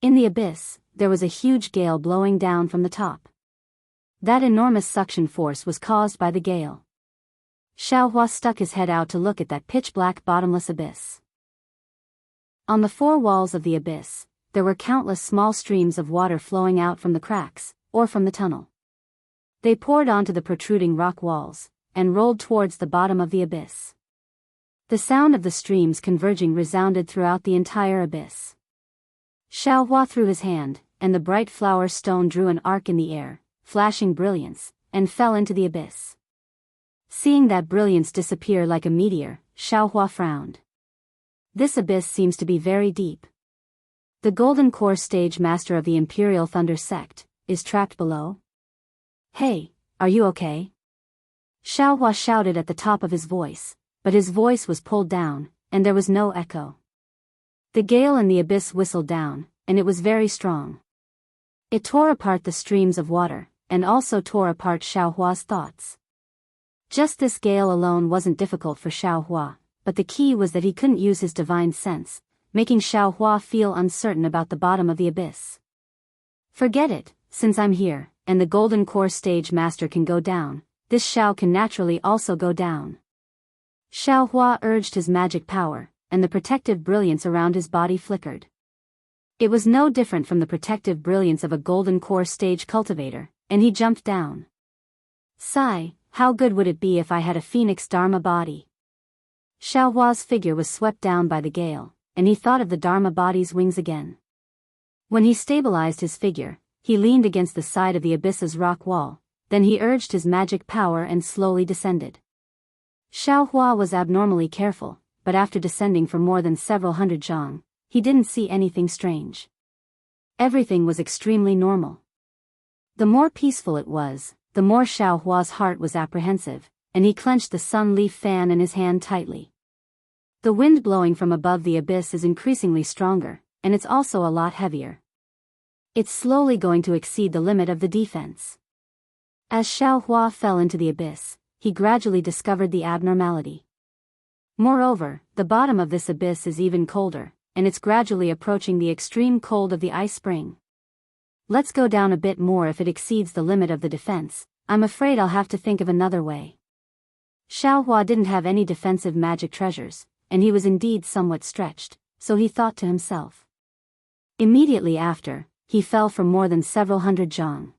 In the abyss, there was a huge gale blowing down from the top. That enormous suction force was caused by the gale. Xiaohua stuck his head out to look at that pitch-black bottomless abyss. On the four walls of the abyss, there were countless small streams of water flowing out from the cracks, or from the tunnel. They poured onto the protruding rock walls, and rolled towards the bottom of the abyss. The sound of the streams converging resounded throughout the entire abyss. Xiaohua threw his hand, and the bright flower stone drew an arc in the air, flashing brilliance, and fell into the abyss. Seeing that brilliance disappear like a meteor, Xiaohua frowned. This abyss seems to be very deep. The Golden Core Stage Master of the Imperial Thunder Sect is trapped below? Hey, are you okay? Xiaohua shouted at the top of his voice, but his voice was pulled down, and there was no echo. The gale in the abyss whistled down, and it was very strong. It tore apart the streams of water, and also tore apart Xiaohua's thoughts. Just this gale alone wasn't difficult for Xiaohua, but the key was that he couldn't use his divine sense, making Xiaohua feel uncertain about the bottom of the abyss. Forget it, since I'm here, and the Golden Core Stage Master can go down, this Xiao can naturally also go down. Xiaohua urged his magic power, and the protective brilliance around his body flickered. It was no different from the protective brilliance of a Golden Core Stage cultivator, and he jumped down. Sigh, how good would it be if I had a Phoenix Dharma body? Xiaohua's figure was swept down by the gale, and he thought of the Dharma body's wings again. When he stabilized his figure, he leaned against the side of the abyss's rock wall, then he urged his magic power and slowly descended. Xiaohua was abnormally careful, but after descending for more than several hundred zhang, he didn't see anything strange. Everything was extremely normal. The more peaceful it was, the more Xiaohua's heart was apprehensive, and he clenched the sun leaf fan in his hand tightly. The wind blowing from above the abyss is increasingly stronger, and it's also a lot heavier. It's slowly going to exceed the limit of the defense. As Xiaohua fell into the abyss, he gradually discovered the abnormality. Moreover, the bottom of this abyss is even colder, and it's gradually approaching the extreme cold of the ice spring. Let's go down a bit more. If it exceeds the limit of the defense, I'm afraid I'll have to think of another way. Xiaohua didn't have any defensive magic treasures, and he was indeed somewhat stretched, so he thought to himself. Immediately after, he fell for more than several hundred zhang.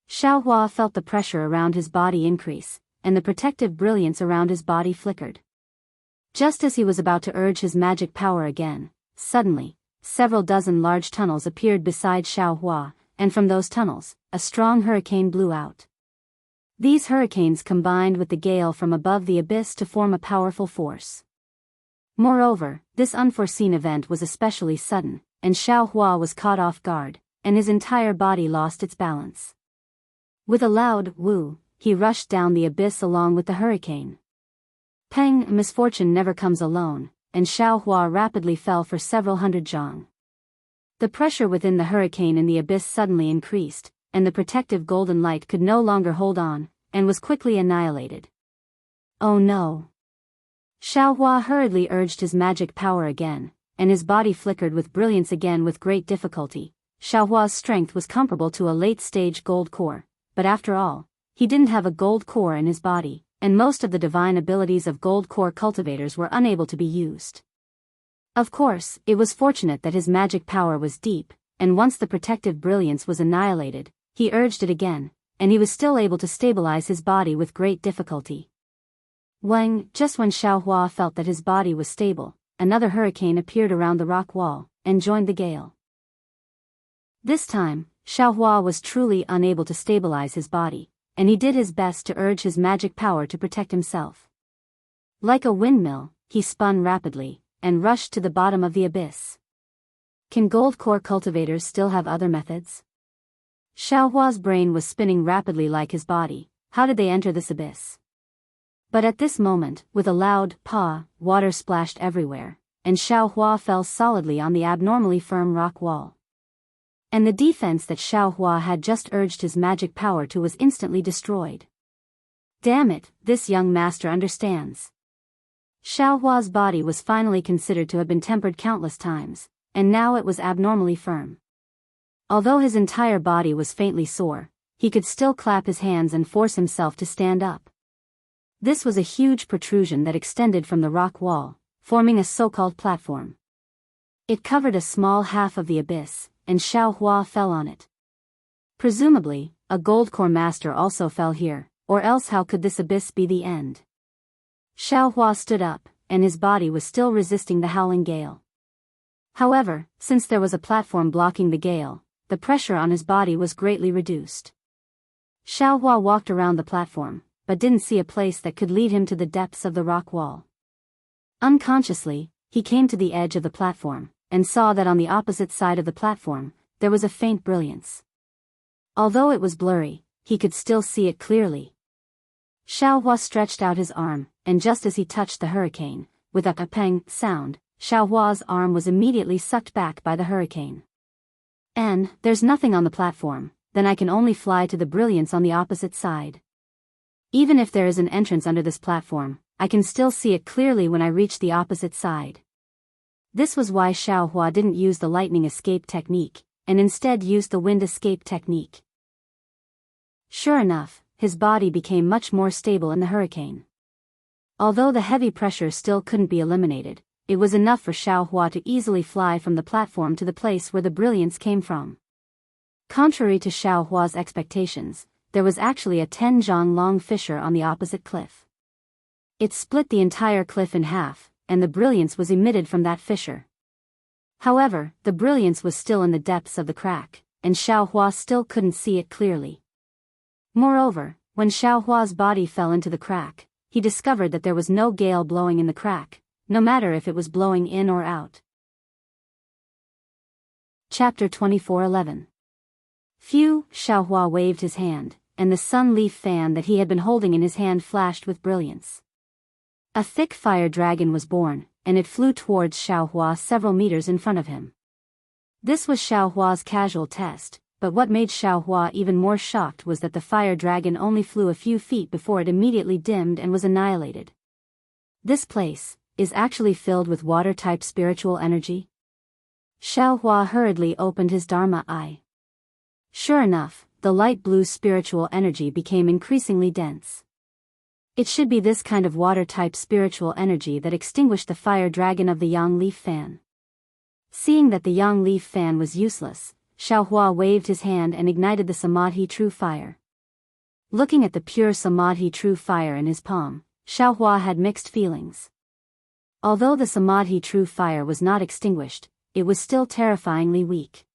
Xiaohua felt the pressure around his body increase, and the protective brilliance around his body flickered. Just as he was about to urge his magic power again, suddenly, several dozen large tunnels appeared beside Xiaohua, and from those tunnels, a strong hurricane blew out. These hurricanes combined with the gale from above the abyss to form a powerful force. Moreover, this unforeseen event was especially sudden, and Xiaohua was caught off guard, and his entire body lost its balance. With a loud woo, he rushed down the abyss along with the hurricane. Peng, misfortune never comes alone, and Xiaohua rapidly fell for several hundred zhang. The pressure within the hurricane in the abyss suddenly increased, and the protective golden light could no longer hold on, and was quickly annihilated. Oh no! Xiaohua hurriedly urged his magic power again, and his body flickered with brilliance again with great difficulty. Xiaohua's strength was comparable to a late-stage gold core, but after all, he didn't have a gold core in his body, and most of the divine abilities of gold core cultivators were unable to be used. Of course, it was fortunate that his magic power was deep, and once the protective brilliance was annihilated, he urged it again, and he was still able to stabilize his body with great difficulty. Just when Xiaohua felt that his body was stable, another hurricane appeared around the rock wall, and joined the gale. This time, Xiaohua was truly unable to stabilize his body, and he did his best to urge his magic power to protect himself. Like a windmill, he spun rapidly, and rushed to the bottom of the abyss. Can gold core cultivators still have other methods? Xiaohua's brain was spinning rapidly like his body. How did they enter this abyss? But at this moment, with a loud "pa," water splashed everywhere, and Xiaohua fell solidly on the abnormally firm rock wall. And the defense that Xiaohua had just urged his magic power to was instantly destroyed. Damn it, this young master understands. Xiaohua's body was finally considered to have been tempered countless times, and now it was abnormally firm. Although his entire body was faintly sore, he could still clap his hands and force himself to stand up. This was a huge protrusion that extended from the rock wall, forming a so-called platform. It covered a small half of the abyss, and Xiaohua fell on it. Presumably, a gold core master also fell here, or else how could this abyss be the end? Xiaohua stood up, and his body was still resisting the howling gale. However, since there was a platform blocking the gale, the pressure on his body was greatly reduced. Xiaohua walked around the platform, but didn't see a place that could lead him to the depths of the rock wall. Unconsciously, he came to the edge of the platform, and saw that on the opposite side of the platform, there was a faint brilliance. Although it was blurry, he could still see it clearly. Xiaohua stretched out his arm, and just as he touched the hurricane, with a "peng" sound, Xiaohua's arm was immediately sucked back by the hurricane. And, there's nothing on the platform, then I can only fly to the brilliance on the opposite side. Even if there is an entrance under this platform, I can still see it clearly when I reach the opposite side. This was why Xiaohua didn't use the lightning escape technique, and instead used the wind escape technique. Sure enough, his body became much more stable in the hurricane. Although the heavy pressure still couldn't be eliminated, it was enough for Xiaohua to easily fly from the platform to the place where the brilliance came from. Contrary to Xiaohua's expectations, there was actually a 10 zhang long fissure on the opposite cliff. It split the entire cliff in half, and the brilliance was emitted from that fissure. However, the brilliance was still in the depths of the crack, and Xiaohua still couldn't see it clearly. Moreover, when Xiaohua's body fell into the crack, he discovered that there was no gale blowing in the crack, no matter if it was blowing in or out. Chapter 24:11. Phew, Xiaohua waved his hand, and the sun leaf fan that he had been holding in his hand flashed with brilliance. A thick fire dragon was born, and it flew towards Xiaohua several meters in front of him. This was Xiaohua's casual test, but what made Xiaohua even more shocked was that the fire dragon only flew a few feet before it immediately dimmed and was annihilated. This place is actually filled with water-type spiritual energy? Xiaohua hurriedly opened his Dharma eye. Sure enough, the light blue spiritual energy became increasingly dense. It should be this kind of water-type spiritual energy that extinguished the fire dragon of the yang leaf fan. Seeing that the yang leaf fan was useless, Xiaohua waved his hand and ignited the Samadhi true fire. Looking at the pure Samadhi true fire in his palm, Xiaohua had mixed feelings. Although the Samadhi true fire was not extinguished, it was still terrifyingly weak.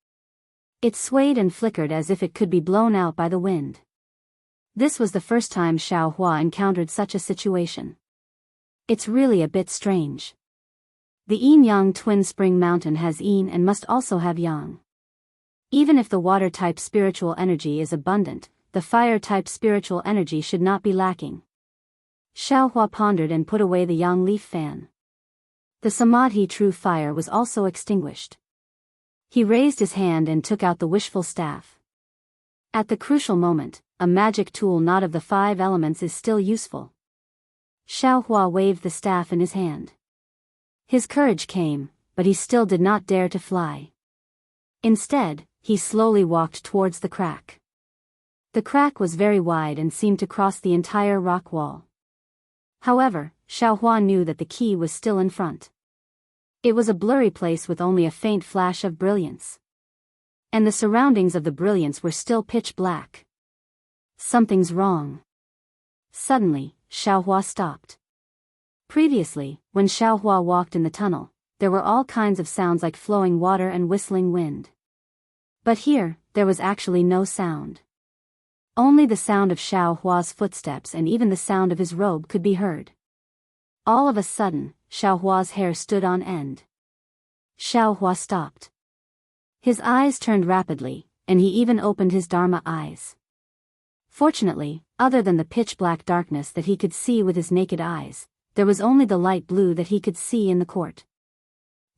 It swayed and flickered as if it could be blown out by the wind. This was the first time Xiao Hua encountered such a situation. It's really a bit strange. The yin-yang twin spring mountain has yin and must also have yang. Even if the water-type spiritual energy is abundant, the fire-type spiritual energy should not be lacking. Xiao Hua pondered and put away the yang leaf fan. The Samadhi true fire was also extinguished. He raised his hand and took out the wishful staff. At the crucial moment, a magic tool not of the 5 elements is still useful. Xiao Hua waved the staff in his hand. His courage came, but he still did not dare to fly. Instead, he slowly walked towards the crack. The crack was very wide and seemed to cross the entire rock wall. However, Xiao Hua knew that the key was still in front. It was a blurry place with only a faint flash of brilliance. And the surroundings of the brilliance were still pitch black. Something's wrong. Suddenly, Xiao Hua stopped. Previously, when Xiao Hua walked in the tunnel, there were all kinds of sounds like flowing water and whistling wind. But here, there was actually no sound. Only the sound of Xiao Hua's footsteps and even the sound of his robe could be heard. All of a sudden, Xiao Hua's hair stood on end. Xiao Hua stopped. His eyes turned rapidly, and he even opened his Dharma eyes. Fortunately, other than the pitch-black darkness that he could see with his naked eyes, there was only the light blue that he could see in the court.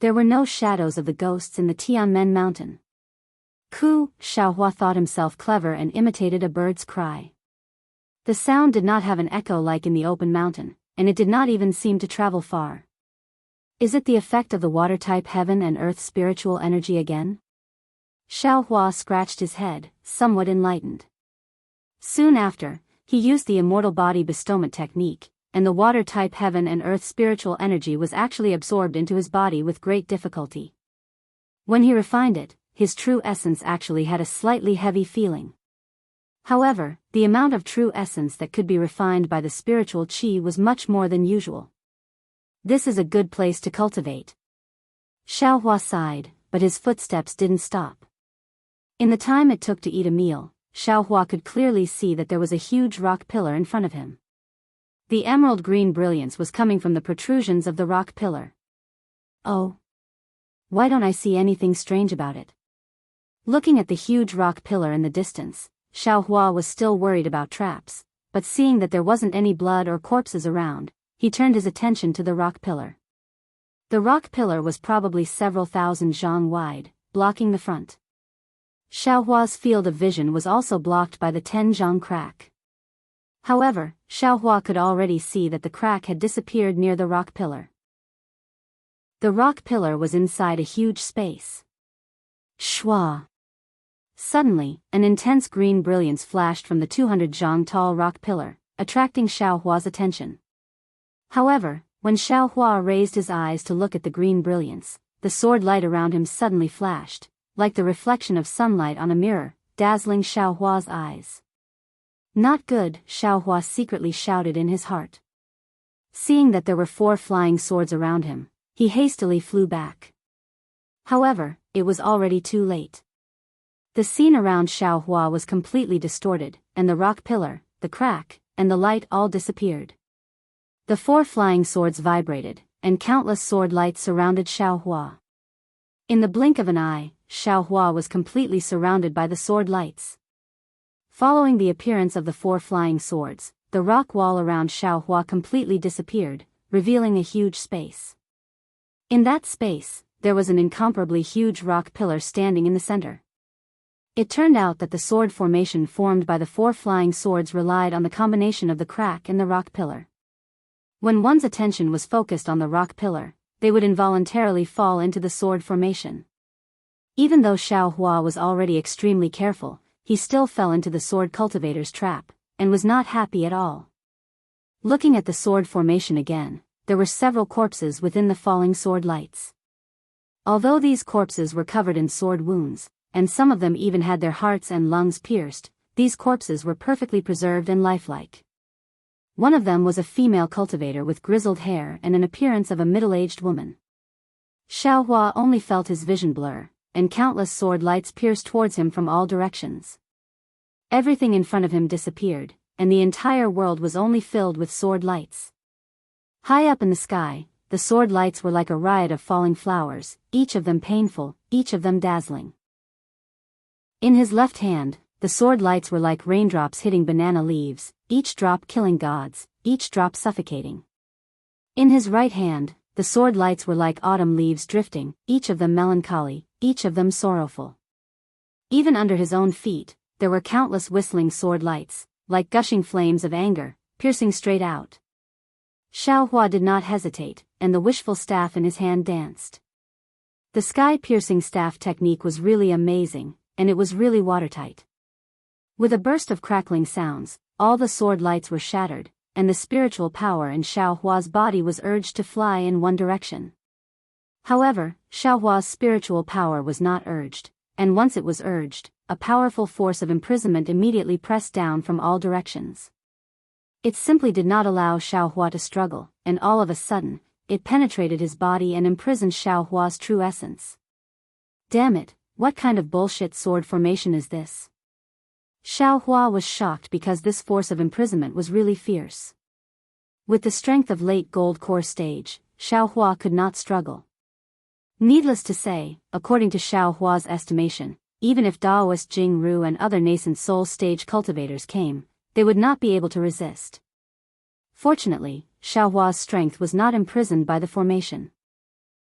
There were no shadows of the ghosts in the Tianmen mountain. Xiao Hua thought himself clever and imitated a bird's cry. The sound did not have an echo like in the open mountain, and it did not even seem to travel far. Is it the effect of the water-type heaven and earth spiritual energy again? Xiao Hua scratched his head, somewhat enlightened. Soon after, he used the immortal body bestowment technique, and the water-type heaven and earth spiritual energy was actually absorbed into his body with great difficulty. When he refined it, his true essence actually had a slightly heavy feeling. However, the amount of true essence that could be refined by the spiritual qi was much more than usual. This is a good place to cultivate. Xiao Hua sighed, but his footsteps didn't stop. In the time it took to eat a meal, Xiao Hua could clearly see that there was a huge rock pillar in front of him. The emerald green brilliance was coming from the protrusions of the rock pillar. Oh! Why don't I see anything strange about it? Looking at the huge rock pillar in the distance, Xiao Hua was still worried about traps, but seeing that there wasn't any blood or corpses around, he turned his attention to the rock pillar. The rock pillar was probably several thousand zhang wide, blocking the front. Xiao Hua's field of vision was also blocked by the 10 zhang crack. However, Xiao Hua could already see that the crack had disappeared near the rock pillar. The rock pillar was inside a huge space. Shua! Suddenly, an intense green brilliance flashed from the 200 zhang tall rock pillar, attracting Xiao Hua's attention. However, when Xiao Hua raised his eyes to look at the green brilliance, the sword light around him suddenly flashed, like the reflection of sunlight on a mirror, dazzling Xiao Hua's eyes. Not good, Xiao Hua secretly shouted in his heart. Seeing that there were 4 flying swords around him, he hastily flew back. However, it was already too late. The scene around Xiao Hua was completely distorted, and the rock pillar, the crack, and the light all disappeared. The 4 flying swords vibrated, and countless sword lights surrounded Xiao Hua. In the blink of an eye, Xiao Hua was completely surrounded by the sword lights. Following the appearance of the 4 flying swords, the rock wall around Xiao Hua completely disappeared, revealing a huge space. In that space, there was an incomparably huge rock pillar standing in the center. It turned out that the sword formation formed by the 4 flying swords relied on the combination of the crack and the rock pillar. When one's attention was focused on the rock pillar, they would involuntarily fall into the sword formation. Even though Xiao Hua was already extremely careful, he still fell into the sword cultivator's trap, and was not happy at all. Looking at the sword formation again, there were several corpses within the falling sword lights. Although these corpses were covered in sword wounds, and some of them even had their hearts and lungs pierced, these corpses were perfectly preserved and lifelike. One of them was a female cultivator with grizzled hair and an appearance of a middle-aged woman. Xiaohua only felt his vision blur, and countless sword lights pierced towards him from all directions. Everything in front of him disappeared, and the entire world was only filled with sword lights. High up in the sky, the sword lights were like a riot of falling flowers, each of them painful, each of them dazzling. In his left hand, the sword lights were like raindrops hitting banana leaves, each drop killing gods, each drop suffocating. In his right hand, the sword lights were like autumn leaves drifting, each of them melancholy, each of them sorrowful. Even under his own feet, there were countless whistling sword lights, like gushing flames of anger, piercing straight out. Xiaohua did not hesitate, and the wishful staff in his hand danced. The sky-piercing staff technique was really amazing, and it was really watertight. With a burst of crackling sounds, all the sword lights were shattered, and the spiritual power in Xiaohua's body was urged to fly in one direction. However, Xiaohua's spiritual power was not urged, and once it was urged, a powerful force of imprisonment immediately pressed down from all directions. It simply did not allow Xiaohua to struggle, and all of a sudden, it penetrated his body and imprisoned Xiaohua's true essence. Damn it, what kind of bullshit sword formation is this? Xiaohua was shocked because this force of imprisonment was really fierce. With the strength of late gold core stage, Xiaohua could not struggle. Needless to say, according to Xiaohua's estimation, even if Daoist Jianghu and other nascent soul stage cultivators came, they would not be able to resist. Fortunately, Xiaohua's strength was not imprisoned by the formation.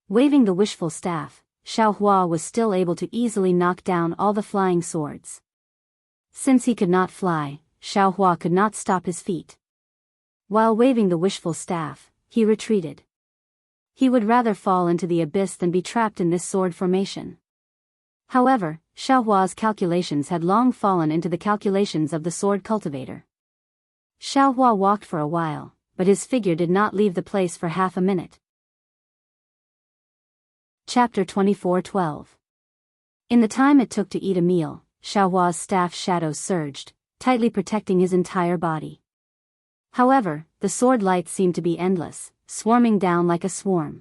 Waving the wishful staff, Xiaohua was still able to easily knock down all the flying swords. Since he could not fly, Xiaohua could not stop his feet. While waving the wishful staff, he retreated. He would rather fall into the abyss than be trapped in this sword formation. However, Xiaohua's calculations had long fallen into the calculations of the sword cultivator. Xiaohua walked for a while, but his figure did not leave the place for half a minute. Chapter 24:12. In the time it took to eat a meal, Xiaohua's staff shadows surged, tightly protecting his entire body. However, the sword lights seemed to be endless, swarming down like a swarm.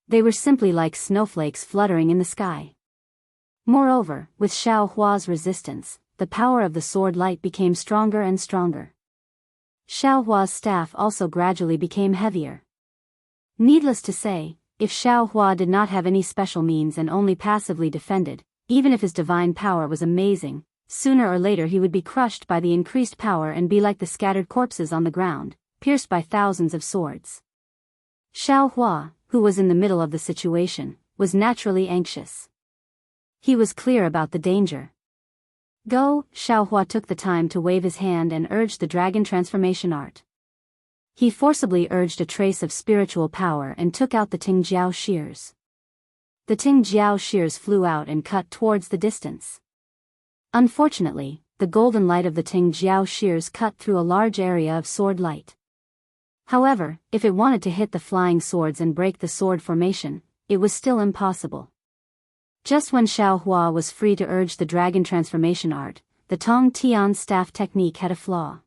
They were simply like snowflakes fluttering in the sky. Moreover, with Xiaohua's resistance, the power of the sword light became stronger and stronger. Xiaohua's staff also gradually became heavier. Needless to say, if Xiaohua did not have any special means and only passively defended, even if his divine power was amazing, sooner or later he would be crushed by the increased power and be like the scattered corpses on the ground, pierced by thousands of swords. Xiaohua, who was in the middle of the situation, was naturally anxious. He was clear about the danger. Go, Xiaohua took the time to wave his hand and urged the dragon transformation art. He forcibly urged a trace of spiritual power and took out the Tingjiao shears. The Tingjiao shears flew out and cut towards the distance. Unfortunately, the golden light of the Tingjiao shears cut through a large area of sword light. However, if it wanted to hit the flying swords and break the sword formation, it was still impossible. Just when Xiaohua was free to urge the dragon transformation art, the Tong Tian staff technique had a flaw.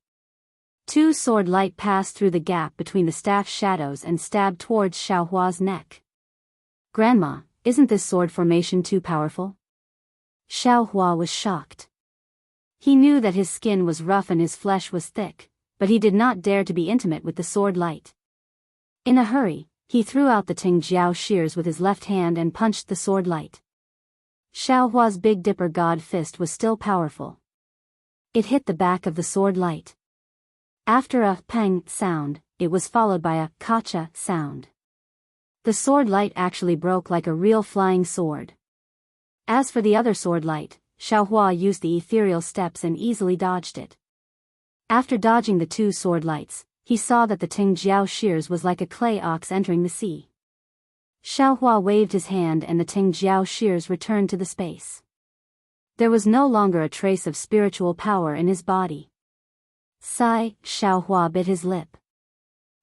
Two sword light passed through the gap between the staff shadows and stabbed towards Xiaohua's neck. Grandma, isn't this sword formation too powerful? Xiaohua was shocked. He knew that his skin was rough and his flesh was thick, but he did not dare to be intimate with the sword light. In a hurry, he threw out the Tingjiao shears with his left hand and punched the sword light. Xiaohua's Big Dipper God fist was still powerful. It hit the back of the sword light. After a pang sound, it was followed by a kacha sound. The sword light actually broke like a real flying sword. As for the other sword light, Xiaohua used the ethereal steps and easily dodged it. After dodging the two sword lights, he saw that the Tingjiao shears was like a clay ox entering the sea. Xiaohua waved his hand and the Tingjiao shears returned to the space. There was no longer a trace of spiritual power in his body. Sigh, Xiaohua bit his lip.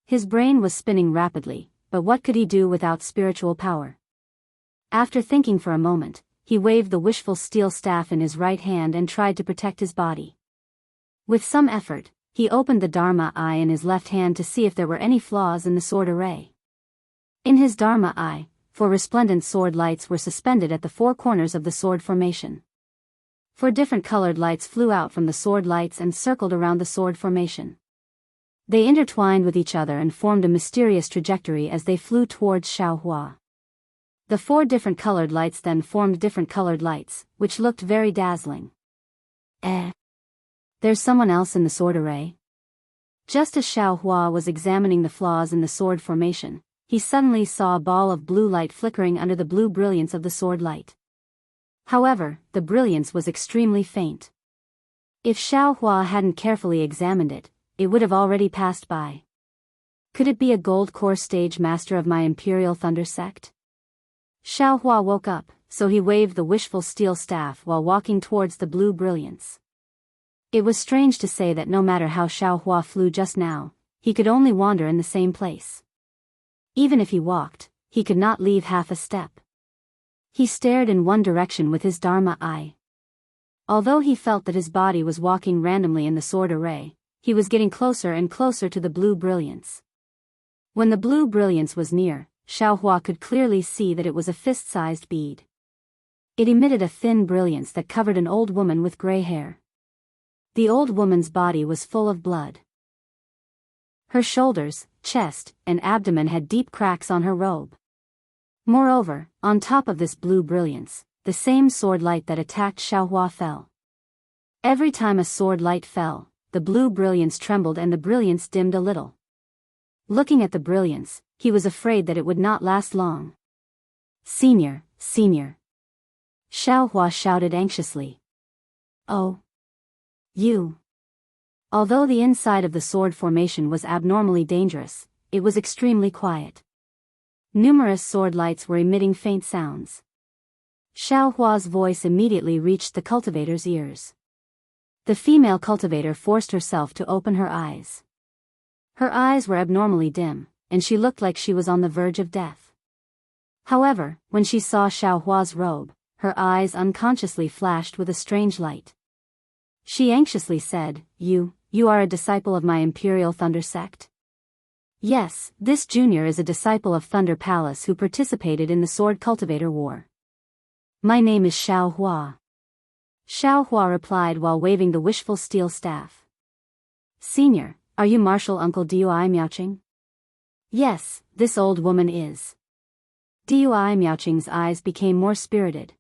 His brain was spinning rapidly, but what could he do without spiritual power? After thinking for a moment, he waved the wishful steel staff in his right hand and tried to protect his body. With some effort, He opened the Dharma eye in his left hand to see if there were any flaws in the sword array. In his Dharma eye, 4 resplendent sword lights were suspended at the 4 corners of the sword formation. 4 different colored lights flew out from the sword lights and circled around the sword formation. They intertwined with each other and formed a mysterious trajectory as they flew towards Xiaohua. The 4 different colored lights then formed different colored lights, which looked very dazzling. There's someone else in the sword array? Just as Xiaohua was examining the flaws in the sword formation, he suddenly saw a ball of blue light flickering under the blue brilliance of the sword light. However, the brilliance was extremely faint. If Xiaohua hadn't carefully examined it, it would have already passed by. Could it be a gold core stage master of my Imperial Thunder sect? Xiaohua woke up, so he waved the wishful steel staff while walking towards the blue brilliance. It was strange to say that no matter how Xiaohua flew just now, he could only wander in the same place. Even if he walked, he could not leave half a step. He stared in one direction with his Dharma eye. Although he felt that his body was walking randomly in the sword array, he was getting closer and closer to the blue brilliance. When the blue brilliance was near, Xiaohua could clearly see that it was a fist-sized bead. It emitted a thin brilliance that covered an old woman with gray hair. The old woman's body was full of blood. Her shoulders, chest, and abdomen had deep cracks on her robe. Moreover, on top of this blue brilliance, the same sword light that attacked Xiaohua fell. Every time a sword light fell, the blue brilliance trembled and the brilliance dimmed a little. Looking at the brilliance, he was afraid that it would not last long. Senior, Senior. Xiaohua shouted anxiously. Oh. You. Although the inside of the sword formation was abnormally dangerous, it was extremely quiet. Numerous sword lights were emitting faint sounds. Xiaohua's voice immediately reached the cultivator's ears. The female cultivator forced herself to open her eyes. Her eyes were abnormally dim, and she looked like she was on the verge of death. However, when she saw Xiaohua's robe, her eyes unconsciously flashed with a strange light. She anxiously said, You are a disciple of my Imperial Thunder sect? Yes, this junior is a disciple of Thunder Palace who participated in the Sword Cultivator War. My name is Xiaohua. Xiaohua replied while waving the wishful steel staff. Senior, are you Martial Uncle Dui Miaoqing? Yes, this old woman is. Dui Miaoqing's eyes became more spirited.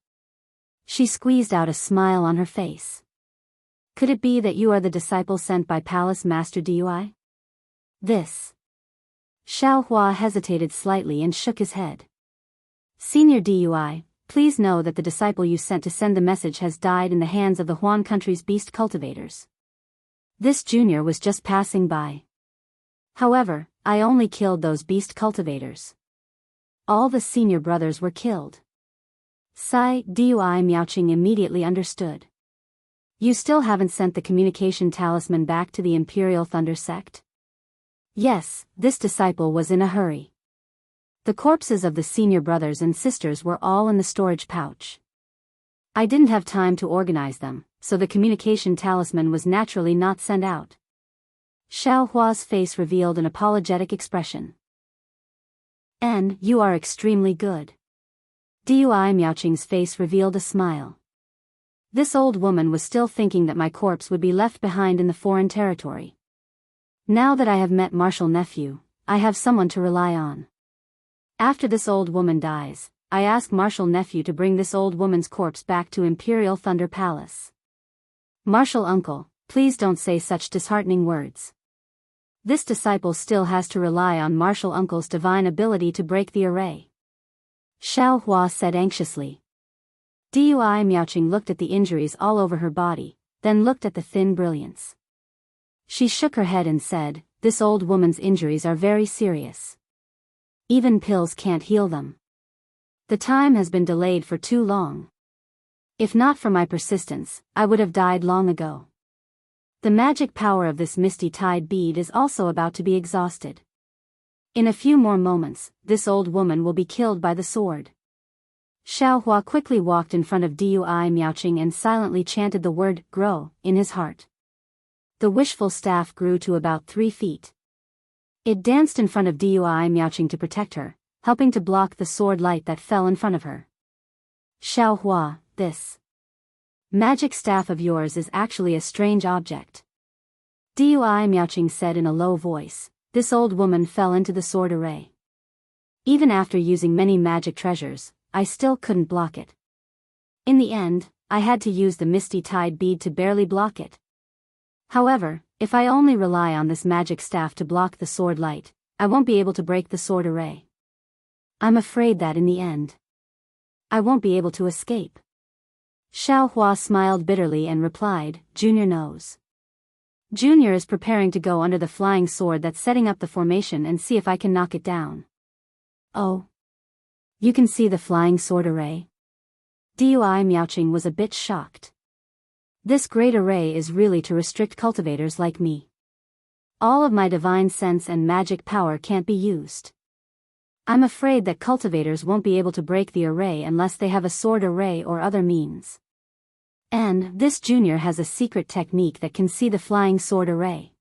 She squeezed out a smile on her face. Could it be that you are the disciple sent by Palace Master Dui? This. Xiaohua hesitated slightly and shook his head. Senior Dui, please know that the disciple you sent to send the message has died in the hands of the Huan country's beast cultivators. This junior was just passing by. However, I only killed those beast cultivators. All the senior brothers were killed. Sai Dui Miaoqing immediately understood. You still haven't sent the communication talisman back to the Imperial Thunder sect? Yes, this disciple was in a hurry. The corpses of the senior brothers and sisters were all in the storage pouch. I didn't have time to organize them, so the communication talisman was naturally not sent out. Xiaohua's face revealed an apologetic expression. And you are extremely good. Dui Miaoqing's face revealed a smile. This old woman was still thinking that my corpse would be left behind in the foreign territory. Now that I have met Martial Nephew, I have someone to rely on. After this old woman dies, I ask Martial Nephew to bring this old woman's corpse back to Imperial Thunder Palace. Martial Uncle, please don't say such disheartening words. This disciple still has to rely on Martial Uncle's divine ability to break the array. Xiaohua said anxiously. Dui Miaoqing looked at the injuries all over her body, then looked at the thin brilliance. She shook her head and said, This old woman's injuries are very serious. Even pills can't heal them. The time has been delayed for too long. If not for my persistence, I would have died long ago. The magic power of this misty tide bead is also about to be exhausted. In a few more moments, this old woman will be killed by the sword. Xiaohua quickly walked in front of Dui Miaoqing and silently chanted the word, grow, in his heart. The wishful staff grew to about 3 feet. It danced in front of Dui Miaoqing to protect her, helping to block the sword light that fell in front of her. Xiaohua, this magic staff of yours is actually a strange object. Dui Miaoqing said in a low voice. This old woman fell into the sword array. Even after using many magic treasures, I still couldn't block it. In the end, I had to use the misty tide bead to barely block it. However, if I only rely on this magic staff to block the sword light, I won't be able to break the sword array. I'm afraid that in the end, I won't be able to escape. Xiaohua smiled bitterly and replied, Junior knows. Junior is preparing to go under the flying sword that's setting up the formation and see if I can knock it down. Oh. You can see the flying sword array? Dui Miaoqing was a bit shocked. This great array is really to restrict cultivators like me. All of my divine sense and magic power can't be used. I'm afraid that cultivators won't be able to break the array unless they have a sword array or other means. And this junior has a secret technique that can see the flying sword array.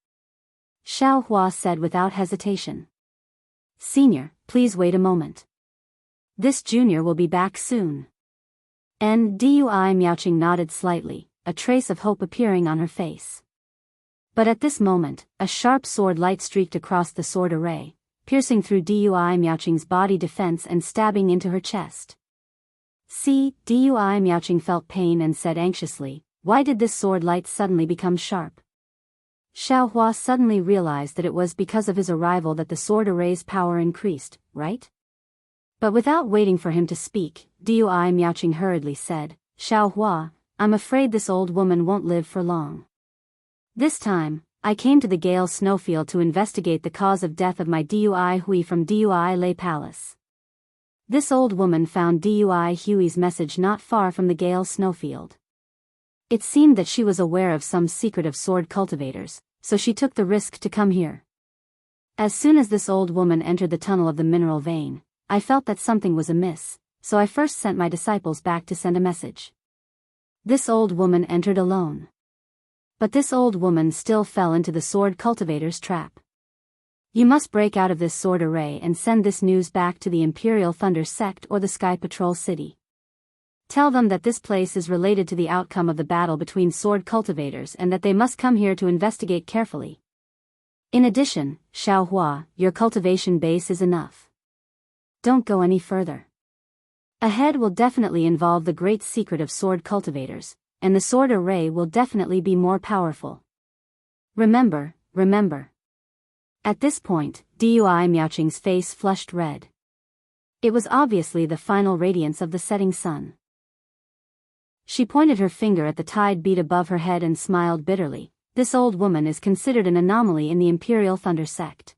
Xiaohua said without hesitation. Senior, please wait a moment. This junior will be back soon. And Dui Miaoqing nodded slightly, a trace of hope appearing on her face. But at this moment, a sharp sword light streaked across the sword array, piercing through Dui Miaoqing's body defense and stabbing into her chest. See, Dui Miaoqing felt pain and said anxiously, why did this sword light suddenly become sharp? Xiaohua suddenly realized that it was because of his arrival that the sword array's power increased, right? But without waiting for him to speak, Dui Miaoqing hurriedly said, Xiaohua, I'm afraid this old woman won't live for long. This time, I came to the Gale Snowfield to investigate the cause of death of my Dui Hui from Dui Lei Palace. This old woman found Dui Hui's message not far from the Gale Snowfield. It seemed that she was aware of some secret of sword cultivators, so she took the risk to come here. As soon as this old woman entered the tunnel of the mineral vein, I felt that something was amiss, so I first sent my disciples back to send a message. This old woman entered alone. But this old woman still fell into the sword cultivator's trap. You must break out of this sword array and send this news back to the Imperial Thunder Sect or the Sky Patrol City. Tell them that this place is related to the outcome of the battle between sword cultivators and that they must come here to investigate carefully. In addition, Xiaohua, your cultivation base is enough. Don't go any further. Ahead will definitely involve the great secret of sword cultivators, and the sword array will definitely be more powerful. Remember. At this point, Dui Miaoqing's face flushed red. It was obviously the final radiance of the setting sun. She pointed her finger at the tide bead above her head and smiled bitterly. This old woman is considered an anomaly in the Imperial Thunder Sect.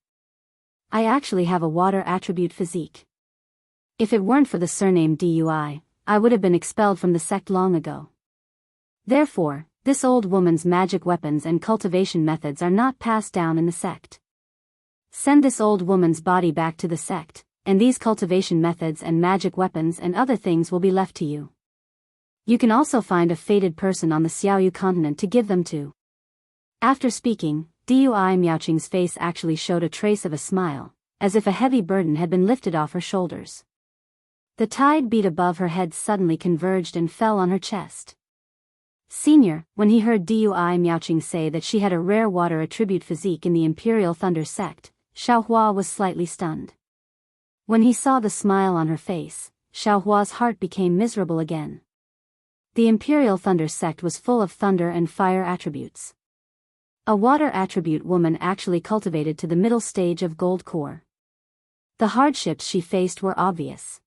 I actually have a water attribute physique. If it weren't for the surname Dui, I would have been expelled from the sect long ago. Therefore, this old woman's magic weapons and cultivation methods are not passed down in the sect. Send this old woman's body back to the sect, and these cultivation methods and magic weapons and other things will be left to you. You can also find a fated person on the Xiaoyu continent to give them to. After speaking, Dui Miaoqing's face actually showed a trace of a smile, as if a heavy burden had been lifted off her shoulders. The tide bead above her head suddenly converged and fell on her chest. Senior, when he heard Dui Miaoqing say that she had a rare water attribute physique in the Imperial Thunder Sect, Xiaohua was slightly stunned. When he saw the smile on her face, Xiaohua's heart became miserable again. The Imperial Thunder Sect was full of thunder and fire attributes. A water attribute woman actually cultivated to the middle stage of gold core. The hardships she faced were obvious.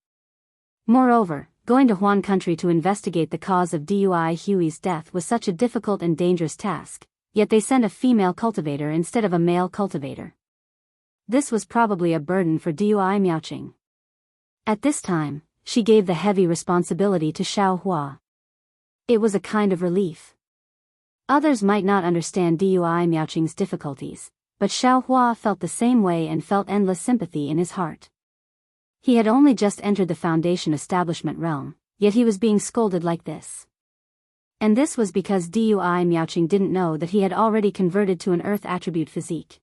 Moreover, going to Huan country to investigate the cause of Dui Hui's death was such a difficult and dangerous task, yet they sent a female cultivator instead of a male cultivator. This was probably a burden for Dui Miaoqing. At this time, she gave the heavy responsibility to Xiaohua. It was a kind of relief. Others might not understand Dui Miaoqing's difficulties, but Xiaohua felt the same way and felt endless sympathy in his heart. He had only just entered the Foundation establishment realm, yet he was being scolded like this. And this was because Dui Miaoqing didn't know that he had already converted to an earth attribute physique.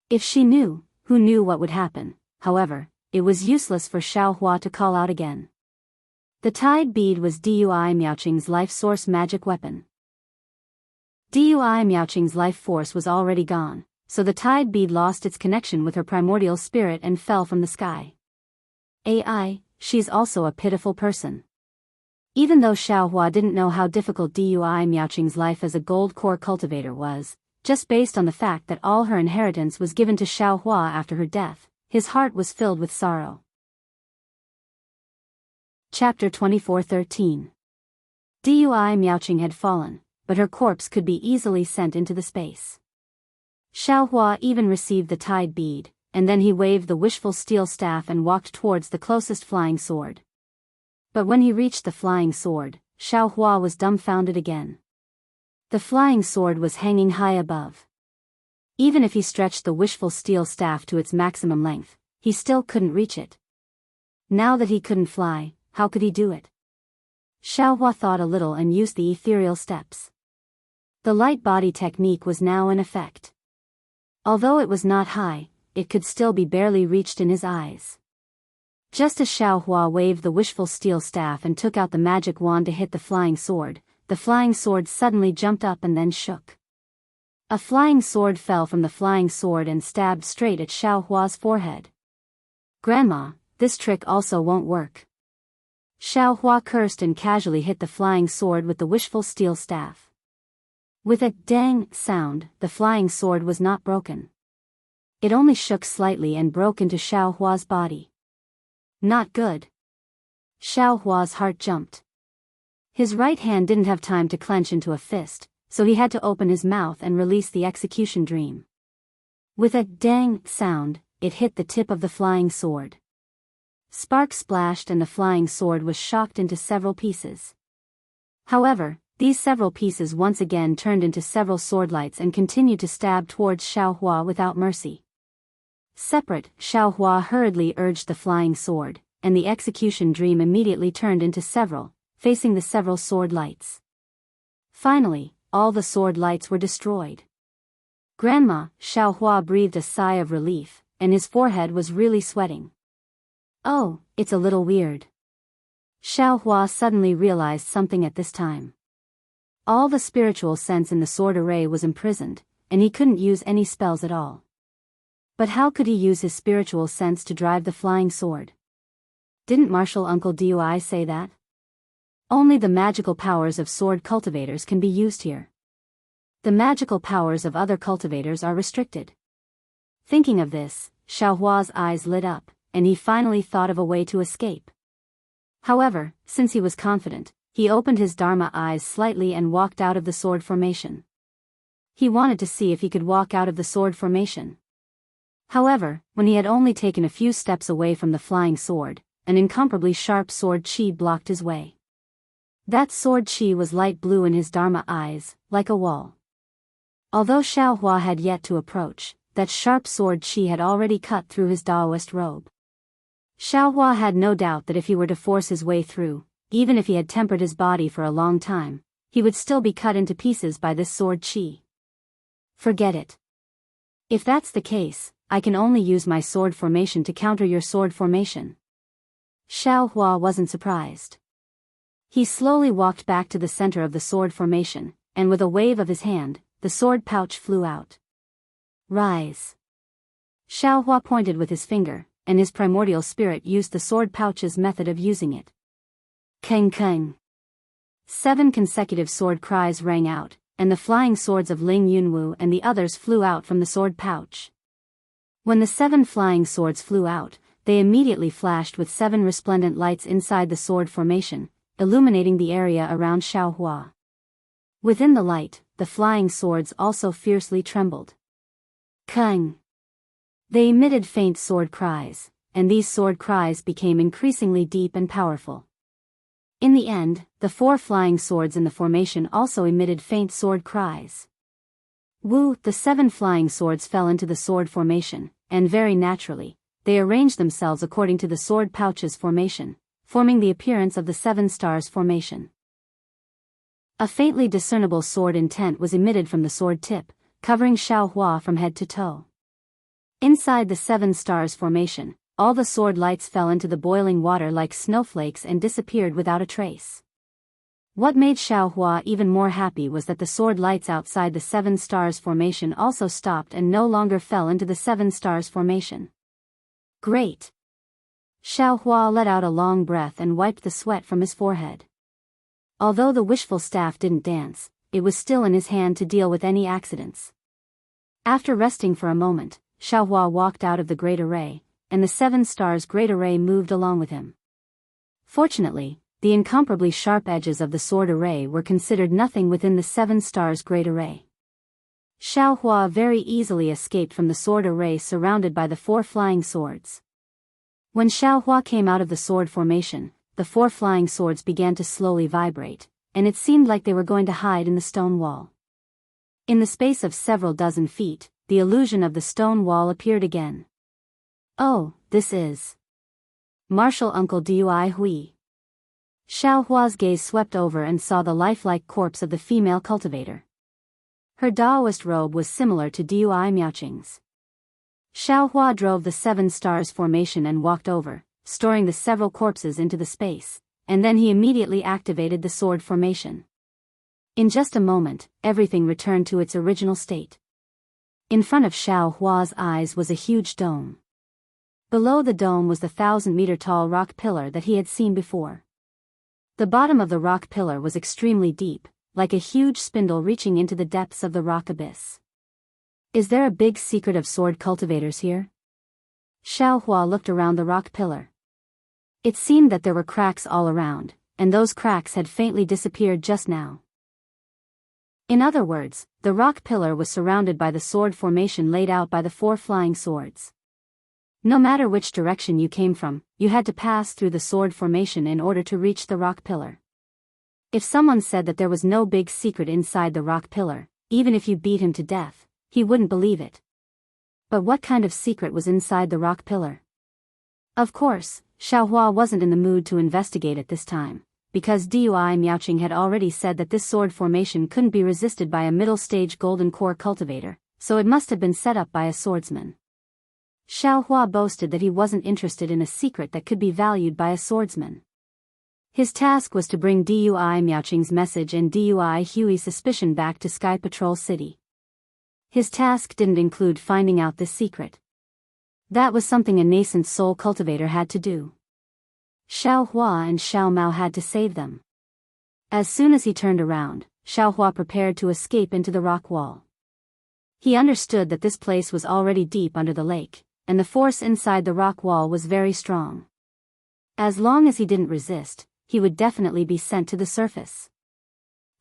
If she knew, who knew what would happen? However, it was useless for Xiaohua to call out again. The tide bead was Dui Miaoqing's life source magic weapon. Dui Miaoqing's life force was already gone, so the tide bead lost its connection with her primordial spirit and fell from the sky. AI, she's also a pitiful person. Even though Xiaohua didn't know how difficult Dui Miaoqing's life as a gold core cultivator was, just based on the fact that all her inheritance was given to Xiaohua after her death, his heart was filled with sorrow. Chapter 24:13. Dui Miaoqing had fallen, but her corpse could be easily sent into the space. Xiaohua even received the tide bead, and then he waved the wishful steel staff and walked towards the closest flying sword. But when he reached the flying sword, Xiaohua was dumbfounded again. The flying sword was hanging high above. Even if he stretched the wishful steel staff to its maximum length, he still couldn't reach it. Now that he couldn't fly, how could he do it? Xiaohua thought a little and used the ethereal steps. The light body technique was now in effect. Although it was not high, it could still be barely reached in his eyes. Just as Xiaohua waved the wishful steel staff and took out the magic wand to hit the flying sword suddenly jumped up and then shook. A flying sword fell from the flying sword and stabbed straight at Xiaohua's forehead. "Grandma, this trick also won't work." Xiaohua cursed and casually hit the flying sword with the wishful steel staff. With a dang sound, the flying sword was not broken. It only shook slightly and broke into Xiaohua's body. Not good. Xiaohua's heart jumped. His right hand didn't have time to clench into a fist, so he had to open his mouth and release the execution dream. With a dang sound, it hit the tip of the flying sword. Sparks splashed and the flying sword was shocked into several pieces. However, these several pieces once again turned into several swordlights and continued to stab towards Xiaohua without mercy. Separate, Xiaohua hurriedly urged the flying sword, and the execution dream immediately turned into several, facing the several sword lights. Finally, all the sword lights were destroyed. "Grandma," Xiaohua breathed a sigh of relief, and his forehead was really sweating. "Oh, it's a little weird." Xiaohua suddenly realized something at this time. All the spiritual sense in the sword array was imprisoned, and he couldn't use any spells at all. But how could he use his spiritual sense to drive the flying sword? Didn't Martial Uncle Dui say that? Only the magical powers of sword cultivators can be used here. The magical powers of other cultivators are restricted. Thinking of this, Xiaohua's eyes lit up, and he finally thought of a way to escape. However, since he was confident, he opened his Dharma eyes slightly and walked out of the sword formation. He wanted to see if he could walk out of the sword formation. However, when he had only taken a few steps away from the flying sword, an incomparably sharp sword chi blocked his way. That sword chi was light blue in his Dharma eyes, like a wall. Although Xiaohua had yet to approach, that sharp sword chi had already cut through his Daoist robe. Xiaohua had no doubt that if he were to force his way through, even if he had tempered his body for a long time, he would still be cut into pieces by this sword chi. Forget it. If that's the case, I can only use my sword formation to counter your sword formation. Xiaohua wasn't surprised. He slowly walked back to the center of the sword formation, and with a wave of his hand, the sword pouch flew out. "Rise." Xiaohua pointed with his finger, and his primordial spirit used the sword pouch's method of using it. Keng keng. 7 consecutive sword cries rang out, and the flying swords of Ling Yunwu and the others flew out from the sword pouch. When the 7 flying swords flew out, they immediately flashed with 7 resplendent lights inside the sword formation, illuminating the area around Xiaohua. Within the light, the flying swords also fiercely trembled. Keng. They emitted faint sword cries, and these sword cries became increasingly deep and powerful. In the end, the 4 flying swords in the formation also emitted faint sword cries. Wu, the 7 flying swords fell into the sword formation, and very naturally, they arranged themselves according to the sword pouch's formation, forming the appearance of the 7 stars formation. A faintly discernible sword intent was emitted from the sword tip, covering Xiao Hua from head to toe. Inside the 7 stars formation, all the sword lights fell into the boiling water like snowflakes and disappeared without a trace. What made Xiao Hua even more happy was that the sword lights outside the 7 stars formation also stopped and no longer fell into the 7 stars formation. Great! Xiao Hua let out a long breath and wiped the sweat from his forehead. Although the wishful staff didn't dance, it was still in his hand to deal with any accidents. After resting for a moment, Xiao Hua walked out of the Great Array, and the 7 stars Great Array moved along with him. Fortunately, the incomparably sharp edges of the sword array were considered nothing within the 7 stars Great Array. Xiao Hua very easily escaped from the sword array surrounded by the 4 flying swords. When Xiao Hua came out of the sword formation, the 4 flying swords began to slowly vibrate, and it seemed like they were going to hide in the stone wall. In the space of several dozen feet, the illusion of the stone wall appeared again. Oh, this is Martial Uncle Dui Hui. Xiao Hua's gaze swept over and saw the lifelike corpse of the female cultivator. Her Daoist robe was similar to Dui Miaoqing's. Xiao Hua drove the 7 stars formation and walked over, storing the several corpses into the space, and then he immediately activated the sword formation. In just a moment, everything returned to its original state. In front of Xiao Hua's eyes was a huge dome. Below the dome was the 1,000-meter-tall rock pillar that he had seen before. The bottom of the rock pillar was extremely deep, like a huge spindle reaching into the depths of the rock abyss. Is there a big secret of sword cultivators here? Xiao Hua looked around the rock pillar. It seemed that there were cracks all around, and those cracks had faintly disappeared just now. In other words, the rock pillar was surrounded by the sword formation laid out by the 4 flying swords. No matter which direction you came from, you had to pass through the sword formation in order to reach the rock pillar. If someone said that there was no big secret inside the rock pillar, even if you beat him to death, he wouldn't believe it. But what kind of secret was inside the rock pillar? Of course, Xiao Hua wasn't in the mood to investigate at this time, because Dui Miaoqing had already said that this sword formation couldn't be resisted by a middle-stage golden core cultivator, so it must have been set up by a swordsman. Xiao Hua boasted that he wasn't interested in a secret that could be valued by a swordsman. His task was to bring Dui Miaoqing's message and Dui Hui's suspicion back to Sky Patrol City. His task didn't include finding out this secret. That was something a nascent soul cultivator had to do. Xiao Hua and Xiao Mao had to save them. As soon as he turned around, Xiao Hua prepared to escape into the rock wall. He understood that this place was already deep under the lake, and the force inside the rock wall was very strong. As long as he didn't resist, he would definitely be sent to the surface.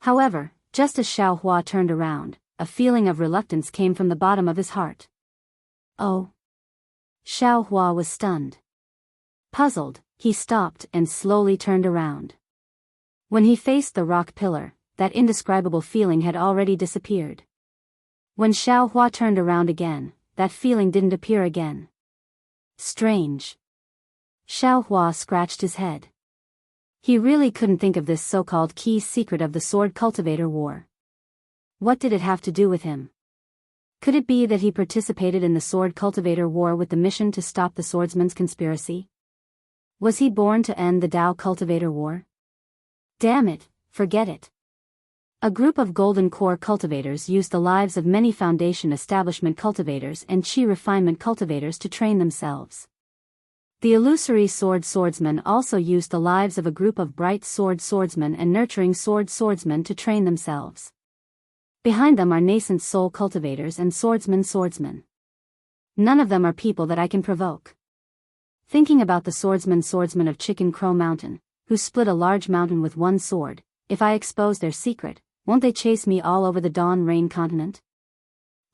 However, just as Xiao Hua turned around, a feeling of reluctance came from the bottom of his heart. Oh! Xiao Hua was stunned. Puzzled, he stopped and slowly turned around. When he faced the rock pillar, that indescribable feeling had already disappeared. When Xiao Hua turned around again, that feeling didn't appear again. Strange. Xiao Hua scratched his head. He really couldn't think of this so-called key secret of the sword cultivator war. What did it have to do with him? Could it be that he participated in the sword cultivator war with the mission to stop the swordsmen's conspiracy? Was he born to end the Dao cultivator war? Damn it, forget it. A group of golden core cultivators used the lives of many foundation establishment cultivators and chi refinement cultivators to train themselves. The illusory sword swordsmen also used the lives of a group of bright sword swordsmen and nurturing sword swordsmen to train themselves. Behind them are nascent soul cultivators and swordsmen. None of them are people that I can provoke. Thinking about the swordsmen of Chicken Crow Mountain, who split a large mountain with one sword, if I expose their secret, won't they chase me all over the Dawn Rain continent?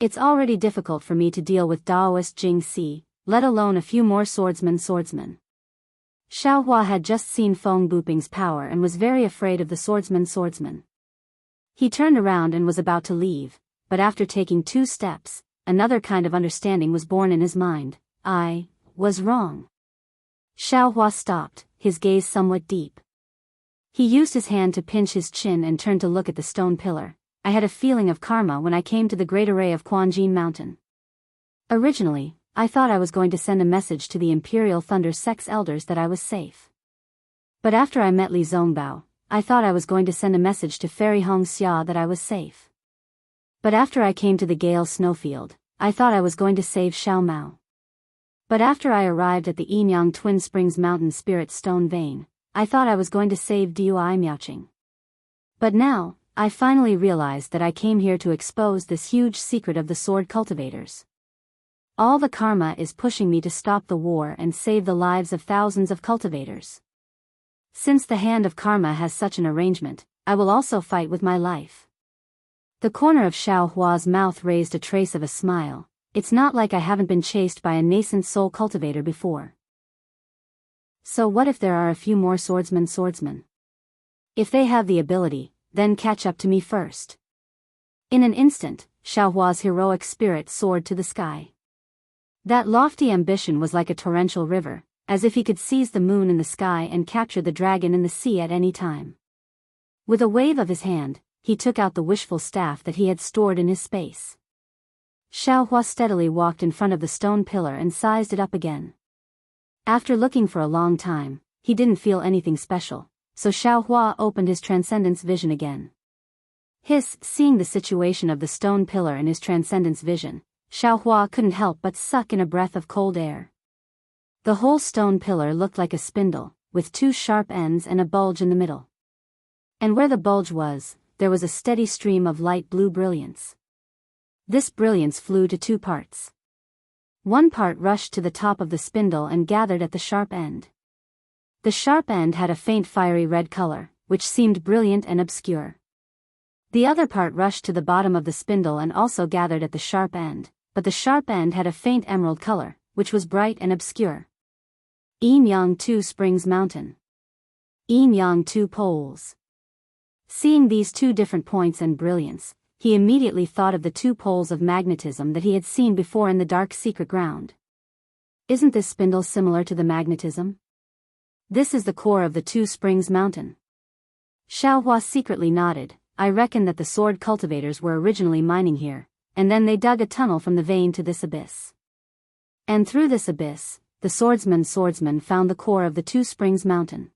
It's already difficult for me to deal with Daoist Jingxi, let alone a few more swordsmen. Xiao Hua had just seen Feng Buping's power and was very afraid of the swordsman. He turned around and was about to leave, but after taking 2 steps, another kind of understanding was born in his mind. I was wrong. Xiao Hua stopped, his gaze somewhat deep. He used his hand to pinch his chin and turned to look at the stone pillar. I had a feeling of karma when I came to the great array of Quanjin Mountain. Originally, I thought I was going to send a message to the Imperial Thunder Sect's elders that I was safe. But after I met Li Zongbao, I thought I was going to send a message to Fairy Hong Xia that I was safe. But after I came to the Gale Snowfield, I thought I was going to save Xiao Mao. But after I arrived at the Yinyang Twin Springs Mountain Spirit Stone Vein, I thought I was going to save Dui Miaoqing. But now, I finally realized that I came here to expose this huge secret of the sword cultivators. All the karma is pushing me to stop the war and save the lives of thousands of cultivators. Since the hand of karma has such an arrangement, I will also fight with my life. The corner of Xiao Hua's mouth raised a trace of a smile. It's not like I haven't been chased by a nascent soul cultivator before. So what if there are a few more swordsmen? If they have the ability, then catch up to me first. In an instant, Xiao Hua's heroic spirit soared to the sky. That lofty ambition was like a torrential river, as if he could seize the moon in the sky and capture the dragon in the sea at any time. With a wave of his hand, he took out the wishful staff that he had stored in his space. Xiao Hua steadily walked in front of the stone pillar and sized it up again. After looking for a long time, he didn't feel anything special, so Xiao Hua opened his transcendence vision again. Seeing the situation of the stone pillar in his transcendence vision, Xiao Hua couldn't help but suck in a breath of cold air. The whole stone pillar looked like a spindle, with two sharp ends and a bulge in the middle. And where the bulge was, there was a steady stream of light blue brilliance. This brilliance flew to two parts. One part rushed to the top of the spindle and gathered at the sharp end. The sharp end had a faint fiery red color, which seemed brilliant and obscure. The other part rushed to the bottom of the spindle and also gathered at the sharp end, but the sharp end had a faint emerald color, which was bright and obscure. Yinyang Two Springs Mountain. Yinyang Two Poles. Seeing these two different points and brilliance, he immediately thought of the two poles of magnetism that he had seen before in the dark secret ground. Isn't this spindle similar to the magnetism? This is the core of the Two Springs Mountain. Xiao Hua secretly nodded. I reckon that the sword cultivators were originally mining here, and then they dug a tunnel from the vein to this abyss. And through this abyss, the swordsmen found the core of the Two Springs Mountain.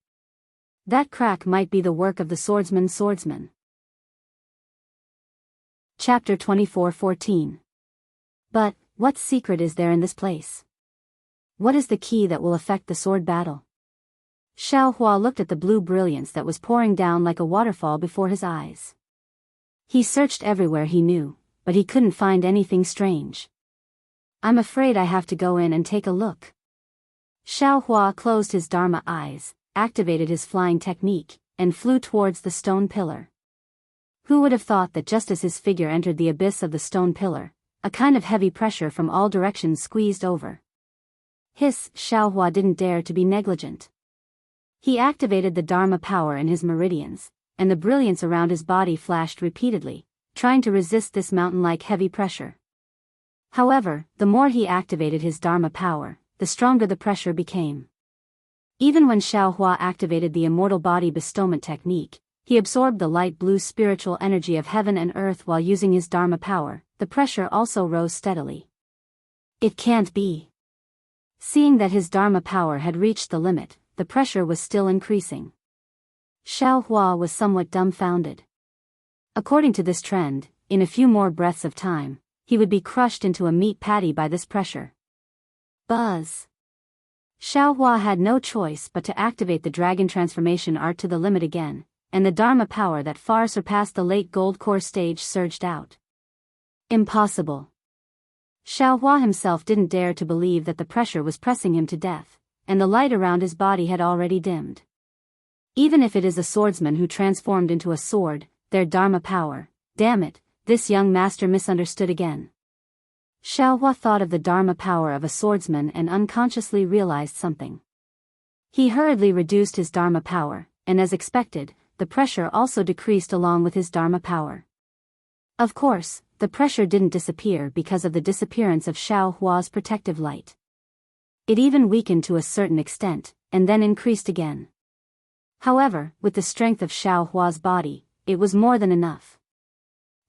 That crack might be the work of the swordsmen. Chapter 24:14. But, what secret is there in this place? What is the key that will affect the sword battle? Xiao Hua looked at the blue brilliance that was pouring down like a waterfall before his eyes. He searched everywhere he knew, but he couldn't find anything strange. I'm afraid I have to go in and take a look. Xiao Hua closed his Dharma eyes, activated his flying technique, and flew towards the stone pillar. Who would have thought that just as his figure entered the abyss of the stone pillar, a kind of heavy pressure from all directions squeezed over. Xiao Hua didn't dare to be negligent. He activated the Dharma power in his meridians, and the brilliance around his body flashed repeatedly, trying to resist this mountain-like heavy pressure. However, the more he activated his Dharma power, the stronger the pressure became. Even when Xiao Hua activated the immortal body bestowment technique, he absorbed the light blue spiritual energy of heaven and earth while using his Dharma power. The pressure also rose steadily. It can't be. Seeing that his Dharma power had reached the limit, the pressure was still increasing. Xiao Hua was somewhat dumbfounded. According to this trend, in a few more breaths of time, he would be crushed into a meat patty by this pressure. Buzz! Xiao Hua had no choice but to activate the dragon transformation art to the limit again, and the Dharma power that far surpassed the late gold core stage surged out. Impossible. Xiao Hua himself didn't dare to believe that the pressure was pressing him to death, and the light around his body had already dimmed. Even if it is a swordsman who transformed into a sword, their Dharma power, damn it, this young master misunderstood again. Xiao Hua thought of the Dharma power of a swordsman and unconsciously realized something. He hurriedly reduced his Dharma power, and as expected, the pressure also decreased along with his Dharma power. Of course, the pressure didn't disappear because of the disappearance of Xiao Hua's protective light. It even weakened to a certain extent, and then increased again. However, with the strength of Xiao Hua's body, it was more than enough.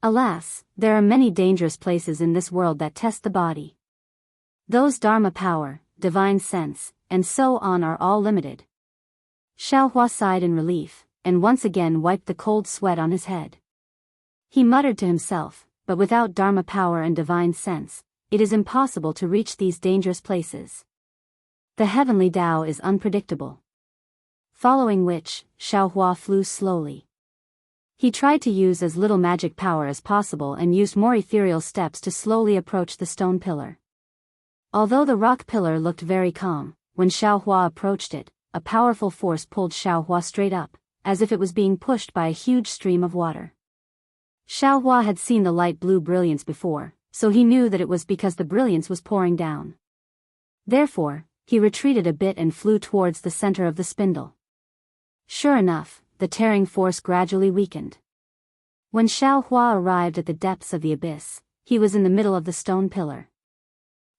Alas, there are many dangerous places in this world that test the body. Those Dharma power, divine sense, and so on are all limited. Xiao Hua sighed in relief, and once again wiped the cold sweat on his head. He muttered to himself, but without Dharma power and divine sense, it is impossible to reach these dangerous places. The heavenly Tao is unpredictable. Following which, Xiao Hua flew slowly. He tried to use as little magic power as possible and used more ethereal steps to slowly approach the stone pillar. Although the rock pillar looked very calm, when Xiao Hua approached it, a powerful force pulled Xiao Hua straight up, as if it was being pushed by a huge stream of water. Xiao Hua had seen the light blue brilliance before, so he knew that it was because the brilliance was pouring down. Therefore, he retreated a bit and flew towards the center of the spindle. Sure enough, the tearing force gradually weakened. When Xiao Hua arrived at the depths of the abyss, he was in the middle of the stone pillar.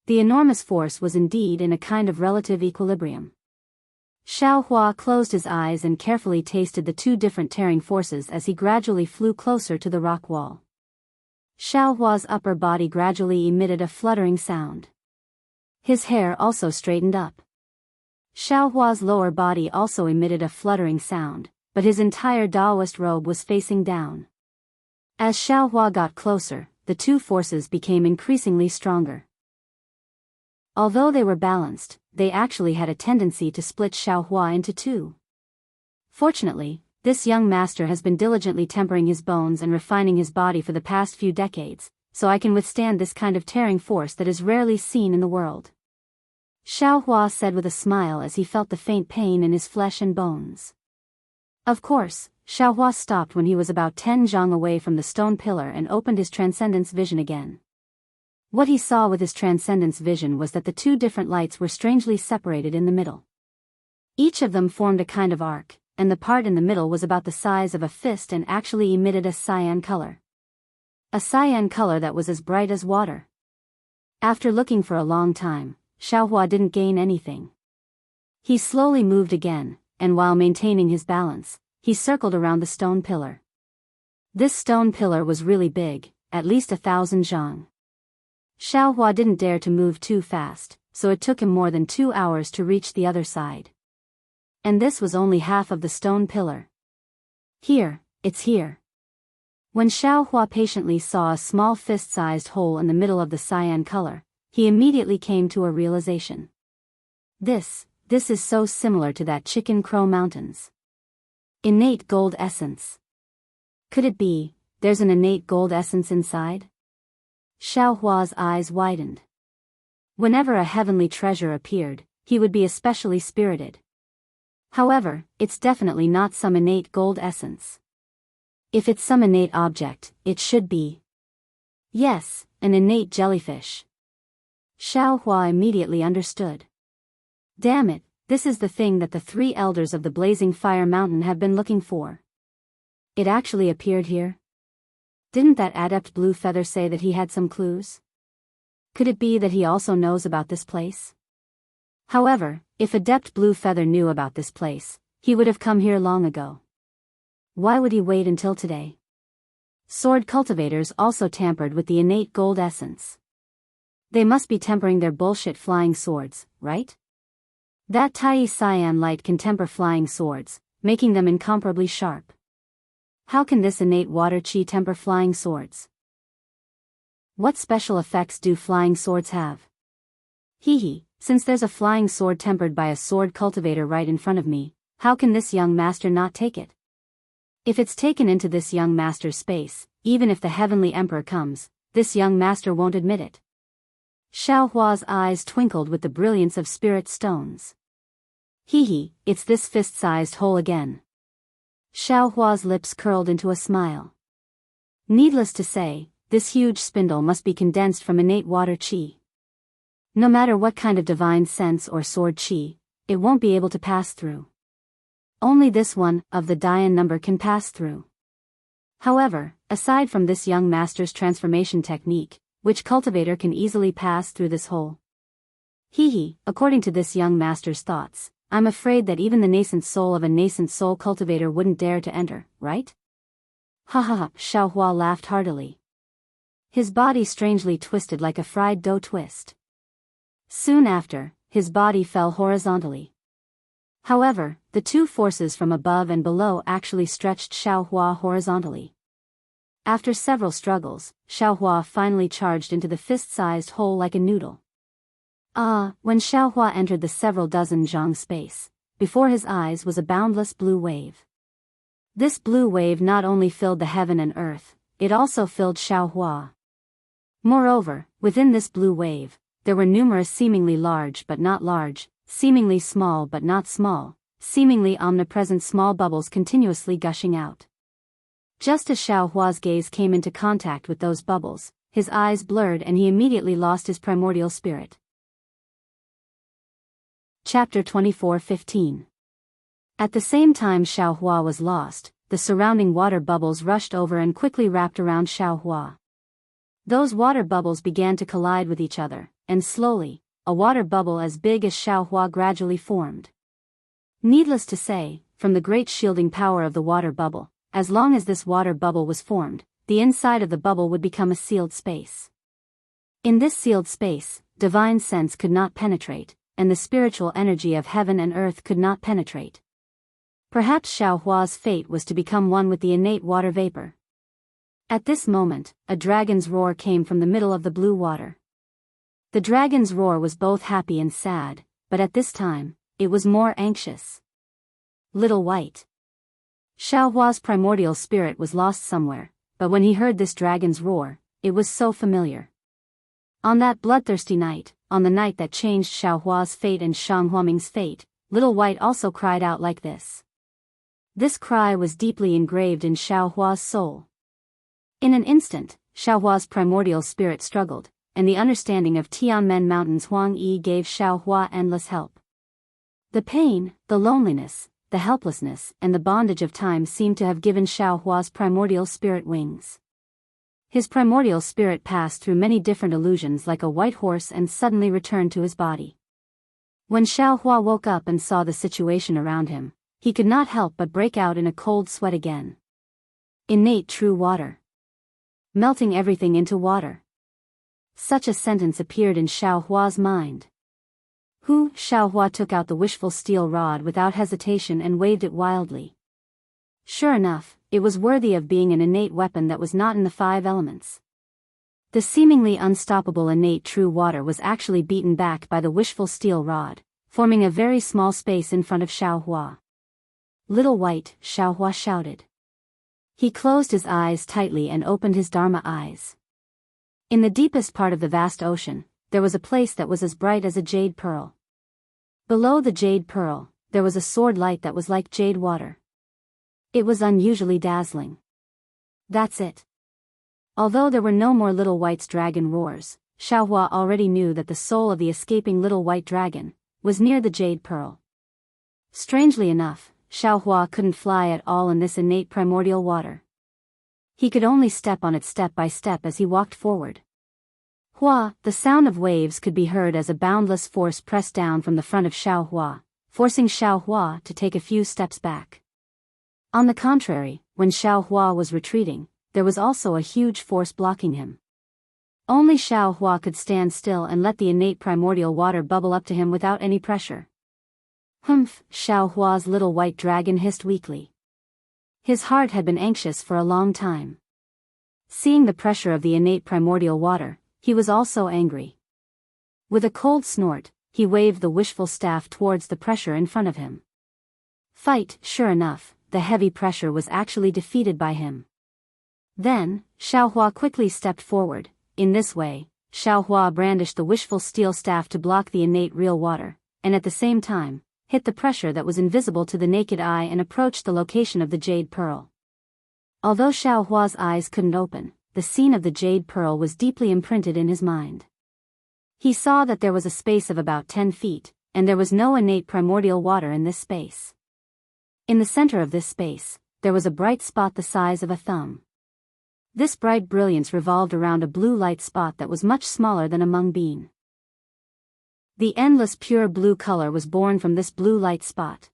The enormous force was indeed in a kind of relative equilibrium. Xiao Hua closed his eyes and carefully tasted the two different tearing forces as he gradually flew closer to the rock wall. Xiao Hua's upper body gradually emitted a fluttering sound. His hair also straightened up. Xiao Hua's lower body also emitted a fluttering sound, but his entire Daoist robe was facing down. As Xiao Hua got closer, the two forces became increasingly stronger. Although they were balanced, they actually had a tendency to split Xiao Hua into two. Fortunately, this young master has been diligently tempering his bones and refining his body for the past few decades, so I can withstand this kind of tearing force that is rarely seen in the world. Xiao Hua said with a smile as he felt the faint pain in his flesh and bones. Of course, Xiao Hua stopped when he was about 10 zhang away from the stone pillar and opened his transcendence vision again. What he saw with his transcendence vision was that the two different lights were strangely separated in the middle. Each of them formed a kind of arc, and the part in the middle was about the size of a fist and actually emitted a cyan color. A cyan color that was as bright as water. After looking for a long time, Xiao Hua didn't gain anything. He slowly moved again, and while maintaining his balance, he circled around the stone pillar. This stone pillar was really big, at least 1,000 zhang. Xiao Hua didn't dare to move too fast, so it took him more than 2 hours to reach the other side. And this was only half of the stone pillar. Here, it's here. When Xiao Hua patiently saw a small fist-sized hole in the middle of the cyan color, he immediately came to a realization. This is so similar to that Chicken Crow Mountains. Innate gold essence. Could it be, there's an innate gold essence inside? Xiao Hua's eyes widened. Whenever a heavenly treasure appeared, he would be especially spirited. However, it's definitely not some innate gold essence. If it's some innate object, it should be. Yes, an innate jellyfish. Xiao Hua immediately understood. Damn it, this is the thing that the 3 elders of the Blazing Fire Mountain have been looking for. It actually appeared here? Didn't that adept Blue Feather say that he had some clues? Could it be that he also knows about this place? However, if Adept Blue Feather knew about this place, he would have come here long ago. Why would he wait until today? Sword cultivators also tampered with the innate gold essence. They must be tempering their bullshit flying swords, right? That Tai Cyan light can temper flying swords, making them incomparably sharp. How can this innate water chi temper flying swords? What special effects do flying swords have? Since there's a flying sword tempered by a sword cultivator right in front of me, how can this young master not take it? If it's taken into this young master's space, even if the heavenly emperor comes, this young master won't admit it. Xiao Hua's eyes twinkled with the brilliance of spirit stones. It's this fist-sized hole again. Xiao Hua's lips curled into a smile. Needless to say, this huge spindle must be condensed from innate water chi. No matter what kind of divine sense or sword chi, it won't be able to pass through. Only this one, of the Dian number, can pass through. However, aside from this young master's transformation technique, which cultivator can easily pass through this hole? According to this young master's thoughts, I'm afraid that even the nascent soul of a nascent soul cultivator wouldn't dare to enter, right? Ha ha ha, Xiaohua laughed heartily. His body strangely twisted like a fried dough twist. Soon after, his body fell horizontally. However, the two forces from above and below actually stretched Xiaohua horizontally. After several struggles, Xiaohua finally charged into the fist-sized hole like a noodle. When Xiaohua entered the several dozen zhang space, before his eyes was a boundless blue wave. This blue wave not only filled the heaven and earth, it also filled Xiaohua. Moreover, within this blue wave, there were numerous seemingly large but not large, seemingly small but not small, seemingly omnipresent small bubbles continuously gushing out. Just as Xiaohua's gaze came into contact with those bubbles, his eyes blurred and he immediately lost his primordial spirit. Chapter 24:15. At the same time Xiaohua was lost, the surrounding water bubbles rushed over and quickly wrapped around Xiaohua. Those water bubbles began to collide with each other, and slowly, a water bubble as big as Xiaohua gradually formed. Needless to say, from the great shielding power of the water bubble, as long as this water bubble was formed, the inside of the bubble would become a sealed space. In this sealed space, divine sense could not penetrate, and the spiritual energy of heaven and earth could not penetrate. Perhaps Xiaohua's fate was to become one with the innate water vapor. At this moment, a dragon's roar came from the middle of the blue water. The dragon's roar was both happy and sad, but at this time, it was more anxious. Little White. Xiaohua's primordial spirit was lost somewhere, but when he heard this dragon's roar, it was so familiar. On that bloodthirsty night, on the night that changed Xiaohua's fate and Shang Huaming's fate, Little White also cried out like this. This cry was deeply engraved in Xiaohua's soul. In an instant, Xiaohua's primordial spirit struggled, and the understanding of Tianmen Mountain's Huang Yi gave Xiaohua endless help. The pain, the loneliness, the helplessness, and the bondage of time seemed to have given Xiaohua's primordial spirit wings. His primordial spirit passed through many different illusions like a white horse and suddenly returned to his body. When Xiaohua woke up and saw the situation around him, he could not help but break out in a cold sweat again. Innate true water. Melting everything into water. Such a sentence appeared in Xiaohua's mind. Xiaohua took out the wishful steel rod without hesitation and waved it wildly. Sure enough, it was worthy of being an innate weapon that was not in the 5 elements. The seemingly unstoppable innate true water was actually beaten back by the wishful steel rod, forming a very small space in front of Xiaohua. Little White, Xiaohua shouted. He closed his eyes tightly and opened his Dharma eyes. In the deepest part of the vast ocean, there was a place that was as bright as a jade pearl. Below the jade pearl, there was a sword light that was like jade water. It was unusually dazzling. That's it. Although there were no more Little White's dragon roars, Xiaohua already knew that the soul of the escaping Little White dragon was near the jade pearl. Strangely enough, Xiaohua couldn't fly at all in this innate primordial water. He could only step on it step by step as he walked forward. The sound of waves could be heard as a boundless force pressed down from the front of Xiaohua, forcing Xiaohua to take a few steps back. On the contrary, when Xiaohua was retreating, there was also a huge force blocking him. Only Xiaohua could stand still and let the innate primordial water bubble up to him without any pressure. Xiaohua's little white dragon hissed weakly. His heart had been anxious for a long time. Seeing the pressure of the innate primordial water, he was also angry. With a cold snort, he waved the wishful staff towards the pressure in front of him. Fight, sure enough, the heavy pressure was actually defeated by him. Then, Xiaohua quickly stepped forward. In this way, Xiaohua brandished the wishful steel staff to block the innate real water, and at the same time, hit the pressure that was invisible to the naked eye and approached the location of the jade pearl. Although Xiaohua's eyes couldn't open, the scene of the jade pearl was deeply imprinted in his mind. He saw that there was a space of about 10 feet, and there was no innate primordial water in this space. In the center of this space, there was a bright spot the size of a thumb. This bright brilliance revolved around a blue light spot that was much smaller than a mung bean. The endless pure blue color was born from this blue light spot.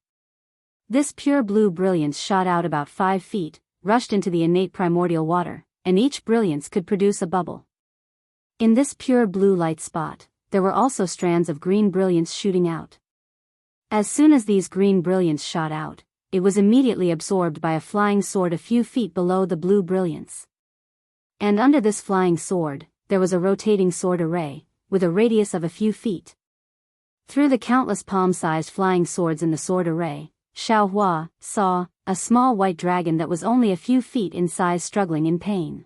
This pure blue brilliance shot out about 5 feet, rushed into the innate primordial water, and each brilliance could produce a bubble. In this pure blue light spot, there were also strands of green brilliance shooting out. As soon as these green brilliance shot out, it was immediately absorbed by a flying sword a few feet below the blue brilliance. And under this flying sword, there was a rotating sword array, with a radius of a few feet. Through the countless palm-sized flying swords in the sword array, Xiao Hua saw a small white dragon that was only a few feet in size struggling in pain.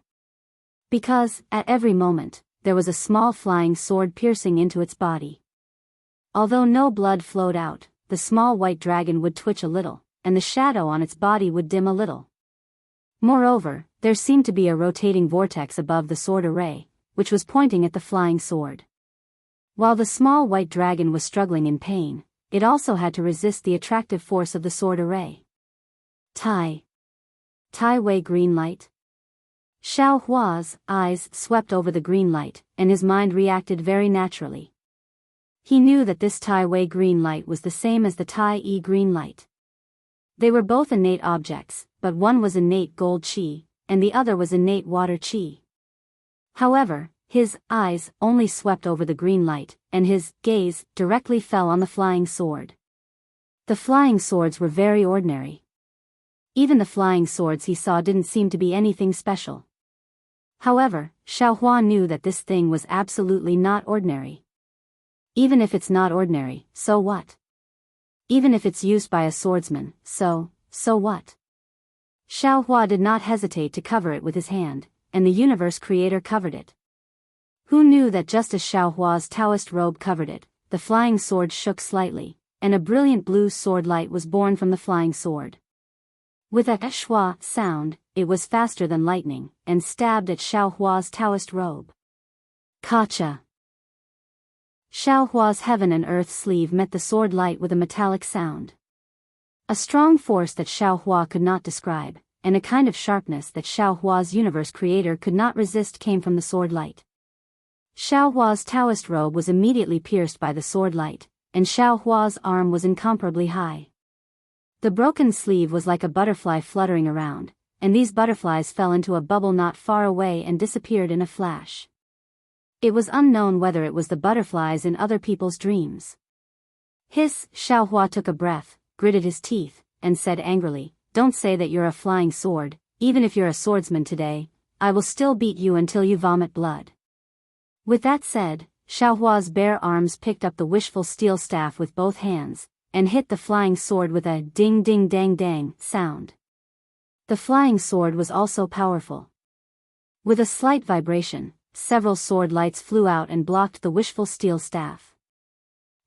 Because, at every moment, there was a small flying sword piercing into its body. Although no blood flowed out, the small white dragon would twitch a little, and the shadow on its body would dim a little. Moreover, there seemed to be a rotating vortex above the sword array, which was pointing at the flying sword. While the small white dragon was struggling in pain, it also had to resist the attractive force of the sword array. Tai Wei green light? Xiao Hua's eyes swept over the green light, and his mind reacted very naturally. He knew that this Tai Wei green light was the same as the Tai Yi green light. They were both innate objects, but one was innate gold qi, and the other was innate water qi. However, his eyes only swept over the green light, and his gaze directly fell on the flying sword. The flying swords were very ordinary. Even the flying swords he saw didn't seem to be anything special. However, Xiao Hua knew that this thing was absolutely not ordinary. Even if it's not ordinary, so what? Even if it's used by a swordsman, so what? Xiao Hua did not hesitate to cover it with his hand, and the universe creator covered it. Who knew that just as Xiao Hua's Daoist robe covered it, the flying sword shook slightly, and a brilliant blue sword light was born from the flying sword. With a shua sound, it was faster than lightning, and stabbed at Xiao Hua's Daoist robe. Kacha! Xiao Hua's heaven and earth sleeve met the sword light with a metallic sound. A strong force that Xiao Hua could not describe, and a kind of sharpness that Xiao Hua's universe creator could not resist came from the sword light. Xiao Hua's Daoist robe was immediately pierced by the sword light, and Xiao Hua's arm was incomparably high. The broken sleeve was like a butterfly fluttering around, and these butterflies fell into a bubble not far away and disappeared in a flash. It was unknown whether it was the butterflies in other people's dreams. Xiao Hua took a breath, gritted his teeth, and said angrily, "Don't say that you're a flying sword. Even if you're a swordsman today, I will still beat you until you vomit blood." With that said, Xiao Hua's bare arms picked up the wishful steel staff with both hands, and hit the flying sword with a ding ding dang dang sound. The flying sword was also powerful. With a slight vibration, several sword lights flew out and blocked the wishful steel staff.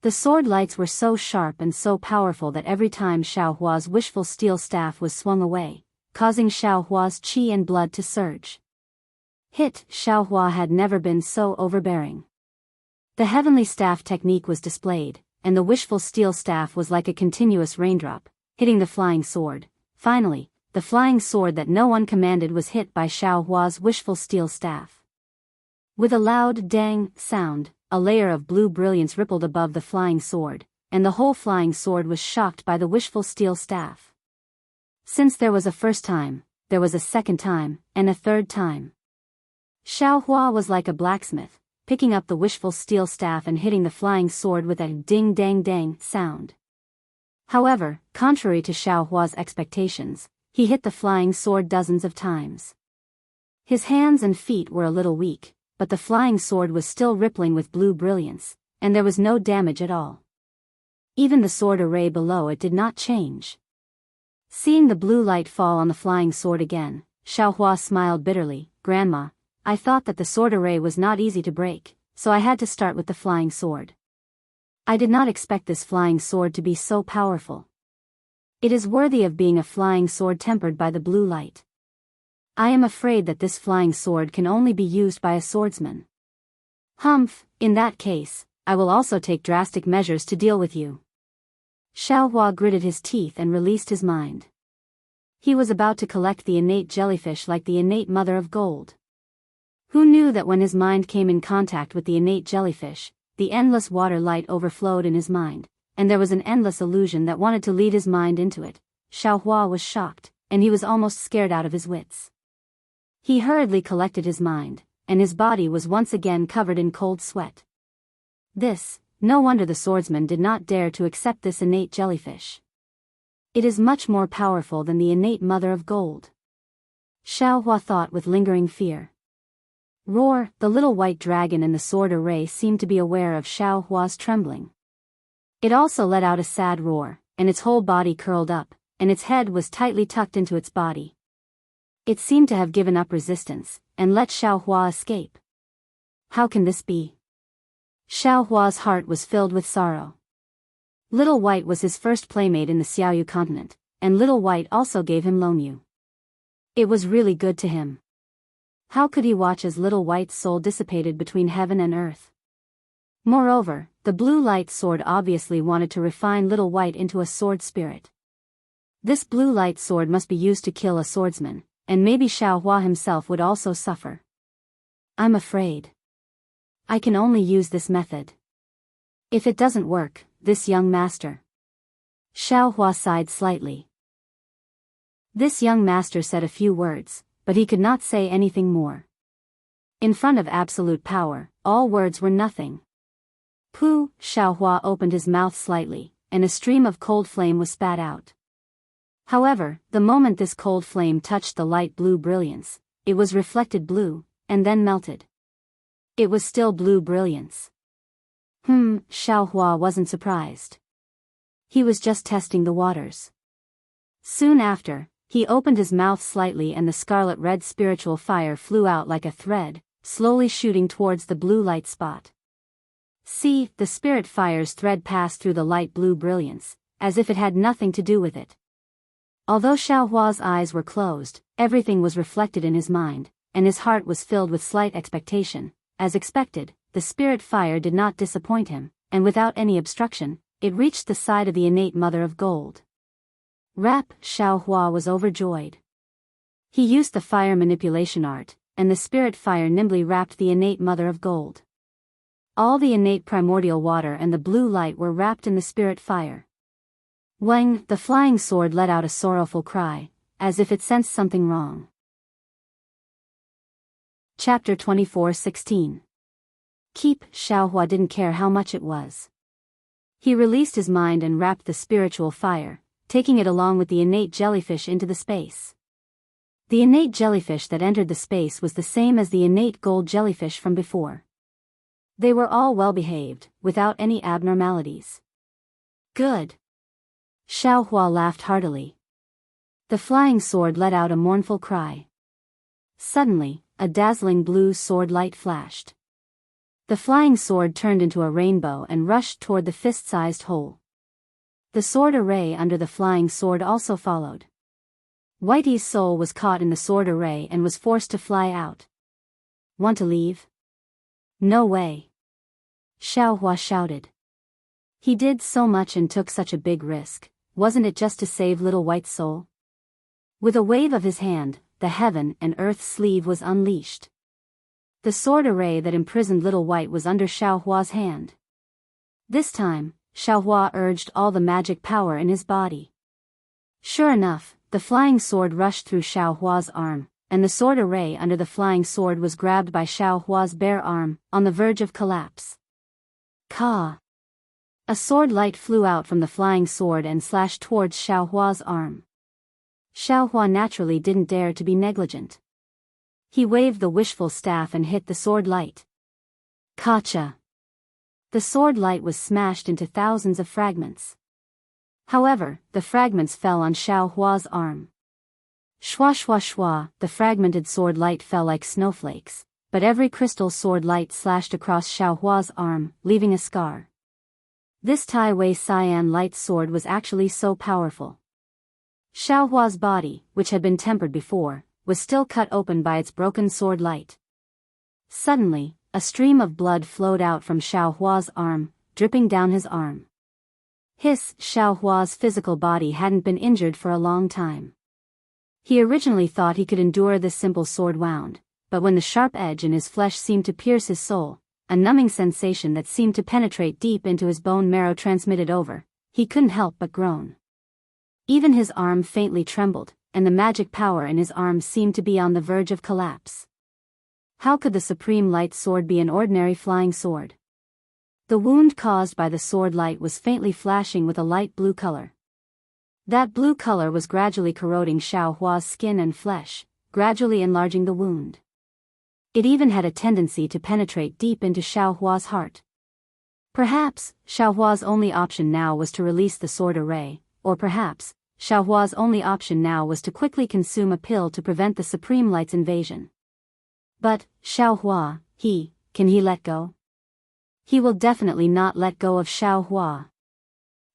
The sword lights were so sharp and so powerful that every time Xiao Hua's wishful steel staff was swung away, causing Xiao Hua's qi and blood to surge. Xiao Hua had never been so overbearing. The heavenly staff technique was displayed, and the wishful steel staff was like a continuous raindrop, hitting the flying sword. Finally, the flying sword that no one commanded was hit by Xiao Hua's wishful steel staff. With a loud dang sound, a layer of blue brilliance rippled above the flying sword, and the whole flying sword was shocked by the wishful steel staff. Since there was a first time, there was a second time, and a third time. Xiao Hua was like a blacksmith, picking up the wishful steel staff and hitting the flying sword with a ding dang dang sound. However, contrary to Xiao Hua's expectations, he hit the flying sword dozens of times. His hands and feet were a little weak, but the flying sword was still rippling with blue brilliance, and there was no damage at all. Even the sword array below it did not change. Seeing the blue light fall on the flying sword again, Xiao Hua smiled bitterly. "Grandma, I thought that the sword array was not easy to break, so I had to start with the flying sword. I did not expect this flying sword to be so powerful. It is worthy of being a flying sword tempered by the blue light. I am afraid that this flying sword can only be used by a swordsman. Humph, in that case, I will also take drastic measures to deal with you." Xiao Hua gritted his teeth and released his mind. He was about to collect the innate jellyfish like the innate mother of gold. Who knew that when his mind came in contact with the innate jellyfish, the endless water light overflowed in his mind, and there was an endless illusion that wanted to lead his mind into it. Xiaohua was shocked, and he was almost scared out of his wits. He hurriedly collected his mind, and his body was once again covered in cold sweat. No wonder the swordsman did not dare to accept this innate jellyfish. It is much more powerful than the innate mother of gold. Xiaohua thought with lingering fear. Roar! The little white dragon in the sword array seemed to be aware of Xiaohua's trembling. It also let out a sad roar, and its whole body curled up, and its head was tightly tucked into its body. It seemed to have given up resistance, and let Xiaohua escape. How can this be? Xiaohua's heart was filled with sorrow. Little White was his first playmate in the Xiaoyu continent, and Little White also gave him Lonyu. It was really good to him. How could he watch as Little White's soul dissipated between heaven and earth? Moreover, the blue light sword obviously wanted to refine Little White into a sword spirit. This blue light sword must be used to kill a swordsman, and maybe Xiaohua himself would also suffer. I'm afraid I can only use this method. If it doesn't work, this young master. Xiaohua sighed slightly. This young master said a few words, but he could not say anything more. In front of absolute power, all words were nothing. Pooh! Xiaohua opened his mouth slightly, and a stream of cold flame was spat out. However, the moment this cold flame touched the light blue brilliance, it was reflected blue, and then melted. It was still blue brilliance. Xiaohua wasn't surprised. He was just testing the waters. Soon after, he opened his mouth slightly and the scarlet red spiritual fire flew out like a thread, slowly shooting towards the blue light spot. See, the spirit fire's thread passed through the light blue brilliance, as if it had nothing to do with it. Although Xiaohua's eyes were closed, everything was reflected in his mind, and his heart was filled with slight expectation. As expected, the spirit fire did not disappoint him, and without any obstruction, it reached the side of the innate mother of gold. Rap! Xiaohua was overjoyed. He used the fire manipulation art, and the spirit fire nimbly wrapped the innate mother of gold. All the innate primordial water and the blue light were wrapped in the spirit fire. Wang! The flying sword let out a sorrowful cry, as if it sensed something wrong. Chapter 24:16. Keep! Xiaohua didn't care how much it was. He released his mind and wrapped the spiritual fire, taking it along with the innate jellyfish into the space. The innate jellyfish that entered the space was the same as the innate gold jellyfish from before. They were all well behaved, without any abnormalities. Good! Xiaohua laughed heartily. The flying sword let out a mournful cry. Suddenly, a dazzling blue sword light flashed. The flying sword turned into a rainbow and rushed toward the fist-sized hole. The sword array under the flying sword also followed. Whitey's soul was caught in the sword array and was forced to fly out. Want to leave? No way! Xiaohua shouted. He did so much and took such a big risk, wasn't it just to save little White's soul? With a wave of his hand, the heaven and earth sleeve was unleashed. The sword array that imprisoned Little White was under Xiaohua's hand. This time, Xiaohua urged all the magic power in his body. Sure enough, the flying sword rushed through Xiaohua's arm, and the sword array under the flying sword was grabbed by Xiaohua's bare arm, on the verge of collapse. Ka! A sword light flew out from the flying sword and slashed towards Xiaohua's arm. Xiaohua naturally didn't dare to be negligent. He waved the wishful staff and hit the sword light. Kacha! The sword light was smashed into thousands of fragments. However, the fragments fell on Xiaohua's arm. Shwa shwa shwa, the fragmented sword light fell like snowflakes, but every crystal sword light slashed across Xiaohua's arm, leaving a scar. This Tai Wei Cyan light sword was actually so powerful. Xiaohua's body, which had been tempered before, was still cut open by its broken sword light. Suddenly, a stream of blood flowed out from Xiaohua's arm, dripping down his arm. Xiaohua's physical body hadn't been injured for a long time. He originally thought he could endure this simple sword wound, but when the sharp edge in his flesh seemed to pierce his soul, a numbing sensation that seemed to penetrate deep into his bone marrow transmitted over, he couldn't help but groan. Even his arm faintly trembled, and the magic power in his arm seemed to be on the verge of collapse. How could the supreme light sword be an ordinary flying sword? The wound caused by the sword light was faintly flashing with a light blue color. That blue color was gradually corroding Xiaohua's skin and flesh, gradually enlarging the wound. It even had a tendency to penetrate deep into Xiaohua's heart. Perhaps, Xiaohua's only option now was to release the sword array, or perhaps, Xiaohua's only option now was to quickly consume a pill to prevent the Supreme Light's invasion. But, Xiaohua, can he let go? He will definitely not let go of Xiaohua.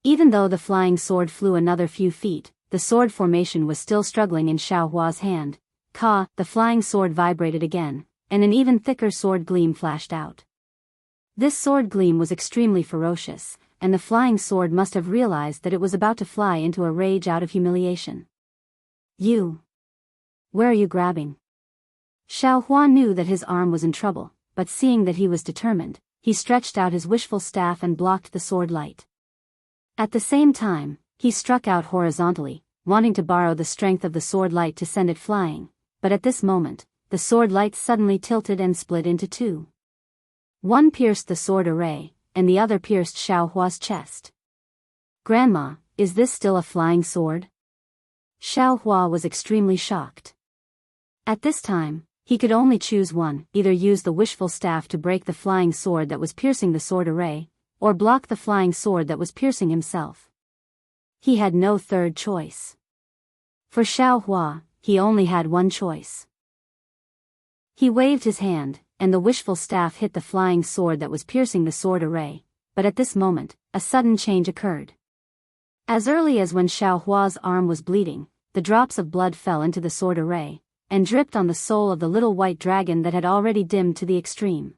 Even though the flying sword flew another few feet, the sword formation was still struggling in Xiaohua's hand. The flying sword vibrated again, and an even thicker sword gleam flashed out. This sword gleam was extremely ferocious, and the flying sword must have realized that it was about to fly into a rage out of humiliation. Where are you grabbing? Xiaohua knew that his arm was in trouble, but seeing that he was determined, he stretched out his wishful staff and blocked the sword light. At the same time, he struck out horizontally, wanting to borrow the strength of the sword light to send it flying, but at this moment, the sword light suddenly tilted and split into two. One pierced the sword array, and the other pierced Xiaohua's chest. Grandma, is this still a flying sword? Xiaohua was extremely shocked. At this time, he could only choose one, either use the wishful staff to break the flying sword that was piercing the sword array, or block the flying sword that was piercing himself. He had no third choice. For Xiaohua, he only had one choice. He waved his hand, and the wishful staff hit the flying sword that was piercing the sword array, but at this moment, a sudden change occurred. As early as when Xiaohua's arm was bleeding, the drops of blood fell into the sword array, and dripped on the soul of the little white dragon that had already dimmed to the extreme.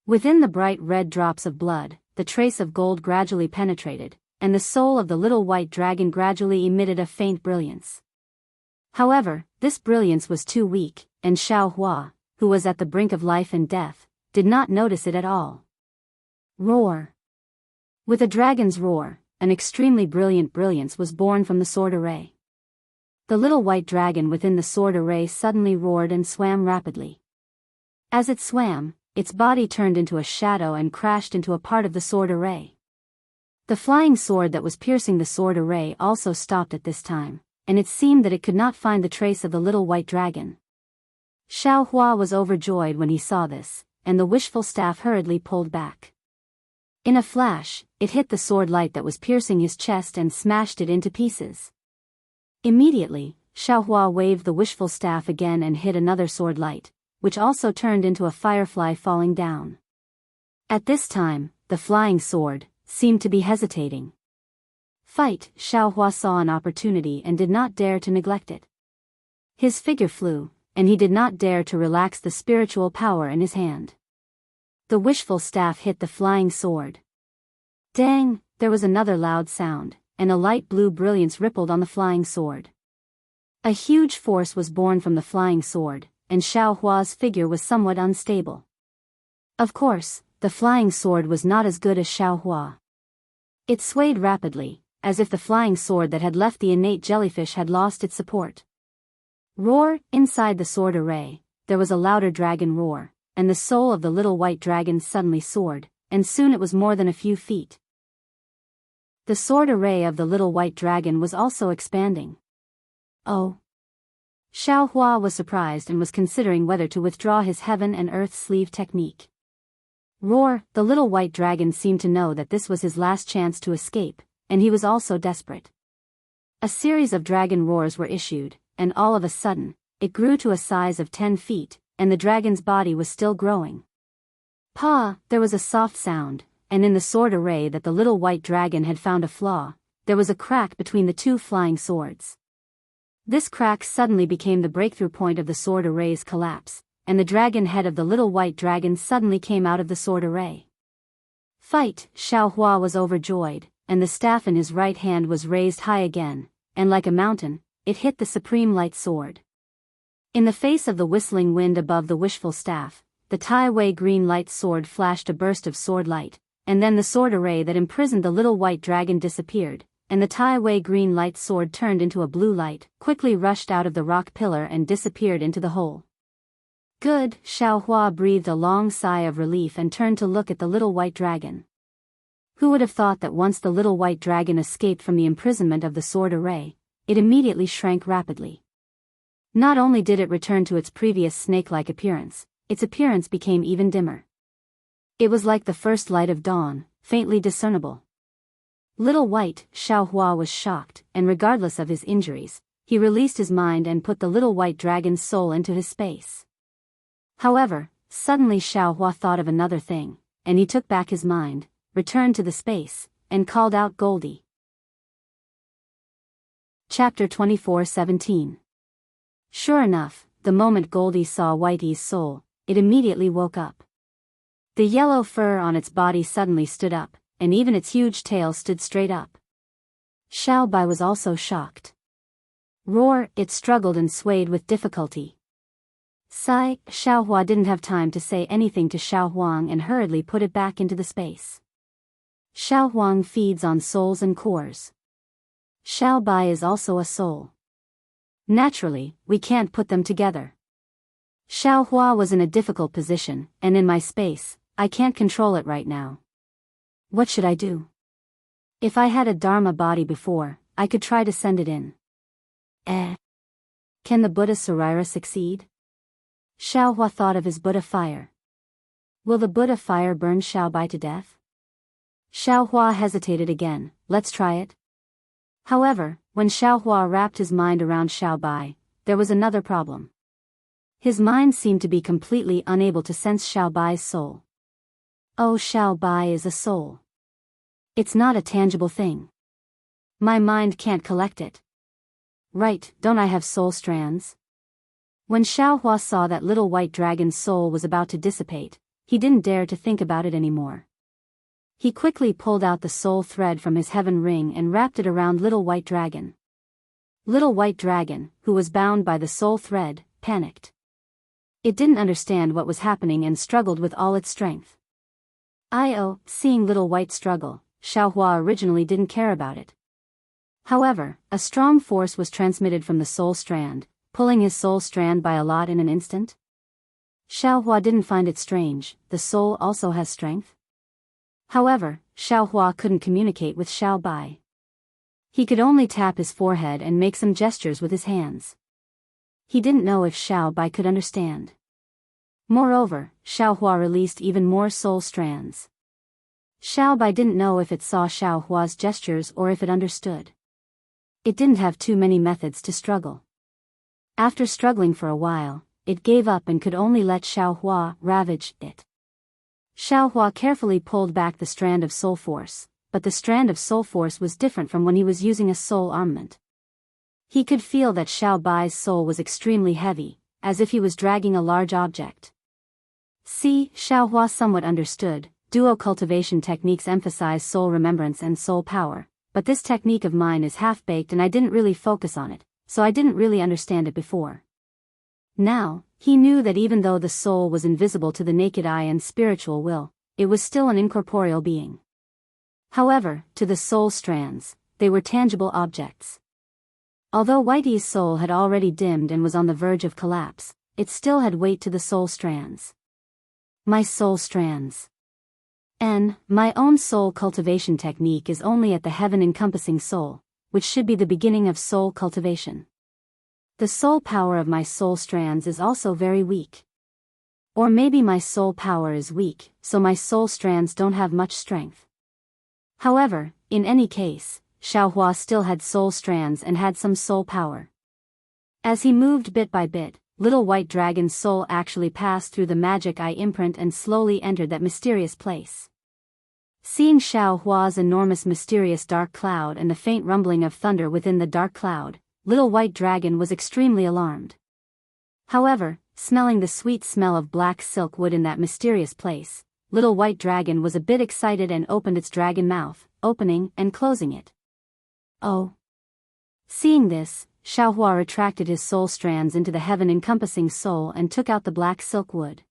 Within the bright red drops of blood, the trace of gold gradually penetrated, and the soul of the little white dragon gradually emitted a faint brilliance. However, this brilliance was too weak, and Xiaohua, who was at the brink of life and death, did not notice it at all. Roar! With a dragon's roar, an extremely brilliant brilliance was born from the sword array. The little white dragon within the sword array suddenly roared and swam rapidly. As it swam, its body turned into a shadow and crashed into a part of the sword array. The flying sword that was piercing the sword array also stopped at this time, and it seemed that it could not find the trace of the little white dragon. Xiaohua was overjoyed when he saw this, and the wishful staff hurriedly pulled back. In a flash, it hit the sword light that was piercing his chest and smashed it into pieces. Immediately, Xiaohua waved the wishful staff again and hit another sword light, which also turned into a firefly falling down. At this time, the flying sword seemed to be hesitating. Xiaohua saw an opportunity and did not dare to neglect it. His figure flew, and he did not dare to relax the spiritual power in his hand. The wishful staff hit the flying sword. Dang! There was another loud sound, and a light blue brilliance rippled on the flying sword. A huge force was born from the flying sword, and Xiaohua's figure was somewhat unstable. Of course, the flying sword was not as good as Xiaohua. It swayed rapidly, as if the flying sword that had left the innate jellyfish had lost its support. Roar! Inside the sword array, there was a louder dragon roar, and the soul of the little white dragon suddenly soared, and soon it was more than a few feet. The sword array of the little white dragon was also expanding. Oh! Xiaohua was surprised and was considering whether to withdraw his heaven and earth sleeve technique. Roar! The little white dragon seemed to know that this was his last chance to escape, and he was also desperate. A series of dragon roars were issued, and all of a sudden, it grew to a size of 10 feet, and the dragon's body was still growing. There was a soft sound, and in the sword array that the little white dragon had found a flaw, there was a crack between the two flying swords. This crack suddenly became the breakthrough point of the sword array's collapse, and the dragon head of the little white dragon suddenly came out of the sword array. Xiaohua was overjoyed, and the staff in his right hand was raised high again, and like a mountain, it hit the supreme light sword. In the face of the whistling wind above the wishful staff, the Tai Wei green light sword flashed a burst of sword light, and then the sword array that imprisoned the little white dragon disappeared, and the Tai Wei green light sword turned into a blue light, quickly rushed out of the rock pillar and disappeared into the hole. Good, Xiaohua breathed a long sigh of relief and turned to look at the little white dragon. Who would have thought that once the little white dragon escaped from the imprisonment of the sword array, it immediately shrank rapidly. Not only did it return to its previous snake-like appearance, its appearance became even dimmer. It was like the first light of dawn, faintly discernible. Little white, Xiaohua was shocked, and regardless of his injuries, he released his mind and put the little white dragon's soul into his space. However, suddenly Xiaohua thought of another thing, and he took back his mind, returned to the space, and called out Goldie. Chapter 24:17. Sure enough, the moment Goldie saw Whitey's soul, it immediately woke up. The yellow fur on its body suddenly stood up, and even its huge tail stood straight up. Xiao Bai was also shocked. Roar, it struggled and swayed with difficulty. Sigh, Xiaohua didn't have time to say anything to Xiao Huang and hurriedly put it back into the space. Xiao Huang feeds on souls and cores. Xiao Bai is also a soul. Naturally, we can't put them together. Xiaohua was in a difficult position, and in my space, I can't control it right now. What should I do? If I had a Dharma body before, I could try to send it in. Can the Buddha Sarira succeed? Xiaohua thought of his Buddha fire. Will the Buddha fire burn Xiao Bai to death? Xiaohua hesitated again, let's try it. However, when Xiaohua wrapped his mind around Xiao Bai, there was another problem. His mind seemed to be completely unable to sense Xiao Bai's soul. Oh, Xiao Bai is a soul. It's not a tangible thing. My mind can't collect it. Right, don't I have soul strands? When Xiaohua saw that little white dragon's soul was about to dissipate, he didn't dare to think about it anymore. He quickly pulled out the soul thread from his heaven ring and wrapped it around little white dragon. Little white dragon, who was bound by the soul thread, panicked. It didn't understand what was happening and struggled with all its strength. Seeing little white struggle, Xiaohua originally didn't care about it. However, a strong force was transmitted from the soul strand, pulling his soul strand by a lot in an instant. Xiaohua didn't find it strange, the soul also has strength. However, Xiaohua couldn't communicate with Xiao Bai. He could only tap his forehead and make some gestures with his hands. He didn't know if Xiao Bai could understand. Moreover, Xiaohua released even more soul strands. Xiao Bai didn't know if it saw Xiaohua's gestures or if it understood. It didn't have too many methods to struggle. After struggling for a while, it gave up and could only let Xiaohua ravage it. Xiaohua carefully pulled back the strand of soul force, but the strand of soul force was different from when he was using a soul armament. He could feel that Xiao Bai's soul was extremely heavy, as if he was dragging a large object. See, Xiaohua somewhat understood, duo cultivation techniques emphasize soul remembrance and soul power, but this technique of mine is half-baked and I didn't really focus on it, so I didn't really understand it before. Now, he knew that even though the soul was invisible to the naked eye and spiritual will, it was still an incorporeal being. However, to the soul strands, they were tangible objects. Although Whitey's soul had already dimmed and was on the verge of collapse, it still had weight to the soul strands. My soul strands. My own soul cultivation technique is only at the heaven-encompassing soul, which should be the beginning of soul cultivation. The soul power of my soul strands is also very weak. Or maybe my soul power is weak, so my soul strands don't have much strength. However, in any case, Xiaohua still had soul strands and had some soul power. As he moved bit by bit, little white dragon's soul actually passed through the magic eye imprint and slowly entered that mysterious place. Seeing Xiaohua's enormous mysterious dark cloud and the faint rumbling of thunder within the dark cloud, little white dragon was extremely alarmed. However, smelling the sweet smell of black silk wood in that mysterious place, little white dragon was a bit excited and opened its dragon mouth, opening and closing it. Oh! Seeing this, Xiaohua retracted his soul strands into the heaven-encompassing soul and took out the black silk wood.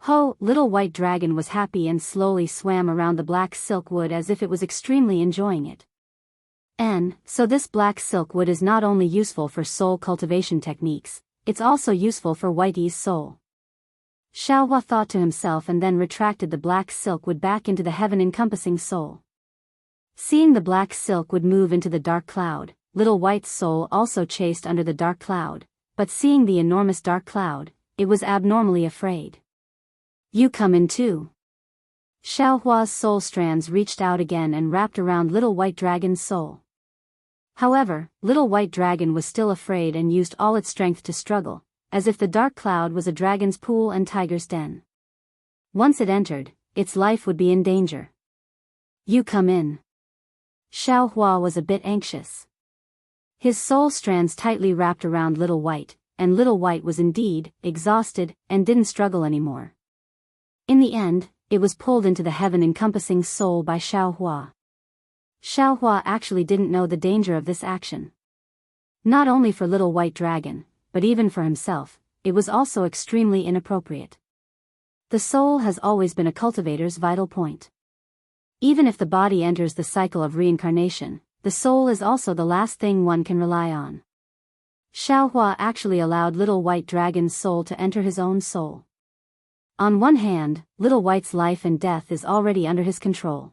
Ho! Little White Dragon was happy and slowly swam around the black silk wood as if it was extremely enjoying it. So this black silk wood is not only useful for soul cultivation techniques, it's also useful for Whitey's soul. Xiaohua thought to himself and then retracted the black silk wood back into the heaven-encompassing soul. Seeing the black silk wood move into the dark cloud, Little White's soul also chased under the dark cloud, but seeing the enormous dark cloud, it was abnormally afraid. You come in too. Xiaohua's soul strands reached out again and wrapped around Little White Dragon's soul. However, Little White Dragon was still afraid and used all its strength to struggle, as if the dark cloud was a dragon's pool and tiger's den. Once it entered, its life would be in danger. You come in. Xiaohua was a bit anxious. His soul strands tightly wrapped around Little White, and Little White was indeed exhausted and didn't struggle anymore. In the end, it was pulled into the heaven-encompassing soul by Xiaohua. Xiaohua actually didn't know the danger of this action. Not only for Little White Dragon, but even for himself, it was also extremely inappropriate. The soul has always been a cultivator's vital point. Even if the body enters the cycle of reincarnation, the soul is also the last thing one can rely on. Xiaohua actually allowed Little White Dragon's soul to enter his own soul. On one hand, Little White's life and death is already under his control.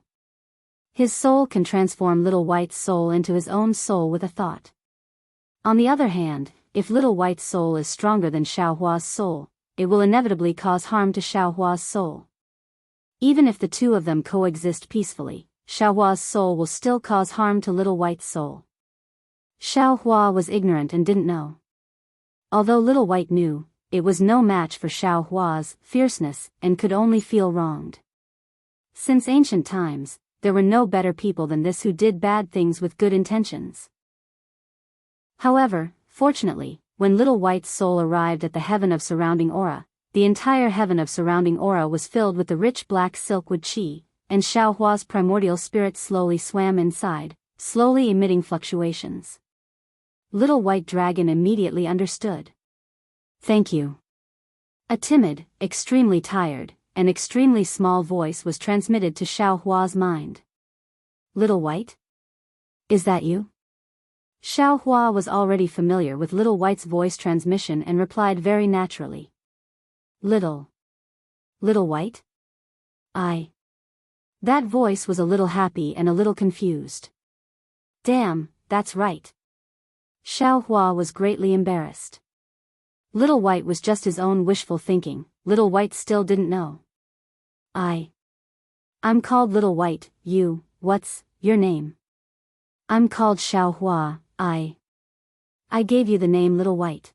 His soul can transform Little White's soul into his own soul with a thought. On the other hand, if Little White's soul is stronger than Xiaohua's soul, it will inevitably cause harm to Xiaohua's soul. Even if the two of them coexist peacefully, Xiaohua's soul will still cause harm to Little White's soul. Xiaohua was ignorant and didn't know. Although Little White knew, it was no match for Xiaohua's fierceness and could only feel wronged. Since ancient times, there were no better people than this who did bad things with good intentions. However, fortunately, when Little White's soul arrived at the heaven of surrounding aura, the entire heaven of surrounding aura was filled with the rich black silkwood qi, and Xiaohua's primordial spirit slowly swam inside, slowly emitting fluctuations. Little White Dragon immediately understood. Thank you. A timid, extremely tired, and extremely small voice was transmitted to Xiaohua's mind. Little White? Is that you? Xiaohua was already familiar with Little White's voice transmission and replied very naturally. Little White? That voice was a little happy and a little confused. Damn, that's right. Xiaohua was greatly embarrassed. Little White was just his own wishful thinking. Little White still didn't know. I'm called Little White. What's your name? I'm called Xiaohua. I gave you the name Little White.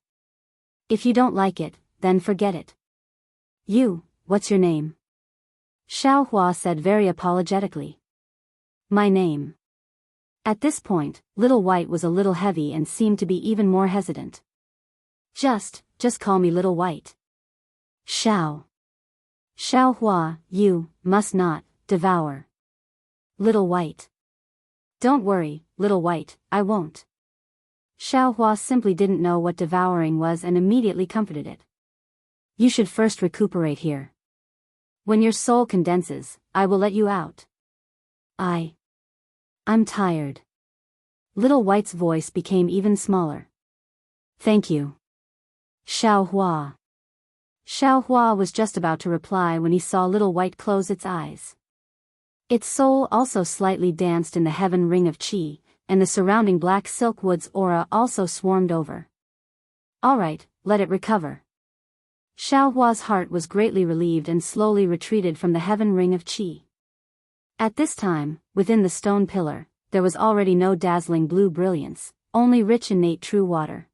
If you don't like it, then forget it. What's your name? Xiaohua said very apologetically. My name. At this point, Little White was a little heavy and seemed to be even more hesitant. Just call me Little White. Xiaohua, you must not devour Little White. Don't worry, Little White, I won't. Xiaohua simply didn't know what devouring was and immediately comforted it. You should first recuperate here. When your soul condenses, I will let you out. I'm tired. Little White's voice became even smaller. Thank you. Xiaohua. Xiaohua was just about to reply when he saw Little White close its eyes. Its soul also slightly danced in the heaven ring of qi, and the surrounding black silk wood's aura also swarmed over. Alright, let it recover. Xiaohua's heart was greatly relieved and slowly retreated from the heaven ring of qi. At this time, within the stone pillar, there was already no dazzling blue brilliance, only rich innate true water.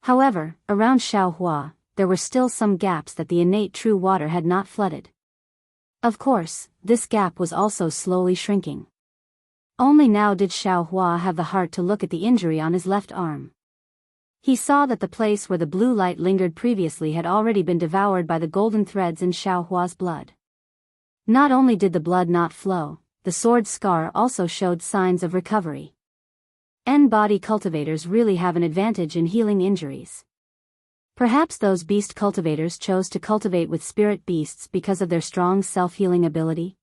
However, around Xiaohua, there were still some gaps that the innate true water had not flooded. Of course, this gap was also slowly shrinking. Only now did Xiaohua have the heart to look at the injury on his left arm. He saw that the place where the blue light lingered previously had already been devoured by the golden threads in Xiaohua's blood. Not only did the blood not flow, the sword scar also showed signs of recovery. N-body cultivators really have an advantage in healing injuries. Perhaps those beast cultivators chose to cultivate with spirit beasts because of their strong self-healing ability?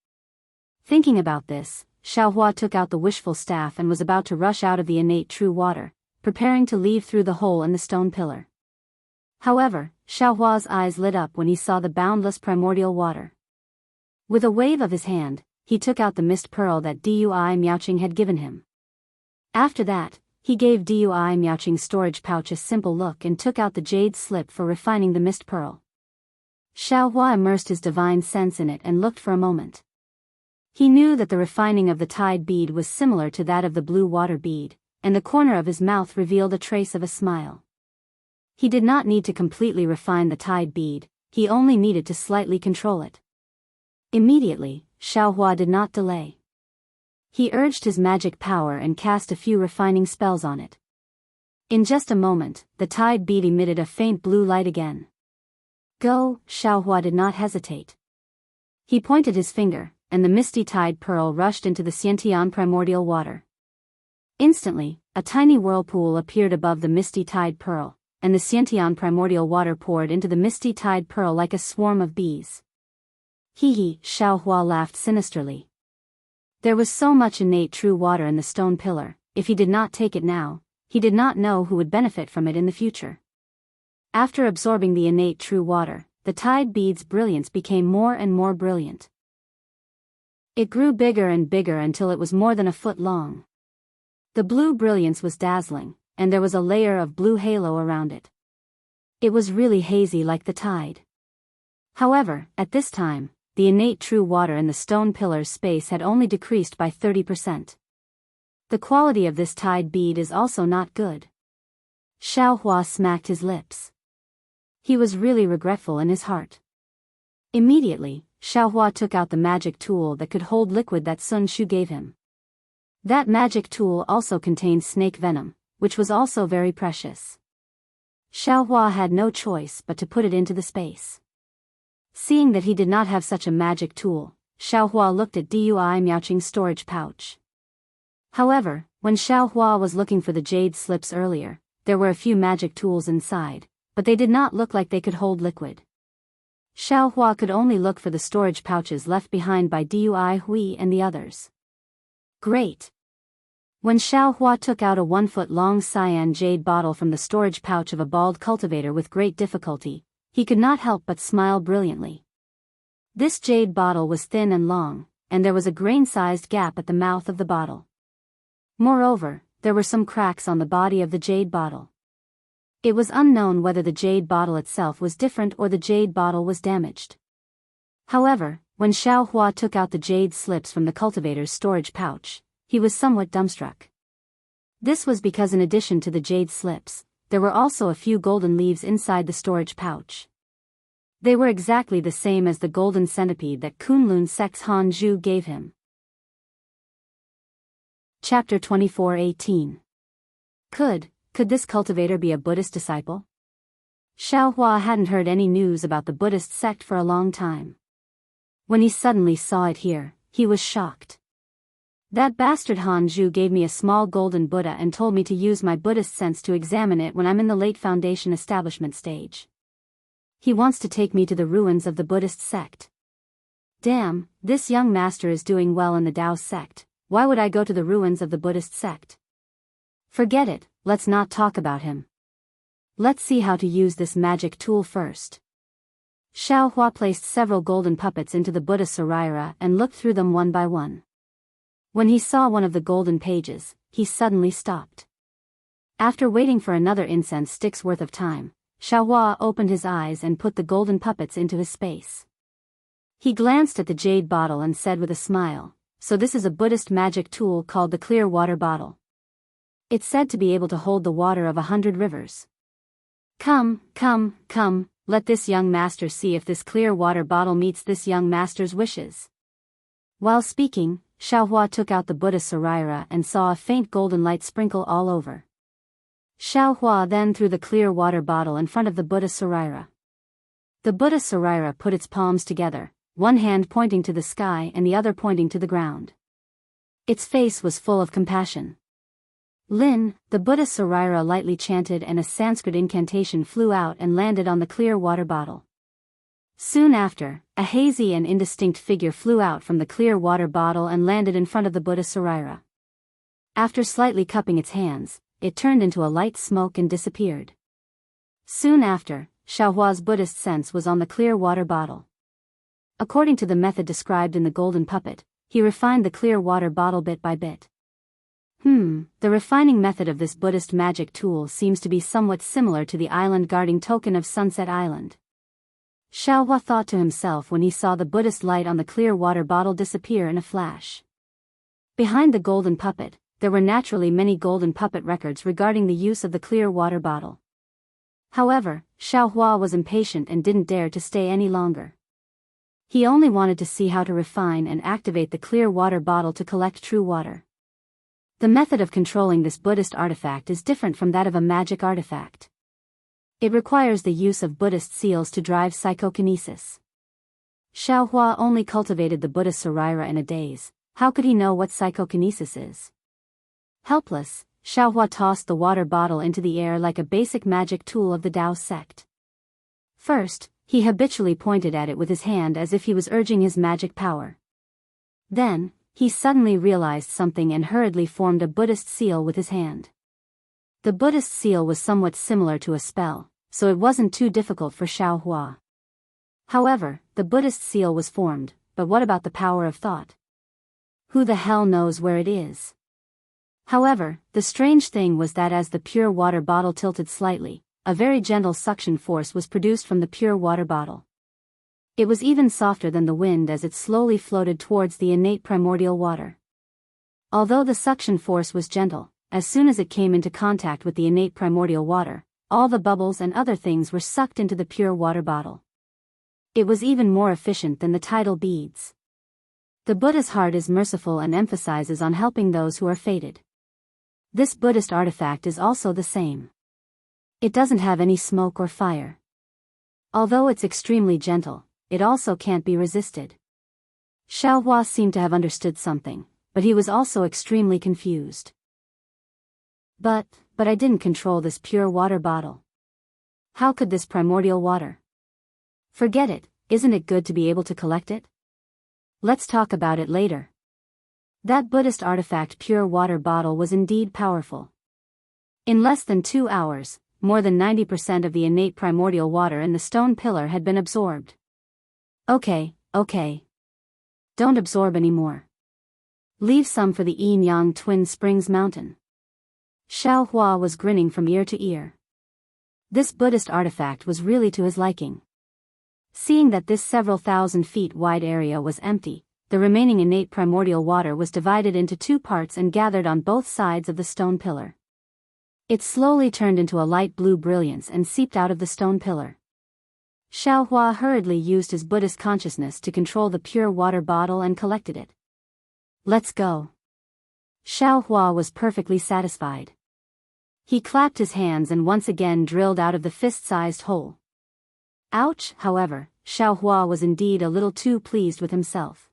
Thinking about this, Xiaohua took out the wishful staff and was about to rush out of the innate true water, preparing to leave through the hole in the stone pillar. However, Xiaohua's eyes lit up when he saw the boundless primordial water. With a wave of his hand, he took out the mist pearl that Dui Miaoqing had given him. After that, he gave Dui Miaoqing's storage pouch a simple look and took out the jade slip for refining the mist pearl. Xiaohua immersed his divine sense in it and looked for a moment. He knew that the refining of the tide bead was similar to that of the blue water bead, and the corner of his mouth revealed a trace of a smile. He did not need to completely refine the tide bead, he only needed to slightly control it. Immediately, Xiaohua did not delay. He urged his magic power and cast a few refining spells on it. In just a moment, the tide bead emitted a faint blue light again. Go, Xiaohua did not hesitate. He pointed his finger, and the misty tide pearl rushed into the Xiantian primordial water. Instantly, a tiny whirlpool appeared above the misty tide pearl, and the Xiantian primordial water poured into the misty tide pearl like a swarm of bees. Hee, Xiaohua laughed sinisterly. There was so much innate true water in the stone pillar, if he did not take it now, he did not know who would benefit from it in the future. After absorbing the innate true water, the tide bead's brilliance became more and more brilliant. It grew bigger and bigger until it was more than a foot long. The blue brilliance was dazzling, and there was a layer of blue halo around it. It was really hazy like the tide. However, at this time, the innate true water in the stone pillar's space had only decreased by 30%. The quality of this tide bead is also not good. Xiaohua smacked his lips. He was really regretful in his heart. Immediately, Xiaohua took out the magic tool that could hold liquid that Sun Shu gave him. That magic tool also contained snake venom, which was also very precious. Xiaohua had no choice but to put it into the space. Seeing that he did not have such a magic tool, Xiaohua looked at Dui Miaoqing's storage pouch. However, when Xiaohua was looking for the jade slips earlier, there were a few magic tools inside, but they did not look like they could hold liquid. Xiaohua could only look for the storage pouches left behind by Dui Hui and the others. Great! When Xiaohua took out a 1-foot-long cyan jade bottle from the storage pouch of a bald cultivator with great difficulty, he could not help but smile brilliantly. This jade bottle was thin and long, and there was a grain-sized gap at the mouth of the bottle. Moreover, there were some cracks on the body of the jade bottle. It was unknown whether the jade bottle itself was different or the jade bottle was damaged. However, when Xiaohua took out the jade slips from the cultivator's storage pouch, he was somewhat dumbstruck. This was because in addition to the jade slips, there were also a few golden leaves inside the storage pouch. They were exactly the same as the golden centipede that Kunlun Sec's Han Zhu gave him. Chapter 24:18. Could this cultivator be a Buddhist disciple? Xiaohua hadn't heard any news about the Buddhist sect for a long time. When he suddenly saw it here, he was shocked. That bastard Han Zhu gave me a small golden Buddha and told me to use my Buddhist sense to examine it when I'm in the late foundation establishment stage. He wants to take me to the ruins of the Buddhist sect. Damn, this young master is doing well in the Dao sect, why would I go to the ruins of the Buddhist sect? Forget it, let's not talk about him. Let's see how to use this magic tool first. Xiaohua placed several golden puppets into the Buddha Saraira and looked through them one by one. When he saw one of the golden pages, he suddenly stopped. After waiting for another incense stick's worth of time, Xiaohua opened his eyes and put the golden puppets into his space. He glanced at the jade bottle and said with a smile, "So this is a Buddhist magic tool called the clear water bottle. It's said to be able to hold the water of 100 rivers. Come, let this young master see if this clear water bottle meets this young master's wishes." While speaking, Xiaohua took out the Buddha Saraira and saw a faint golden light sprinkle all over. Xiaohua then threw the clear water bottle in front of the Buddha Saraira. The Buddha Saraira put its palms together, one hand pointing to the sky and the other pointing to the ground. Its face was full of compassion. Lin, the Buddhist Saraira lightly chanted and a Sanskrit incantation flew out and landed on the clear water bottle. Soon after, a hazy and indistinct figure flew out from the clear water bottle and landed in front of the Buddhist Saraira. After slightly cupping its hands, it turned into a light smoke and disappeared. Soon after, Xiaohua's Buddhist sense was on the clear water bottle. According to the method described in the golden puppet, he refined the clear water bottle bit by bit. The refining method of this Buddhist magic tool seems to be somewhat similar to the island guarding token of Sunset Island. Xiaohua thought to himself when he saw the Buddhist light on the clear water bottle disappear in a flash. Behind the golden puppet, there were naturally many golden puppet records regarding the use of the clear water bottle. However, Xiaohua was impatient and didn't dare to stay any longer. He only wanted to see how to refine and activate the clear water bottle to collect true water. The method of controlling this Buddhist artifact is different from that of a magic artifact. It requires the use of Buddhist seals to drive psychokinesis. Xiaohua only cultivated the Buddhist Saraira in a daze. How could he know what psychokinesis is? Helpless, Xiaohua tossed the water bottle into the air like a basic magic tool of the Dao sect. First, he habitually pointed at it with his hand as if he was urging his magic power. Then, he suddenly realized something and hurriedly formed a Buddhist seal with his hand. The Buddhist seal was somewhat similar to a spell, so it wasn't too difficult for Xiaohua. However, the Buddhist seal was formed, but what about the power of thought? Who the hell knows where it is? However, the strange thing was that as the pure water bottle tilted slightly, a very gentle suction force was produced from the pure water bottle. It was even softer than the wind as it slowly floated towards the innate primordial water. Although the suction force was gentle, as soon as it came into contact with the innate primordial water, all the bubbles and other things were sucked into the pure water bottle. It was even more efficient than the tidal beads. The Buddha's heart is merciful and emphasizes on helping those who are fated. This Buddhist artifact is also the same. It doesn't have any smoke or fire. Although it's extremely gentle, it also can't be resisted. Xiaohua seemed to have understood something, but he was also extremely confused. But I didn't control this pure water bottle. How could this primordial water? Forget it, isn't it good to be able to collect it? Let's talk about it later. That Buddhist artifact pure water bottle was indeed powerful. In less than 2 hours, more than 90% of the innate primordial water in the stone pillar had been absorbed. Okay. Don't absorb any more. Leave some for the Yin-Yang Twin Springs Mountain. Xiaohua was grinning from ear to ear. This Buddhist artifact was really to his liking. Seeing that this several thousand feet wide area was empty, the remaining innate primordial water was divided into 2 parts and gathered on both sides of the stone pillar. It slowly turned into a light blue brilliance and seeped out of the stone pillar. Xiaohua hurriedly used his Buddhist consciousness to control the pure water bottle and collected it. Let's go. Xiaohua was perfectly satisfied. He clapped his hands and once again drilled out of the fist-sized hole. Ouch! However, Xiaohua was indeed a little too pleased with himself.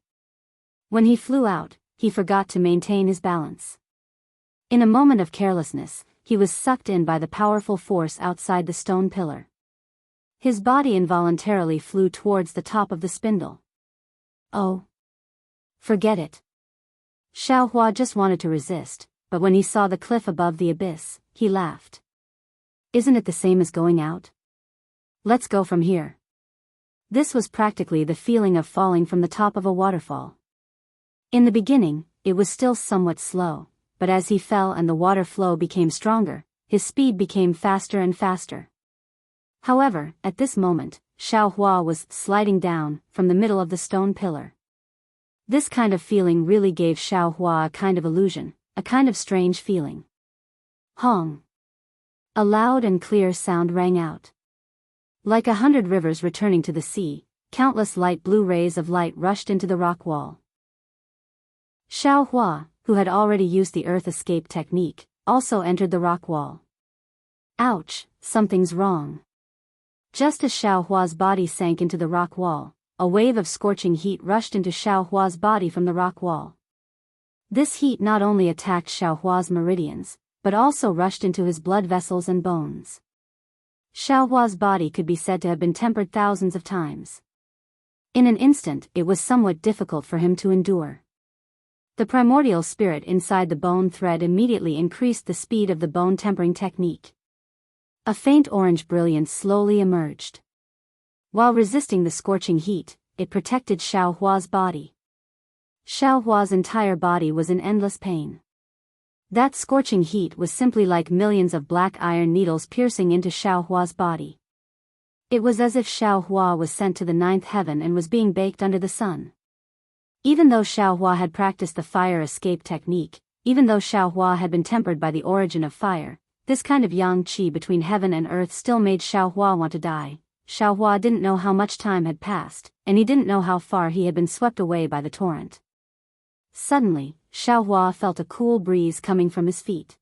When he flew out, he forgot to maintain his balance. In a moment of carelessness, he was sucked in by the powerful force outside the stone pillar. His body involuntarily flew towards the top of the spindle. Oh. Forget it. Xiaohua just wanted to resist, but when he saw the cliff above the abyss, he laughed. Isn't it the same as going out? Let's go from here. This was practically the feeling of falling from the top of a waterfall. In the beginning, it was still somewhat slow, but as he fell and the water flow became stronger, his speed became faster and faster. However, at this moment, Xiaohua was sliding down from the middle of the stone pillar. This kind of feeling really gave Xiaohua a kind of illusion, a kind of strange feeling. Hong! A loud and clear sound rang out. Like 100 rivers returning to the sea, countless light blue rays of light rushed into the rock wall. Xiaohua, who had already used the earth escape technique, also entered the rock wall. Ouch, something's wrong. Just as Xiaohua's body sank into the rock wall, a wave of scorching heat rushed into Xiaohua's body from the rock wall. This heat not only attacked Xiaohua's meridians, but also rushed into his blood vessels and bones. Xiaohua's body could be said to have been tempered thousands of times. In an instant, it was somewhat difficult for him to endure. The primordial spirit inside the bone thread immediately increased the speed of the bone tempering technique. A faint orange brilliance slowly emerged. While resisting the scorching heat, it protected Xiaohua's body. Xiaohua's entire body was in endless pain. That scorching heat was simply like millions of black iron needles piercing into Xiaohua's body. It was as if Xiaohua was sent to the ninth heaven and was being baked under the sun. Even though Xiaohua had practiced the fire escape technique, even though Xiaohua had been tempered by the origin of fire, this kind of yang qi between heaven and earth still made Xiaohua want to die. Xiaohua didn't know how much time had passed, and he didn't know how far he had been swept away by the torrent. Suddenly, Xiaohua felt a cool breeze coming from his feet.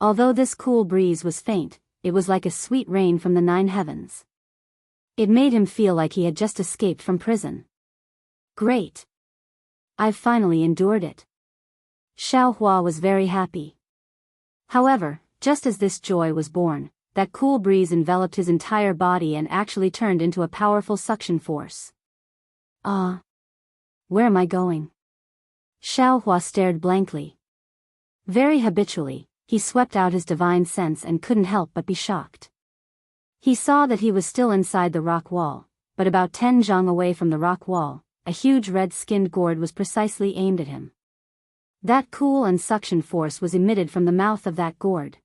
Although this cool breeze was faint, it was like a sweet rain from the nine heavens. It made him feel like he had just escaped from prison. Great! I've finally endured it. Xiaohua was very happy. However, just as this joy was born, that cool breeze enveloped his entire body and actually turned into a powerful suction force. Where am I going? Xiaohua stared blankly. Very habitually, he swept out his divine sense and couldn't help but be shocked. He saw that he was still inside the rock wall, but about 10 zhang away from the rock wall, a huge red-skinned gourd was precisely aimed at him. That cool and suction force was emitted from the mouth of that gourd.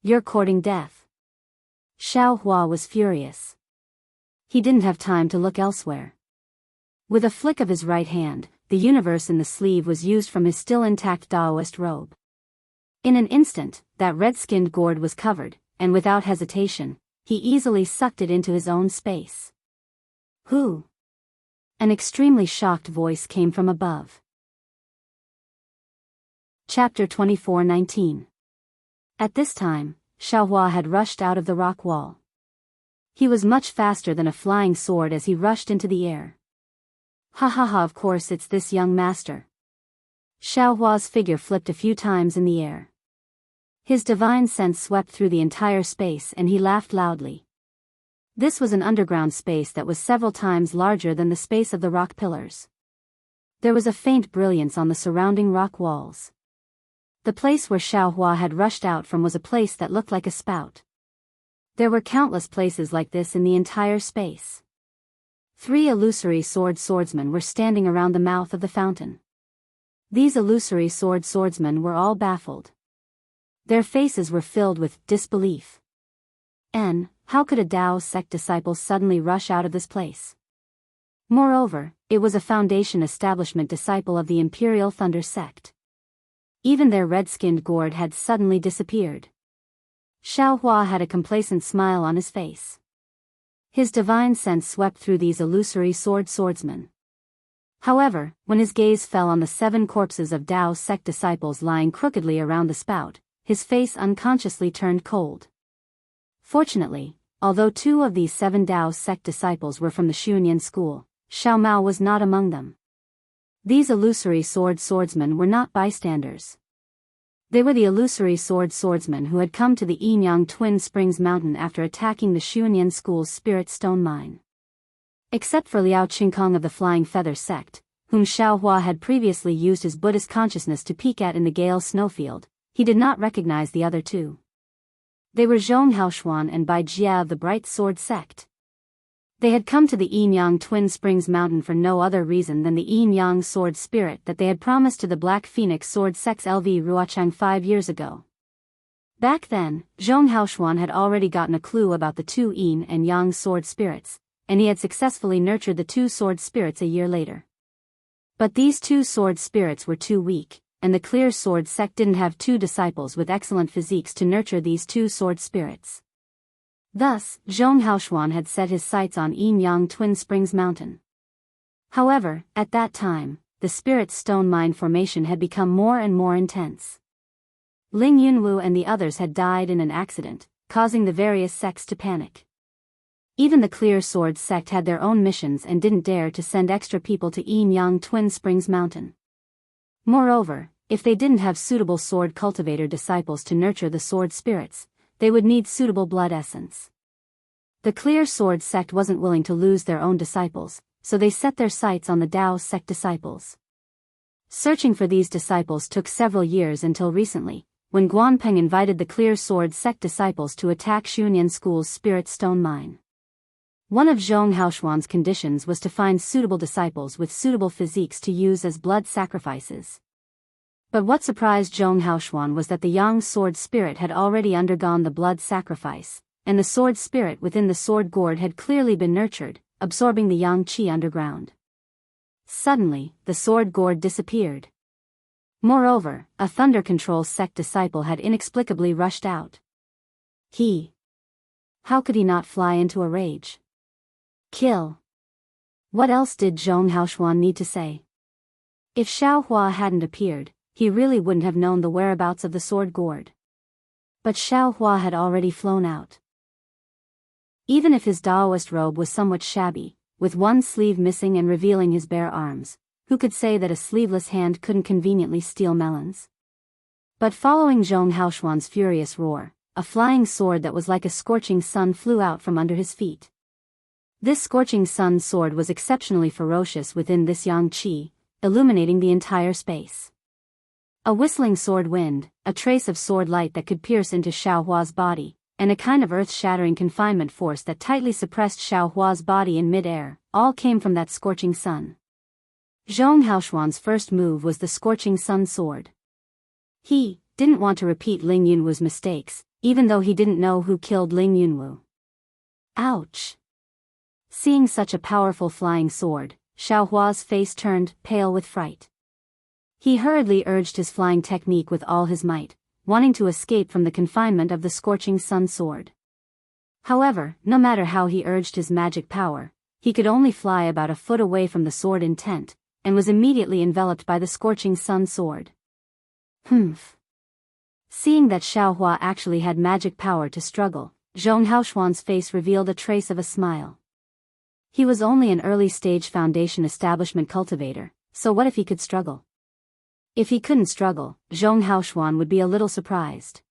You're courting death. Xiaohua was furious. He didn't have time to look elsewhere. With a flick of his right hand, the universe in the sleeve was used from his still intact Daoist robe. In an instant, that red-skinned gourd was covered, and without hesitation, he easily sucked it into his own space. Who? An extremely shocked voice came from above. Chapter 24:19. At this time, Xiaohua had rushed out of the rock wall. He was much faster than a flying sword as he rushed into the air. Ha ha ha, of course it's this young master. Xiaohua's figure flipped a few times in the air. His divine sense swept through the entire space and he laughed loudly. This was an underground space that was several times larger than the space of the rock pillars. There was a faint brilliance on the surrounding rock walls. The place where Xiaohua had rushed out from was a place that looked like a spout. There were countless places like this in the entire space. 3 illusory swordsmen were standing around the mouth of the fountain. These illusory swordsmen were all baffled. Their faces were filled with disbelief. How could a Dao sect disciple suddenly rush out of this place? Moreover, it was a Foundation establishment disciple of the Imperial Thunder sect. Even their red-skinned gourd had suddenly disappeared. Xiaohua had a complacent smile on his face. His divine sense swept through these illusory swordsmen. However, when his gaze fell on the 7 corpses of Dao sect disciples lying crookedly around the spout, his face unconsciously turned cold. Fortunately, although 2 of these 7 Dao sect disciples were from the Xunyan school, Xiao Mao was not among them. These illusory swordsmen were not bystanders. They were the illusory swordsmen who had come to the Yinyang Twin Springs Mountain after attacking the Xunyan school's spirit stone mine. Except for Liao Qingkong of the Flying Feather sect, whom Xiaohua had previously used his Buddhist consciousness to peek at in the Gale snowfield, he did not recognize the other 2. They were Zhong Haoshuan and Bai Jia of the Bright Sword sect. They had come to the Yinyang Twin Springs Mountain for no other reason than the Yinyang sword spirit that they had promised to the Black Phoenix sword sect's LV Ruochang 5 years ago. Back then, Zhong Haoshuan had already gotten a clue about the 2 Yin and Yang sword spirits, and he had successfully nurtured the 2 sword spirits a year later. But these 2 sword spirits were too weak, and the Clear Sword sect didn't have 2 disciples with excellent physiques to nurture these 2 sword spirits. Thus, Zhong Haoshuan had set his sights on Yinyang Twin Springs Mountain. However, at that time, the spirit stone mine formation had become more and more intense. Ling Yunwu and the others had died in an accident, causing the various sects to panic. Even the Clear Sword sect had their own missions and didn't dare to send extra people to Yinyang Twin Springs Mountain. Moreover, if they didn't have suitable sword cultivator disciples to nurture the sword spirits, they would need suitable blood essence. The Clear Sword sect wasn't willing to lose their own disciples, so they set their sights on the Daoist sect disciples. Searching for these disciples took several years until recently, when Guanpeng invited the Clear Sword sect disciples to attack Xunyan School's Spirit Stone Mine. One of Zhong Haoshuan's conditions was to find suitable disciples with suitable physiques to use as blood sacrifices. But what surprised Zhong Haoshuan was that the Yang sword spirit had already undergone the blood sacrifice, and the sword spirit within the sword gourd had clearly been nurtured, absorbing the Yang qi underground. Suddenly, the sword gourd disappeared. Moreover, a Thunder Control sect disciple had inexplicably rushed out. How could he not fly into a rage? Kill. What else did Zhong Haoshuan need to say? If Xiaohua hadn't appeared, he really wouldn't have known the whereabouts of the sword gourd. But Xiaohua had already flown out. Even if his Daoist robe was somewhat shabby, with one sleeve missing and revealing his bare arms, who could say that a sleeveless hand couldn't conveniently steal melons? But following Zhong Haoshuan's furious roar, a flying sword that was like a scorching sun flew out from under his feet. This scorching sun sword was exceptionally ferocious within this yang qi, illuminating the entire space. A whistling sword wind, a trace of sword light that could pierce into Xiaohua's body, and a kind of earth-shattering confinement force that tightly suppressed Xiaohua's body in mid-air, all came from that scorching sun. Zhong Haoshuan's first move was the scorching sun sword. He didn't want to repeat Ling Yunwu's mistakes, even though he didn't know who killed Ling Yunwu. Ouch! Seeing such a powerful flying sword, Xiaohua's face turned pale with fright. He hurriedly urged his flying technique with all his might, wanting to escape from the confinement of the scorching sun sword. However, no matter how he urged his magic power, he could only fly about a foot away from the sword intent, and was immediately enveloped by the scorching sun sword. Humph! Seeing that Xiaohua actually had magic power to struggle, Zhong Haoshuan's face revealed a trace of a smile. He was only an early-stage foundation establishment cultivator, so what if he could struggle? If he couldn't struggle, Zhong Haoshuan would be a little surprised.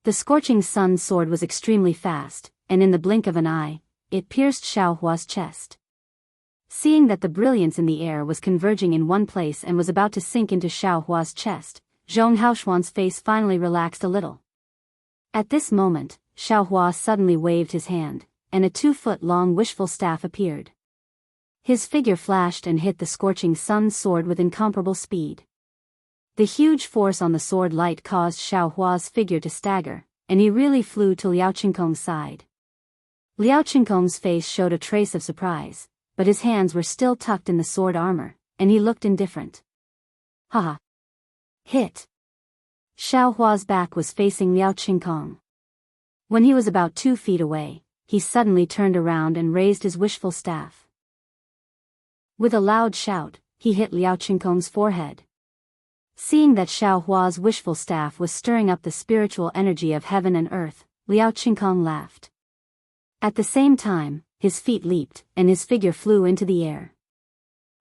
The scorching sun sword was extremely fast, and in the blink of an eye, it pierced Xiaohua's chest. Seeing that the brilliance in the air was converging in one place and was about to sink into Xiaohua's chest, Zhong Haoshuan's face finally relaxed a little. At this moment, Xiaohua suddenly waved his hand, and a 2-foot-long wishful staff appeared. His figure flashed and hit the scorching sun sword with incomparable speed. The huge force on the sword light caused Xiaohua's figure to stagger, and he really flew to Liao Qingkong's side. Liao Qingkong's face showed a trace of surprise, but his hands were still tucked in the sword armor, and he looked indifferent. Haha! Hit! Xiaohua's back was facing Liao Qingkong. When he was about 2 feet away, he suddenly turned around and raised his wishful staff. With a loud shout, he hit Liao Qingkong's forehead. Seeing that Xiaohua's wishful staff was stirring up the spiritual energy of heaven and earth, Liao Qingkong laughed. At the same time, his feet leaped, and his figure flew into the air.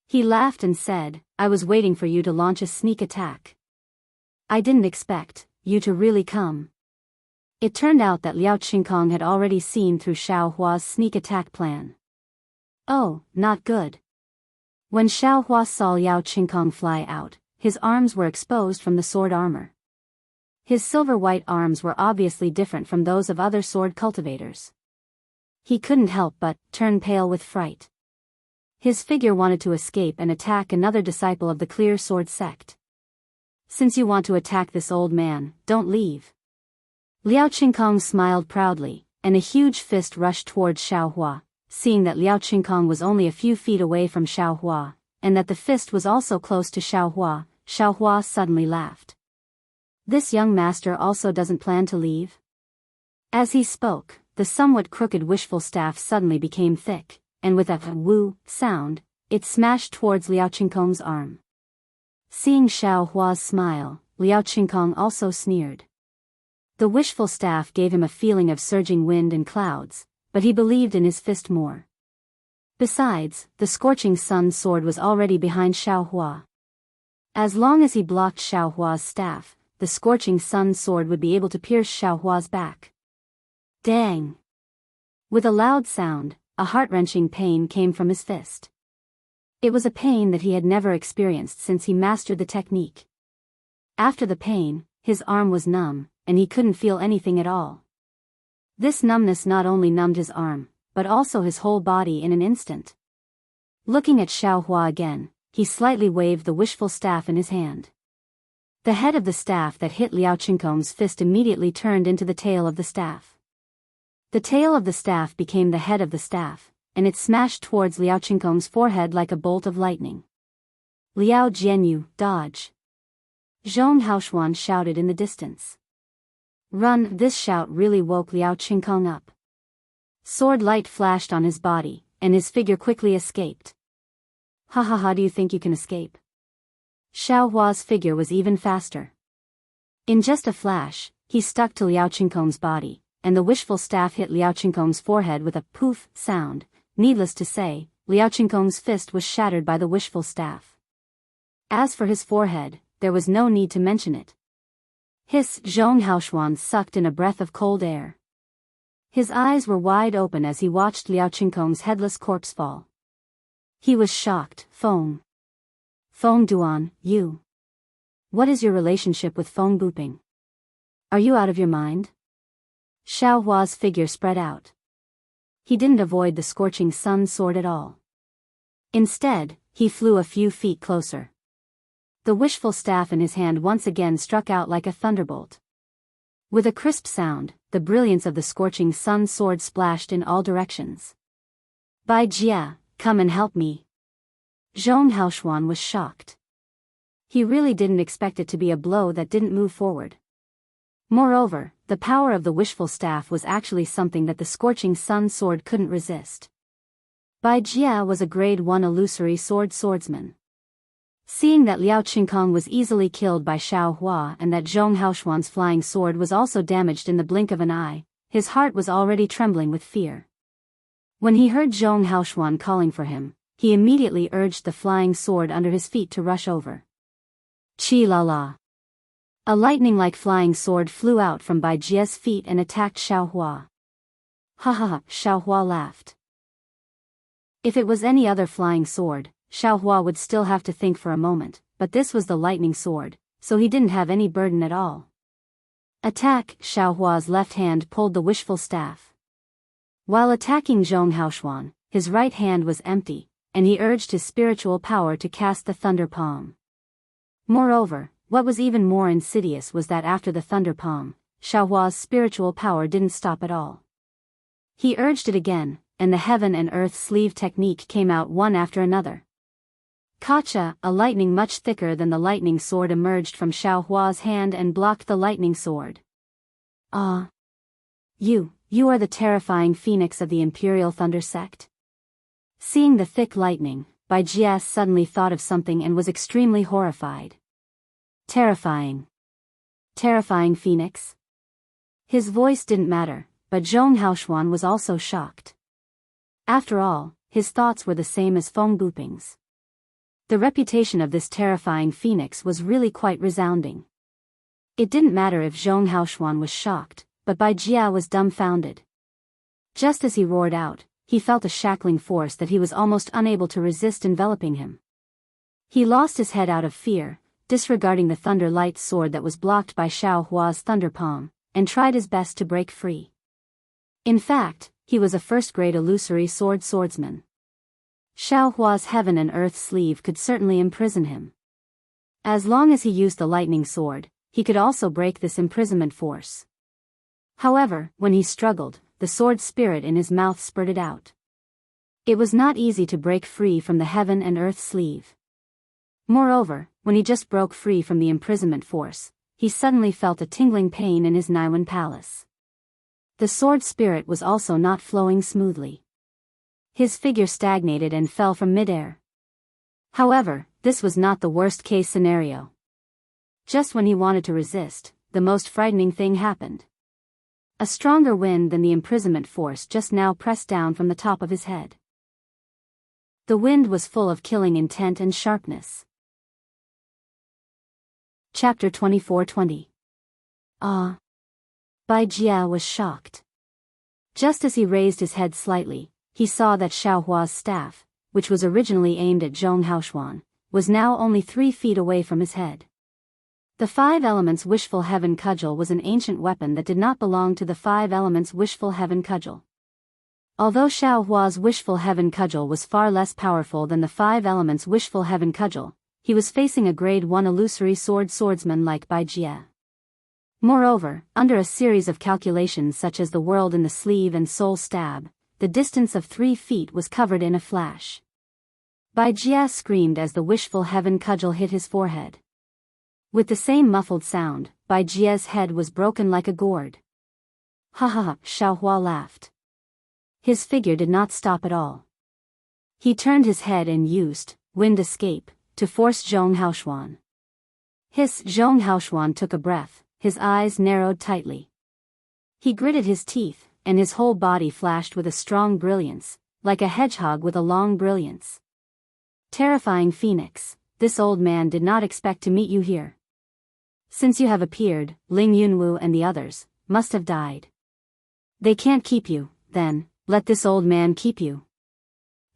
He laughed and said, "I was waiting for you to launch a sneak attack. I didn't expect you to really come." It turned out that Liao Qingkong had already seen through Xiaohua's sneak attack plan. Oh, not good. When Xiaohua saw Liao Qingkong fly out, his arms were exposed from the sword armor. His silver-white arms were obviously different from those of other sword cultivators. He couldn't help but turn pale with fright. His figure wanted to escape and attack another disciple of the Clear Sword sect. "Since you want to attack this old man, don't leave." Liao Qingkong smiled proudly, and a huge fist rushed towards Xiaohua. Seeing that Liao Qingkong was only a few feet away from Xiaohua, and that the fist was also close to Xiaohua, Xiaohua suddenly laughed. This young master also doesn't plan to leave? As he spoke, the somewhat crooked wishful staff suddenly became thick, and with a woo sound, it smashed towards Liao Qingkong's arm. Seeing Xiaohua's smile, Liao Qingkong also sneered. The wishful staff gave him a feeling of surging wind and clouds, but he believed in his fist more. Besides, the scorching sun sword was already behind Xiaohua. As long as he blocked Xiaohua's staff, the scorching sun sword would be able to pierce Xiaohua's back. Dang! With a loud sound, a heart-wrenching pain came from his fist. It was a pain that he had never experienced since he mastered the technique. After the pain, his arm was numb, and he couldn't feel anything at all. This numbness not only numbed his arm, but also his whole body in an instant. Looking at Xiaohua again, he slightly waved the wishful staff in his hand. The head of the staff that hit Liao Qinkong's fist immediately turned into the tail of the staff. The tail of the staff became the head of the staff, and it smashed towards Liao Qinkong's forehead like a bolt of lightning. Liao Jianyu, dodge! Zhong Haoshuan shouted in the distance. Run! This shout really woke Liao Qinkong up. Sword light flashed on his body, and his figure quickly escaped. Ha ha ha, do you think you can escape? Xiaohua's figure was even faster. In just a flash, he stuck to Liao Qinkong's body, and the wishful staff hit Liao Qinkong's forehead with a poof sound. Needless to say, Liao Qinkong's fist was shattered by the wishful staff. As for his forehead, there was no need to mention it. Hiss! Zhong Haoshuan sucked in a breath of cold air. His eyes were wide open as he watched Liao Qinkong's headless corpse fall. He was shocked. Feng Duan, you. What is your relationship with Feng Buping? Are you out of your mind? Xiaohua's figure spread out. He didn't avoid the scorching sun sword at all. Instead, he flew a few feet closer. The wishful staff in his hand once again struck out like a thunderbolt. With a crisp sound, the brilliance of the scorching sun sword splashed in all directions. Bai Jia, come and help me. Zhong Haoshuan was shocked. He really didn't expect it to be a blow that didn't move forward. Moreover, the power of the wishful staff was actually something that the scorching sun sword couldn't resist. Bai Jia was a grade 1 illusory swordsman. Seeing that Liao Qinkong was easily killed by Xiaohua and that Zhong Haoshuan's flying sword was also damaged in the blink of an eye, his heart was already trembling with fear. When he heard Zhong Haoshuan calling for him, he immediately urged the flying sword under his feet to rush over. Chi la la! A lightning-like flying sword flew out from Bai Jia's feet and attacked Xiaohua. Ha ha ha! Xiaohua laughed. If it was any other flying sword, Xiaohua would still have to think for a moment, but this was the lightning sword, so he didn't have any burden at all. Attack! Xiaohua's left hand pulled the wishful staff. While attacking Zhong Haoshuan, his right hand was empty, and he urged his spiritual power to cast the thunder palm. Moreover, what was even more insidious was that after the thunder palm, Xiaohua's spiritual power didn't stop at all. He urged it again, and the heaven and earth sleeve technique came out one after another. Kacha, a lightning much thicker than the lightning sword emerged from Xiaohua's hand and blocked the lightning sword. Ah! You are the terrifying phoenix of the Imperial Thunder Sect? Seeing the thick lightning, Bai Jia suddenly thought of something and was extremely horrified. Terrifying phoenix? His voice didn't matter, but Zhong Haoshuan was also shocked. After all, his thoughts were the same as Feng Buping's. The reputation of this terrifying phoenix was really quite resounding. It didn't matter if Zhong Haoshuan was shocked, but Bai Jia was dumbfounded. Just as he roared out, he felt a shackling force that he was almost unable to resist enveloping him. He lost his head out of fear, disregarding the thunder light sword that was blocked by Xiaohua's thunder palm, and tried his best to break free. In fact, he was a first-grade illusory swordsman. Xiaohua's heaven and earth sleeve could certainly imprison him. As long as he used the lightning sword, he could also break this imprisonment force. However, when he struggled, the sword spirit in his mouth spurted out. It was not easy to break free from the heaven and earth sleeve. Moreover, when he just broke free from the imprisonment force, he suddenly felt a tingling pain in his Naiwan palace. The sword spirit was also not flowing smoothly. His figure stagnated and fell from midair. However, this was not the worst-case scenario. Just when he wanted to resist, the most frightening thing happened. A stronger wind than the imprisonment force just now pressed down from the top of his head. The wind was full of killing intent and sharpness. Chapter 24-20. Ah. Bai Jia was shocked. Just as he raised his head slightly, he saw that Xiao Hua's staff, which was originally aimed at Zhong Haoshuan, was now only 3 feet away from his head. The 5 Elements Wishful Heaven Cudgel was an ancient weapon that did not belong to the 5 Elements Wishful Heaven Cudgel. Although Xiao Hua's Wishful Heaven Cudgel was far less powerful than the 5 Elements Wishful Heaven Cudgel, he was facing a grade 1 illusory swordsman like Bai Jia. Moreover, under a series of calculations such as the world in the sleeve and soul stab, the distance of 3 feet was covered in a flash. Bai Jia screamed as the Wishful Heaven Cudgel hit his forehead. With the same muffled sound, Bai Jia's head was broken like a gourd. Ha ha ha, Xiao Hua laughed. His figure did not stop at all. He turned his head and used wind escape to force Zhong Haoshuan. Zhong Haoshuan took a breath, his eyes narrowed tightly. He gritted his teeth, and his whole body flashed with a strong brilliance, like a hedgehog with a long brilliance. Terrifying Phoenix, this old man did not expect to meet you here. Since you have appeared, Ling Yunwu and the others must have died. They can't keep you, then, let this old man keep you.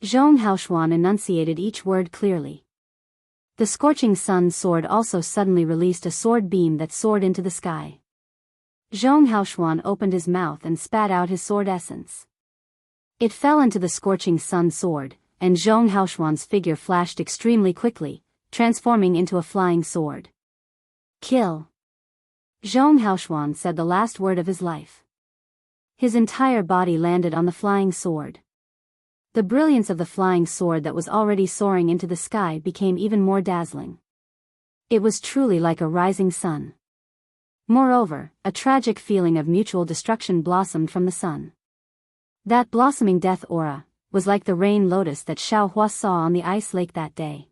Zhong Haoshuan enunciated each word clearly. The scorching sun sword also suddenly released a sword beam that soared into the sky. Zhong Haoshuan opened his mouth and spat out his sword essence. It fell into the scorching sun sword, and Zhong Haoshuan's figure flashed extremely quickly, transforming into a flying sword. Kill. Zhong Haoshuan said the last word of his life. His entire body landed on the flying sword. The brilliance of the flying sword that was already soaring into the sky became even more dazzling. It was truly like a rising sun. Moreover, a tragic feeling of mutual destruction blossomed from the sun. That blossoming death aura was like the rain lotus that Xiao Hua saw on the ice lake that day.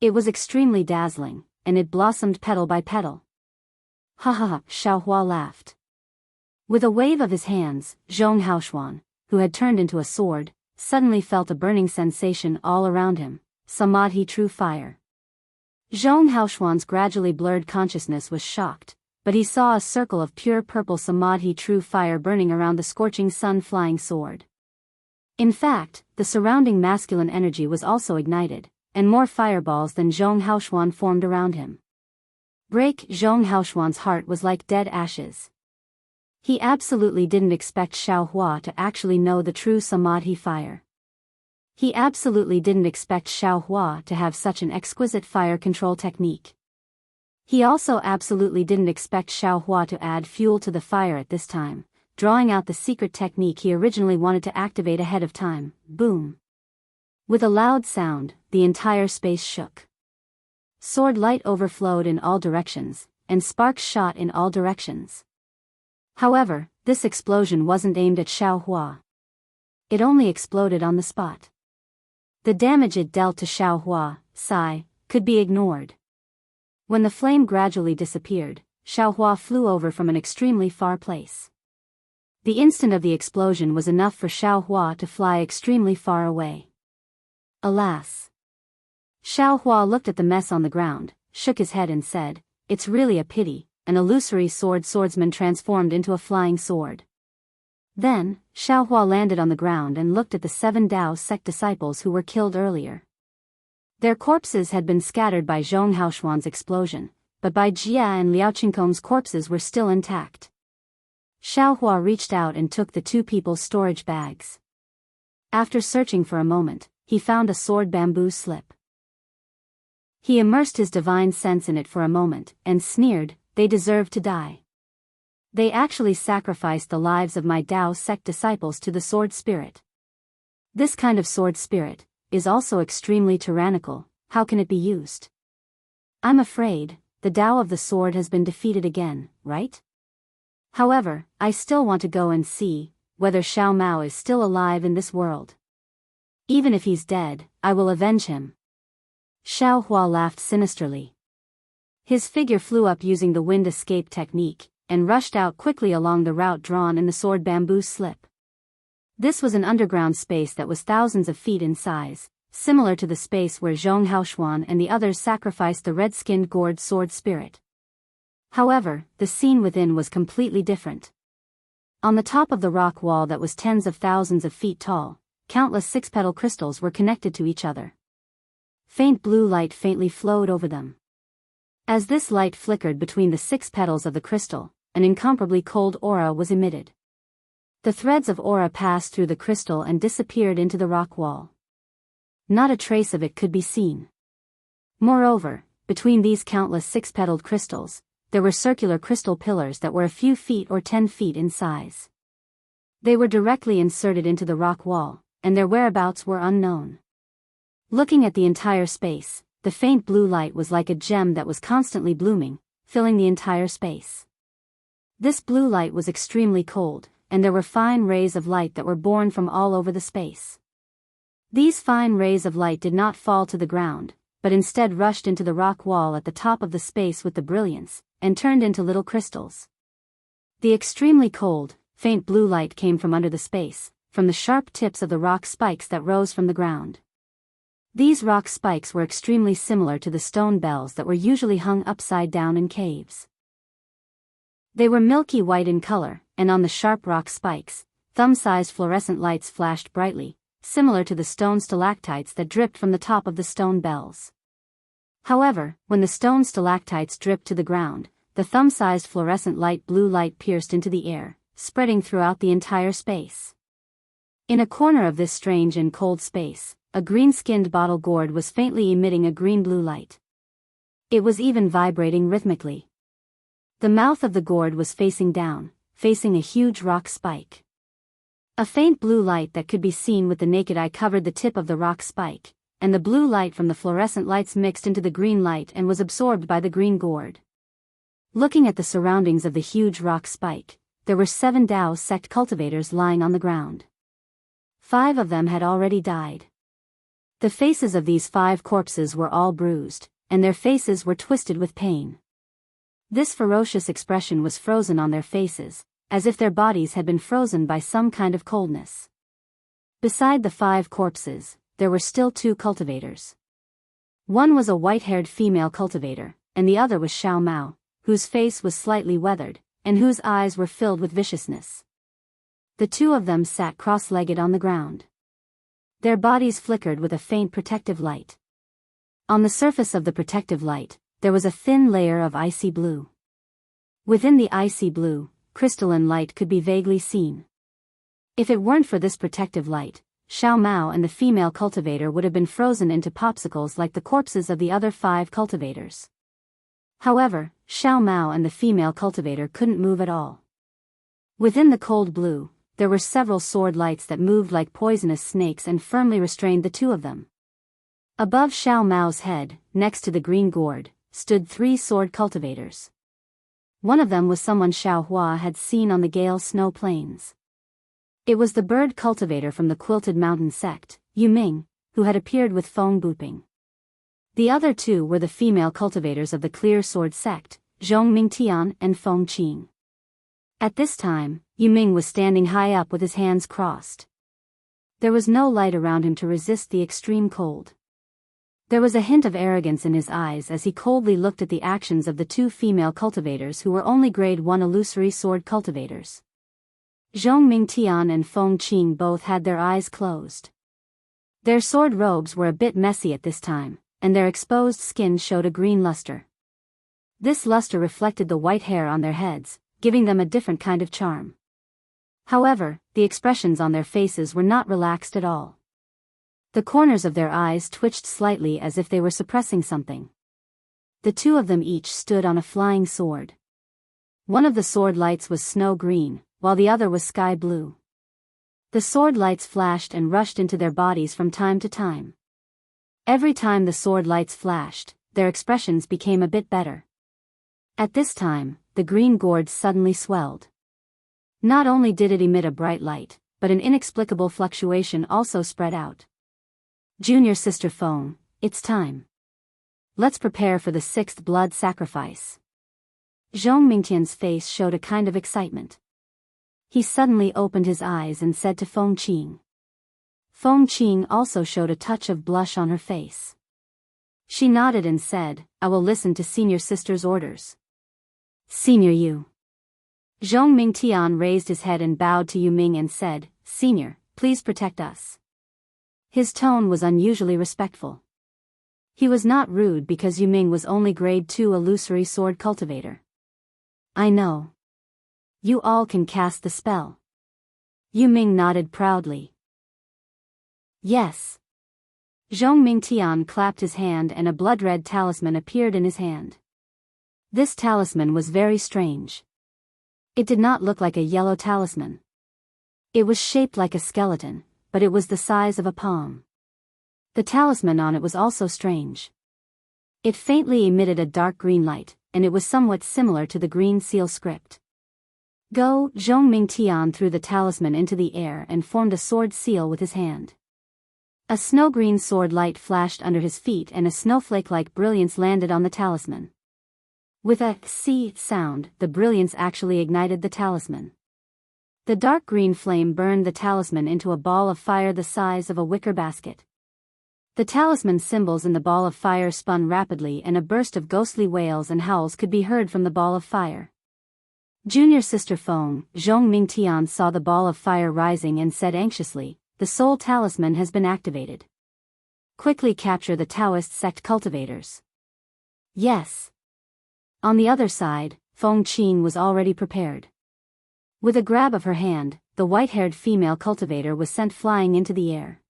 It was extremely dazzling, and it blossomed petal by petal. Ha ha ha, Xiao Hua laughed. With a wave of his hands, Zhong Haoshuan, who had turned into a sword, suddenly felt a burning sensation all around him, Samadhi true fire. Zhong Haoshuan's gradually blurred consciousness was shocked, but he saw a circle of pure purple Samadhi true fire burning around the scorching sun flying sword. In fact, the surrounding masculine energy was also ignited, and more fireballs than Zhong Haoshuan formed around him. Break Zhong Haoshuan's heart was like dead ashes. He absolutely didn't expect Xiao Hua to actually know the true Samadhi fire. He absolutely didn't expect Xiao Hua to have such an exquisite fire control technique. He also absolutely didn't expect Xiao Hua to add fuel to the fire at this time, drawing out the secret technique he originally wanted to activate ahead of time. Boom. With a loud sound, the entire space shook. Sword light overflowed in all directions, and sparks shot in all directions. However, this explosion wasn't aimed at Xiao Hua. It only exploded on the spot. The damage it dealt to Xiao Hua, could be ignored. When the flame gradually disappeared, Xiao Hua flew over from an extremely far place. The instant of the explosion was enough for Xiao Hua to fly extremely far away. Alas! Xiao Hua looked at the mess on the ground, shook his head and said, "It's really a pity, an illusory swordsman transformed into a flying sword." Then, Xiao Hua landed on the ground and looked at the 7 Dao sect disciples who were killed earlier. Their corpses had been scattered by Zhong Haoshuan's explosion, but Bai Jia and Liao Qingkong's corpses were still intact. Xiao Hua reached out and took the 2 people's storage bags. After searching for a moment, he found a sword bamboo slip. He immersed his divine sense in it for a moment, and sneered, "They deserve to die. They actually sacrificed the lives of my Dao sect disciples to the sword spirit. This kind of sword spirit is also extremely tyrannical. How can it be used? I'm afraid the Dao of the sword has been defeated again, right? However, I still want to go and see whether Xiao Mao is still alive in this world. Even if he's dead, I will avenge him." Xiao Hua laughed sinisterly. His figure flew up using the wind escape technique, and rushed out quickly along the route drawn in the sword bamboo slip. This was an underground space that was thousands of feet in size, similar to the space where Zhong Haoshuan and the others sacrificed the red-skinned gourd sword spirit. However, the scene within was completely different. On the top of the rock wall that was tens of thousands of feet tall, countless six-petal crystals were connected to each other. Faint blue light faintly flowed over them. As this light flickered between the 6 petals of the crystal, an incomparably cold aura was emitted. The threads of aura passed through the crystal and disappeared into the rock wall. Not a trace of it could be seen. Moreover, between these countless 6-petaled crystals, there were circular crystal pillars that were a few feet or 10 feet in size. They were directly inserted into the rock wall, and their whereabouts were unknown. Looking at the entire space, the faint blue light was like a gem that was constantly blooming, filling the entire space. This blue light was extremely cold, and there were fine rays of light that were born from all over the space. These fine rays of light did not fall to the ground, but instead rushed into the rock wall at the top of the space with the brilliance, and turned into little crystals. The extremely cold, faint blue light came from under the space, from the sharp tips of the rock spikes that rose from the ground. These rock spikes were extremely similar to the stone bells that were usually hung upside down in caves. They were milky white in color, and on the sharp rock spikes, thumb-sized fluorescent lights flashed brightly, similar to the stone stalactites that dripped from the top of the stone bells. However, when the stone stalactites dripped to the ground, the thumb-sized fluorescent light blue light pierced into the air, spreading throughout the entire space. In a corner of this strange and cold space, a green-skinned bottle gourd was faintly emitting a green-blue light. It was even vibrating rhythmically. The mouth of the gourd was facing down, facing a huge rock spike. A faint blue light that could be seen with the naked eye covered the tip of the rock spike, and the blue light from the fluorescent lights mixed into the green light and was absorbed by the green gourd. Looking at the surroundings of the huge rock spike, there were 7 Daoist sect cultivators lying on the ground. 5 of them had already died. The faces of these 5 corpses were all bruised, and their faces were twisted with pain. This ferocious expression was frozen on their faces, as if their bodies had been frozen by some kind of coldness. Beside the 5 corpses, there were still 2 cultivators. One was a white-haired female cultivator, and the other was Xiao Mao, whose face was slightly weathered, and whose eyes were filled with viciousness. The 2 of them sat cross-legged on the ground. Their bodies flickered with a faint protective light. On the surface of the protective light, there was a thin layer of icy blue. Within the icy blue, crystalline light could be vaguely seen. If it weren't for this protective light, Xiao Mao and the female cultivator would have been frozen into popsicles like the corpses of the other 5 cultivators. However, Xiao Mao and the female cultivator couldn't move at all. Within the cold blue, there were several sword lights that moved like poisonous snakes and firmly restrained the 2 of them. Above Xiao Mao's head, next to the green gourd, stood 3 sword cultivators. One of them was someone Xiao Hua had seen on the Gale Snow Plains. It was the bird cultivator from the Quilted Mountain sect, Yu Ming, who had appeared with Feng Buping. The other 2 were the female cultivators of the Clear Sword sect, Zhong Mingtian and Feng Qing. At this time, Yu Ming was standing high up with his hands crossed. There was no light around him to resist the extreme cold. There was a hint of arrogance in his eyes as he coldly looked at the actions of the 2 female cultivators who were only grade 1 illusory sword cultivators. Zhong Mingtian and Feng Qing both had their eyes closed. Their sword robes were a bit messy at this time, and their exposed skin showed a green luster. This luster reflected the white hair on their heads, giving them a different kind of charm. However, the expressions on their faces were not relaxed at all. The corners of their eyes twitched slightly as if they were suppressing something. The 2 of them each stood on a flying sword. One of the sword lights was snow green, while the other was sky blue. The sword lights flashed and rushed into their bodies from time to time. Every time the sword lights flashed, their expressions became a bit better. At this time, the green gourd suddenly swelled. Not only did it emit a bright light, but an inexplicable fluctuation also spread out. Junior Sister Feng, it's time. Let's prepare for the 6th blood sacrifice. Zhong Mingtian's face showed a kind of excitement. He suddenly opened his eyes and said to Feng Qing. Feng Qing also showed a touch of blush on her face. She nodded and said, I will listen to senior sister's orders. Senior Yu. Zhong Mingtian raised his head and bowed to Yu Ming and said, Senior, please protect us. His tone was unusually respectful. He was not rude because Yu Ming was only grade 2 illusory sword cultivator. I know. You all can cast the spell. Yu Ming nodded proudly. Yes. Zhong Mingtian clapped his hand and a blood-red talisman appeared in his hand. This talisman was very strange. It did not look like a yellow talisman. It was shaped like a skeleton, but it was the size of a palm. The talisman on it was also strange. It faintly emitted a dark green light, and it was somewhat similar to the green seal script. Go! Zhong Mingtian threw the talisman into the air and formed a sword seal with his hand. A snow-green sword light flashed under his feet and a snowflake-like brilliance landed on the talisman. With a "see" sound, the brilliance actually ignited the talisman. The dark green flame burned the talisman into a ball of fire the size of a wicker basket. The talisman symbols in the ball of fire spun rapidly and a burst of ghostly wails and howls could be heard from the ball of fire. Junior sister Feng, Zhong Mingtian saw the ball of fire rising and said anxiously, the soul talisman has been activated. Quickly capture the Daoist sect cultivators. Yes. On the other side, Feng Qing was already prepared. With a grab of her hand, the white-haired female cultivator was sent flying into the air.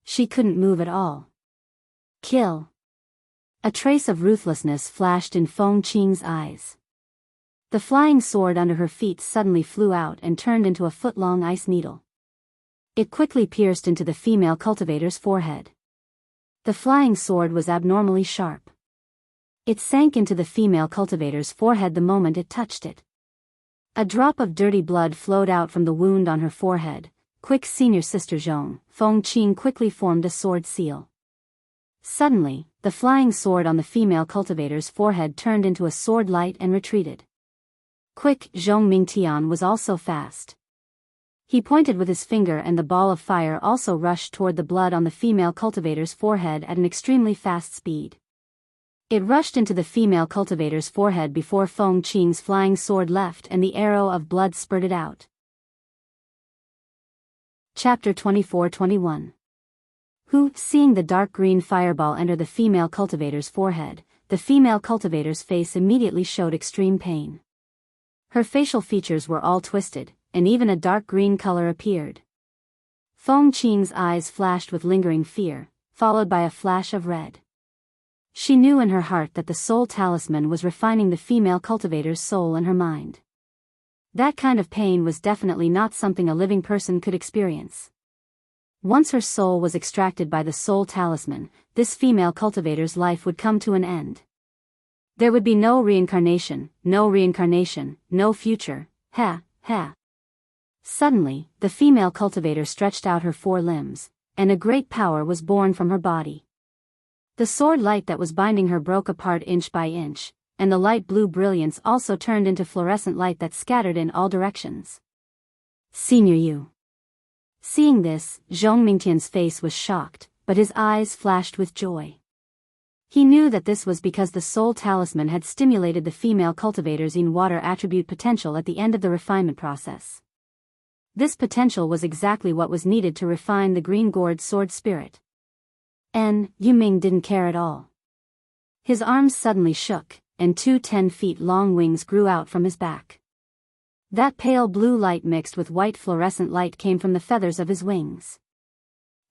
She couldn't move at all. Kill. A trace of ruthlessness flashed in Feng Qing's eyes. The flying sword under her feet suddenly flew out and turned into a foot-long ice needle. It quickly pierced into the female cultivator's forehead. The flying sword was abnormally sharp. It sank into the female cultivator's forehead the moment it touched it. A drop of dirty blood flowed out from the wound on her forehead. Quick, senior sister Zhong, Feng Qing quickly formed a sword seal. Suddenly, the flying sword on the female cultivator's forehead turned into a sword light and retreated. Quick, Zhong Mingtian was also fast. He pointed with his finger and the ball of fire also rushed toward the blood on the female cultivator's forehead at an extremely fast speed. It rushed into the female cultivator's forehead before Feng Qing's flying sword left and the arrow of blood spurted out. Chapter 24-21. Who, seeing the dark green fireball enter the female cultivator's forehead, the female cultivator's face immediately showed extreme pain. Her facial features were all twisted, and even a dark green color appeared. Feng Qing's eyes flashed with lingering fear, followed by a flash of red. She knew in her heart that the soul talisman was refining the female cultivator's soul and her mind. That kind of pain was definitely not something a living person could experience. Once her soul was extracted by the soul talisman, this female cultivator's life would come to an end. There would be no reincarnation, no future. Ha. Suddenly, the female cultivator stretched out her 4 limbs, and a great power was born from her body. The sword light that was binding her broke apart inch by inch, and the light blue brilliance also turned into fluorescent light that scattered in all directions. Senior Yu. Seeing this, Zhong Mingtian's face was shocked, but his eyes flashed with joy. He knew that this was because the soul talisman had stimulated the female cultivator's in-water attribute potential at the end of the refinement process. This potential was exactly what was needed to refine the green gourd sword spirit. Yu Ming didn't care at all. His arms suddenly shook, and 2 10-feet-long wings grew out from his back. That pale blue light mixed with white fluorescent light came from the feathers of his wings.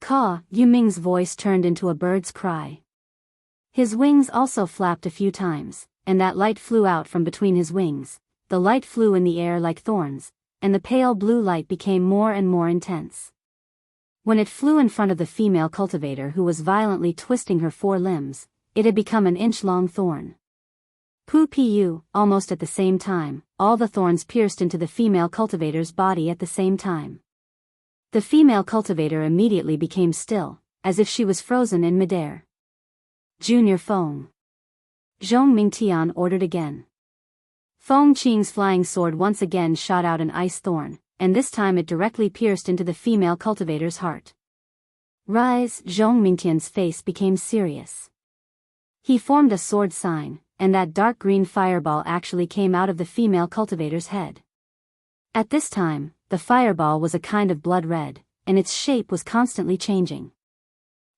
Caw! Yu Ming's voice turned into a bird's cry. His wings also flapped a few times, and that light flew out from between his wings. The light flew in the air like thorns, and the pale blue light became more and more intense. When it flew in front of the female cultivator who was violently twisting her 4 limbs, it had become an inch-long thorn. Pu-pu, almost at the same time, all the thorns pierced into the female cultivator's body at the same time. The female cultivator immediately became still, as if she was frozen in midair. Junior Feng. Zhong Mingtian ordered again. Feng Qing's flying sword once again shot out an ice thorn, and this time it directly pierced into the female cultivator's heart. Rise, Zhong Mingtian's face became serious. He formed a sword sign, and that dark green fireball actually came out of the female cultivator's head. At this time, the fireball was a kind of blood red, and its shape was constantly changing.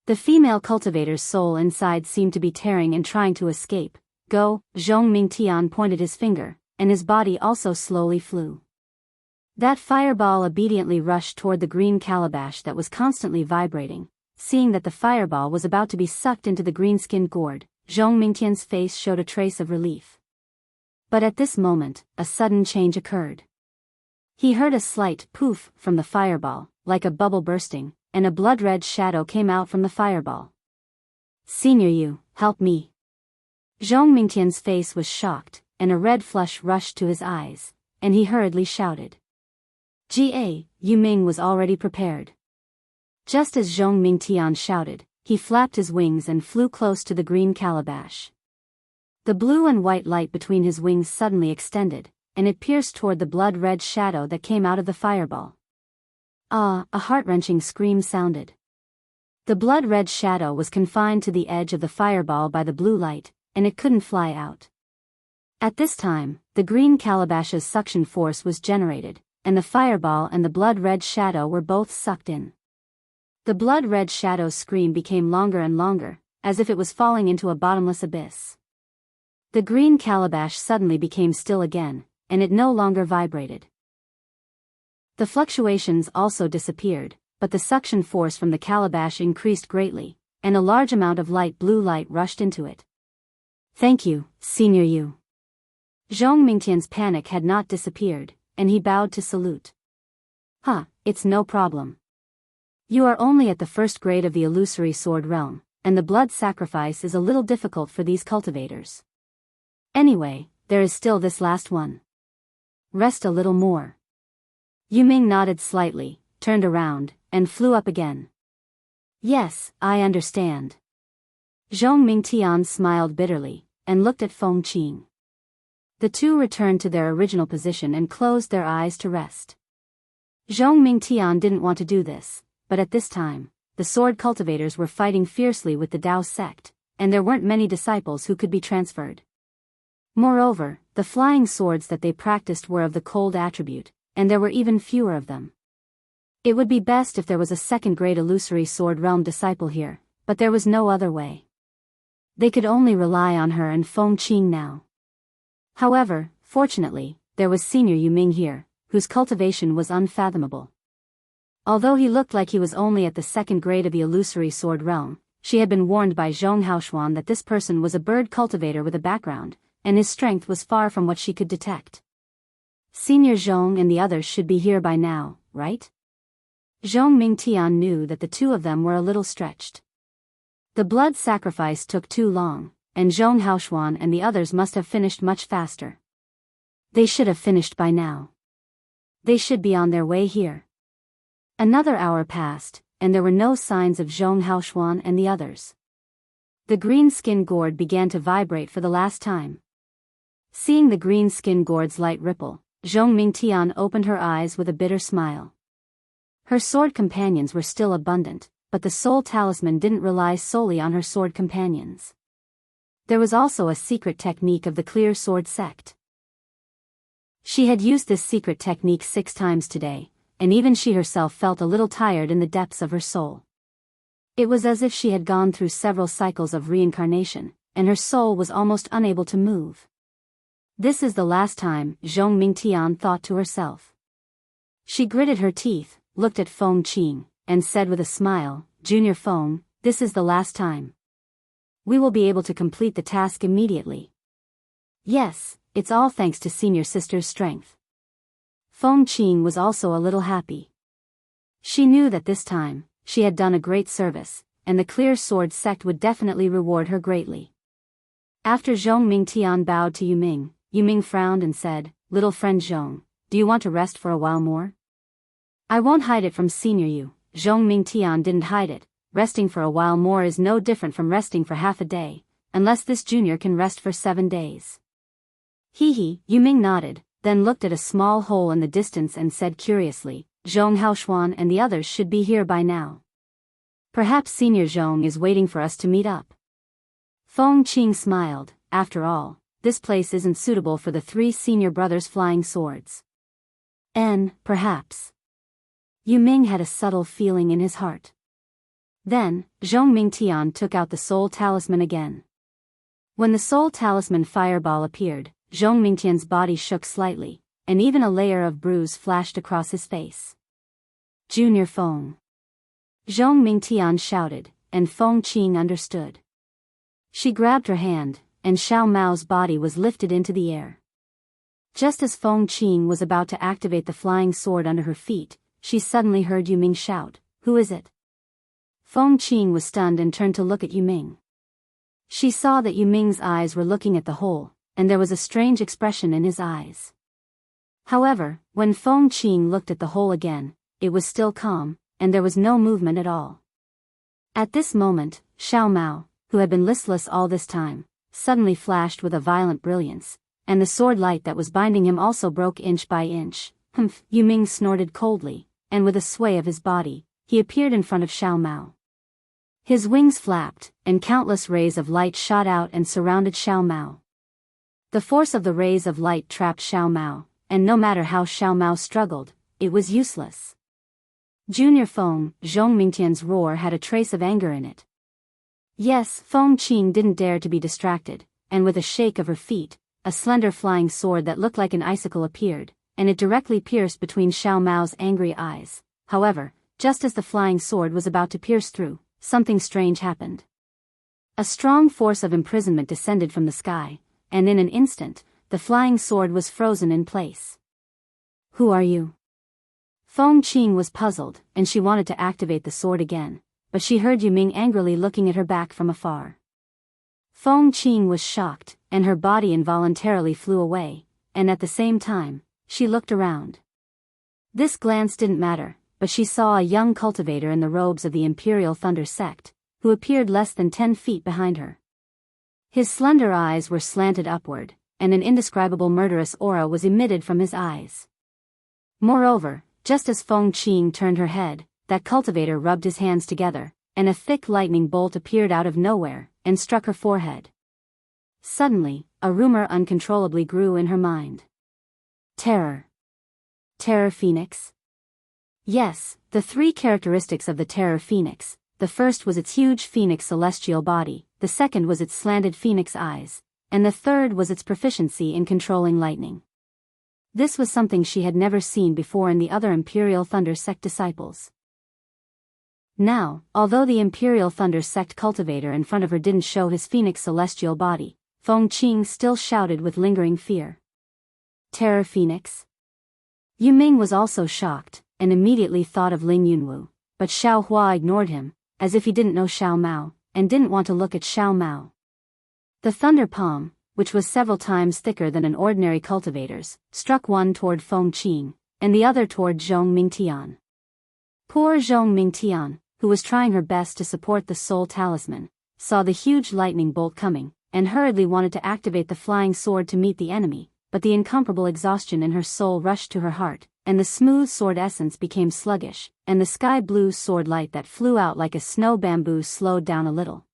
The female cultivator's soul inside seemed to be tearing and trying to escape. Go, Zhong Mingtian pointed his finger, and his body also slowly flew. That fireball obediently rushed toward the green calabash that was constantly vibrating. Seeing that the fireball was about to be sucked into the green-skinned gourd, Zhong Mingtian's face showed a trace of relief. But at this moment, a sudden change occurred. He heard a slight poof from the fireball, like a bubble bursting, and a blood-red shadow came out from the fireball. Senior Yu, help me. Zhong Mingtian's face was shocked, and a red flush rushed to his eyes, and he hurriedly shouted. Yu Ming was already prepared. Just as Zhong Mingtian shouted, he flapped his wings and flew close to the green calabash. The blue and white light between his wings suddenly extended, and it pierced toward the blood-red shadow that came out of the fireball. Ah, a heart-wrenching scream sounded. The blood-red shadow was confined to the edge of the fireball by the blue light, and it couldn't fly out. At this time, the green calabash's suction force was generated, and the fireball and the blood-red shadow were both sucked in. The blood-red shadow's scream became longer and longer, as if it was falling into a bottomless abyss. The green calabash suddenly became still again, and it no longer vibrated. The fluctuations also disappeared, but the suction force from the calabash increased greatly, and a large amount of light blue light rushed into it. Thank you, Senior Yu. Zhong Mingtian's panic had not disappeared, and he bowed to salute. It's no problem. You are only at the first grade of the illusory sword realm, and the blood sacrifice is a little difficult for these cultivators. Anyway, there is still this last one. Rest a little more. Yu Ming nodded slightly, turned around, and flew up again. Yes, I understand. Zhong Mingtian smiled bitterly, and looked at Feng Qing. The two returned to their original position and closed their eyes to rest. Zhong Mingtian didn't want to do this, but at this time, the sword cultivators were fighting fiercely with the Dao sect, and there weren't many disciples who could be transferred. Moreover, the flying swords that they practiced were of the cold attribute, and there were even fewer of them. It would be best if there was a second-grade illusory sword realm disciple here, but there was no other way. They could only rely on her and Feng Qing now. However, fortunately, there was Senior Yu Ming here, whose cultivation was unfathomable. Although he looked like he was only at the second grade of the illusory sword realm, she had been warned by Zhong Haoshuan that this person was a bird cultivator with a background, and his strength was far from what she could detect. Senior Zhong and the others should be here by now, right? Zhong Mingtian knew that the two of them were a little stretched. The blood sacrifice took too long, and Zhong Haoshuan and the others must have finished much faster. They should have finished by now. They should be on their way here. Another hour passed, and there were no signs of Zhong Haoshuan and the others. The green skin gourd began to vibrate for the last time. Seeing the green skin gourd's light ripple, Zhong Mingtian opened her eyes with a bitter smile. Her sword companions were still abundant, but the soul talisman didn't rely solely on her sword companions. There was also a secret technique of the clear sword sect. She had used this secret technique 6 times today, and even she herself felt a little tired in the depths of her soul. It was as if she had gone through several cycles of reincarnation, and her soul was almost unable to move. This is the last time, Zhong Mingtian thought to herself. She gritted her teeth, looked at Feng Qing, and said with a smile, Junior Feng, this is the last time. We will be able to complete the task immediately. Yes, it's all thanks to Senior Sister's strength. Feng Qing was also a little happy. She knew that this time, she had done a great service, and the clear sword sect would definitely reward her greatly. After Zhong Mingtian bowed to Yu Ming frowned and said, Little friend Zhong, do you want to rest for a while more? I won't hide it from Senior Yu. Zhong Mingtian didn't hide it. Resting for a while more is no different from resting for half a day, unless this junior can rest for 7 days. Yu Ming nodded, then looked at a small hole in the distance and said curiously, Zhong Haoshuan and the others should be here by now. Perhaps Senior Zhong is waiting for us to meet up. Feng Qing smiled. After all, this place isn't suitable for the 3 senior brothers flying swords. Perhaps. Yu Ming had a subtle feeling in his heart. Then, Zhong Mingtian took out the soul talisman again. When the soul talisman fireball appeared, Zhong Mingtian's body shook slightly, and even a layer of bruise flashed across his face. Junior Feng. Zhong Mingtian shouted, and Feng Qing understood. She grabbed her hand, and Xiao Mao's body was lifted into the air. Just as Feng Qing was about to activate the flying sword under her feet, she suddenly heard Yu Ming shout, "Who is it?" Feng Qing was stunned and turned to look at Yu Ming. She saw that Yu Ming's eyes were looking at the hole, and there was a strange expression in his eyes. However, when Feng Qing looked at the hole again, it was still calm, and there was no movement at all. At this moment, Xiao Mao, who had been listless all this time, suddenly flashed with a violent brilliance, and the sword light that was binding him also broke inch by inch. Humph! Yu Ming snorted coldly, and with a sway of his body, he appeared in front of Xiao Mao. His wings flapped, and countless rays of light shot out and surrounded Xiao Mao. The force of the rays of light trapped Xiao Mao, and no matter how Xiao Mao struggled, it was useless. Junior Feng, Zhong Mingtian's roar had a trace of anger in it. Yes, Feng Qing didn't dare to be distracted, and with a shake of her feet, a slender flying sword that looked like an icicle appeared, and it directly pierced between Xiao Mao's angry eyes. However, just as the flying sword was about to pierce through, something strange happened. A strong force of imprisonment descended from the sky, and in an instant, the flying sword was frozen in place. Who are you? Feng Qing was puzzled, and she wanted to activate the sword again, but she heard Yu Ming angrily looking at her back from afar. Feng Qing was shocked, and her body involuntarily flew away, and at the same time, she looked around. This glance didn't matter, but she saw a young cultivator in the robes of the Imperial Thunder sect, who appeared less than 10 feet behind her. His slender eyes were slanted upward, and an indescribable murderous aura was emitted from his eyes. Moreover, just as Feng Qing turned her head, that cultivator rubbed his hands together, and a thick lightning bolt appeared out of nowhere, and struck her forehead. Suddenly, a rumor uncontrollably grew in her mind. Terror. Terror Phoenix? Yes, the 3 characteristics of the Terror Phoenix. The first was its huge phoenix celestial body, the second was its slanted phoenix eyes, and the third was its proficiency in controlling lightning. This was something she had never seen before in the other Imperial Thunder sect disciples. Now, although the Imperial Thunder sect cultivator in front of her didn't show his phoenix celestial body, Feng Qing still shouted with lingering fear. Terror Phoenix? Yu Ming was also shocked, and immediately thought of Ling Yunwu, but Xiao Hua ignored him, as if he didn't know Xiao Mao, and didn't want to look at Xiao Mao. The thunder palm, which was several times thicker than an ordinary cultivator's, struck one toward Feng Qing, and the other toward Zhong Mingtian. Poor Zhong Mingtian, who was trying her best to support the soul talisman, saw the huge lightning bolt coming, and hurriedly wanted to activate the flying sword to meet the enemy, but the incomparable exhaustion in her soul rushed to her heart, and the smooth sword essence became sluggish, and the sky-blue sword light that flew out like a snow bamboo slowed down a little.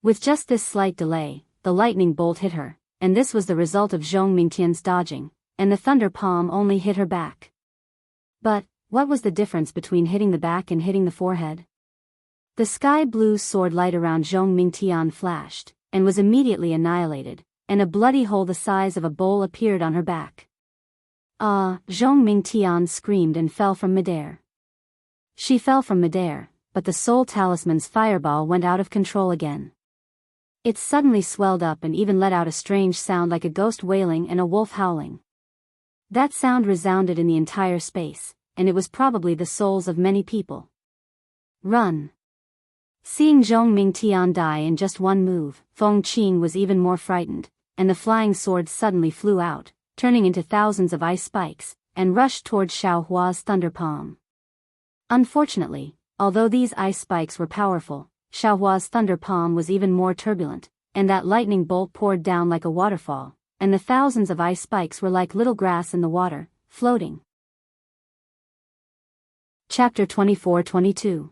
With just this slight delay, the lightning bolt hit her, and this was the result of Zhong Mingtian's dodging, and the thunder palm only hit her back. But, what was the difference between hitting the back and hitting the forehead? The sky-blue sword light around Zhong Mingtian flashed, and was immediately annihilated, and a bloody hole the size of a bowl appeared on her back. Ah! Zhong Mingtian screamed and fell from midair. She fell from midair, but the soul talisman's fireball went out of control again. It suddenly swelled up and even let out a strange sound like a ghost wailing and a wolf howling. That sound resounded in the entire space, and it was probably the souls of many people. Run! Seeing Zhong Mingtian die in just one move, Feng Qing was even more frightened, and the flying sword suddenly flew out, turning into thousands of ice spikes, and rushed toward Xiao Hua's thunder palm. Unfortunately, although these ice spikes were powerful, Xiao Hua's thunder palm was even more turbulent, and that lightning bolt poured down like a waterfall, and the thousands of ice spikes were like little grass in the water, floating. Chapter 24-22.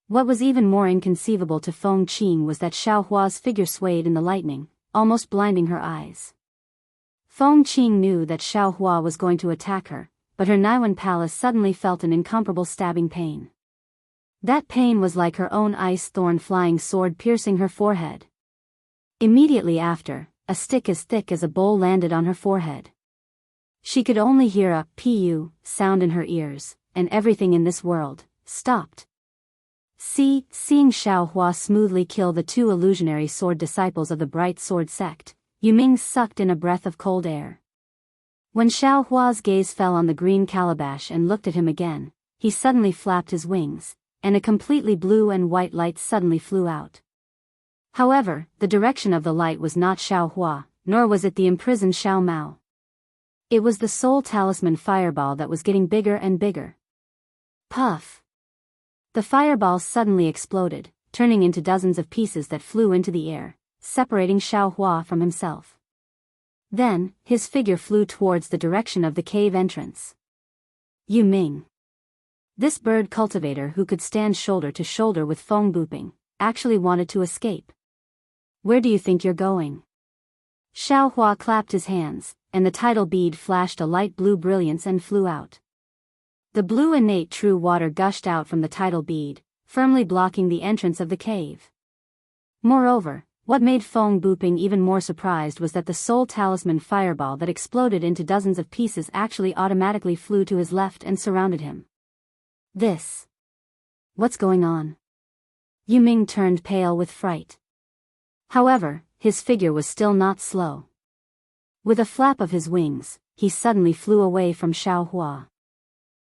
What was even more inconceivable to Feng Qing was that Xiaohua's figure swayed in the lightning, almost blinding her eyes. Feng Qing knew that Xiaohua was going to attack her, but her Naiwan palace suddenly felt an incomparable stabbing pain. That pain was like her own ice thorn flying sword piercing her forehead. Immediately after, a stick as thick as a bowl landed on her forehead. She could only hear a pu sound in her ears, and everything in this world stopped. Seeing Xiaohua smoothly kill the two illusionary sword disciples of the Bright Sword sect, Yuming sucked in a breath of cold air. When Xiaohua's gaze fell on the green calabash and looked at him again, he suddenly flapped his wings, and a completely blue and white light suddenly flew out. However, the direction of the light was not Xiaohua, nor was it the imprisoned Xiao Mao. It was the soul talisman fireball that was getting bigger and bigger. Puff! The fireball suddenly exploded, turning into dozens of pieces that flew into the air, separating Xiaohua from himself. Then, his figure flew towards the direction of the cave entrance. Yu Ming. This bird cultivator who could stand shoulder to shoulder with Feng Buping, actually wanted to escape. Where do you think you're going? Xiaohua clapped his hands, and the tidal bead flashed a light blue brilliance and flew out. The blue innate true water gushed out from the tidal bead, firmly blocking the entrance of the cave. Moreover, what made Feng Buping even more surprised was that the soul talisman fireball that exploded into dozens of pieces actually automatically flew to his left and surrounded him. What's going on? Yu Ming turned pale with fright. However, his figure was still not slow. With a flap of his wings, he suddenly flew away from Xiaohua.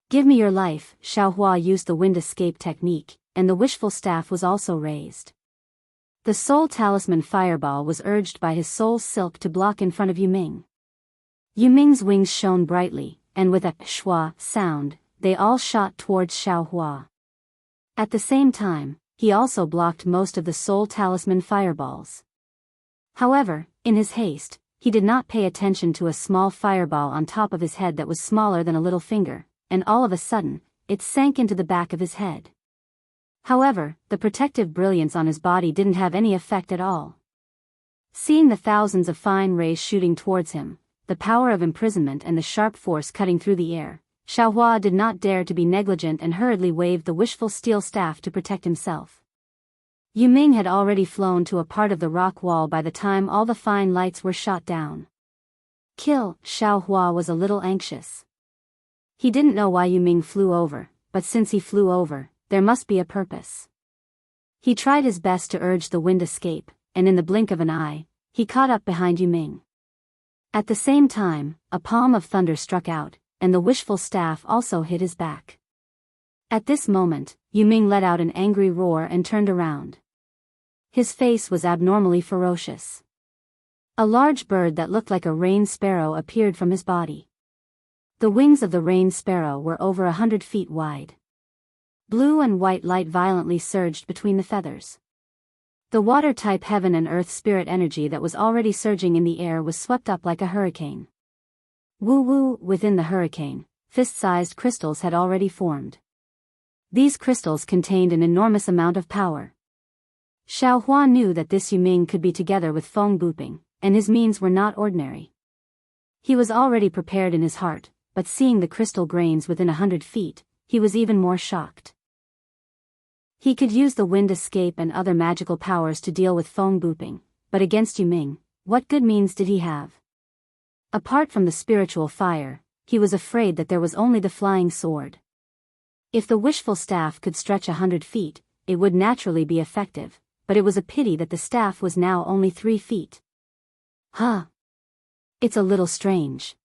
Give me your life. Xiaohua used the wind escape technique, and the wishful staff was also raised. The soul talisman fireball was urged by his soul silk to block in front of Yu Ming. Yu Ming's wings shone brightly, and with a shua sound, they all shot towards Xiaohua. At the same time, he also blocked most of the soul talisman fireballs. However, in his haste, he did not pay attention to a small fireball on top of his head that was smaller than a little finger, and all of a sudden, it sank into the back of his head. However, the protective brilliance on his body didn't have any effect at all. Seeing the thousands of fine rays shooting towards him, the power of imprisonment and the sharp force cutting through the air, Xiaohua did not dare to be negligent and hurriedly waved the wishful steel staff to protect himself. Yu Ming had already flown to a part of the rock wall by the time all the fine lights were shot down. Kill. Xiaohua was a little anxious. He didn't know why Yu Ming flew over, but since he flew over, there must be a purpose. He tried his best to urge the wind escape, and in the blink of an eye, he caught up behind Yu Ming. At the same time, a palm of thunder struck out, and the wishful staff also hit his back. At this moment, Yu Ming let out an angry roar and turned around. His face was abnormally ferocious. A large bird that looked like a rain sparrow appeared from his body. The wings of the rain sparrow were over 100 feet wide. Blue and white light violently surged between the feathers. The water-type heaven and earth spirit energy that was already surging in the air was swept up like a hurricane. Woo-woo! Within the hurricane, fist-sized crystals had already formed. These crystals contained an enormous amount of power. Xiaohua knew that this Yu Ming could be together with Feng Buping, and his means were not ordinary. He was already prepared in his heart, but seeing the crystal grains within 100 feet, he was even more shocked. He could use the wind escape and other magical powers to deal with Feng Buping, but against Yu Ming, what good means did he have? Apart from the spiritual fire, he was afraid that there was only the flying sword. If the wishful staff could stretch 100 feet, it would naturally be effective, but it was a pity that the staff was now only 3 feet. It's a little strange.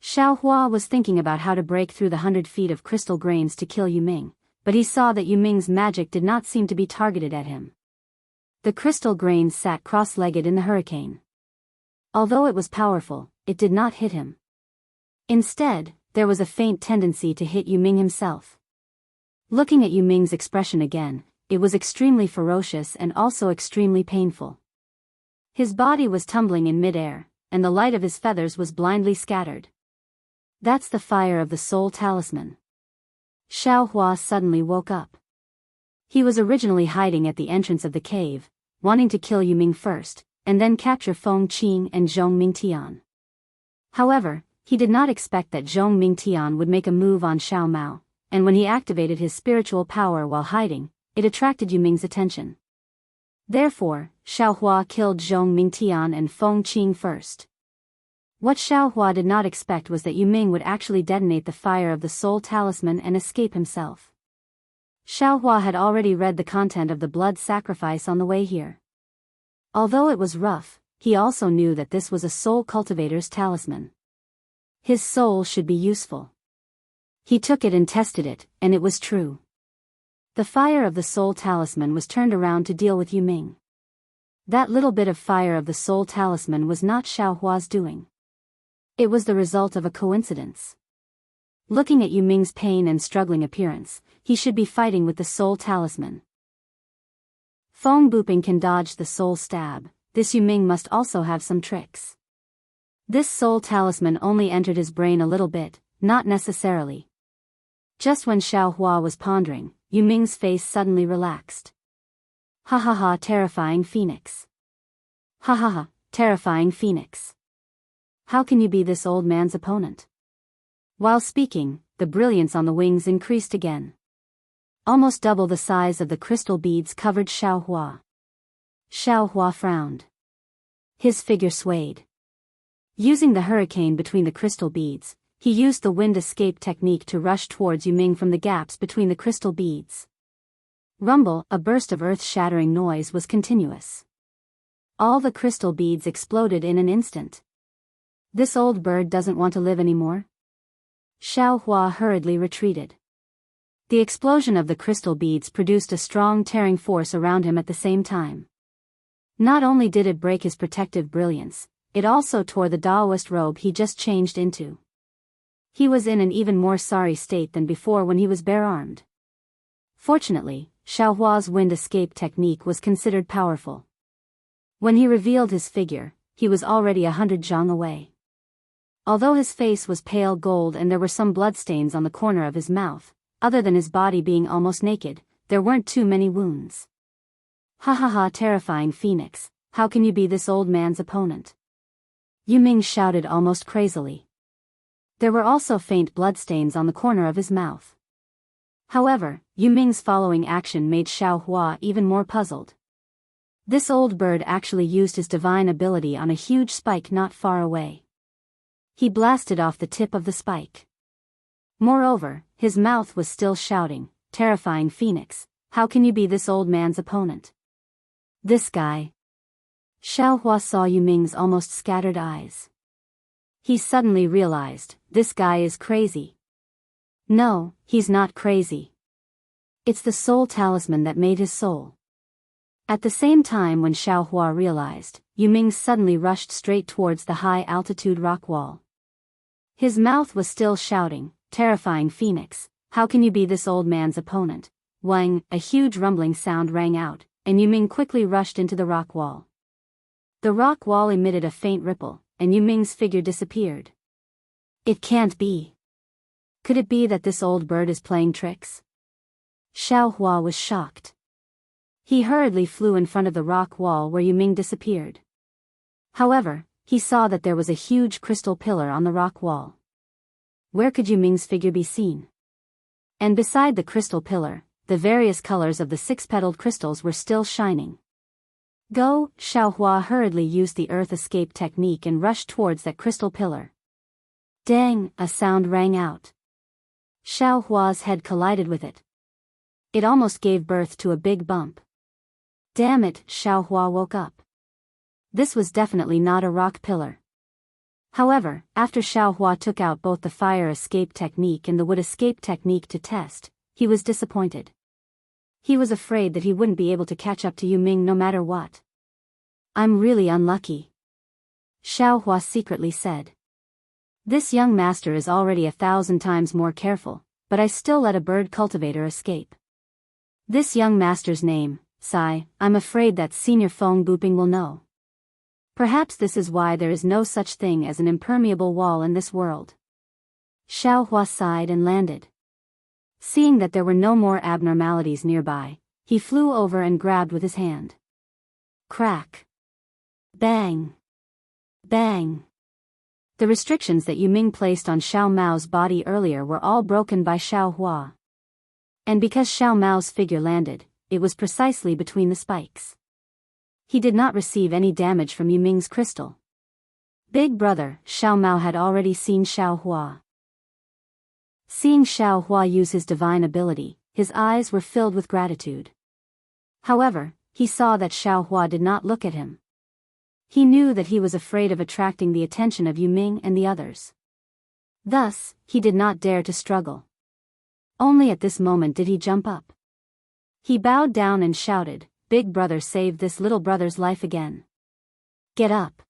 Xiaohua was thinking about how to break through the 100 feet of crystal grains to kill Yu Ming, but he saw that Yu Ming's magic did not seem to be targeted at him. The crystal grains sat cross-legged in the hurricane. Although it was powerful, it did not hit him. Instead, there was a faint tendency to hit Yu Ming himself. Looking at Yu Ming's expression again, it was extremely ferocious and also extremely painful. His body was tumbling in mid-air, and the light of his feathers was blindly scattered. That's the fire of the soul talisman. Xiaohua suddenly woke up. He was originally hiding at the entrance of the cave, wanting to kill Yuming first, and then capture Feng Qing and Zhong Mingtian. However, he did not expect that Zhong Mingtian would make a move on Xiao Mao, and when he activated his spiritual power while hiding, it attracted Yuming's attention. Therefore, Xiao Hua killed Zhong Mingtian and Feng Qing first. What Xiao Hua did not expect was that Yuming would actually detonate the fire of the soul talisman and escape himself. Xiao Hua had already read the content of the blood sacrifice on the way here. Although it was rough, he also knew that this was a soul cultivator's talisman. His soul should be useful. He took it and tested it, and it was true. The fire of the soul talisman was turned around to deal with Yuming. That little bit of fire of the soul talisman was not Xiao Hua's doing. It was the result of a coincidence. Looking at Yuming's pain and struggling appearance, he should be fighting with the soul talisman. Feng Buping can dodge the soul stab, this Yuming must also have some tricks. This soul talisman only entered his brain a little bit, not necessarily. Just when Xiao Hua was pondering, Yuming's face suddenly relaxed. Ha ha ha, terrifying phoenix. Ha ha ha, terrifying phoenix. How can you be this old man's opponent? While speaking, the brilliance on the wings increased again. Almost double the size of the crystal beads covered Xiao Hua. Xiao Hua frowned. His figure swayed. Using the hurricane between the crystal beads, he used the wind escape technique to rush towards Yuming from the gaps between the crystal beads. Rumble, a burst of earth-shattering noise was continuous. All the crystal beads exploded in an instant. This old bird doesn't want to live anymore? Xiao Hua hurriedly retreated. The explosion of the crystal beads produced a strong tearing force around him at the same time. Not only did it break his protective brilliance, it also tore the Daoist robe he just changed into. He was in an even more sorry state than before when he was bare-armed. Fortunately, Xiao Hua's wind escape technique was considered powerful. When he revealed his figure, he was already 100 zhang away. Although his face was pale gold and there were some bloodstains on the corner of his mouth, other than his body being almost naked, there weren't too many wounds. Ha ha ha, terrifying phoenix, how can you be this old man's opponent? Yuming shouted almost crazily. There were also faint bloodstains on the corner of his mouth. However, Yuming's following action made Xiao Hua even more puzzled. This old bird actually used his divine ability on a huge spike not far away. He blasted off the tip of the spike. Moreover, his mouth was still shouting, terrifying phoenix, how can you be this old man's opponent? This guy. Xiao Hua saw Yuming's almost scattered eyes. He suddenly realized, this guy is crazy. No, he's not crazy. It's the soul talisman that made his soul. At the same time when Xiao Hua realized, Yuming suddenly rushed straight towards the high-altitude rock wall. His mouth was still shouting, terrifying phoenix, how can you be this old man's opponent? Wang, a huge rumbling sound rang out, and Yuming quickly rushed into the rock wall. The rock wall emitted a faint ripple, and Yuming's figure disappeared. It can't be. Could it be that this old bird is playing tricks? Xiao Hua was shocked. He hurriedly flew in front of the rock wall where Yuming disappeared. However, he saw that there was a huge crystal pillar on the rock wall. Where could Yuming's figure be seen? And beside the crystal pillar, the various colors of the six-petaled crystals were still shining. Go! Xiao Hua hurriedly used the earth escape technique and rushed towards that crystal pillar. Dang! A sound rang out. Xiao Hua's head collided with it. It almost gave birth to a big bump. Damn it! Xiao Hua woke up. This was definitely not a rock pillar. However, after Xiao Hua took out both the fire escape technique and the wood escape technique to test, he was disappointed. He was afraid that he wouldn't be able to catch up to Yuming no matter what. I'm really unlucky. Xiao Hua secretly said. This young master is already 1,000 times more careful, but I still let a bird cultivator escape. This young master's name, Sai, I'm afraid that Senior Feng Buping will know. Perhaps this is why there is no such thing as an impermeable wall in this world. Xiao Hua sighed and landed. Seeing that there were no more abnormalities nearby, He flew over and grabbed with his hand. Crack. Bang. Bang. The restrictions that Yuming placed on Xiao Mao's body earlier were all broken by Xiao Hua. And because Xiao Mao's figure landed, it was precisely between the spikes. He did not receive any damage from Yuming's crystal. Big brother, Xiao Mao had already seen Xiao Hua. Seeing Xiao Hua use his divine ability, his eyes were filled with gratitude. However, he saw that Xiao Hua did not look at him. He knew that he was afraid of attracting the attention of Yuming and the others. Thus, he did not dare to struggle. Only at this moment did he jump up. He bowed down and shouted, "Big brother saved this little brother's life again. Get up."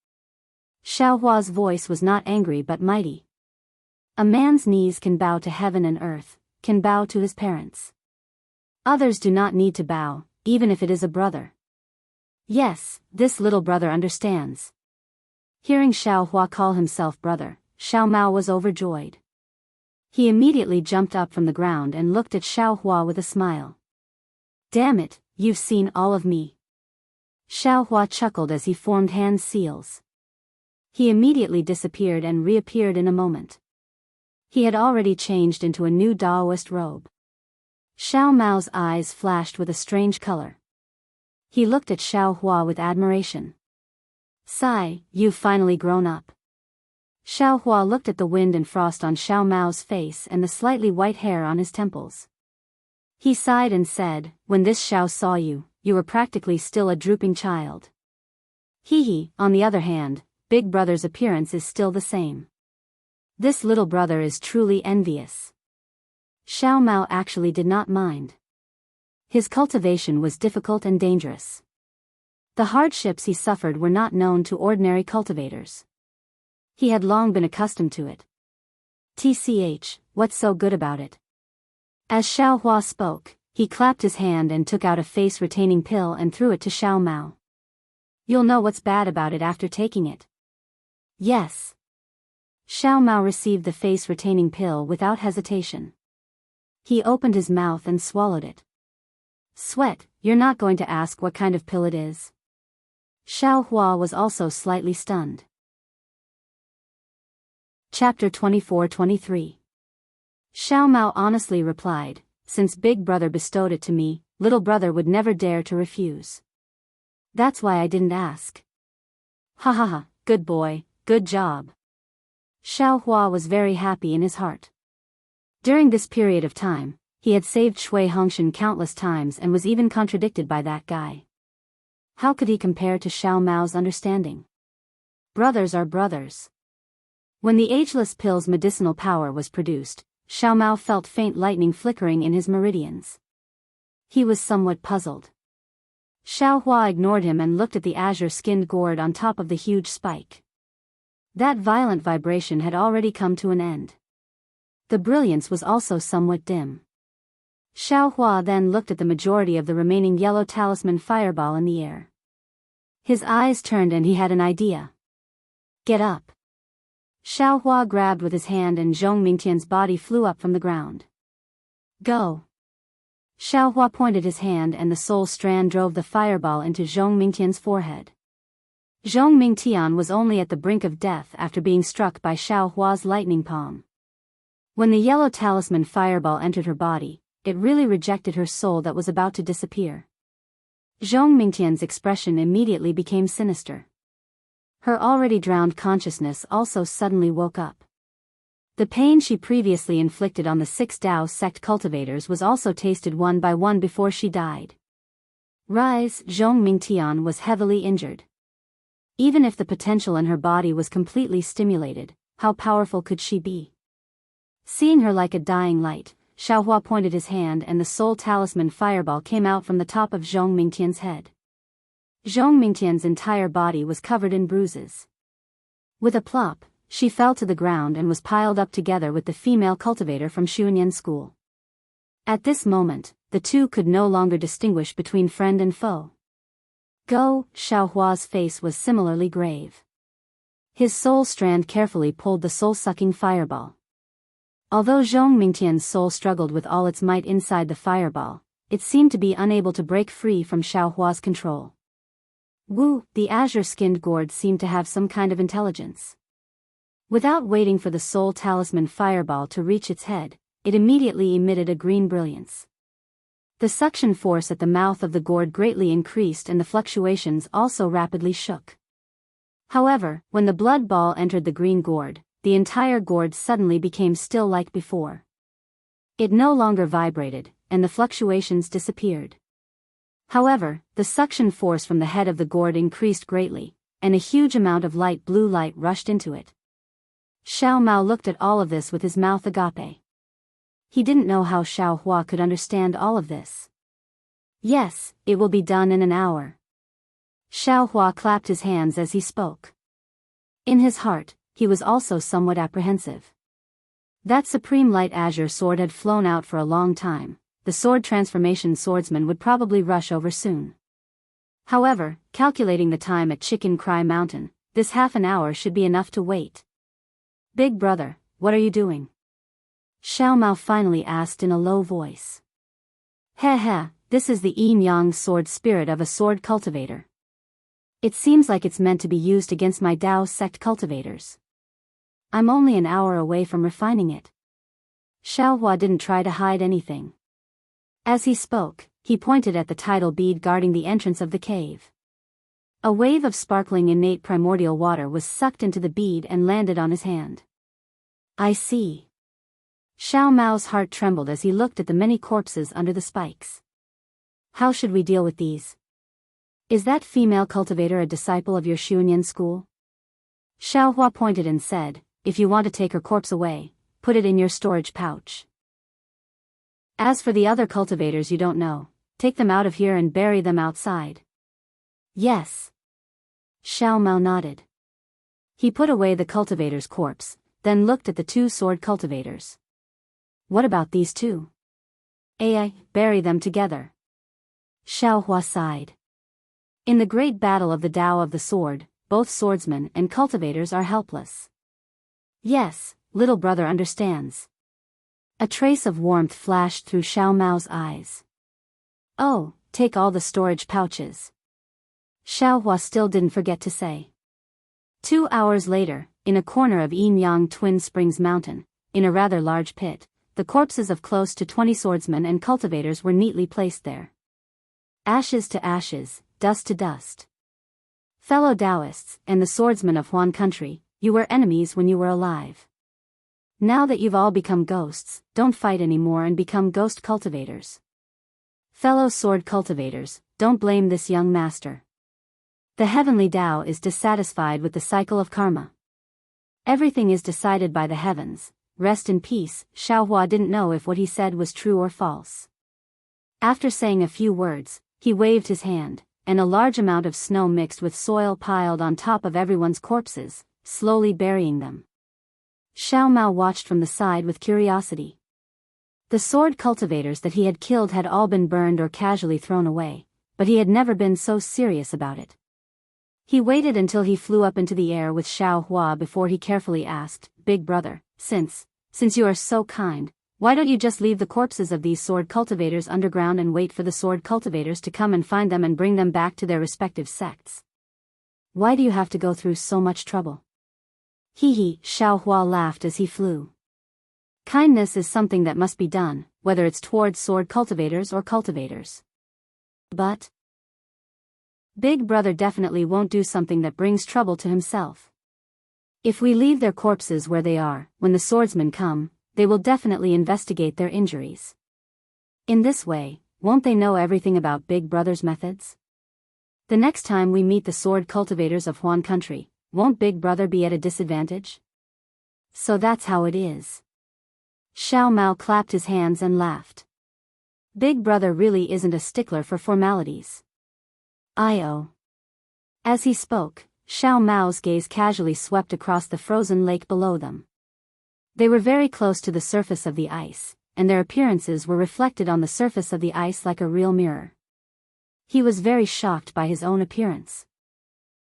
Xiao Hua's voice was not angry but mighty. A man's knees can bow to heaven and earth, can bow to his parents. Others do not need to bow, even if it is a brother. Yes, this little brother understands. Hearing Xiao Hua call himself brother, Xiao Mao was overjoyed. He immediately jumped up from the ground and looked at Xiao Hua with a smile. "Damn it, you've seen all of me." Xiao Hua chuckled as he formed hand seals. He immediately disappeared and reappeared in a moment. He had already changed into a new Daoist robe. Xiao Mao's eyes flashed with a strange color. He looked at Xiao Hua with admiration. "Sai, you've finally grown up." Xiao Hua looked at the wind and frost on Xiao Mao's face and the slightly white hair on his temples. He sighed and said, "When this Xiao saw you, you were practically still a drooping child." He, on the other hand, big brother's appearance is still the same. This little brother is truly envious. Xiao Mao actually did not mind. His cultivation was difficult and dangerous. The hardships he suffered were not known to ordinary cultivators. He had long been accustomed to it. "Tch, what's so good about it?" As Xiao Hua spoke, he clapped his hand and took out a face-retaining pill and threw it to Xiao Mao. "You'll know what's bad about it after taking it." "Yes." Xiao Mao received the face-retaining pill without hesitation. He opened his mouth and swallowed it. "Sweat, you're not going to ask what kind of pill it is?" Xiao Hua was also slightly stunned. Chapter 24-23. Xiao Mao honestly replied, "Since big brother bestowed it to me, little brother would never dare to refuse. That's why I didn't ask." "Ha ha ha, good boy, good job." Xiao Hua was very happy in his heart. During this period of time, he had saved Shui Hongshan countless times and was even contradicted by that guy. How could he compare to Xiao Mao's understanding? Brothers are brothers. When the ageless pill's medicinal power was produced, Xiao Mao felt faint lightning flickering in his meridians. He was somewhat puzzled. Xiao Hua ignored him and looked at the azure-skinned gourd on top of the huge spike. That violent vibration had already come to an end. The brilliance was also somewhat dim. Xiao Hua then looked at the majority of the remaining yellow talisman fireball in the air. His eyes turned and he had an idea. "Get up." Xiao Hua grabbed with his hand and Zhong Mingtian's body flew up from the ground. "Go." Xiao Hua pointed his hand and the soul strand drove the fireball into Zhong Mingtian's forehead. Zhong Mingtian was only at the brink of death after being struck by Xiao Hua's lightning palm. When the yellow talisman fireball entered her body, it really rejected her soul that was about to disappear. Zhong Mingtian's expression immediately became sinister. Her already drowned consciousness also suddenly woke up. The pain she previously inflicted on the 6 Dao sect cultivators was also tasted one by one before she died. Rise, Zhong Mingtian was heavily injured. Even if the potential in her body was completely stimulated, how powerful could she be? Seeing her like a dying light, Xiao Hua pointed his hand and the soul talisman fireball came out from the top of Zhong Mingtian's head. Zhong Mingtian's entire body was covered in bruises. With a plop, she fell to the ground and was piled up together with the female cultivator from Xuanyan school. At this moment, the two could no longer distinguish between friend and foe. Go, Xiao Hua's face was similarly grave. His soul strand carefully pulled the soul-sucking fireball. Although Zhong Mingtian's soul struggled with all its might inside the fireball, it seemed to be unable to break free from Xiaohua's control. Wu, the azure-skinned gourd, seemed to have some kind of intelligence. Without waiting for the soul talisman fireball to reach its head, it immediately emitted a green brilliance. The suction force at the mouth of the gourd greatly increased and the fluctuations also rapidly shook. However, when the blood ball entered the green gourd, the entire gourd suddenly became still like before. It no longer vibrated, and the fluctuations disappeared. However, the suction force from the head of the gourd increased greatly, and a huge amount of light blue light rushed into it. Xiao Mao looked at all of this with his mouth agape. He didn't know how Xiaohua could understand all of this. Yes, it will be done in an hour. Xiaohua clapped his hands as he spoke. In his heart, he was also somewhat apprehensive. That supreme light azure sword had flown out for a long time. The sword transformation swordsman would probably rush over soon. However, calculating the time at Chicken Cry Mountain, this half an hour should be enough to wait. Big brother, what are you doing? Xiao Mao finally asked in a low voice. Heh, this is the yin-yang sword spirit of a sword cultivator. It seems like it's meant to be used against my Dao sect cultivators. I'm only an hour away from refining it. Xiaohua didn't try to hide anything. As he spoke, he pointed at the tidal bead guarding the entrance of the cave. A wave of sparkling innate primordial water was sucked into the bead and landed on his hand. I see. Xiao Mao's heart trembled as he looked at the many corpses under the spikes. How should we deal with these? Is that female cultivator a disciple of your Xuanyan school? Xiaohua pointed and said, if you want to take her corpse away, put it in your storage pouch. As for the other cultivators you don't know, take them out of here and bury them outside. Yes. Xiao Mao nodded. He put away the cultivator's corpse, then looked at the two sword cultivators. What about these two? Bury them together. Xiaohua sighed. In the great battle of the Tao of the sword, both swordsmen and cultivators are helpless. Yes, little brother understands. A trace of warmth flashed through Xiao Mao's eyes. Oh, take all the storage pouches. Xiaohua still didn't forget to say. 2 hours later, in a corner of Yin-Yang Twin Springs Mountain, in a rather large pit, the corpses of close to 20 swordsmen and cultivators were neatly placed there. Ashes to ashes, dust to dust. Fellow Daoists and the swordsmen of Huan country, you were enemies when you were alive. Now that you've all become ghosts, don't fight anymore and become ghost cultivators. Fellow sword cultivators, don't blame this young master. The heavenly Tao is dissatisfied with the cycle of karma. Everything is decided by the heavens. Rest in peace. Xiaohua didn't know if what he said was true or false. After saying a few words, he waved his hand, and a large amount of snow mixed with soil piled on top of everyone's corpses, slowly burying them. Xiao Mao watched from the side with curiosity. The sword cultivators that he had killed had all been burned or casually thrown away, but he had never been so serious about it. He waited until he flew up into the air with Xiaohua before he carefully asked, Big brother, since you are so kind, why don't you just leave the corpses of these sword cultivators underground and wait for the sword cultivators to come and find them and bring them back to their respective sects? Why do you have to go through so much trouble? Hee, Xiaohua laughed as he flew. Kindness is something that must be done, whether it's towards sword cultivators or cultivators. But Big brother definitely won't do something that brings trouble to himself. If we leave their corpses where they are, when the swordsmen come, they will definitely investigate their injuries. In this way, won't they know everything about Big brother's methods? The next time we meet the sword cultivators of Huan country, won't Big brother be at a disadvantage? So that's how it is. Xiao Mao clapped his hands and laughed. Big brother really isn't a stickler for formalities. As he spoke, Xiao Mao's gaze casually swept across the frozen lake below them. They were very close to the surface of the ice, and their appearances were reflected on the surface of the ice like a real mirror. He was very shocked by his own appearance.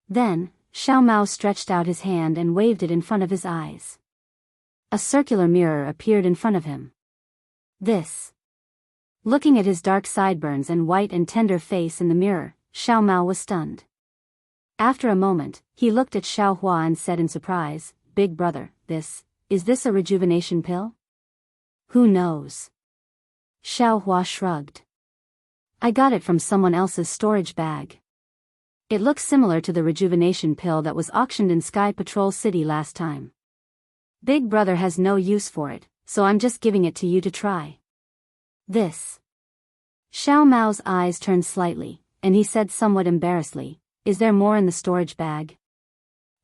Then, Xiao Mao stretched out his hand and waved it in front of his eyes. A circular mirror appeared in front of him. This Looking at his dark sideburns and white and tender face in the mirror, Xiao Mao was stunned. After a moment, he looked at Xiao Hua and said in surprise, "Big brother, is this a rejuvenation pill?" "Who knows?" Xiao Hua shrugged. "I got it from someone else's storage bag. It looks similar to the rejuvenation pill that was auctioned in Sky Patrol City last time. Big brother has no use for it, so I'm just giving it to you to try." "This." Xiao Mao's eyes turned slightly, and he said somewhat embarrassedly, "Is there more in the storage bag?"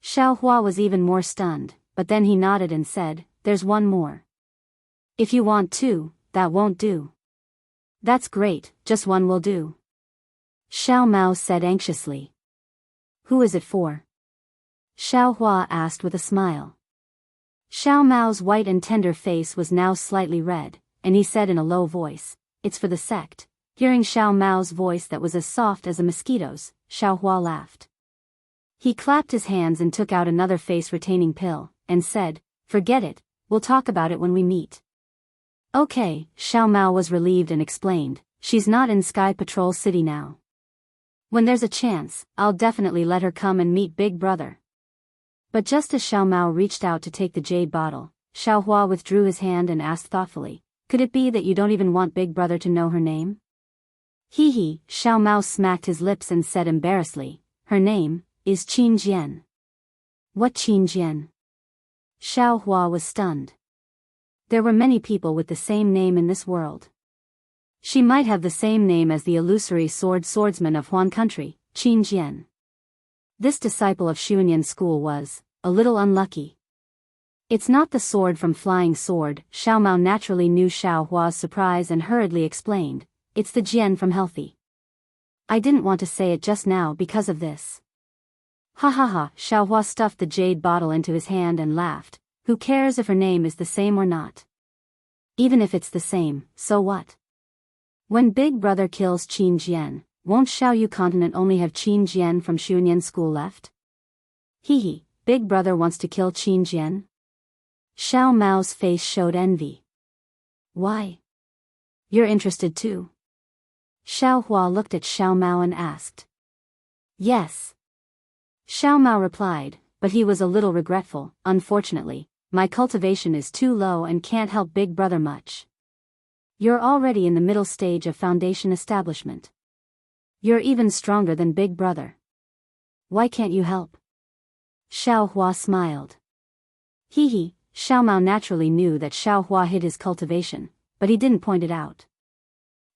Xiao Hua was even more stunned, but then he nodded and said, "There's one more. If you want two, that won't do." "That's great, just one will do," Xiao Mao said anxiously. "Who is it for?" Xiao Hua asked with a smile. Xiao Mao's white and tender face was now slightly red, and he said in a low voice, "It's for the sect." Hearing Xiao Mao's voice that was as soft as a mosquito's, Xiao Hua laughed. He clapped his hands and took out another face-retaining pill, and said, "Forget it, we'll talk about it when we meet." "Okay," Xiao Mao was relieved and explained, "She's not in Sky Patrol City now. When there's a chance, I'll definitely let her come and meet Big Brother." But just as Xiao Mao reached out to take the jade bottle, Xiao Hua withdrew his hand and asked thoughtfully, "Could it be that you don't even want Big Brother to know her name?" "Hee," Xiao Mao smacked his lips and said embarrassedly, "Her name is Qin Jian." "What Qin Jian?" Xiao Hua was stunned. There were many people with the same name in this world. She might have the same name as the illusory swordsman of Huan Country, Qin Jian. This disciple of Xuanyan school was a little unlucky. "It's not the sword from Flying Sword," Xiao Mao naturally knew Xiao Hua's surprise and hurriedly explained, "It's the Jian from Healthy. I didn't want to say it just now because of this." "Ha ha ha," Xiao Hua stuffed the jade bottle into his hand and laughed, "Who cares if her name is the same or not? Even if it's the same, so what? When Big Brother kills Qin Jian, won't Xiaoyu continent only have Qin Jian from Xuanyan school left?" "Hee, Big Brother wants to kill Qin Jian?" Xiao Mao's face showed envy. "Why? You're interested too?" Xiao Hua looked at Xiao Mao and asked. "Yes." Xiao Mao replied, but he was a little regretful, "Unfortunately, my cultivation is too low and can't help Big Brother much. You're already in the middle stage of foundation establishment. You're even stronger than Big Brother. Why can't you help?" Xiao Hua smiled. Hee, Xiao Mao naturally knew that Xiao Hua hid his cultivation, but he didn't point it out.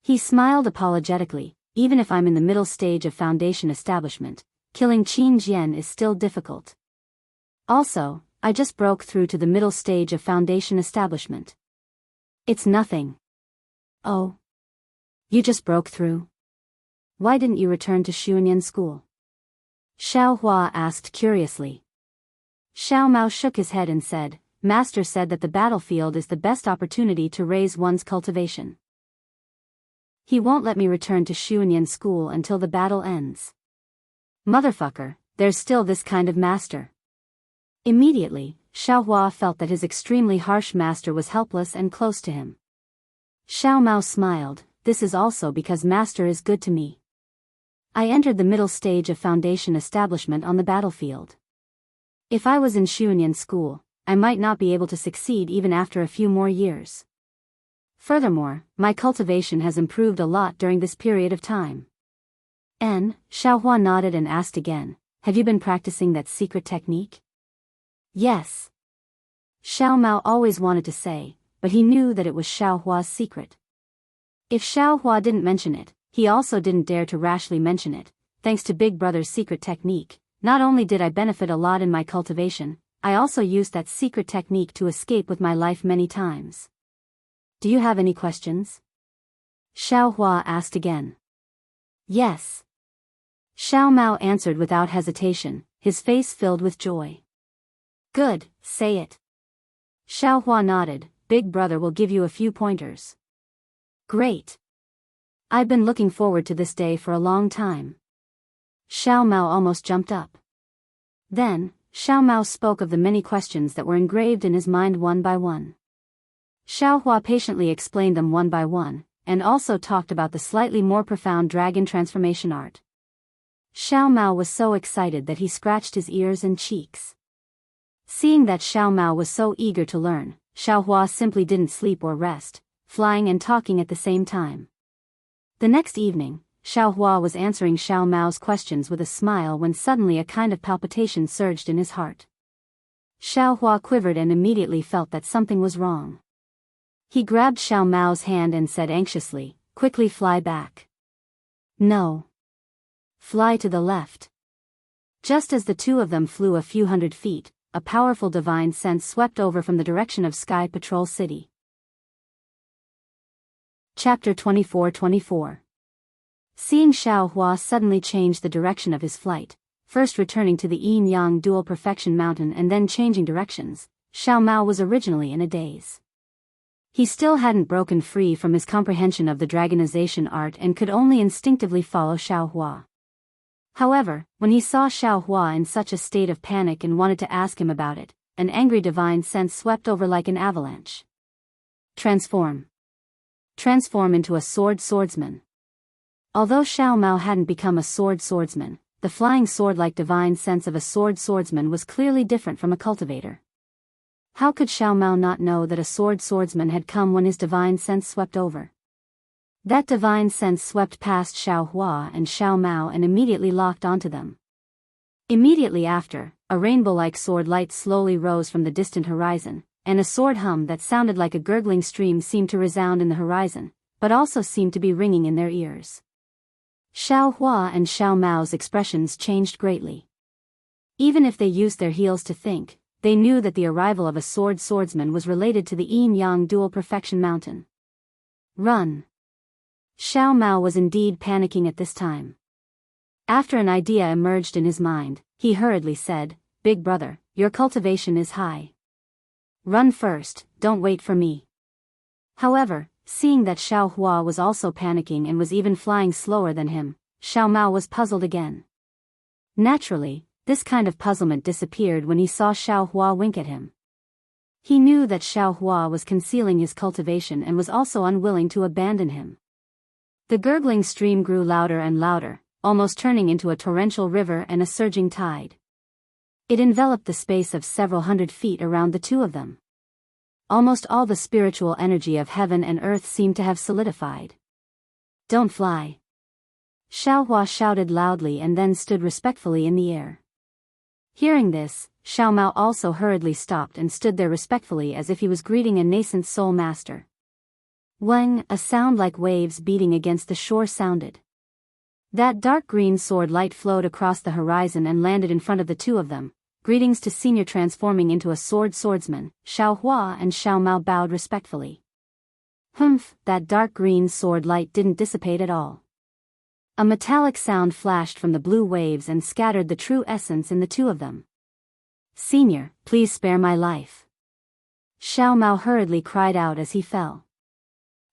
He smiled apologetically, "Even if I'm in the middle stage of foundation establishment, killing Qin Jian is still difficult. Also, I just broke through to the middle stage of foundation establishment. It's nothing." "Oh? You just broke through? Why didn't you return to Xuanyan school?" Xiao Hua asked curiously. Xiao Mao shook his head and said, "Master said that the battlefield is the best opportunity to raise one's cultivation. He won't let me return to Xuanyan school until the battle ends. Motherfucker, there's still this kind of master." Immediately, Xiao Hua felt that his extremely harsh master was helpless and close to him. Xiao Mao smiled, "This is also because master is good to me. I entered the middle stage of foundation establishment on the battlefield. If I was in Xuanyan school, I might not be able to succeed even after a few more years. Furthermore, my cultivation has improved a lot during this period of time." Xiao Hua nodded and asked again, "Have you been practicing that secret technique?" "Yes." Xiao Mao always wanted to say, but he knew that it was Xiao Hua's secret. If Xiao Hua didn't mention it, he also didn't dare to rashly mention it. "Thanks to Big Brother's secret technique, not only did I benefit a lot in my cultivation, I also used that secret technique to escape with my life many times. Do you have any questions?" Xiao Hua asked again. "Yes." Xiao Mao answered without hesitation, his face filled with joy. "Good, say it." Xiao Hua nodded, "Big Brother will give you a few pointers." "Great. I've been looking forward to this day for a long time." Xiao Mao almost jumped up. Then, Xiao Mao spoke of the many questions that were engraved in his mind one by one. Xiao Hua patiently explained them one by one, and also talked about the slightly more profound dragon transformation art. Xiao Mao was so excited that he scratched his ears and cheeks. Seeing that Xiao Mao was so eager to learn, Xiao Hua simply didn't sleep or rest, flying and talking at the same time. The next evening, Xiao Hua was answering Xiao Mao's questions with a smile when suddenly a kind of palpitation surged in his heart. Xiao Hua quivered and immediately felt that something was wrong. He grabbed Xiao Mao's hand and said anxiously, "Quickly fly back." "No. Fly to the left." Just as the two of them flew a few hundred feet, a powerful divine sense swept over from the direction of Sky Patrol City. Chapter 24-24. Seeing Xiao Hua suddenly change the direction of his flight, first returning to the Yin-Yang Dual Perfection Mountain and then changing directions, Xiao Mao was originally in a daze. He still hadn't broken free from his comprehension of the dragonization art and could only instinctively follow Xiao Hua. However, when he saw Xiao Hua in such a state of panic and wanted to ask him about it, an angry divine sense swept over like an avalanche. Transform. Transform into a swordsman. Although Xiao Mao hadn't become a swordsman, the flying sword-like divine sense of a swordsman was clearly different from a cultivator. How could Xiao Mao not know that a swordsman had come when his divine sense swept over? That divine sense swept past Xiao Hua and Xiao Mao and immediately locked onto them. Immediately after, a rainbow-like sword light slowly rose from the distant horizon, and a sword hum that sounded like a gurgling stream seemed to resound in the horizon, but also seemed to be ringing in their ears. Xiao Hua and Xiao Mao's expressions changed greatly. Even if they used their heels to think, they knew that the arrival of a swordsman was related to the Yin-Yang Dual Perfection Mountain. Run! Xiao Mao was indeed panicking at this time. After an idea emerged in his mind, he hurriedly said, "Big brother, your cultivation is high. Run first, don't wait for me." However, seeing that Xiao Hua was also panicking and was even flying slower than him, Xiao Mao was puzzled again. Naturally, this kind of puzzlement disappeared when he saw Xiao Hua wink at him. He knew that Xiao Hua was concealing his cultivation and was also unwilling to abandon him. The gurgling stream grew louder and louder, almost turning into a torrential river and a surging tide. It enveloped the space of several hundred feet around the two of them. Almost all the spiritual energy of heaven and earth seemed to have solidified. "Don't fly." Xiao Hua shouted loudly and then stood respectfully in the air. Hearing this, Xiao Mao also hurriedly stopped and stood there respectfully as if he was greeting a nascent soul master. Weng, a sound like waves beating against the shore sounded. That dark green sword light flowed across the horizon and landed in front of the two of them. "Greetings to Senior." Transforming into a swordsman, Xiao Hua and Xiao Mao bowed respectfully. Humph, that dark green sword light didn't dissipate at all. A metallic sound flashed from the blue waves and scattered the true essence in the two of them. "Senior, please spare my life." Xiao Mao hurriedly cried out as he fell.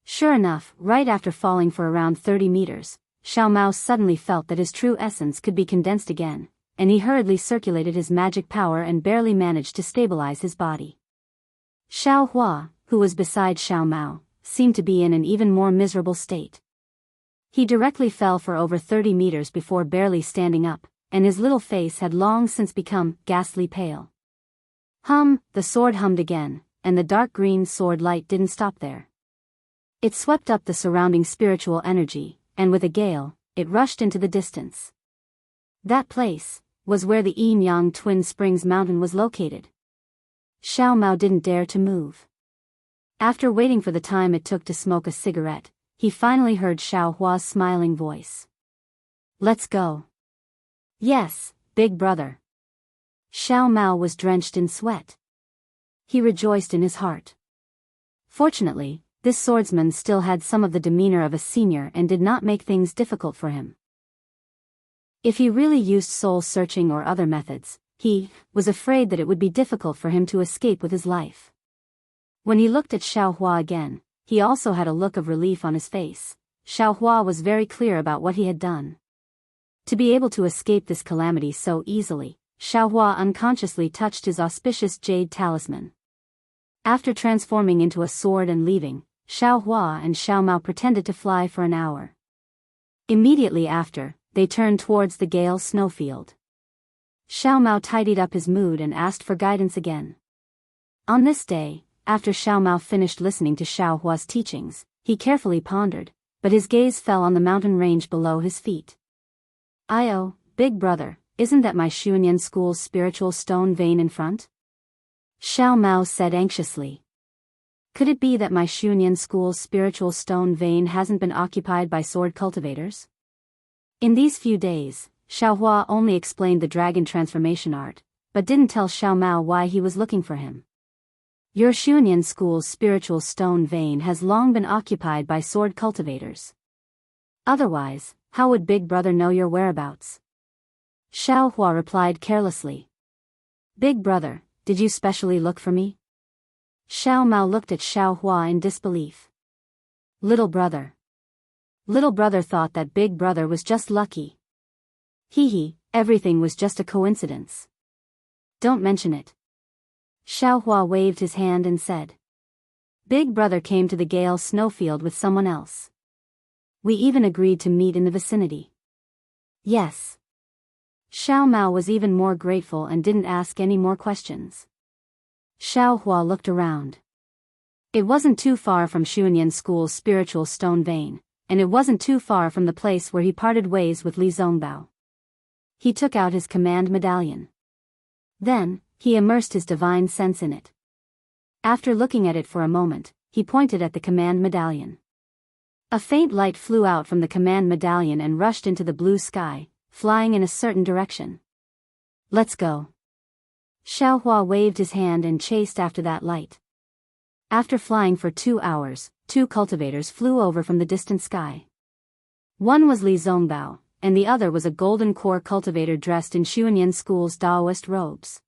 Sure enough, right after falling for around 30 meters, Xiao Mao suddenly felt that his true essence could be condensed again, and he hurriedly circulated his magic power and barely managed to stabilize his body. Xiao Hua, who was beside Xiao Mao, seemed to be in an even more miserable state. He directly fell for over 30 meters before barely standing up, and his little face had long since become ghastly pale. The sword hummed again, and the dark green sword light didn't stop there. It swept up the surrounding spiritual energy, and with a gale, it rushed into the distance. That place was where the Yin-Yang Twin Springs Mountain was located. Xiao Mao didn't dare to move. After waiting for the time it took to smoke a cigarette, he finally heard Xiao Hua's smiling voice. "Let's go." "Yes, big brother." Xiao Mao was drenched in sweat. He rejoiced in his heart. Fortunately, this swordsman still had some of the demeanor of a senior and did not make things difficult for him. If he really used soul-searching or other methods, he was afraid that it would be difficult for him to escape with his life. When he looked at Xiao Hua again, he also had a look of relief on his face. Xiao Hua was very clear about what he had done. To be able to escape this calamity so easily, Xiao Hua unconsciously touched his auspicious jade talisman. After transforming into a sword and leaving, Xiao Hua and Xiao Mao pretended to fly for an hour. Immediately after, they turned towards the Gale snowfield. Xiao Mao tidied up his mood and asked for guidance again. On this day, after Xiao Mao finished listening to Xiao Hua's teachings, he carefully pondered, but his gaze fell on the mountain range below his feet. "Io, big brother, isn't that my Xuanyan school's spiritual stone vein in front?" Xiao Mao said anxiously. Could it be that my Xuanyan school's spiritual stone vein hasn't been occupied by sword cultivators? In these few days, Xiao Hua only explained the dragon transformation art, but didn't tell Xiao Mao why he was looking for him. Your Xuanyan school's spiritual stone vein has long been occupied by sword cultivators. Otherwise, how would Big Brother know your whereabouts? Xiao Hua replied carelessly. Big Brother, did you specially look for me? Xiao Mao looked at Xiao Hua in disbelief. Little brother. Little brother thought that Big Brother was just lucky. Everything was just a coincidence. Don't mention it. Xiao Hua waved his hand and said. Big Brother came to the Gale snowfield with someone else. We even agreed to meet in the vicinity. Yes. Xiao Mao was even more grateful and didn't ask any more questions. Xiao Hua looked around. It wasn't too far from Xuanyan School's spiritual stone vein, and it wasn't too far from the place where he parted ways with Li Zongbao. He took out his command medallion. Then, he immersed his divine sense in it. After looking at it for a moment, he pointed at the command medallion. A faint light flew out from the command medallion and rushed into the blue sky, flying in a certain direction. Let's go. Xiao Hua waved his hand and chased after that light. After flying for 2 hours, 2 cultivators flew over from the distant sky. One was Li Zongbao, and the other was a golden core cultivator dressed in Xuanyan School's Daoist robes.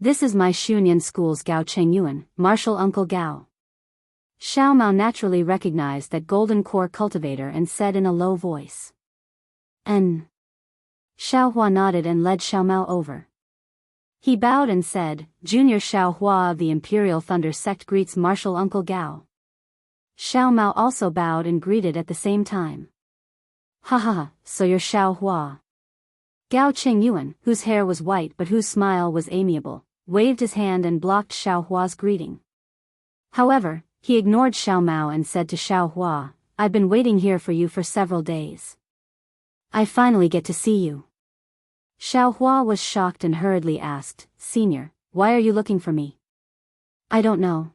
This is my Xuanyan School's Gao Chengyuan, martial uncle Gao. Xiao Mao naturally recognized that golden core cultivator and said in a low voice. N. Xiao Hua nodded and led Xiao Mao over. He bowed and said, Junior Xiao Hua of the Imperial Thunder Sect greets martial uncle Gao. Xiao Mao also bowed and greeted at the same time. Ha, so you're Xiao Hua. Gao Chengyuan, whose hair was white but whose smile was amiable, waved his hand and blocked Xiao Hua's greeting. However, he ignored Xiao Mao and said to Xiao Hua, I've been waiting here for you for several days. I finally get to see you. Xiao Hua was shocked and hurriedly asked, Senior, why are you looking for me? I don't know.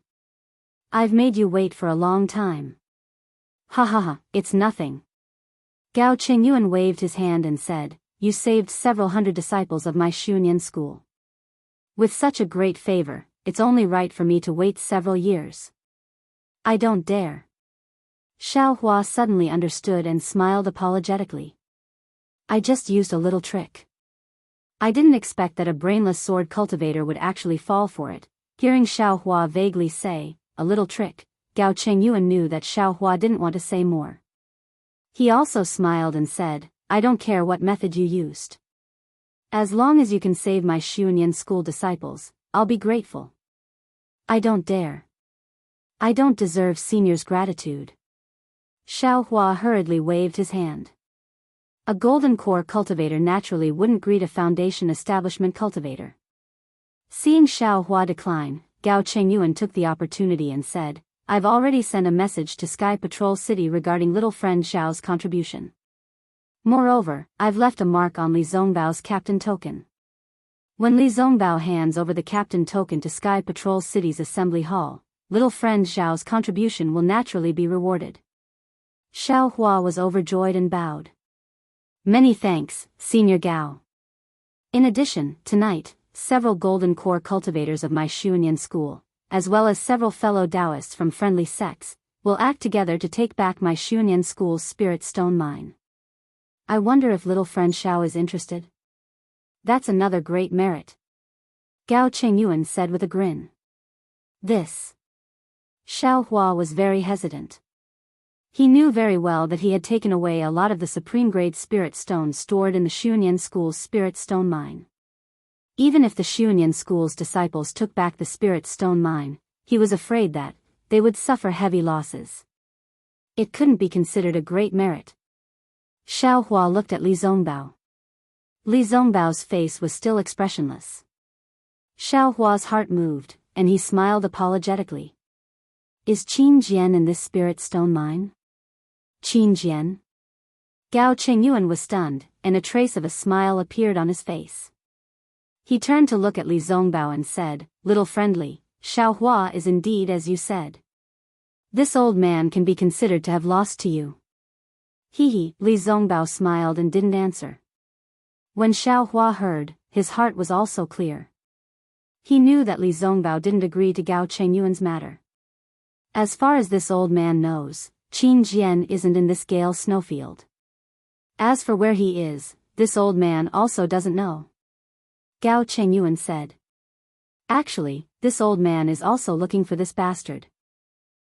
I've made you wait for a long time. Ha, it's nothing. Gao Chengyuan waved his hand and said, You saved several hundred disciples of my Xuanyan school. With such a great favor, it's only right for me to wait several years. I don't dare. Xiao Hua suddenly understood and smiled apologetically. I just used a little trick. I didn't expect that a brainless sword cultivator would actually fall for it. Hearing Xiao Hua vaguely say, a little trick, Gao Chengyuan knew that Xiao Hua didn't want to say more. He also smiled and said, I don't care what method you used. As long as you can save my Xuanyan school disciples, I'll be grateful. I don't dare. I don't deserve Senior's gratitude. Xiao Hua hurriedly waved his hand. A golden core cultivator naturally wouldn't greet a Foundation establishment cultivator. Seeing Xiao Hua decline, Gao Chengyuan took the opportunity and said, I've already sent a message to Sky Patrol City regarding little friend Xiao's contribution. Moreover, I've left a mark on Li Zongbao's captain token. When Li Zongbao hands over the captain token to Sky Patrol City's assembly hall, little friend Xiao's contribution will naturally be rewarded. Xiao Hua was overjoyed and bowed. Many thanks, Senior Gao. In addition, tonight, several golden core cultivators of my Xuanyan school, as well as several fellow Daoists from friendly sects, will act together to take back my Xuanyan school's spirit stone mine. I wonder if little friend Xiao is interested? That's another great merit. Gao Chengyuan said with a grin. This. Xiao Hua was very hesitant. He knew very well that he had taken away a lot of the supreme-grade spirit stones stored in the Xuanyan School's spirit stone mine. Even if the Xuanyan School's disciples took back the spirit stone mine, he was afraid that they would suffer heavy losses. It couldn't be considered a great merit. Xiao Hua looked at Li Zongbao. Li Zongbao's face was still expressionless. Xiao Hua's heart moved, and he smiled apologetically. Is Qin Jian in this spirit stone mine? Qin Jian? Gao Chengyuan was stunned, and a trace of a smile appeared on his face. He turned to look at Li Zongbao and said, "Little friendly, Xiao Hua is indeed as you said. This old man can be considered to have lost to you." He, Li Zongbao smiled and didn't answer. When Xiao Hua heard, his heart was also clear. He knew that Li Zongbao didn't agree to Gao Chengyuan's matter. As far as this old man knows, Qin Jian isn't in this gale snowfield. As for where he is, this old man also doesn't know. Gao Chengyuan said. Actually, this old man is also looking for this bastard.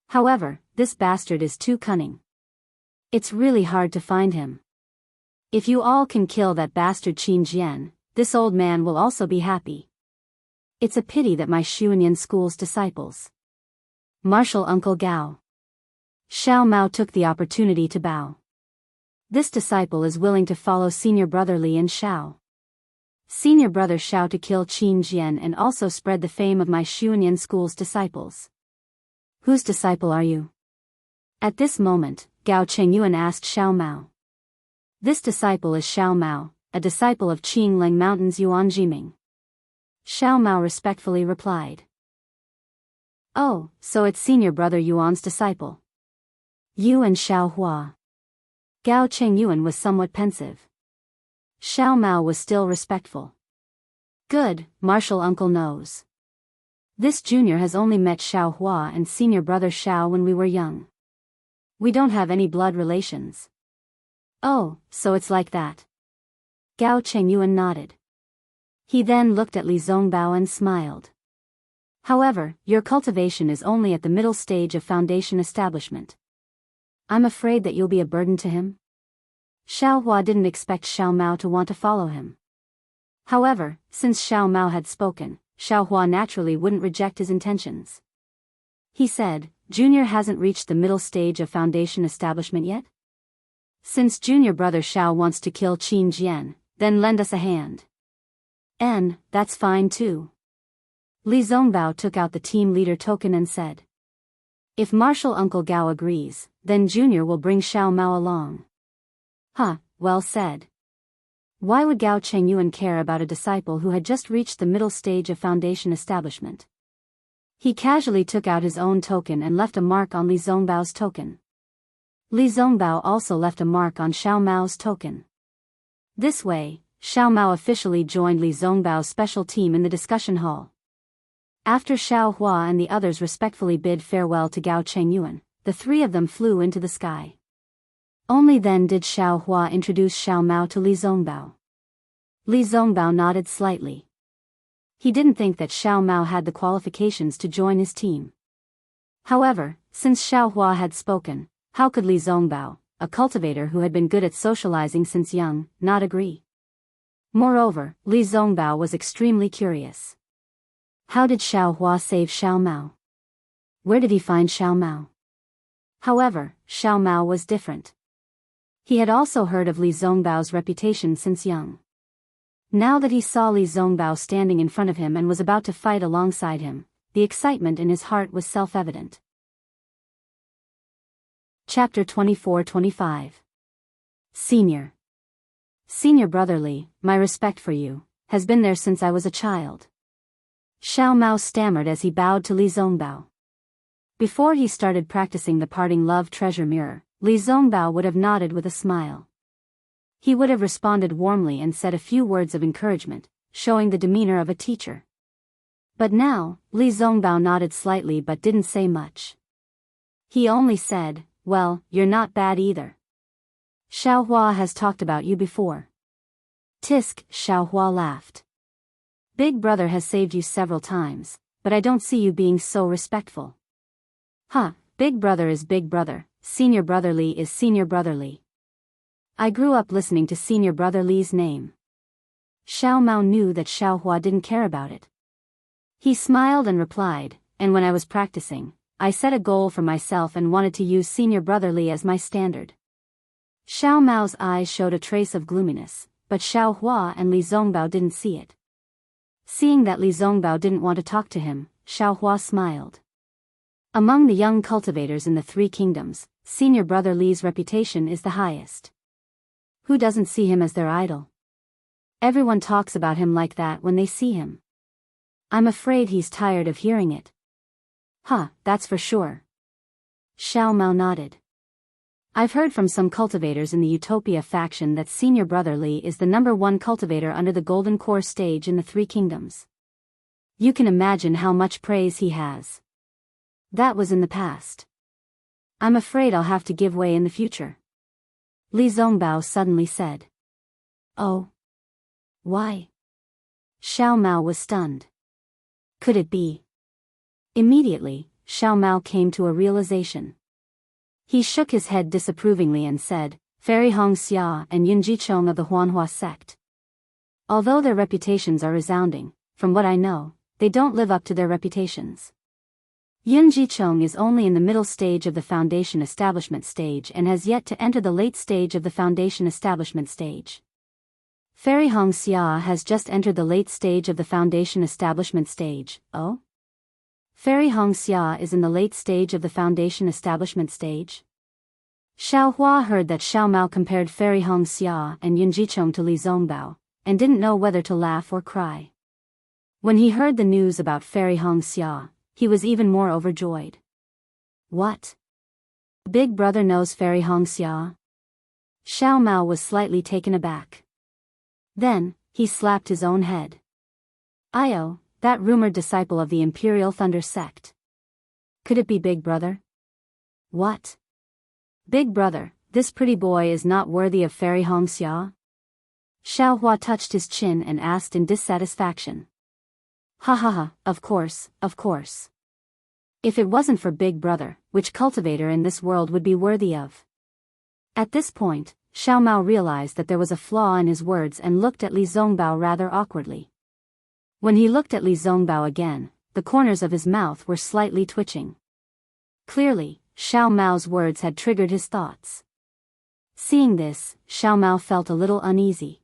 However, this bastard is too cunning. It's really hard to find him. If you all can kill that bastard Qin Jian, this old man will also be happy. It's a pity that my Xuanyan school's disciples. Martial Uncle Gao. Xiao Mao took the opportunity to bow. This disciple is willing to follow senior brother Li and Xiao. Senior brother Xiao to kill Qin Jian and also spread the fame of my Xuanyan school's disciples. Whose disciple are you? At this moment, Gao Chengyuan asked Xiao Mao. This disciple is Xiao Mao, a disciple of Qingleng Mountain's Yuan Jiming. Xiao Mao respectfully replied. Oh, so it's senior brother Yuan's disciple. You and Xiao Hua. Gao Chengyuan was somewhat pensive. Xiao Mao was still respectful. Good, martial uncle knows. This junior has only met Xiao Hua and senior brother Xiao when we were young. We don't have any blood relations. Oh, so it's like that. Gao Chengyuan nodded. He then looked at Li Zongbao and smiled. However, your cultivation is only at the middle stage of foundation establishment. I'm afraid that you'll be a burden to him. Xiao Hua didn't expect Xiao Mao to want to follow him. However, since Xiao Mao had spoken, Xiao Hua naturally wouldn't reject his intentions. He said, Junior hasn't reached the middle stage of foundation establishment yet? Since junior brother Xiao wants to kill Qin Jian, then lend us a hand. And, that's fine too. Li Zongbao took out the team leader token and said. If martial uncle Gao agrees, then junior will bring Xiao Mao along. Huh, well said. Why would Gao Chengyuan care about a disciple who had just reached the middle stage of foundation establishment? He casually took out his own token and left a mark on Li Zongbao's token. Li Zongbao also left a mark on Xiao Mao's token. This way, Xiao Mao officially joined Li Zongbao's special team in the discussion hall. After Xiao Hua and the others respectfully bid farewell to Gao Chengyuan, the three of them flew into the sky. Only then did Xiao Hua introduce Xiao Mao to Li Zongbao. Li Zongbao nodded slightly. He didn't think that Xiao Mao had the qualifications to join his team. However, since Xiao Hua had spoken, how could Li Zongbao, a cultivator who had been good at socializing since young, not agree? Moreover, Li Zongbao was extremely curious. How did Xiao Hua save Xiao Mao? Where did he find Xiao Mao? However, Xiao Mao was different. He had also heard of Li Zongbao's reputation since young. Now that he saw Li Zongbao standing in front of him and was about to fight alongside him, the excitement in his heart was self-evident. Chapter 24-25. Senior. Senior brother Li, my respect for you, has been there since I was a child. Xiao Mao stammered as he bowed to Li Zongbao. Before he started practicing the parting love treasure mirror, Li Zongbao would have nodded with a smile. He would have responded warmly and said a few words of encouragement, showing the demeanor of a teacher. But now, Li Zongbao nodded slightly but didn't say much. He only said, well, you're not bad either. Xiao Hua has talked about you before. Tisk, Xiao Hua laughed. Big brother has saved you several times, but I don't see you being so respectful. Huh, big brother is big brother, senior brother Li is senior brother Li. I grew up listening to senior brother Li's name. Xiao Mao knew that Xiao Hua didn't care about it. He smiled and replied, and when I was practicing, I set a goal for myself and wanted to use senior brother Li as my standard. Xiao Mao's eyes showed a trace of gloominess, but Xiao Hua and Li Zongbao didn't see it. Seeing that Li Zongbao didn't want to talk to him, Xiao Hua smiled. Among the young cultivators in the Three Kingdoms, senior brother Li's reputation is the highest. Who doesn't see him as their idol? Everyone talks about him like that when they see him. I'm afraid he's tired of hearing it. Huh, that's for sure. Xiao Mao nodded. I've heard from some cultivators in the Utopia faction that senior brother Li is the #1 cultivator under the Golden Core stage in the Three Kingdoms. You can imagine how much praise he has. That was in the past. I'm afraid I'll have to give way in the future. Li Zongbao suddenly said. Oh. Why? Xiao Mao was stunned. Could it be? Immediately, Xiao Mao came to a realization. He shook his head disapprovingly and said, Fairy Xianxia and Yunjichong of the Huanhua sect. Although their reputations are resounding, from what I know, they don't live up to their reputations. Yunjichong is only in the middle stage of the foundation establishment stage and has yet to enter the late stage of the foundation establishment stage. Fairy Xianxia has just entered the late stage of the foundation establishment stage. Oh? Fairy Xianxia is in the late stage of the foundation establishment stage? Xiao Hua heard that Xiao Mao compared Fairy Xianxia and Yunjichong to Li Zongbao, and didn't know whether to laugh or cry. When he heard the news about Fairy Xianxia, he was even more overjoyed. What? Big brother knows Fairy Xianxia? Xiao Mao was slightly taken aback. Then, he slapped his own head. Io, that rumored disciple of the Imperial Thunder sect. Could it be Big Brother? What? Big Brother, this pretty boy is not worthy of Fairy Xianxia? Xiao Hua touched his chin and asked in dissatisfaction. Ha ha ha, of course, of course. If it wasn't for Big Brother, which cultivator in this world would be worthy of? At this point, Xiao Mao realized that there was a flaw in his words and looked at Li Zongbao rather awkwardly. When he looked at Li Zongbao again, the corners of his mouth were slightly twitching. Clearly, Xiao Mao's words had triggered his thoughts. Seeing this, Xiao Mao felt a little uneasy.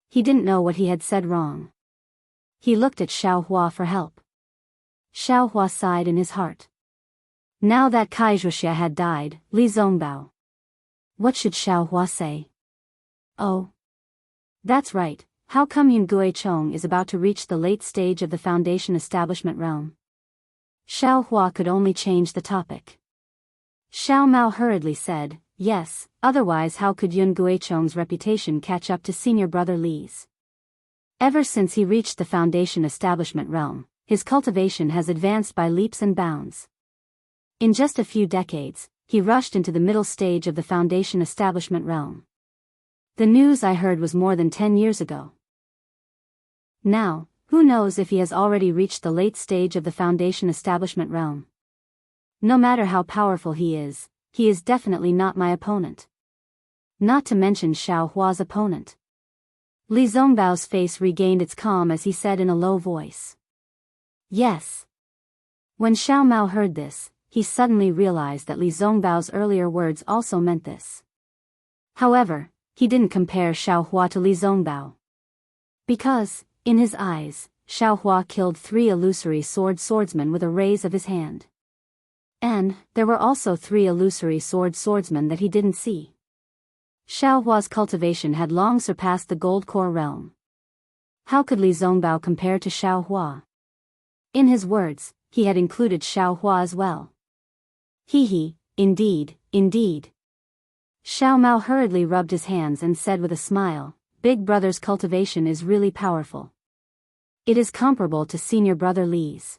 He didn't know what he had said wrong. He looked at Xiao Hua for help. Xiao Hua sighed in his heart. Now that Wuxia had died, Li Zongbao. What should Xiao Hua say? Oh. That's right, how come Yunguichong is about to reach the late stage of the foundation establishment realm? Xiao Hua could only change the topic. Xiao Mao hurriedly said, yes, otherwise how could Yunguichong's reputation catch up to senior brother Li's? Ever since he reached the foundation establishment realm, his cultivation has advanced by leaps and bounds. In just a few decades, he rushed into the middle stage of the foundation establishment realm. The news I heard was more than 10 years ago. Now, who knows if he has already reached the late stage of the foundation establishment realm? No matter how powerful he is definitely not my opponent. Not to mention Xiao Hua's opponent. Li Zongbao's face regained its calm as he said in a low voice. Yes. When Xiao Mao heard this, he suddenly realized that Li Zongbao's earlier words also meant this. However, he didn't compare Xiao Hua to Li Zongbao. Because, in his eyes, Xiao Hua killed 3 illusory swordsmen with a raise of his hand. And, there were also 3 illusory swordsmen that he didn't see. Xiao Hua's cultivation had long surpassed the gold core realm. How could Li Zongbao compare to Xiao Hua? In his words, he had included Xiao Hua as well. Indeed, indeed. Xiao Mao hurriedly rubbed his hands and said with a smile, Big Brother's cultivation is really powerful. It is comparable to senior brother Li's.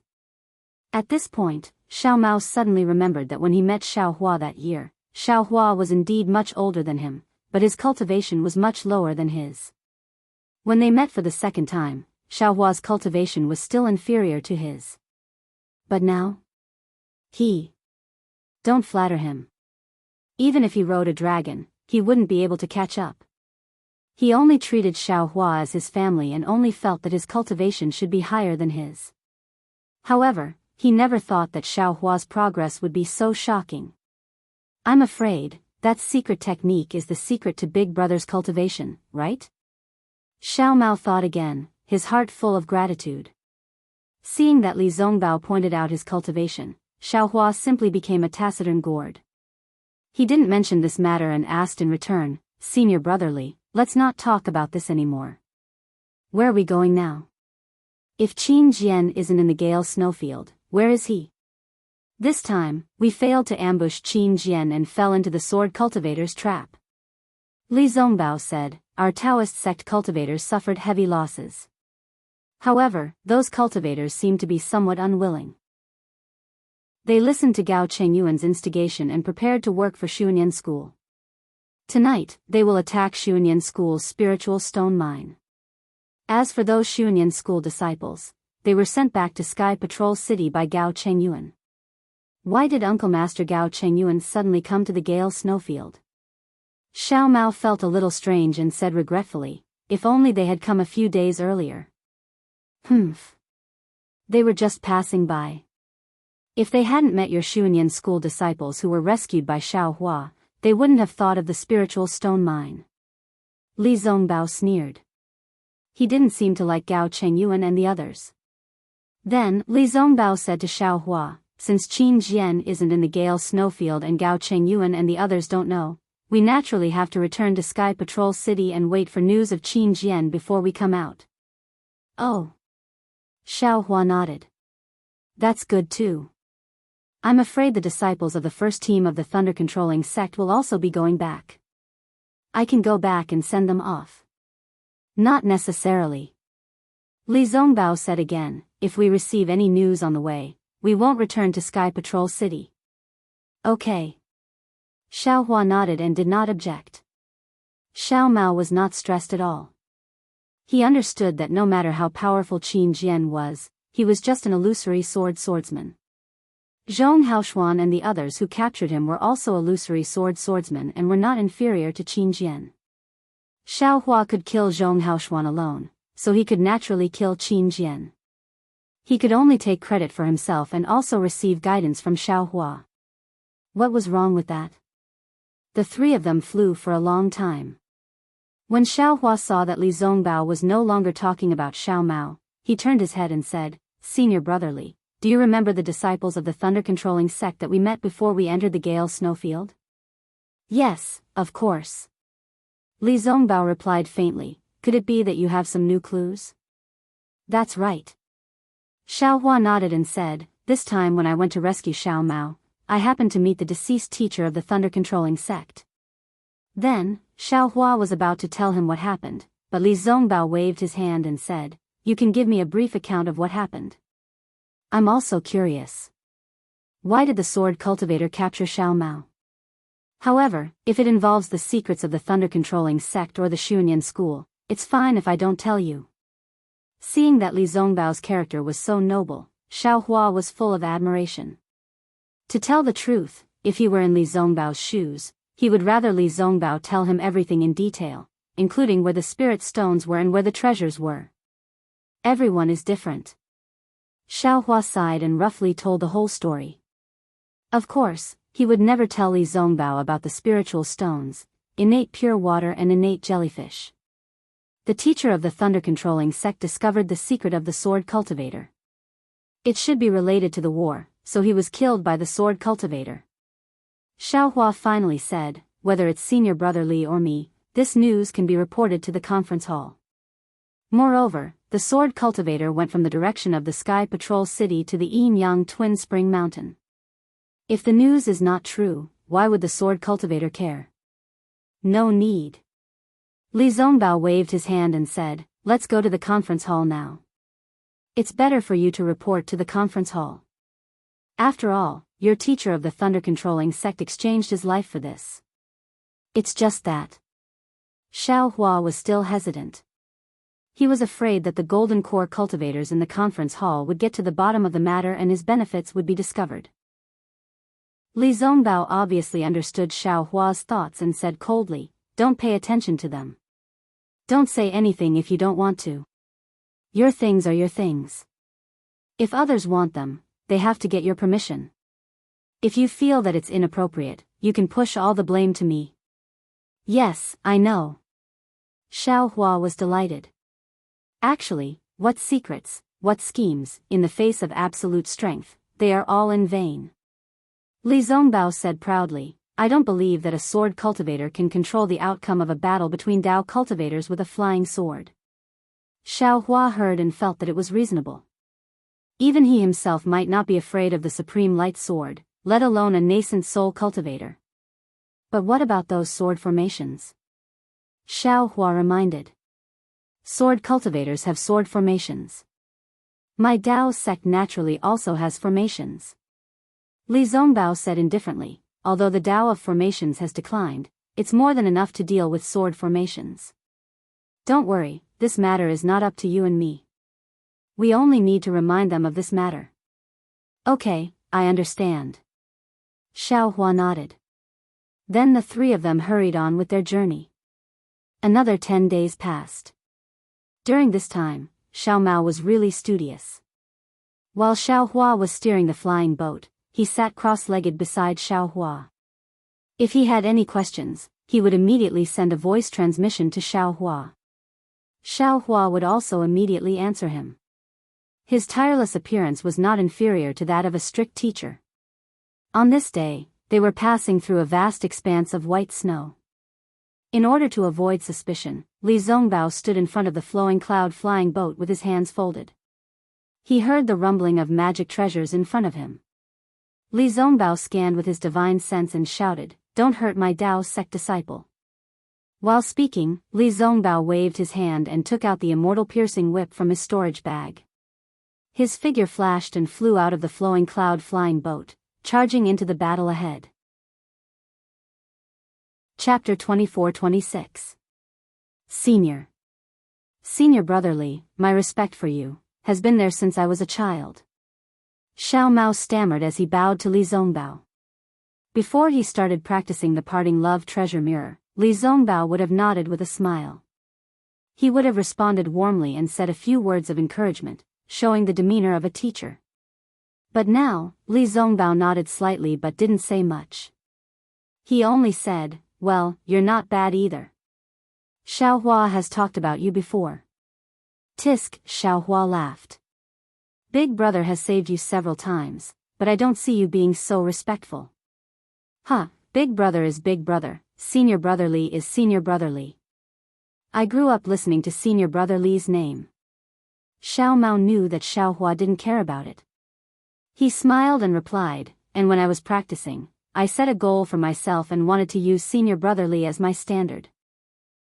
At this point, Xiao Mao suddenly remembered that when he met Xiao Hua that year, Xiao Hua was indeed much older than him, but his cultivation was much lower than his. When they met for the second time, Xiao Hua's cultivation was still inferior to his. But now? Don't flatter him. Even if he rode a dragon, he wouldn't be able to catch up. He only treated Xiao Hua as his family and only felt that his cultivation should be higher than his. However, he never thought that Xiao Hua's progress would be so shocking. I'm afraid, that secret technique is the secret to Big Brother's cultivation, right? Xiao Mao thought again, his heart full of gratitude. Seeing that Li Zongbao pointed out his cultivation, Xiao Hua simply became a taciturn gourd. He didn't mention this matter and asked in return, Senior Brother Li, let's not talk about this anymore. Where are we going now? If Qin Jian isn't in the Gale snowfield, where is he? This time, we failed to ambush Qin Jian and fell into the sword cultivator's trap. Li Zongbao said, our Taoist sect cultivators suffered heavy losses. However, those cultivators seemed to be somewhat unwilling. They listened to Gao Chengyuan's instigation and prepared to work for Xuanyan School. Tonight, they will attack Xuanyan School's spiritual stone mine. As for those Xuanyan School disciples, they were sent back to Sky Patrol City by Gao Chengyuan. Why did Uncle Master Gao Chengyuan suddenly come to the Gale snowfield? Xiao Mao felt a little strange and said regretfully, if only they had come a few days earlier. Humph. They were just passing by. If they hadn't met your Xuanyan School disciples who were rescued by Xiao Hua, they wouldn't have thought of the spiritual stone mine. Li Zongbao sneered. He didn't seem to like Gao Chengyuan and the others. Then, Li Zongbao said to Xiao Hua, since Qin Jian isn't in the Gale snowfield and Gao Chengyuan and the others don't know, we naturally have to return to Sky Patrol City and wait for news of Qin Jian before we come out. Oh. Xiao Hua nodded. That's good too. I'm afraid the disciples of the first team of the thunder-controlling sect will also be going back. I can go back and send them off. Not necessarily. Li Zongbao said again, if we receive any news on the way, we won't return to Sky Patrol City. Okay. Xiao Hua nodded and did not object. Xiao Mao was not stressed at all. He understood that no matter how powerful Qin Jian was, he was just an illusory swordsman. Zhong Haoshuan and the others who captured him were also illusory swordsmen and were not inferior to Qin Jian. Xiao Hua could kill Zhong Haoshuan alone, so he could naturally kill Qin Jian. He could only take credit for himself and also receive guidance from Xiao Hua. What was wrong with that? The three of them flew for a long time. When Xiao Hua saw that Li Zongbao was no longer talking about Xiao Mao, he turned his head and said, Senior Brother Li, do you remember the disciples of the thunder-controlling sect that we met before we entered the Gale snowfield? Yes, of course. Li Zongbao replied faintly, could it be that you have some new clues? That's right. Xiao Hua nodded and said, this time when I went to rescue Xiao Mao, I happened to meet the deceased teacher of the thunder-controlling sect. Then, Xiao Hua was about to tell him what happened, but Li Zongbao waved his hand and said, you can give me a brief account of what happened. I'm also curious. Why did the sword cultivator capture Xiao Mao? However, if it involves the secrets of the thunder-controlling sect or the Xuanyan School, it's fine if I don't tell you. Seeing that Li Zongbao's character was so noble, Xiao Hua was full of admiration. To tell the truth, if he were in Li Zongbao's shoes, he would rather Li Zongbao tell him everything in detail, including where the spirit stones were and where the treasures were. Everyone is different. Xiao Hua sighed and roughly told the whole story. Of course, he would never tell Li Zongbao about the spiritual stones, innate pure water and innate jellyfish. The teacher of the thunder-controlling sect discovered the secret of the sword cultivator. It should be related to the war, so he was killed by the sword cultivator. Xiao Hua finally said, whether it's Senior Brother Li or me, this news can be reported to the conference hall. Moreover, the sword cultivator went from the direction of the Sky Patrol City to the Yin-Yang Twin Spring Mountain. If the news is not true, why would the sword cultivator care? No need. Li Zongbao waved his hand and said, let's go to the conference hall now. It's better for you to report to the conference hall. After all, your teacher of the thunder-controlling sect exchanged his life for this. It's just that. Xiao Hua was still hesitant. He was afraid that the Golden Core cultivators in the conference hall would get to the bottom of the matter and his benefits would be discovered. Li Zongbao obviously understood Xiao Hua's thoughts and said coldly, don't pay attention to them. Don't say anything if you don't want to. Your things are your things. If others want them, they have to get your permission. If you feel that it's inappropriate, you can push all the blame to me. Yes, I know. Xiao Hua was delighted. Actually, what secrets, what schemes, in the face of absolute strength, they are all in vain. Li Zongbao said proudly, I don't believe that a sword cultivator can control the outcome of a battle between Dao cultivators with a flying sword. Xiao Hua heard and felt that it was reasonable. Even he himself might not be afraid of the supreme light sword, let alone a nascent soul cultivator. But what about those sword formations? Xiao Hua reminded. Sword cultivators have sword formations. My Dao sect naturally also has formations. Li Zongbao said indifferently, although the Dao of formations has declined, it's more than enough to deal with sword formations. Don't worry, this matter is not up to you and me. We only need to remind them of this matter. Okay, I understand. Xiao Hua nodded. Then the three of them hurried on with their journey. Another 10 days passed. During this time, Xiao Mao was really studious. While Xiao Hua was steering the flying boat, he sat cross-legged beside Xiao Hua. If he had any questions, he would immediately send a voice transmission to Xiao Hua. Xiao Hua would also immediately answer him. His tireless appearance was not inferior to that of a strict teacher. On this day, they were passing through a vast expanse of white snow. In order to avoid suspicion, Li Zongbao stood in front of the flowing cloud-flying boat with his hands folded. He heard the rumbling of magic treasures in front of him. Li Zongbao scanned with his divine sense and shouted, Don't hurt my Dao sect disciple. While speaking, Li Zongbao waved his hand and took out the immortal piercing whip from his storage bag. His figure flashed and flew out of the flowing cloud-flying boat, charging into the battle ahead. Chapter 24-26. Senior Brotherly, my respect for you, has been there since I was a child. Xiao Mao stammered as he bowed to Li Zongbao. Before he started practicing the parting love treasure mirror, Li Zongbao would have nodded with a smile. He would have responded warmly and said a few words of encouragement, showing the demeanor of a teacher. But now, Li Zongbao nodded slightly but didn't say much. He only said, Well, you're not bad either. Xiao Hua has talked about you before. Tisk, Xiao Hua laughed. Big brother has saved you several times, but I don't see you being so respectful. Huh, big brother is big brother, senior brotherly is senior brotherly. I grew up listening to senior brotherly's name. Xiao Mao knew that Xiao Hua didn't care about it. He smiled and replied, and when I was practicing, I set a goal for myself and wanted to use senior brotherly as my standard.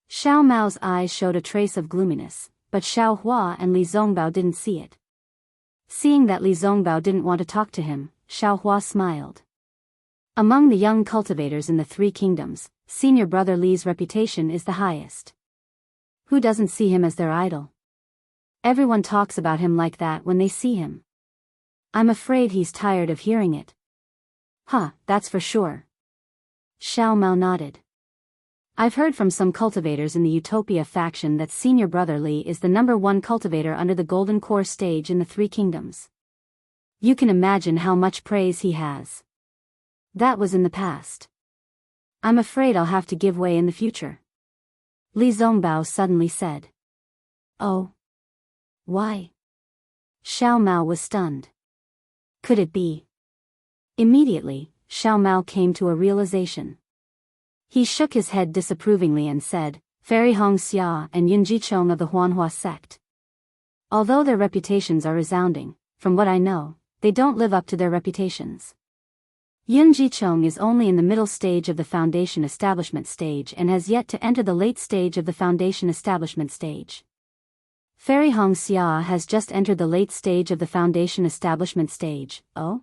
Xiao Mao's eyes showed a trace of gloominess, but Xiao Hua and Li Zongbao didn't see it. Seeing that Li Zongbao didn't want to talk to him, Xiao Hua smiled. Among the young cultivators in the Three Kingdoms, senior brother Li's reputation is the highest. Who doesn't see him as their idol? Everyone talks about him like that when they see him. I'm afraid he's tired of hearing it. Huh, that's for sure. Xiao Mao nodded. I've heard from some cultivators in the Utopia faction that Senior Brother Li is the #1 cultivator under the Golden Core stage in the Three Kingdoms. You can imagine how much praise he has. That was in the past. I'm afraid I'll have to give way in the future. Li Zongbao suddenly said. Oh. Why? Xiao Mao was stunned. Could it be? Immediately, Xiao Mao came to a realization. He shook his head disapprovingly and said, Fairy Xianxia and Yunjichong of the Huanhua sect. Although their reputations are resounding, from what I know, they don't live up to their reputations. Yunjichong is only in the middle stage of the foundation establishment stage and has yet to enter the late stage of the foundation establishment stage. Fairy Xianxia has just entered the late stage of the foundation establishment stage. Oh?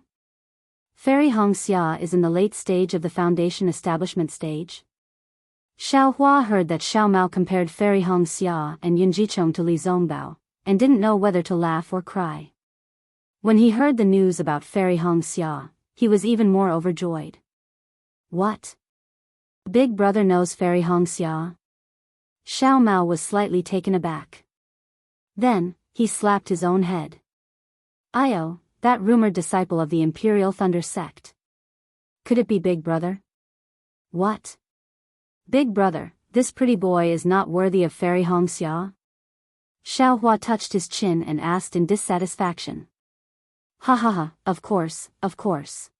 Fairy Xianxia is in the late stage of the foundation establishment stage? Xiao Hua heard that Xiao Mao compared Fairy Xianxia and Yunjichong to Li Zongbao, and didn't know whether to laugh or cry. When he heard the news about Fairy Xianxia, he was even more overjoyed. What? Big brother knows Fairy Xianxia? Xiao Mao was slightly taken aback. Then, he slapped his own head. Io, that rumored disciple of the Imperial Thunder sect. Could it be Big Brother? What? Big Brother, this pretty boy is not worthy of Fairy Hongxia? Xiaohua touched his chin and asked in dissatisfaction. Ha ha ha, of course, of course.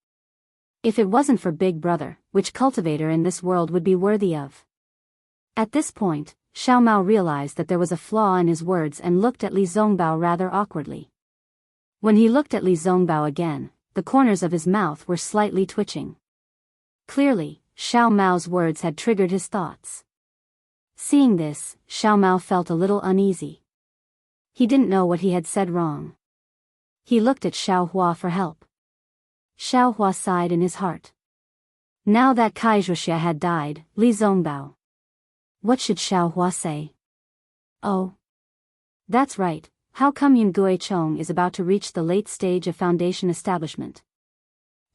If it wasn't for Big Brother, which cultivator in this world would be worthy of? At this point, Xiao Mao realized that there was a flaw in his words and looked at Li Zongbao rather awkwardly. When he looked at Li Zongbao again, the corners of his mouth were slightly twitching. Clearly, Xiao Mao's words had triggered his thoughts. Seeing this, Xiao Mao felt a little uneasy. He didn't know what he had said wrong. He looked at Xiao Hua for help. Xiao Hua sighed in his heart. Now that Kaizhuxia had died, Li Zongbao. What should Xiao Hua say? Oh. That's right, how come Yun Guichong is about to reach the late stage of foundation establishment?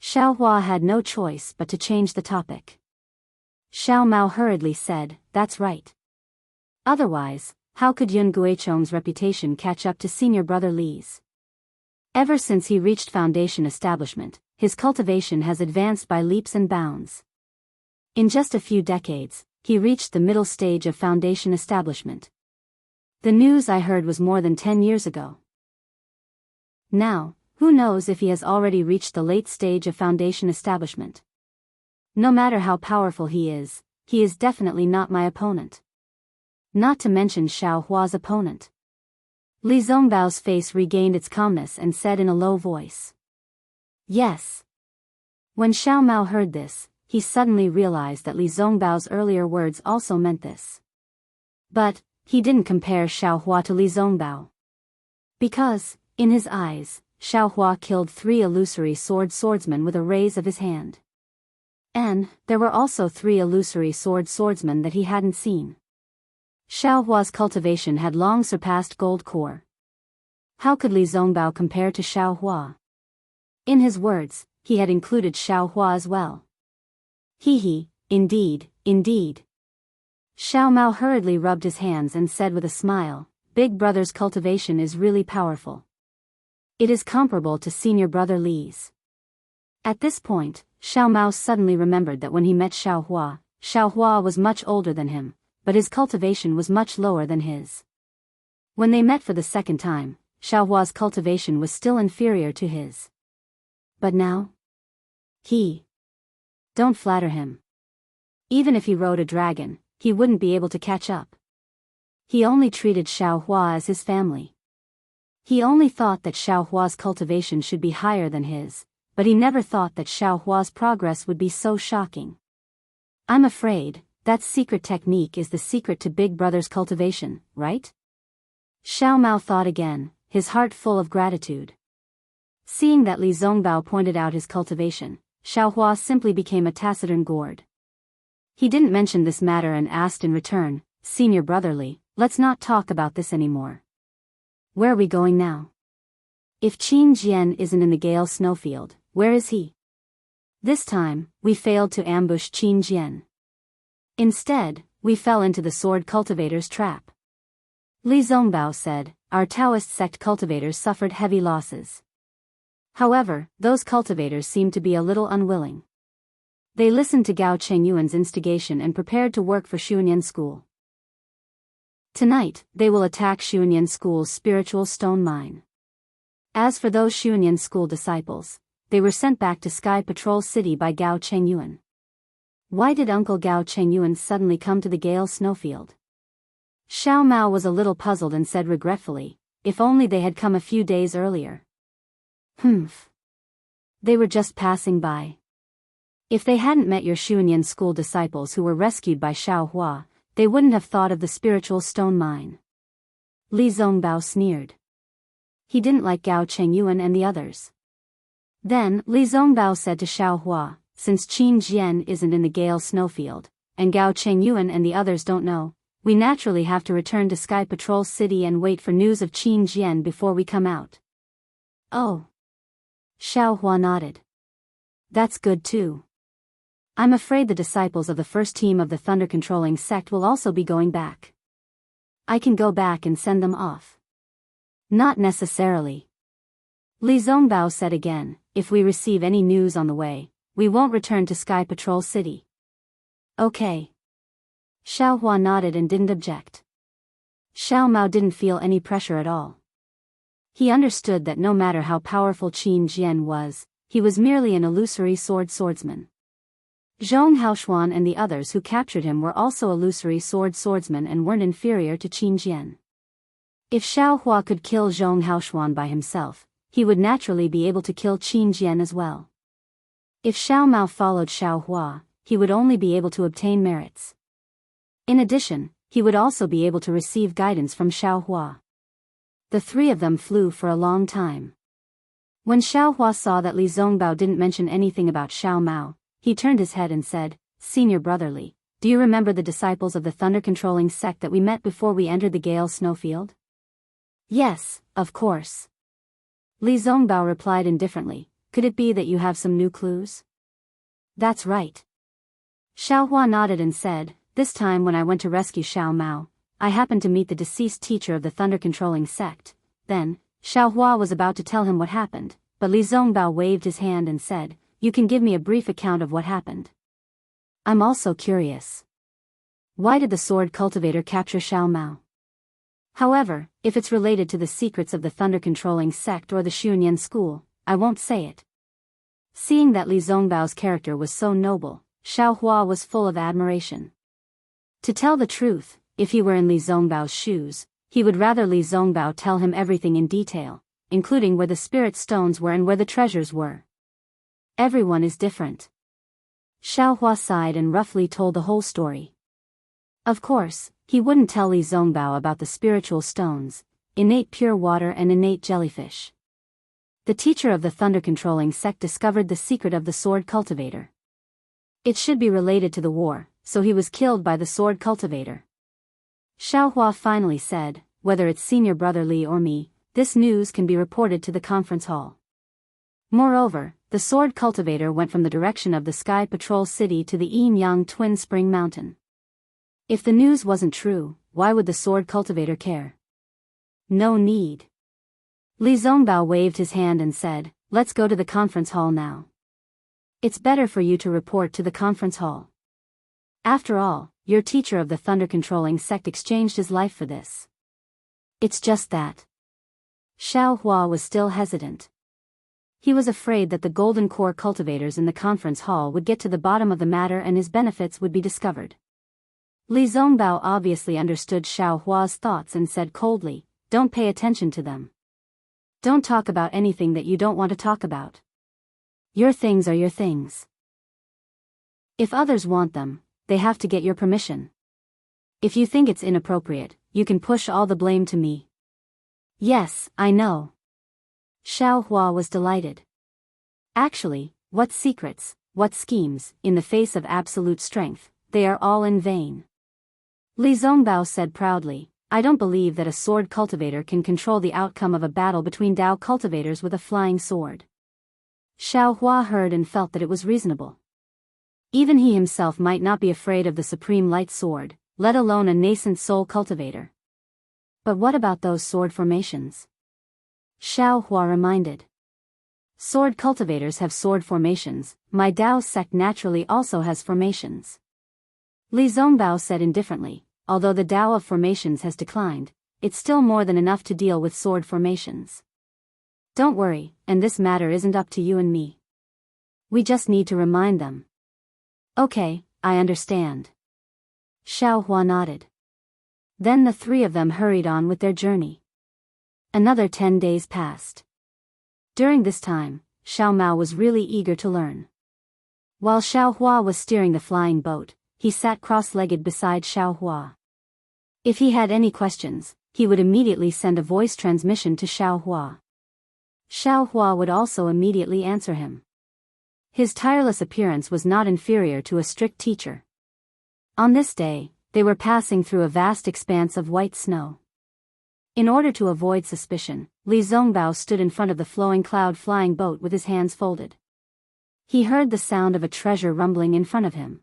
Xiao Hua had no choice but to change the topic. Xiao Mao hurriedly said, that's right. Otherwise, how could Yun Guichong's reputation catch up to senior brother Li's? Ever since he reached foundation establishment, his cultivation has advanced by leaps and bounds. In just a few decades, he reached the middle stage of foundation establishment. The news I heard was more than 10 years ago. Now, who knows if he has already reached the late stage of foundation establishment. No matter how powerful he is definitely not my opponent. Not to mention Xiao Hua's opponent. Li Zongbao's face regained its calmness and said in a low voice. Yes. When Xiao Mao heard this, he suddenly realized that Li Zongbao's earlier words also meant this. But, he didn't compare Xiao Hua to Li Zongbao. Because, in his eyes, Xiao Hua killed 3 illusory swordsmen with a raise of his hand. And, there were also 3 illusory swordsmen that he hadn't seen. Xiao Hua's cultivation had long surpassed gold core. How could Li Zongbao compare to Xiao Hua? In his words, he had included Xiao Hua as well. Indeed, indeed. Xiao Mao hurriedly rubbed his hands and said with a smile, Big Brother's cultivation is really powerful. It is comparable to senior brother Li's. At this point, Xiao Mao suddenly remembered that when he met Xiao Hua was much older than him, but his cultivation was much lower than his. When they met for the second time, Xiao Hua's cultivation was still inferior to his. But now? Don't flatter him. Even if he rode a dragon, he wouldn't be able to catch up. He only treated Xiao Hua as his family. He only thought that Xiao Hua's cultivation should be higher than his, but he never thought that Xiao Hua's progress would be so shocking. I'm afraid, that secret technique is the secret to Big Brother's cultivation, right? Xiao Mao thought again, his heart full of gratitude. Seeing that Li Zongbao pointed out his cultivation, Xiao Hua simply became a taciturn gourd. He didn't mention this matter and asked in return, Senior Brother Li, let's not talk about this anymore. Where are we going now? If Qin Jian isn't in the Gale snowfield, where is he? This time, we failed to ambush Qin Jian. Instead, we fell into the sword cultivator's trap. Li Zongbao said, our Daoist sect cultivators suffered heavy losses. However, those cultivators seemed to be a little unwilling. They listened to Gao Chengyuan's instigation and prepared to work for Xuanyan School. Tonight, they will attack Xuanyan School's spiritual stone mine. As for those Xuanyan School disciples, they were sent back to Sky Patrol City by Gao Chengyuan. Why did Uncle Gao Chengyuan suddenly come to the Gale snowfield? Xiao Mao was a little puzzled and said regretfully, if only they had come a few days earlier. Humph. They were just passing by. If they hadn't met your Xuanyan School disciples who were rescued by Xiao Hua, they wouldn't have thought of the spiritual stone mine. Li Zongbao sneered. He didn't like Gao Chengyuan and the others. Then, Li Zongbao said to Xiao Hua, since Qin Jian isn't in the Gale snowfield, and Gao Chengyuan and the others don't know, we naturally have to return to Sky Patrol City and wait for news of Qin Jian before we come out. Oh. Xiao Hua nodded. That's good too. I'm afraid the disciples of the first team of the thunder-controlling sect will also be going back. I can go back and send them off. Not necessarily. Li Zongbao said again, if we receive any news on the way, we won't return to Sky Patrol City. Okay. Xiao Hua nodded and didn't object. Xiao Mao didn't feel any pressure at all. He understood that no matter how powerful Qin Jian was, he was merely an illusory swordsman. Zhong Haoshuan and the others who captured him were also illusory swordsmen and weren't inferior to Qin Jian. If Xiao Hua could kill Zhong Haoshuan by himself, he would naturally be able to kill Qin Jian as well. If Xiao Mao followed Xiao Hua, he would only be able to obtain merits. In addition, he would also be able to receive guidance from Xiao Hua. The three of them flew for a long time. When Xiao Hua saw that Li Zongbao didn't mention anything about Xiao Mao, he turned his head and said, Senior Brother Li, do you remember the disciples of the thunder-controlling sect that we met before we entered the Gale snowfield? Yes, of course. Li Zongbao replied indifferently, could it be that you have some new clues? That's right. Xiao Hua nodded and said, this time when I went to rescue Xiao Mao, I happened to meet the deceased teacher of the thunder-controlling sect. Then, Xiao Hua was about to tell him what happened, but Li Zongbao waved his hand and said, you can give me a brief account of what happened. I'm also curious. Why did the sword cultivator capture Xiao Mao? However, if it's related to the secrets of the thunder-controlling sect or the Xunyan school, I won't say it. Seeing that Li Zongbao's character was so noble, Xiao Hua was full of admiration. To tell the truth, if he were in Li Zongbao's shoes, he would rather Li Zongbao tell him everything in detail, including where the spirit stones were and where the treasures were. Everyone is different. Xiao Hua sighed and roughly told the whole story. Of course, he wouldn't tell Li Zongbao about the spiritual stones, innate pure water and innate jellyfish. The teacher of the thunder-controlling sect discovered the secret of the sword cultivator. It should be related to the war, so he was killed by the sword cultivator. Xiao Hua finally said, whether it's Senior Brother Li or me, this news can be reported to the conference hall. Moreover, the sword cultivator went from the direction of the Sky Patrol City to the Yin-Yang Twin Spring Mountain. If the news wasn't true, why would the sword cultivator care? No need. Li Zongbao waved his hand and said, let's go to the conference hall now. It's better for you to report to the conference hall. After all, your teacher of the thunder-controlling sect exchanged his life for this. It's just that. Xiao Hua was still hesitant. He was afraid that the Golden Core cultivators in the conference hall would get to the bottom of the matter and his benefits would be discovered. Li Zongbao obviously understood Xiao Hua's thoughts and said coldly, don't pay attention to them. Don't talk about anything that you don't want to talk about. Your things are your things. If others want them, they have to get your permission. If you think it's inappropriate, you can push all the blame to me. Yes, I know. Xiao Hua was delighted. Actually, what secrets, what schemes, in the face of absolute strength, they are all in vain. Li Zongbao said proudly, I don't believe that a sword cultivator can control the outcome of a battle between Dao cultivators with a flying sword. Xiao Hua heard and felt that it was reasonable. Even he himself might not be afraid of the supreme light sword, let alone a nascent soul cultivator. But what about those sword formations? Xiao Hua reminded. Sword cultivators have sword formations, my Dao sect naturally also has formations. Li Zongbao said indifferently, although the Dao of formations has declined, it's still more than enough to deal with sword formations. Don't worry, and this matter isn't up to you and me. We just need to remind them. Okay, I understand. Xiao Hua nodded. Then the three of them hurried on with their journey. Another 10 days passed. During this time, Xiao Mao was really eager to learn. While Xiao Hua was steering the flying boat, he sat cross-legged beside Xiao Hua. If he had any questions, he would immediately send a voice transmission to Xiao Hua. Xiao Hua would also immediately answer him. His tireless appearance was not inferior to a strict teacher. On this day, they were passing through a vast expanse of white snow. In order to avoid suspicion, Li Zongbao stood in front of the flowing cloud-flying boat with his hands folded. He heard the sound of a treasure rumbling in front of him.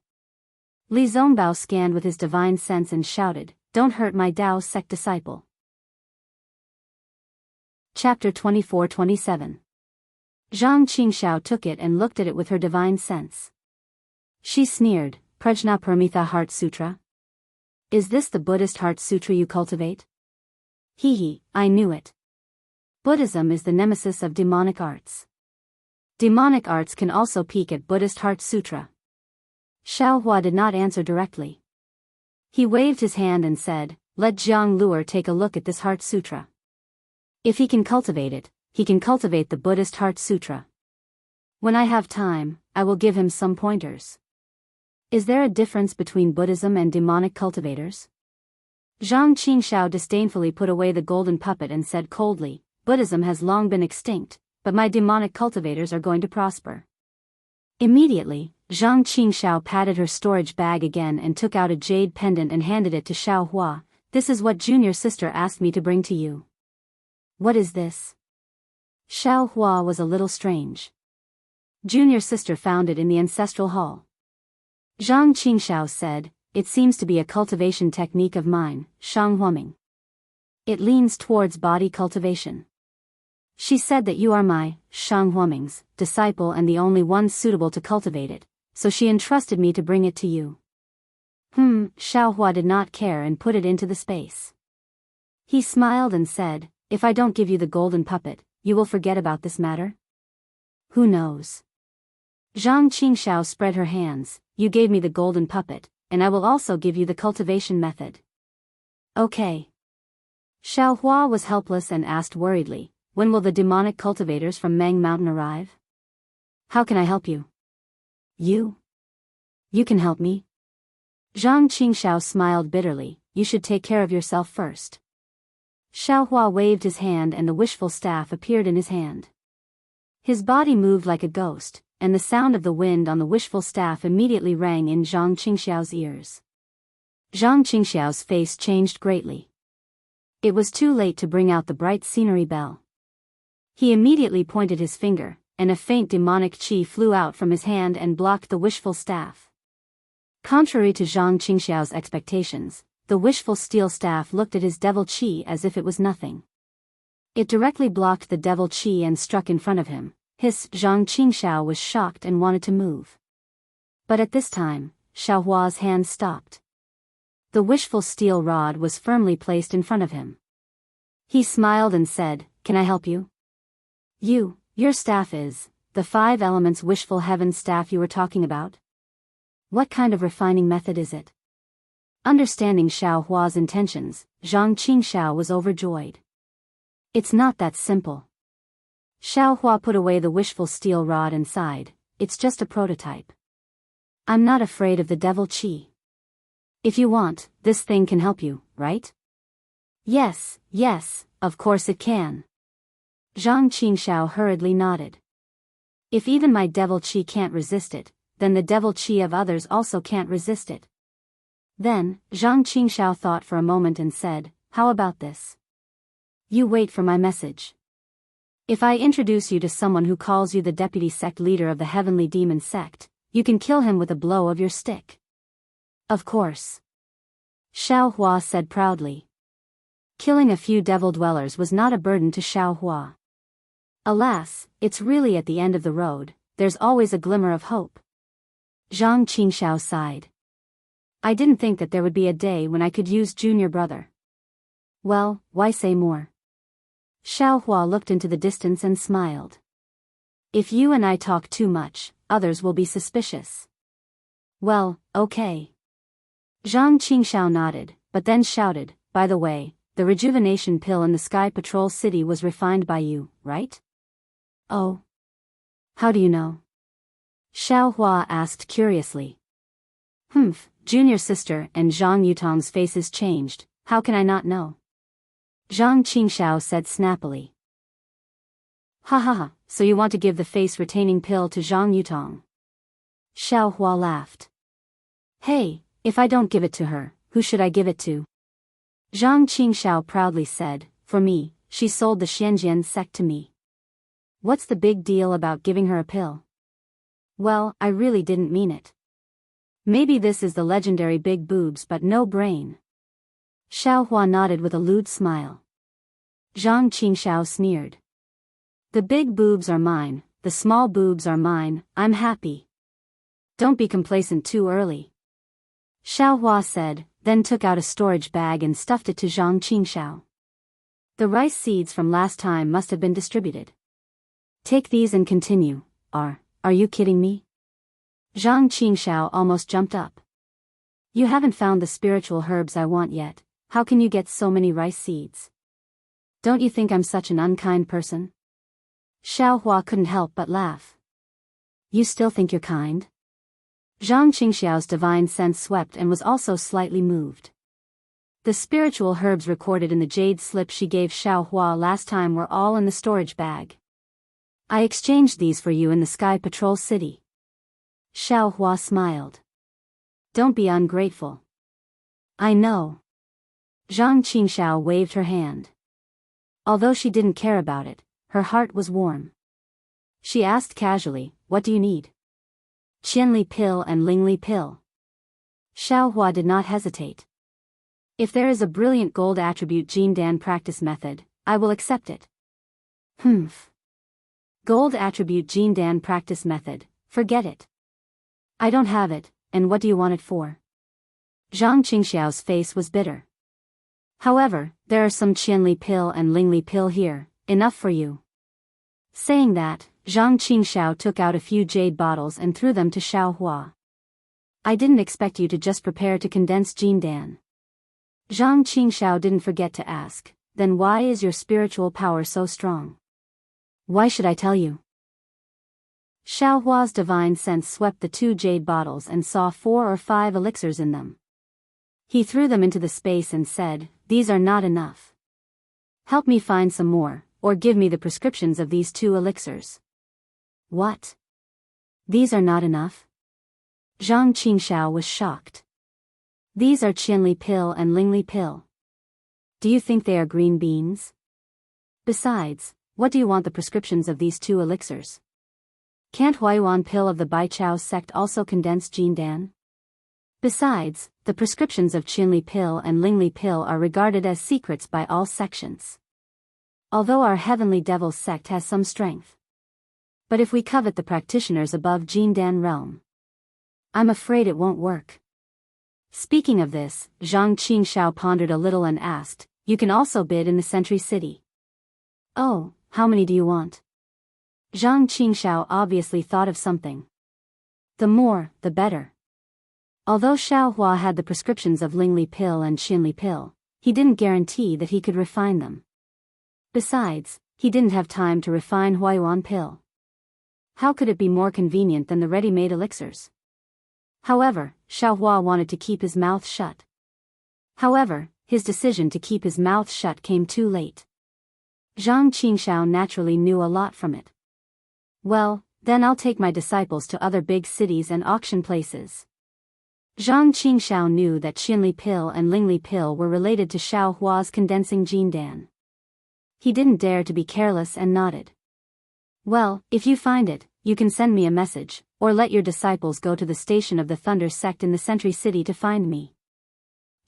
Li Zongbao scanned with his divine sense and shouted, "Don't hurt my Dao sect disciple." Chapter 24-27. Zhang Qingxiao took it and looked at it with her divine sense. She sneered, Prajna Paramitha Heart Sutra? Is this the Buddhist Heart Sutra you cultivate? Hee, I knew it. Buddhism is the nemesis of demonic arts. Demonic arts can also peek at Buddhist Heart Sutra. Xiaohua did not answer directly. He waved his hand and said, let Jiang Luer take a look at this Heart Sutra. If he can cultivate it, he can cultivate the Buddhist Heart Sutra. When I have time, I will give him some pointers. Is there a difference between Buddhism and demonic cultivators? Zhang Qingxiao disdainfully put away the golden puppet and said coldly, Buddhism has long been extinct, but my demonic cultivators are going to prosper. Immediately, Zhang Qingxiao patted her storage bag again and took out a jade pendant and handed it to Xiaohua. This is what junior sister asked me to bring to you. What is this? Xiaohua was a little strange. Junior sister found it in the ancestral hall. Zhang Qingxiao said, it seems to be a cultivation technique of mine, Shanghuaming. It leans towards body cultivation. She said that you are my, Shanghuaming's, disciple and the only one suitable to cultivate it, so she entrusted me to bring it to you. Xiaohua did not care and put it into the space. He smiled and said, if I don't give you the golden puppet, you will forget about this matter? Who knows? Zhang Qingxiao spread her hands, you gave me the golden puppet, and I will also give you the cultivation method. Okay. Xiaohua was helpless and asked worriedly, when will the demonic cultivators from Meng Mountain arrive? How can I help you? You? You can help me? Zhang Qingxiao smiled bitterly, you should take care of yourself first. Xiaohua waved his hand and the wishful staff appeared in his hand. His body moved like a ghost, and the sound of the wind on the wishful staff immediately rang in Zhang Qingxiao's ears. Zhang Qingxiao's face changed greatly. It was too late to bring out the bright scenery bell. He immediately pointed his finger, and a faint demonic qi flew out from his hand and blocked the wishful staff. Contrary to Zhang Qingxiao's expectations, the wishful steel staff looked at his devil qi as if it was nothing. It directly blocked the devil qi and struck in front of him. Zhang Qingxiao was shocked and wanted to move. But at this time, Xiaohua's hand stopped. The wishful steel rod was firmly placed in front of him. He smiled and said, can I help you? Your staff is, the 5 elements wishful heaven staff you were talking about? What kind of refining method is it? Understanding Xiaohua's intentions, Zhang Qingxiao was overjoyed. It's not that simple. Xiaohua put away the wishful steel rod and sighed, it's just a prototype. I'm not afraid of the devil qi. If you want, this thing can help you, right? Yes, of course it can. Zhang Qingxiao hurriedly nodded. If even my devil qi can't resist it, then the devil qi of others also can't resist it. Then, Zhang Qingxiao thought for a moment and said, how about this? You wait for my message. If I introduce you to someone who calls you the deputy sect leader of the heavenly demon sect, you can kill him with a blow of your stick. Of course. Xiaohua said proudly. Killing a few devil dwellers was not a burden to Xiaohua. Alas, it's really at the end of the road, there's always a glimmer of hope. Zhang Qingxiao sighed. I didn't think that there would be a day when I could use junior brother. Well, why say more? Xiaohua looked into the distance and smiled. If you and I talk too much, others will be suspicious. Well, okay. Zhang Qingxiao nodded, but then shouted, by the way, the rejuvenation pill in the Sky Patrol City was refined by you, right? Oh. How do you know? Xiaohua asked curiously. Junior sister and Zhang Yutong's faces changed, how can I not know? Zhang Qingxiao said snappily. Ha, so you want to give the face-retaining pill to Zhang Yutong? Xiaohua laughed. Hey, if I don't give it to her, who should I give it to? Zhang Qingxiao proudly said, for me, she sold the Xianjian sect to me. What's the big deal about giving her a pill? Well, I really didn't mean it. Maybe this is the legendary big boobs but no brain. Xiaohua nodded with a lewd smile. Zhang Qingxiao sneered. The big boobs are mine, the small boobs are mine, I'm happy. Don't be complacent too early. Xiao Hua said, then took out a storage bag and stuffed it to Zhang Qingxiao. The rice seeds from last time must have been distributed. Take these and continue. Are you kidding me? Zhang Qingxiao almost jumped up. You haven't found the spiritual herbs I want yet, how can you get so many rice seeds? Don't you think I'm such an unkind person? Xiao Hua couldn't help but laugh. You still think you're kind? Zhang Qingxiao's divine sense swept and was also slightly moved. The spiritual herbs recorded in the jade slip she gave Xiao Hua last time were all in the storage bag. I exchanged these for you in the Sky Patrol City. Xiao Hua smiled. Don't be ungrateful. I know. Zhang Qingxiao waved her hand. Although she didn't care about it, her heart was warm. She asked casually, what do you need? Qianli pill and Lingli pill. Xiao Hua did not hesitate. If there is a brilliant gold attribute Jindan practice method, I will accept it. Gold attribute Jindan practice method, forget it. I don't have it, and what do you want it for? Zhang Qingxiao's face was bitter. However, there are some Qianli pill and Lingli pill here, enough for you. Saying that, Zhang Qingxiao took out a few jade bottles and threw them to Xiao Hua. I didn't expect you to just prepare to condense Jindan. Zhang Qingxiao didn't forget to ask, then why is your spiritual power so strong? Why should I tell you? Xiao Hua's divine sense swept the 2 jade bottles and saw 4 or 5 elixirs in them. He threw them into the space and said, these are not enough. Help me find some more, or give me the prescriptions of these 2 elixirs. What? These are not enough? Zhang Qingxiao was shocked. These are Qianli pill and Lingli pill. Do you think they are green beans? Besides, what do you want the prescriptions of these 2 elixirs? Can't Huayuan pill of the Baichao sect also condense Jindan? Besides, the prescriptions of Qianli pill and Lingli pill are regarded as secrets by all sections. Although our heavenly devil sect has some strength. But if we covet the practitioners above Jindan realm, I'm afraid it won't work. Speaking of this, Zhang Qingxiao pondered a little and asked, you can also bid in the Sentry City. Oh, how many do you want? Zhang Qingxiao obviously thought of something. The more, the better. Although Xiao Hua had the prescriptions of Lingli pill and Qianli pill, he didn't guarantee that he could refine them. Besides, he didn't have time to refine Huayuan pill. How could it be more convenient than the ready-made elixirs? However, Xiao Hua wanted to keep his mouth shut. However, his decision to keep his mouth shut came too late. Zhang Qingxiao naturally knew a lot from it. Well, then I'll take my disciples to other big cities and auction places. Zhang Qingxiao knew that Qianli pill and Lingli pill were related to Xiao Hua's condensing Jindan. He didn't dare to be careless and nodded. Well, if you find it, you can send me a message, or let your disciples go to the station of the Thunder sect in the Sentry City to find me.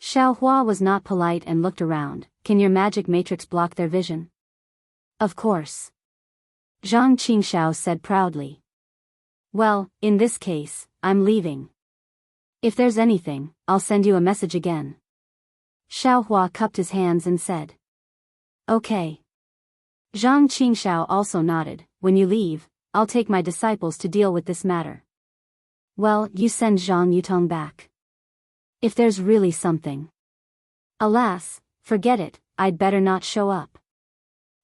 Xiao Hua was not polite and looked around. Can your magic matrix block their vision? Of course. Zhang Qingxiao said proudly. Well, in this case, I'm leaving. If there's anything, I'll send you a message again. Xiao Hua cupped his hands and said. Okay. Zhang Qingxiao also nodded. When you leave, I'll take my disciples to deal with this matter. Well, you send Zhang Yutong back. If there's really something. Alas, forget it, I'd better not show up.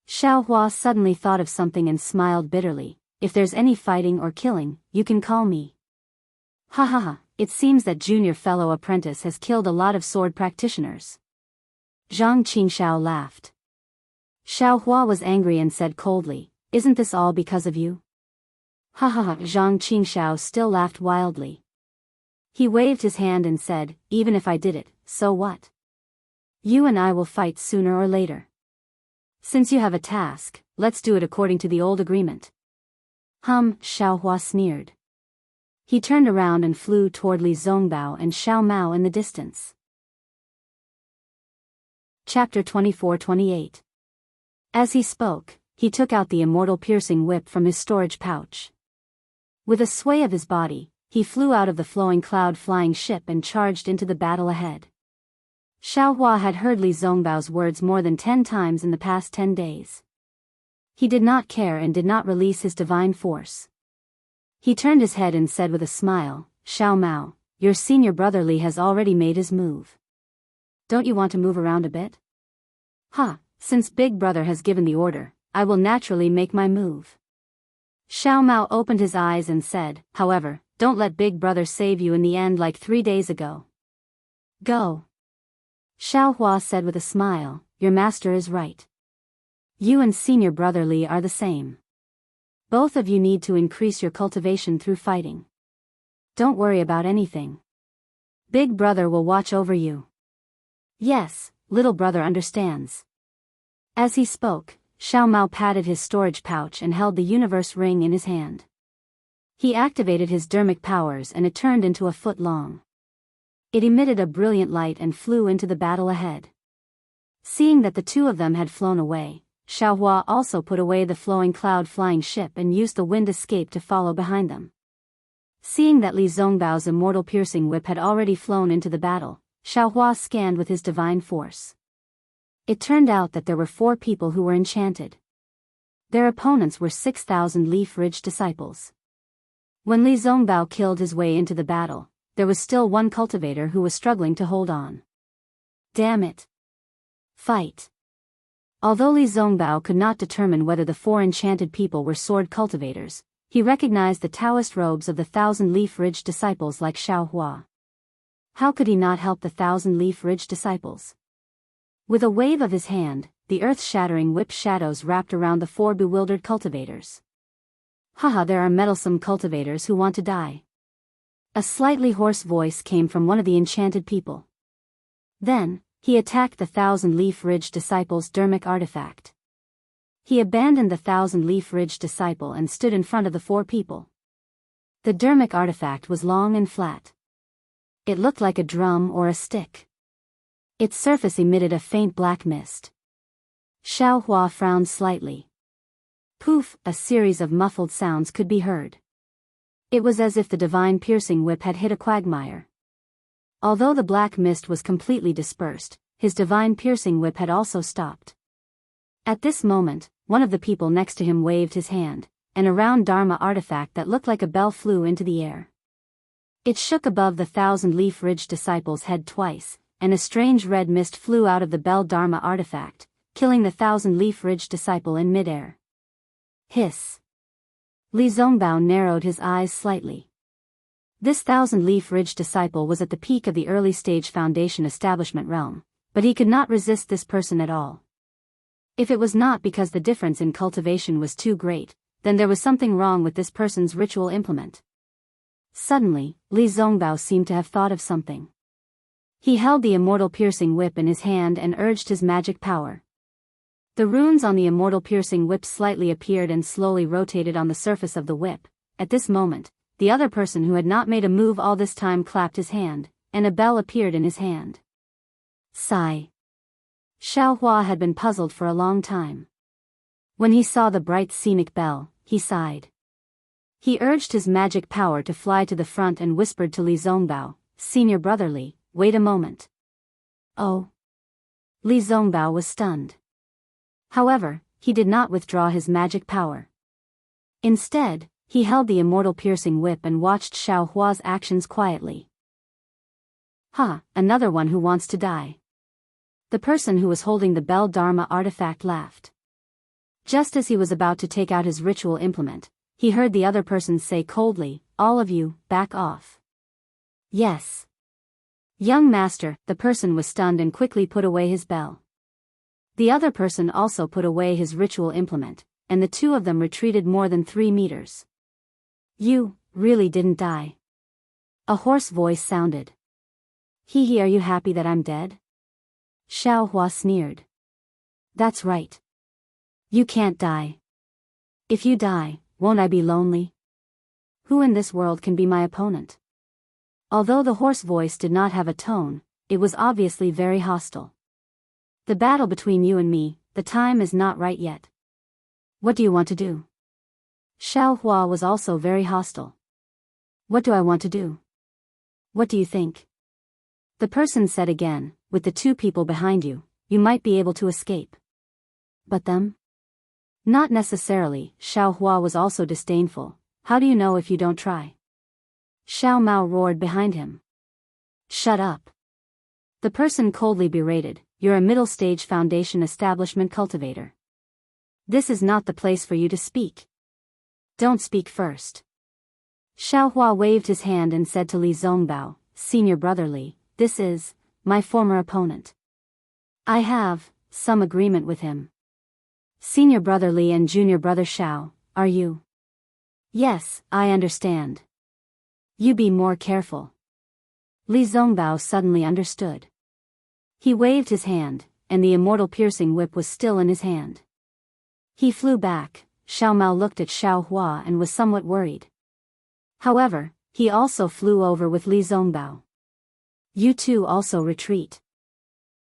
Xiao Hua suddenly thought of something and smiled bitterly. If there's any fighting or killing, you can call me. Ha ha ha, it seems that junior fellow apprentice has killed a lot of sword practitioners. Zhang Qingxiao laughed. Xiao Hua was angry and said coldly, isn't this all because of you? Ha ha ha, Zhang Qingxiao still laughed wildly. He waved his hand and said, even if I did it, so what? You and I will fight sooner or later. Since you have a task, let's do it according to the old agreement. Xiao Hua sneered. He turned around and flew toward Li Zongbao and Xiao Mao in the distance. Chapter 24-28. As he spoke, he took out the immortal piercing whip from his storage pouch. With a sway of his body, he flew out of the flowing cloud-flying ship and charged into the battle ahead. Xiaohua had heard Li Zongbao's words more than 10 times in the past 10 days. He did not care and did not release his divine force. He turned his head and said with a smile, "Xiao Mao, your senior brother Li has already made his move. Don't you want to move around a bit?" Since Big Brother has given the order, I will naturally make my move." Xiao Mao opened his eyes and said, "However, don't let Big Brother save you in the end like 3 days ago." "Go." Xiaohua said with a smile, "Your master is right. You and senior brother Li are the same. Both of you need to increase your cultivation through fighting. Don't worry about anything. Big Brother will watch over you." "Yes, little brother understands." As he spoke, Xiao Mao patted his storage pouch and held the universe ring in his hand. He activated his dermic powers and it turned into a foot long. It emitted a brilliant light and flew into the battle ahead. Seeing that the two of them had flown away, Xiaohua also put away the flowing cloud-flying ship and used the wind escape to follow behind them. Seeing that Li Zongbao's immortal piercing whip had already flown into the battle, Xiaohua scanned with his divine force. It turned out that there were 4 people who were enchanted. Their opponents were 6,000 Leaf Ridge disciples. When Li Zongbao killed his way into the battle, there was still one cultivator who was struggling to hold on. Damn it! Fight! Although Li Zongbao could not determine whether the 4 enchanted people were sword cultivators, he recognized the Taoist robes of the 1,000 Leaf Ridge disciples like Xiaohua. How could he not help the 1,000 Leaf Ridge disciples? With a wave of his hand, the earth-shattering whip shadows wrapped around the 4 bewildered cultivators. There are meddlesome cultivators who want to die. A slightly hoarse voice came from one of the enchanted people. Then, he attacked the 1,000 Leaf Ridge disciples' dermic artifact. He abandoned the 1,000 Leaf Ridge disciple and stood in front of the 4 people. The dermic artifact was long and flat. It looked like a drum or a stick. Its surface emitted a faint black mist. Xiaohua frowned slightly. Poof! A series of muffled sounds could be heard. It was as if the divine piercing whip had hit a quagmire. Although the black mist was completely dispersed, his divine piercing whip had also stopped. At this moment, one of the people next to him waved his hand, and a round Dharma artifact that looked like a bell flew into the air. It shook above the 1,000 Leaf Ridge disciples' head twice, and a strange red mist flew out of the bell Dharma artifact, killing the 1,000 Leaf Ridge disciple in midair. Hiss! Li Zongbao narrowed his eyes slightly. This 1,000 Leaf Ridge disciple was at the peak of the early-stage Foundation establishment realm, but he could not resist this person at all. If it was not because the difference in cultivation was too great, then there was something wrong with this person's ritual implement. Suddenly, Li Zongbao seemed to have thought of something. He held the immortal piercing whip in his hand and urged his magic power. The runes on the immortal piercing whip slightly appeared and slowly rotated on the surface of the whip. At this moment, the other person who had not made a move all this time clapped his hand, and a bell appeared in his hand. Sigh. Xiaohua had been puzzled for a long time. When he saw the bright scenic bell, he sighed. He urged his magic power to fly to the front and whispered to Li Zongbao, "Senior brother Li, wait a moment." Oh. Li Zongbao was stunned. However, he did not withdraw his magic power. Instead, he held the immortal piercing whip and watched Xiaohua's actions quietly. Another one who wants to die. The person who was holding the Bell Dharma artifact laughed. Just as he was about to take out his ritual implement, he heard the other person say coldly, "All of you, back off." Yes. Young master, the person was stunned and quickly put away his bell. The other person also put away his ritual implement, and the 2 of them retreated more than 3 meters. "You, really didn't die?" A hoarse voice sounded. Are you happy that I'm dead?" Xiaohua sneered. "That's right. You can't die. If you die, won't I be lonely? Who in this world can be my opponent?" Although the hoarse voice did not have a tone, it was obviously very hostile. "The battle between you and me, the time is not right yet. What do you want to do? Xiao Hua was also very hostile. What do I want to do? What do you think? The person said again, with the two people behind you, you might be able to escape. But them? Not necessarily. Xiao Hua was also disdainful. How do you know if you don't try? Xiao Mao roared behind him. Shut up. The person coldly berated, you're a middle-stage foundation establishment cultivator. This is not the place for you to speak. Don't speak first. Xiao Hua waved his hand and said to Li Zongbao, Senior Brother Li, this is my former opponent. I have some agreement with him. Senior Brother Li and Junior Brother Xiao, are you? Yes, I understand. You be more careful. Li Zongbao suddenly understood. He waved his hand, and the immortal piercing whip was still in his hand. He flew back. Xiao Mao looked at Xiao Hua and was somewhat worried. However, he also flew over with Li Zongbao. You two also retreat.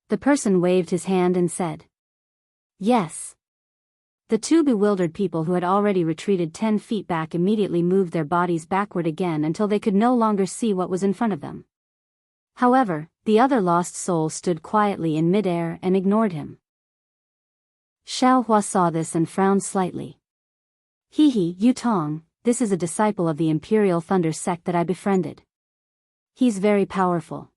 The person waved his hand and said. Yes. The two bewildered people who had already retreated 10 feet back immediately moved their bodies backward again until they could no longer see what was in front of them. However, the other lost soul stood quietly in midair and ignored him. Xiao Hua saw this and frowned slightly. Yu Tong, this is a disciple of the Imperial Thunder sect that I befriended. He's very powerful.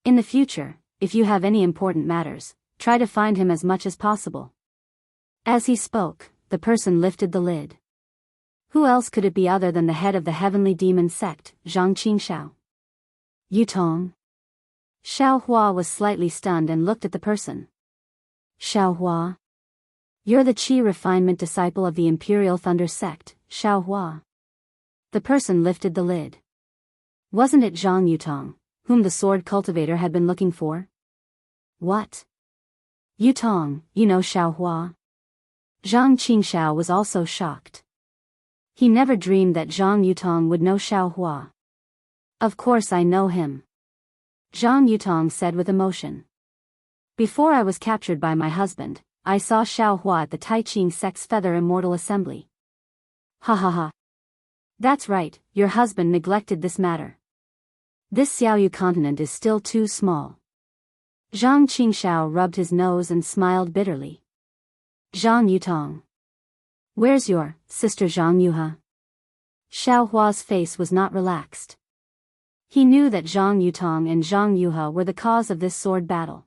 In the future, if you have any important matters, try to find him as much as possible. As he spoke, the person lifted the lid. Who else could it be other than the head of the heavenly demon sect, Zhang Qingxiao? Yu Tong? Xiao Hua was slightly stunned and looked at the person. Xiao Hua? You're the Qi refinement disciple of the Imperial Thunder sect, Xiao Hua. The person lifted the lid. Wasn't it Zhang Yutong, whom the sword cultivator had been looking for? What? Yutong, you know Xiao Hua? Zhang Qingxiao was also shocked. He never dreamed that Zhang Yutong would know Xiao Hua. Of course I know him. Zhang Yutong said with emotion. Before I was captured by my husband, I saw Xiao Hua at the Taiqing sect's Feather Immortal Assembly. Ha ha ha. That's right, your husband neglected this matter. This Xiaoyu continent is still too small. Zhang Qingxiao rubbed his nose and smiled bitterly. Zhang Yutong. Where's your sister Zhang Yuha? Xiao Hua's face was not relaxed. He knew that Zhang Yutong and Zhang Yuha were the cause of this sword battle.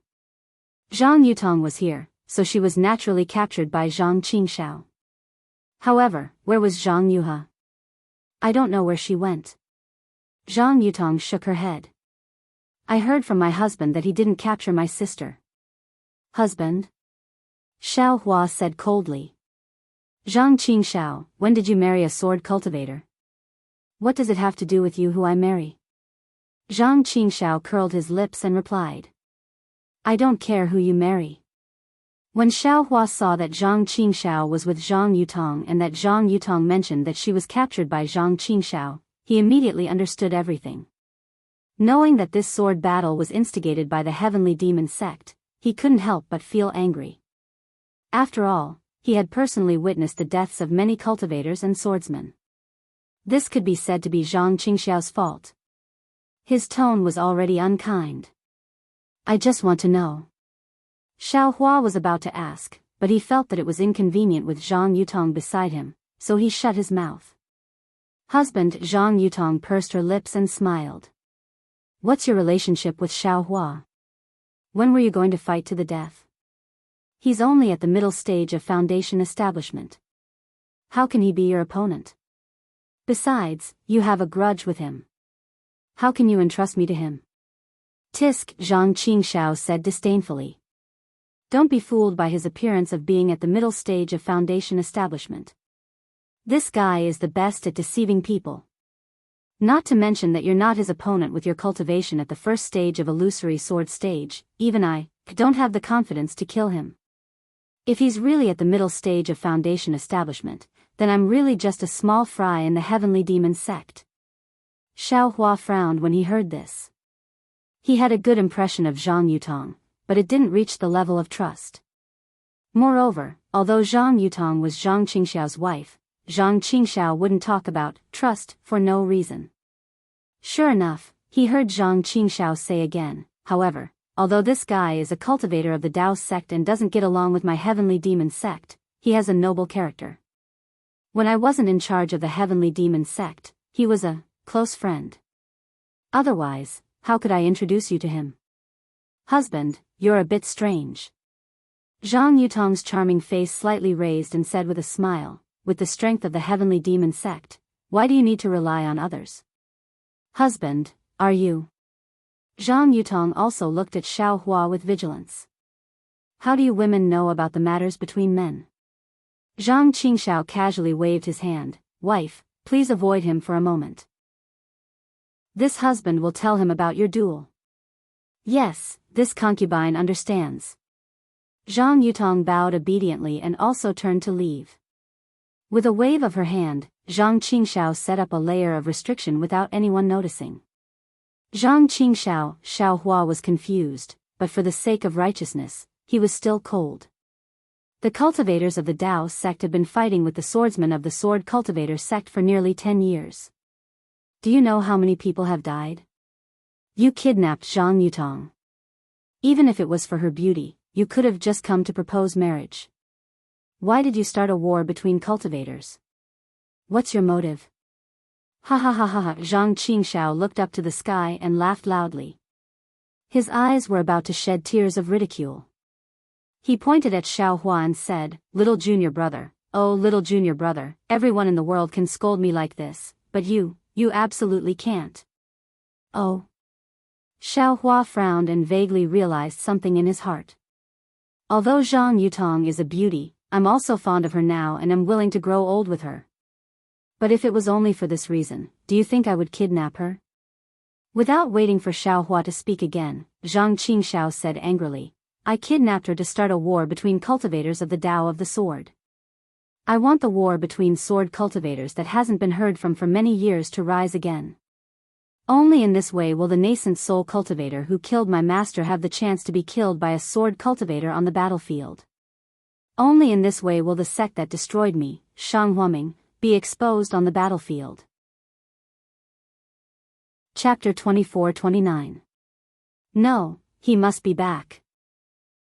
Zhang Yutong was here, so she was naturally captured by Zhang Qingxiao. However, where was Zhang Yuha? I don't know where she went. Zhang Yutong shook her head. I heard from my husband that he didn't capture my sister. Husband? Xiao Hua said coldly. Zhang Qingxiao, when did you marry a sword cultivator? What does it have to do with you who I marry? Zhang Qingxiao curled his lips and replied. I don't care who you marry. When Xiao Hua saw that Zhang Qingxiao was with Zhang Yutong and that Zhang Yutong mentioned that she was captured by Zhang Qingxiao, he immediately understood everything. Knowing that this sword battle was instigated by the heavenly demon sect, he couldn't help but feel angry. After all, he had personally witnessed the deaths of many cultivators and swordsmen. This could be said to be Zhang Qingxiao's fault. His tone was already unkind. I just want to know. Xiao Hua was about to ask, but he felt that it was inconvenient with Zhang Yutong beside him, so he shut his mouth. Husband Zhang Yutong pursed her lips and smiled. What's your relationship with Xiao Hua? When were you going to fight to the death? He's only at the middle stage of foundation establishment. How can he be your opponent? Besides, you have a grudge with him. How can you entrust me to him? Tisk, Zhang Qingxiao said disdainfully. Don't be fooled by his appearance of being at the middle stage of foundation establishment. This guy is the best at deceiving people. Not to mention that you're not his opponent with your cultivation at the first stage of illusory sword stage. Even I don't have the confidence to kill him. If he's really at the middle stage of foundation establishment, then I'm really just a small fry in the heavenly demon sect. Xiao Hua frowned when he heard this. He had a good impression of Zhang Yutong, but it didn't reach the level of trust. Moreover, although Zhang Yutong was Zhang Qingxiao's wife, Zhang Qingxiao wouldn't talk about trust for no reason. Sure enough, he heard Zhang Qingxiao say again, however, although this guy is a cultivator of the Daoist sect and doesn't get along with my heavenly demon sect, he has a noble character. When I wasn't in charge of the heavenly demon sect, he was a close friend. Otherwise, how could I introduce you to him? Husband, you're a bit strange. Zhang Yutong's charming face slightly raised and said with a smile, with the strength of the heavenly demon sect, why do you need to rely on others? Husband, are you? Zhang Yutong also looked at Xiao Hua with vigilance. How do you women know about the matters between men? Zhang Qingxiao casually waved his hand, wife, please avoid him for a moment. This husband will tell him about your duel. Yes, this concubine understands. Zhang Yutong bowed obediently and also turned to leave. With a wave of her hand, Zhang Qingxiao set up a layer of restriction without anyone noticing. Zhang Qingxiao, Xiao Hua was confused, but for the sake of righteousness, he was still cold. The cultivators of the Dao sect had been fighting with the swordsmen of the Sword Cultivator sect for nearly 10 years. Do you know how many people have died? You kidnapped Zhang Yutong. Even if it was for her beauty, you could have just come to propose marriage. Why did you start a war between cultivators? What's your motive? Ha ha ha ha ha. Zhang Qingxiao looked up to the sky and laughed loudly. His eyes were about to shed tears of ridicule. He pointed at Xiao Hua and said, little junior brother, oh little junior brother, everyone in the world can scold me like this, but you absolutely can't. Oh. Xiao Hua frowned and vaguely realized something in his heart. Although Zhang Yutong is a beauty, I'm also fond of her now and am willing to grow old with her. But if it was only for this reason, do you think I would kidnap her? Without waiting for Xiao Hua to speak again, Zhang Qingxiao said angrily, I kidnapped her to start a war between cultivators of the Dao of the Sword. I want the war between sword cultivators that hasn't been heard from for many years to rise again. Only in this way will the nascent soul cultivator who killed my master have the chance to be killed by a sword cultivator on the battlefield. Only in this way will the sect that destroyed me, Shang Huaming, be exposed on the battlefield. Chapter 24-29. No, he must be back.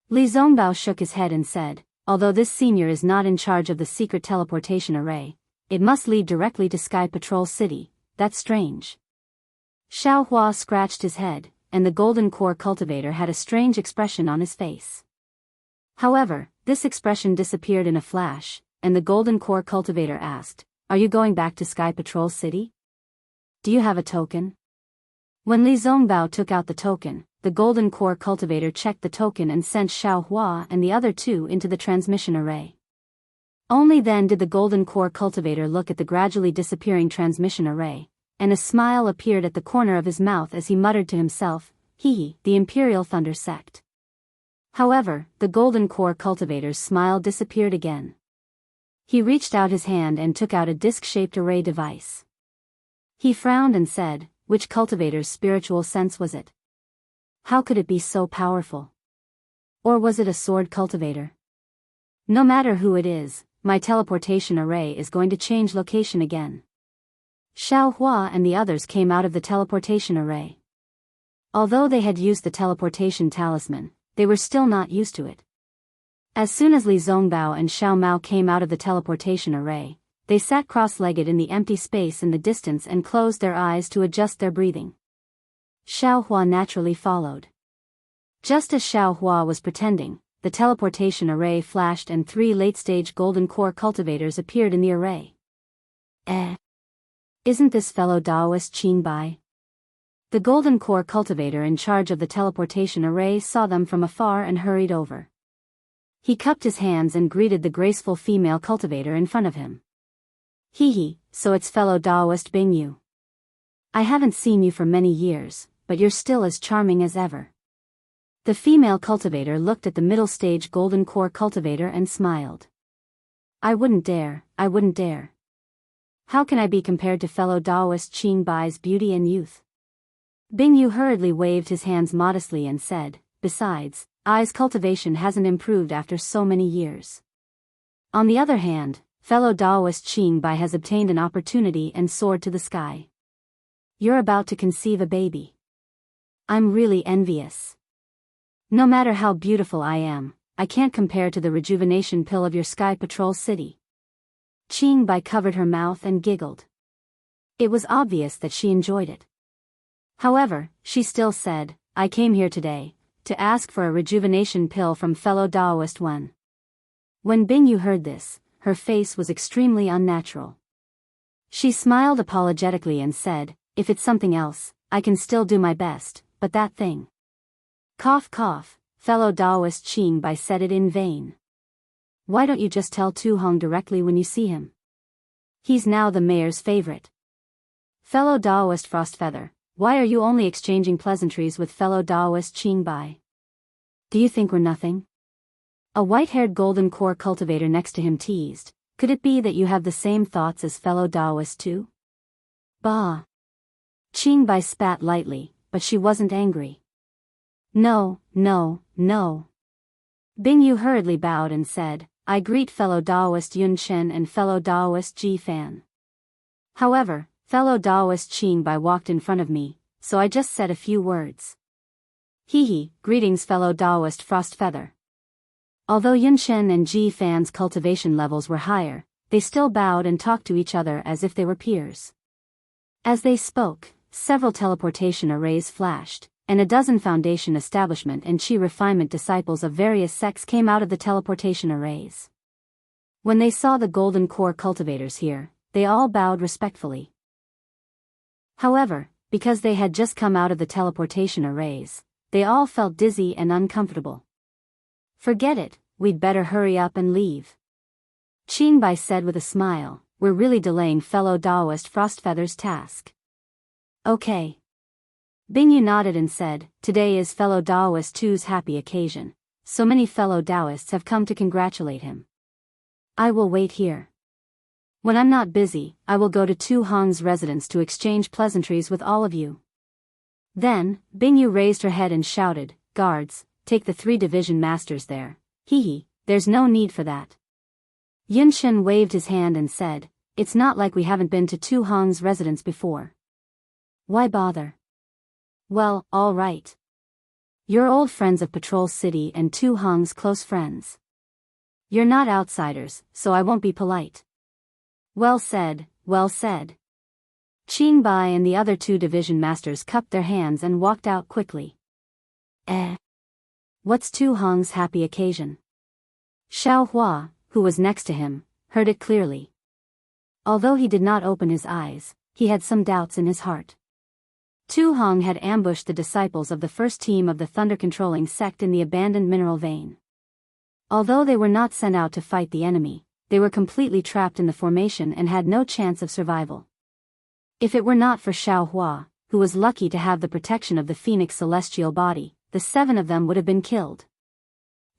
Li Zongbao shook his head and said, although this senior is not in charge of the secret teleportation array, it must lead directly to Sky Patrol City, that's strange. Xiao Hua scratched his head, and the golden core cultivator had a strange expression on his face. However, this expression disappeared in a flash, and the golden core cultivator asked, are you going back to Sky Patrol City? Do you have a token? When Li Zongbao took out the token, the golden core cultivator checked the token and sent Xiao Hua and the other two into the transmission array. Only then did the golden core cultivator look at the gradually disappearing transmission array, and a smile appeared at the corner of his mouth as he muttered to himself, hee, the Imperial Thunder Sect. However, the golden core cultivator's smile disappeared again. He reached out his hand and took out a disc-shaped array device. He frowned and said, which cultivator's spiritual sense was it? How could it be so powerful? Or was it a sword cultivator? No matter who it is, my teleportation array is going to change location again. Xiao Hua and the others came out of the teleportation array. Although they had used the teleportation talisman, they were still not used to it. As soon as Li Zongbao and Xiao Mao came out of the teleportation array, they sat cross-legged in the empty space in the distance and closed their eyes to adjust their breathing. Xiao Hua naturally followed. Just as Xiao Hua was pretending, the teleportation array flashed and 3 late-stage golden core cultivators appeared in the array. Isn't this fellow Daoist Qing Bai? The golden core cultivator in charge of the teleportation array saw them from afar and hurried over. He cupped his hands and greeted the graceful female cultivator in front of him. Hee, so it's fellow Daoist Bingyu. I haven't seen you for many years, but you're still as charming as ever. The female cultivator looked at the middle-stage golden core cultivator and smiled. I wouldn't dare. How can I be compared to fellow Daoist Qing Bai's beauty and youth? Bingyu hurriedly waved his hands modestly and said, besides, I's cultivation hasn't improved after so many years. On the other hand, fellow Daoist Qingbai has obtained an opportunity and soared to the sky. You're about to conceive a baby. I'm really envious. No matter how beautiful I am, I can't compare to the rejuvenation pill of your Sky Patrol City. Qingbai covered her mouth and giggled. It was obvious that she enjoyed it. However, she still said, I came here today to ask for a rejuvenation pill from fellow Daoist Wen. When Bingyu heard this, her face was extremely unnatural. She smiled apologetically and said, if it's something else, I can still do my best, but that thing. Cough cough, fellow Daoist Qingbai said it in vain. Why don't you just tell Tu Hong directly when you see him? He's now the mayor's favorite. Fellow Daoist Frostfeather, why are you only exchanging pleasantries with fellow Daoist Qingbai? Do you think we're nothing? A white-haired golden core cultivator next to him teased, could it be that you have the same thoughts as fellow Daoist too? Bah! Qingbai spat lightly, but she wasn't angry. No, no, no. Bingyu hurriedly bowed and said, I greet fellow Daoist Yunshen and fellow Daoist Ji Fan. However, fellow Daoist Qingbai walked in front of me, so I just said a few words. Hee, greetings fellow Daoist Frostfeather. Although Yunshen and Ji Fan's cultivation levels were higher, they still bowed and talked to each other as if they were peers. As they spoke, several teleportation arrays flashed, and a dozen foundation establishment and chi refinement disciples of various sects came out of the teleportation arrays. When they saw the golden core cultivators here, they all bowed respectfully. However, because they had just come out of the teleportation arrays, they all felt dizzy and uncomfortable. Forget it, we'd better hurry up and leave. Qingbai said with a smile, we're really delaying fellow Daoist Frostfeather's task. Okay. Bingyu nodded and said, today is fellow Daoist Tu's happy occasion. So many fellow Daoists have come to congratulate him. I will wait here. When I'm not busy, I will go to Tu Hong's residence to exchange pleasantries with all of you. Then, Bingyu raised her head and shouted, guards, take the 3 division masters there. Hee, there's no need for that. Yunshen waved his hand and said, it's not like we haven't been to Tu Hong's residence before. Why bother? Well, all right. You're old friends of Patrol City and Tu Hong's close friends. You're not outsiders, so I won't be polite. Well said, well said. Qingbai and the other 2 division masters cupped their hands and walked out quickly. What's Tu Hong's happy occasion? Xiao Hua, who was next to him, heard it clearly. Although he did not open his eyes, he had some doubts in his heart. Tu Hong had ambushed the disciples of the first team of the thunder-controlling sect in the abandoned mineral vein. Although they were not sent out to fight the enemy, they were completely trapped in the formation and had no chance of survival. If it were not for Xiao Hua, who was lucky to have the protection of the Phoenix celestial body, the 7 of them would have been killed.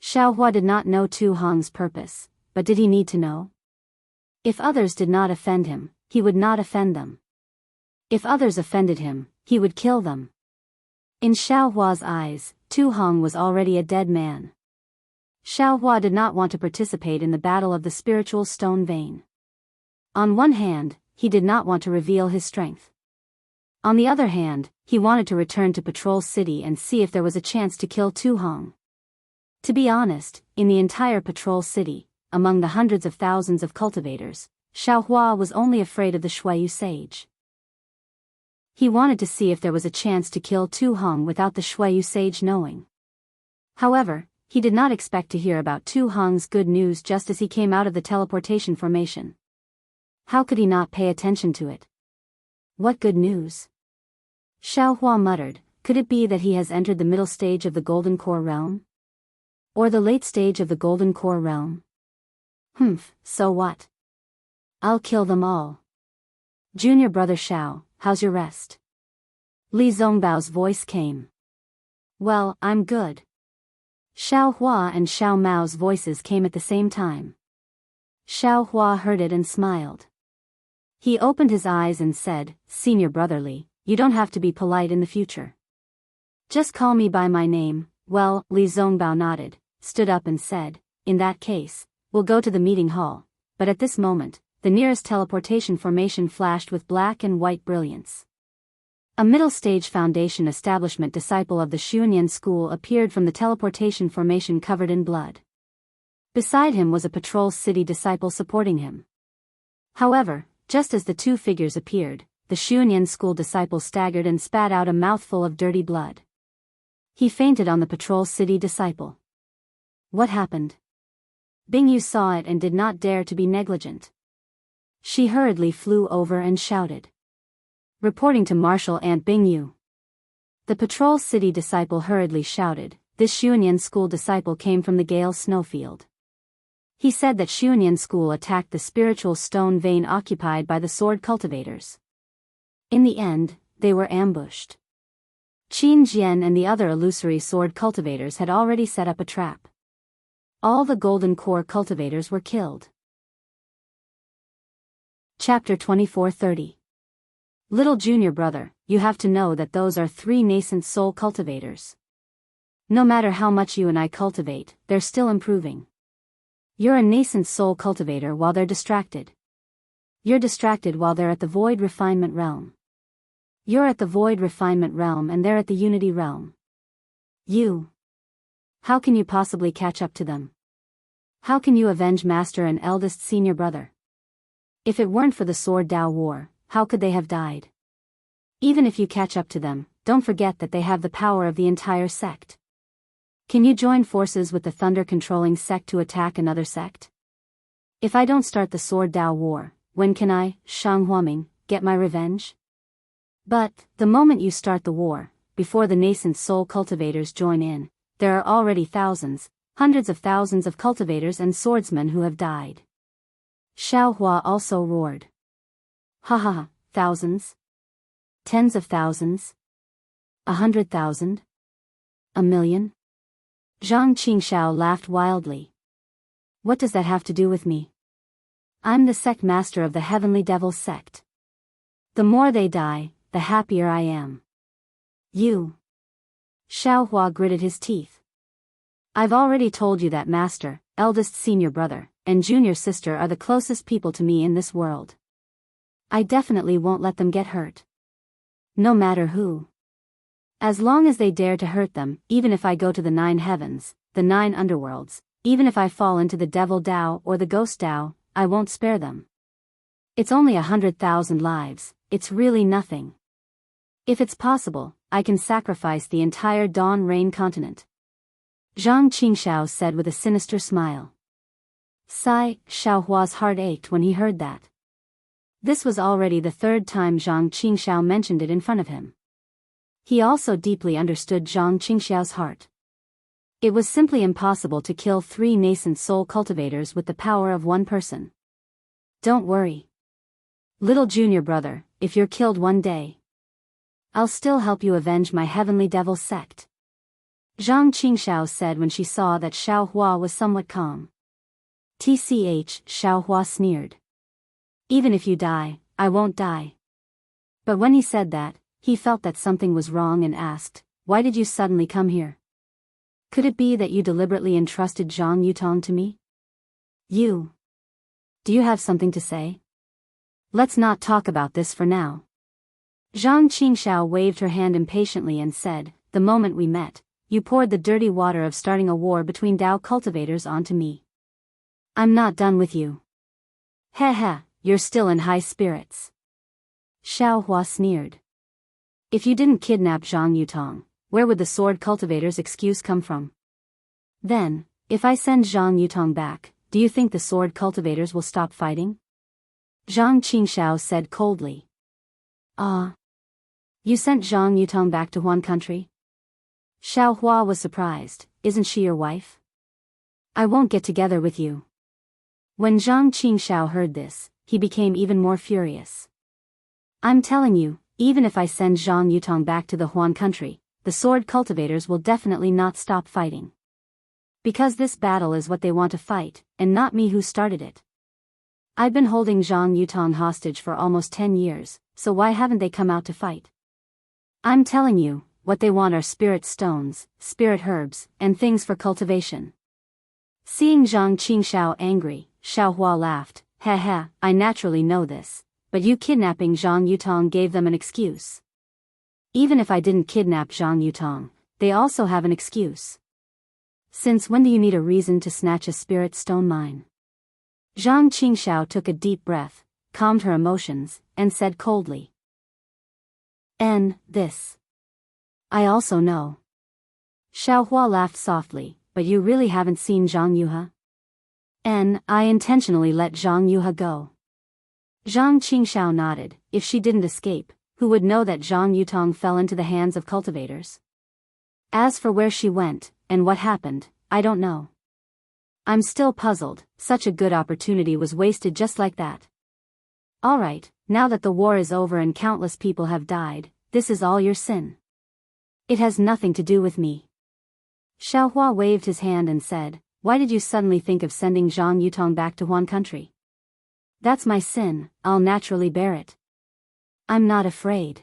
Xiao Hua did not know Tu Hong's purpose, but did he need to know? If others did not offend him, he would not offend them. If others offended him, he would kill them. In Xiao Hua's eyes, Tu Hong was already a dead man. Xiao Hua did not want to participate in the battle of the spiritual stone vein. On one hand, he did not want to reveal his strength. On the other hand, he wanted to return to Patrol City and see if there was a chance to kill Tu Hong. To be honest, in the entire Patrol City, among the hundreds of thousands of cultivators, Xiao Hua was only afraid of the Shuayu sage. He wanted to see if there was a chance to kill Tu Hong without the Shuayu sage knowing. However, he did not expect to hear about Tu Hong's good news just as he came out of the teleportation formation. How could he not pay attention to it? What good news? Xiao Hua muttered, could it be that he has entered the middle stage of the Golden Core Realm? Or the late stage of the Golden Core Realm? So what? I'll kill them all. Junior brother Xiao, how's your rest? Li Zongbao's voice came. Well, I'm good. Xiao Hua and Xiao Mao's voices came at the same time. Xiao Hua heard it and smiled. He opened his eyes and said, Senior brother Li, you don't have to be polite in the future. Just call me by my name, Well, Li Zongbao nodded, stood up and said, in that case, we'll go to the meeting hall. But at this moment, the nearest teleportation formation flashed with black and white brilliance. A middle-stage foundation establishment disciple of the Xuanyan school appeared from the teleportation formation covered in blood. Beside him was a patrol city disciple supporting him. However, just as the two figures appeared, the Xuanyan school disciple staggered and spat out a mouthful of dirty blood. He fainted on the patrol city disciple. What happened? Bingyu saw it and did not dare to be negligent. She hurriedly flew over and shouted. Reporting to Marshal Aunt Bingyu. The patrol city disciple hurriedly shouted, this Xuanyan school disciple came from the Gale snowfield. He said that Xuanyan school attacked the spiritual stone vein occupied by the sword cultivators. In the end, they were ambushed. Qin Jian and the other illusory sword cultivators had already set up a trap. All the golden core cultivators were killed. Chapter 24:30. Little junior brother, you have to know that those are 3 nascent soul cultivators. No matter how much you and I cultivate, they're still improving. You're a nascent soul cultivator while they're distracted. You're distracted while they're at the void refinement realm. You're at the void refinement realm and they're at the unity realm. How can you possibly catch up to them? How can you avenge master and eldest senior brother? If it weren't for the Sword Dao War, how could they have died? Even if you catch up to them, don't forget that they have the power of the entire sect. Can you join forces with the thunder-controlling sect to attack another sect? If I don't start the Sword Dao War, when can I, Shang Huaming, get my revenge? But, the moment you start the war, before the nascent soul cultivators join in, there are already thousands, hundreds of thousands of cultivators and swordsmen who have died. Xiao Hua also roared. Ha ha ha, thousands? Tens of thousands? 100,000? 1,000,000? Zhang Qingxiao laughed wildly. What does that have to do with me? I'm the sect master of the Heavenly Devil sect. The more they die, the happier I am. Xiao Hua gritted his teeth. I've already told you that master, eldest senior brother, and junior sister are the closest people to me in this world. I definitely won't let them get hurt. No matter who. As long as they dare to hurt them, even if I go to the 9 heavens, the 9 underworlds, even if I fall into the devil Dao or the ghost Dao, I won't spare them. It's only 100,000 lives, it's really nothing. If it's possible, I can sacrifice the entire Dawn Rain continent. Zhang Qingxiao said with a sinister smile. Sigh, Xiaohua's heart ached when he heard that. This was already the 3rd time Zhang Qingxiao mentioned it in front of him. He also deeply understood Zhang Qingxiao's heart. It was simply impossible to kill 3 nascent soul cultivators with the power of one person. Don't worry. Little junior brother, if you're killed one day, I'll still help you avenge my Heavenly Devil sect. Zhang Qingxiao said when she saw that Xiao Hua was somewhat calm. TCH, Xiao Hua sneered. Even if you die, I won't die. But when he said that, he felt that something was wrong and asked, why did you suddenly come here? Could it be that you deliberately entrusted Zhang Yutong to me? Do you have something to say? Let's not talk about this for now. Zhang Qingxiao waved her hand impatiently and said, the moment we met, you poured the dirty water of starting a war between Dao cultivators onto me. I'm not done with you. Heh, you're still in high spirits. Xiao Hua sneered. If you didn't kidnap Zhang Yutong, where would the sword cultivator's excuse come from? Then, if I send Zhang Yutong back, do you think the sword cultivators will stop fighting? Zhang Qingxiao said coldly. You sent Zhang Yutong back to Huan country? Xiao Hua was surprised. Isn't she your wife? I won't get together with you. When Zhang Qingxiao heard this, he became even more furious. I'm telling you, even if I send Zhang Yutong back to the Huan country, the sword cultivators will definitely not stop fighting. Because this battle is what they want to fight, and not me who started it. I've been holding Zhang Yutong hostage for almost 10 years, so why haven't they come out to fight? I'm telling you, what they want are spirit stones, spirit herbs, and things for cultivation. Seeing Zhang Qingxiao angry, Xiaohua laughed. Heh, I naturally know this, but you kidnapping Zhang Yutong gave them an excuse. Even if I didn't kidnap Zhang Yutong, they also have an excuse. Since when do you need a reason to snatch a spirit stone mine? Zhang Qingxiao took a deep breath, calmed her emotions, and said coldly. This. I also know. Xiaohua laughed softly, but you really haven't seen Zhang Yuhe? I intentionally let Zhang Yuhe go. Zhang Qingxiao nodded. If she didn't escape, who would know that Zhang Yutong fell into the hands of cultivators? As for where she went, and what happened, I don't know. I'm still puzzled. Such a good opportunity was wasted just like that. Alright, now that the war is over and countless people have died, this is all your sin. It has nothing to do with me. Xiaohua waved his hand and said, why did you suddenly think of sending Zhang Yutong back to Huan country? That's my sin, I'll naturally bear it. I'm not afraid.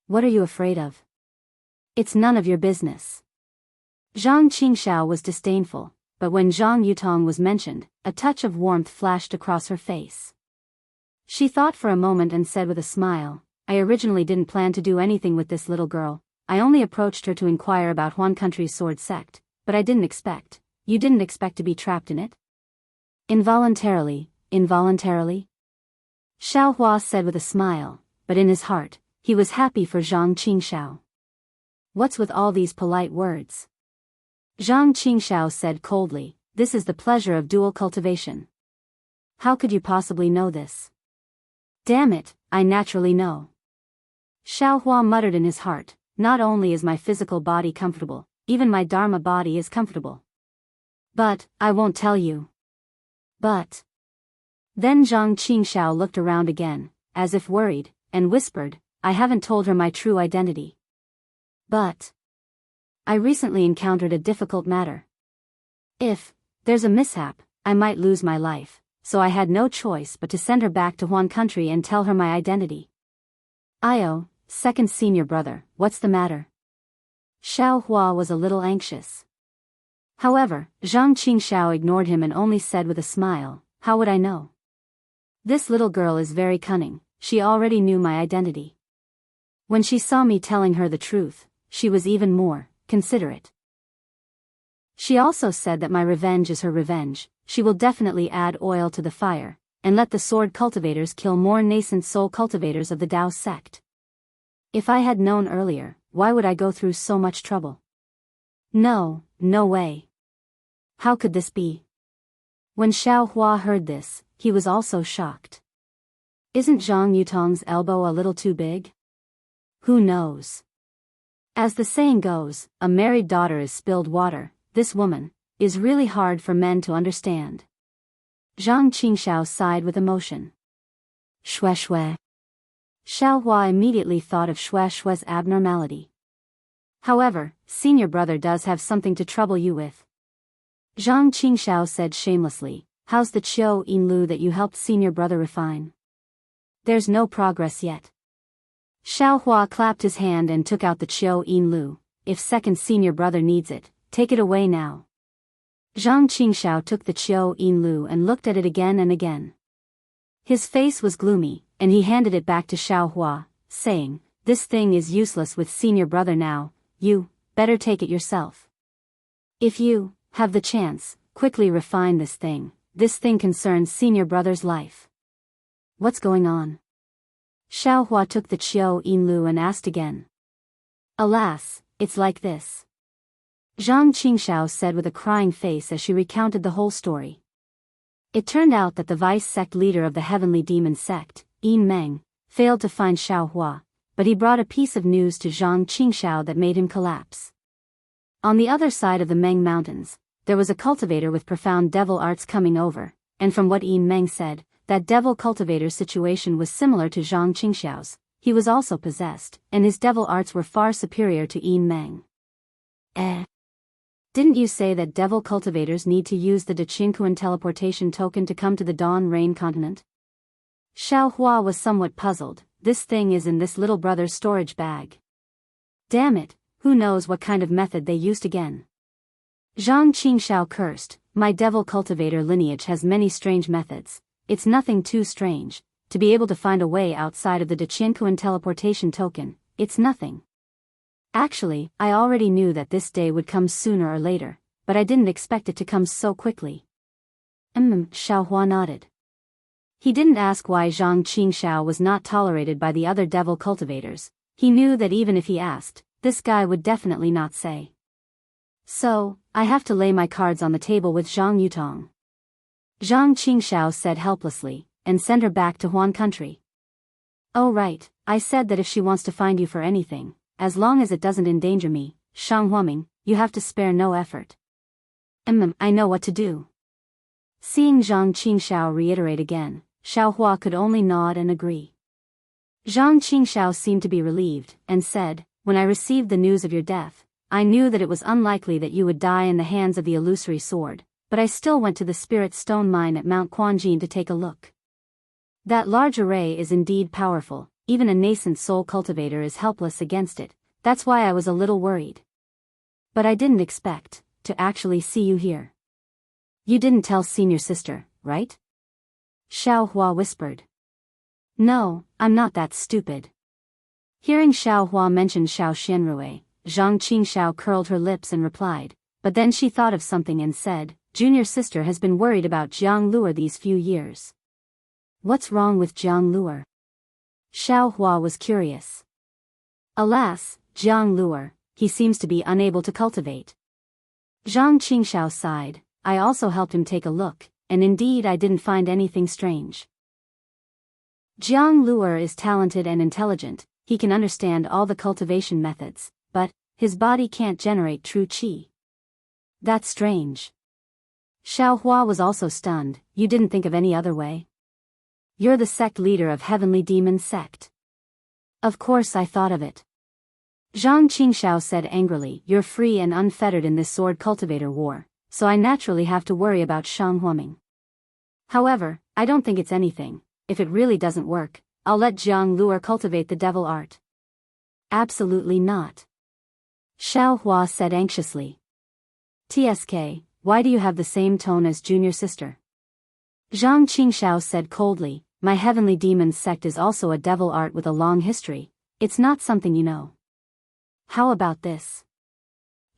What are you afraid of? It's none of your business. Zhang Qingxiao was disdainful, but when Zhang Yutong was mentioned, a touch of warmth flashed across her face. She thought for a moment and said with a smile, I originally didn't plan to do anything with this little girl. I only approached her to inquire about Huan country's sword sect, but I didn't expect. You didn't expect to be trapped in it? Involuntarily? Xiaohua said with a smile, but in his heart, he was happy for Zhang Qingxiao. What's with all these polite words? Zhang Qingxiao said coldly, this is the pleasure of dual cultivation. How could you possibly know this? Damn it, I naturally know. Xiaohua muttered in his heart, not only is my physical body comfortable, even my dharma body is comfortable. But, I won't tell you. But. Then Zhang Qingxiao looked around again, as if worried, and whispered, I haven't told her my true identity. But. I recently encountered a difficult matter. If there's a mishap, I might lose my life, so I had no choice but to send her back to Huan country and tell her my identity. Io, second senior brother, what's the matter? Xiaohua was a little anxious. However, Zhang Qingxiao ignored him and only said with a smile, how would I know? This little girl is very cunning, she already knew my identity. When she saw me telling her the truth, she was even more considerate. She also said that my revenge is her revenge, she will definitely add oil to the fire, and let the sword cultivators kill more nascent soul cultivators of the Daoist sect. If I had known earlier, why would I go through so much trouble? No way. How could this be? When Xiaohua heard this, he was also shocked. Isn't Zhang Yutong's elbow a little too big? Who knows? As the saying goes, a married daughter is spilled water. This woman is really hard for men to understand. Zhang Qingxiao sighed with emotion. Shui. Xiaohua immediately thought of Shui's abnormality. However, senior brother does have something to trouble you with. Zhang Qingxiao said shamelessly, how's the Qiu Yinlu that you helped senior brother refine? There's no progress yet. Xiaohua clapped his hand and took out the Qiu Yinlu. If second senior brother needs it, take it away now. Zhang Qingxiao took the Qiu Yinlu and looked at it again and again. His face was gloomy, and he handed it back to Xiaohua, saying, this thing is useless with senior brother now, you better take it yourself. If you have the chance, quickly refine this thing concerns senior brother's life. What's going on? Xiaohua took the Qiu Yinlu and asked again. Alas, it's like this. Zhang Qingxiao said with a crying face as she recounted the whole story. It turned out that the vice sect leader of the heavenly demon sect, Yin Meng, failed to find Xiaohua, but he brought a piece of news to Zhang Qingxiao that made him collapse. On the other side of the Meng Mountains, there was a cultivator with profound devil arts coming over, and from what Yin Meng said, that devil cultivator's situation was similar to Zhang Qingxiao's. He was also possessed, and his devil arts were far superior to Yin Meng. Didn't you say that devil cultivators need to use the Jianghu teleportation token to come to the Dawn Rain continent? Xiaohua was somewhat puzzled. This thing is in this little brother's storage bag. Damn it, who knows what kind of method they used again. Zhang Qingxiao cursed, my devil cultivator lineage has many strange methods. It's nothing too strange. To be able to find a way outside of the Jianghu teleportation token, it's nothing. Actually, I already knew that this day would come sooner or later, but I didn't expect it to come so quickly. Xiaohua nodded. He didn't ask why Zhang Qingxiao was not tolerated by the other devil cultivators. He knew that even if he asked, this guy would definitely not say. So, I have to lay my cards on the table with Zhang Yutong. Zhang Qingxiao said helplessly, and send her back to Huan country. Oh right, I said that if she wants to find you for anything, as long as it doesn't endanger me, Shang Huaming, you have to spare no effort. I know what to do. Seeing Zhang Qingxiao reiterate again, Xiaohua could only nod and agree. Zhang Qingxiao seemed to be relieved, and said, when I received the news of your death, I knew that it was unlikely that you would die in the hands of the illusory sword, but I still went to the spirit stone mine at Mount Quanjin to take a look. That large array is indeed powerful, even a nascent soul cultivator is helpless against it, that's why I was a little worried. But I didn't expect to actually see you here. You didn't tell senior sister, right? Xiaohua whispered. No, I'm not that stupid. Hearing Xiaohua mention Xiao Xianrui, Zhang Qingxiao curled her lips and replied, but then she thought of something and said, junior sister has been worried about Jianghu these few years. What's wrong with Jianghu? Xiaohua was curious. Alas, Jianghu, he seems to be unable to cultivate. Zhang Qingxiao sighed. I also helped him take a look, and indeed I didn't find anything strange. Jianghu is talented and intelligent, he can understand all the cultivation methods, but his body can't generate true qi. That's strange. Xiaohua was also stunned. You didn't think of any other way? You're the sect leader of Heavenly Demon Sect. Of course I thought of it. Zhang Qingxiao said angrily, you're free and unfettered in this sword cultivator war, so I naturally have to worry about Shang Huaming. However, I don't think it's anything. If it really doesn't work, I'll let Jianghu cultivate the devil art. Absolutely not. Xiaohua said anxiously. TSK, why do you have the same tone as junior sister? Zhang Qingxiao said coldly, my heavenly demon sect is also a devil art with a long history. It's not something you know. How about this?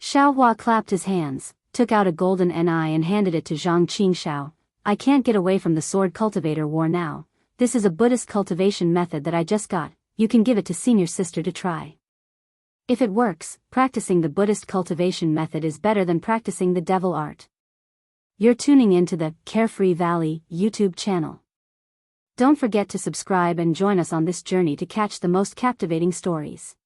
Xiaohua clapped his hands, took out a golden NI and handed it to Zhang Qingxiao. I can't get away from the sword cultivator war now. This is a Buddhist cultivation method that I just got. You can give it to senior sister to try. If it works, practicing the Buddhist cultivation method is better than practicing the devil art. You're tuning into the Carefree Valley YouTube channel. Don't forget to subscribe and join us on this journey to catch the most captivating stories.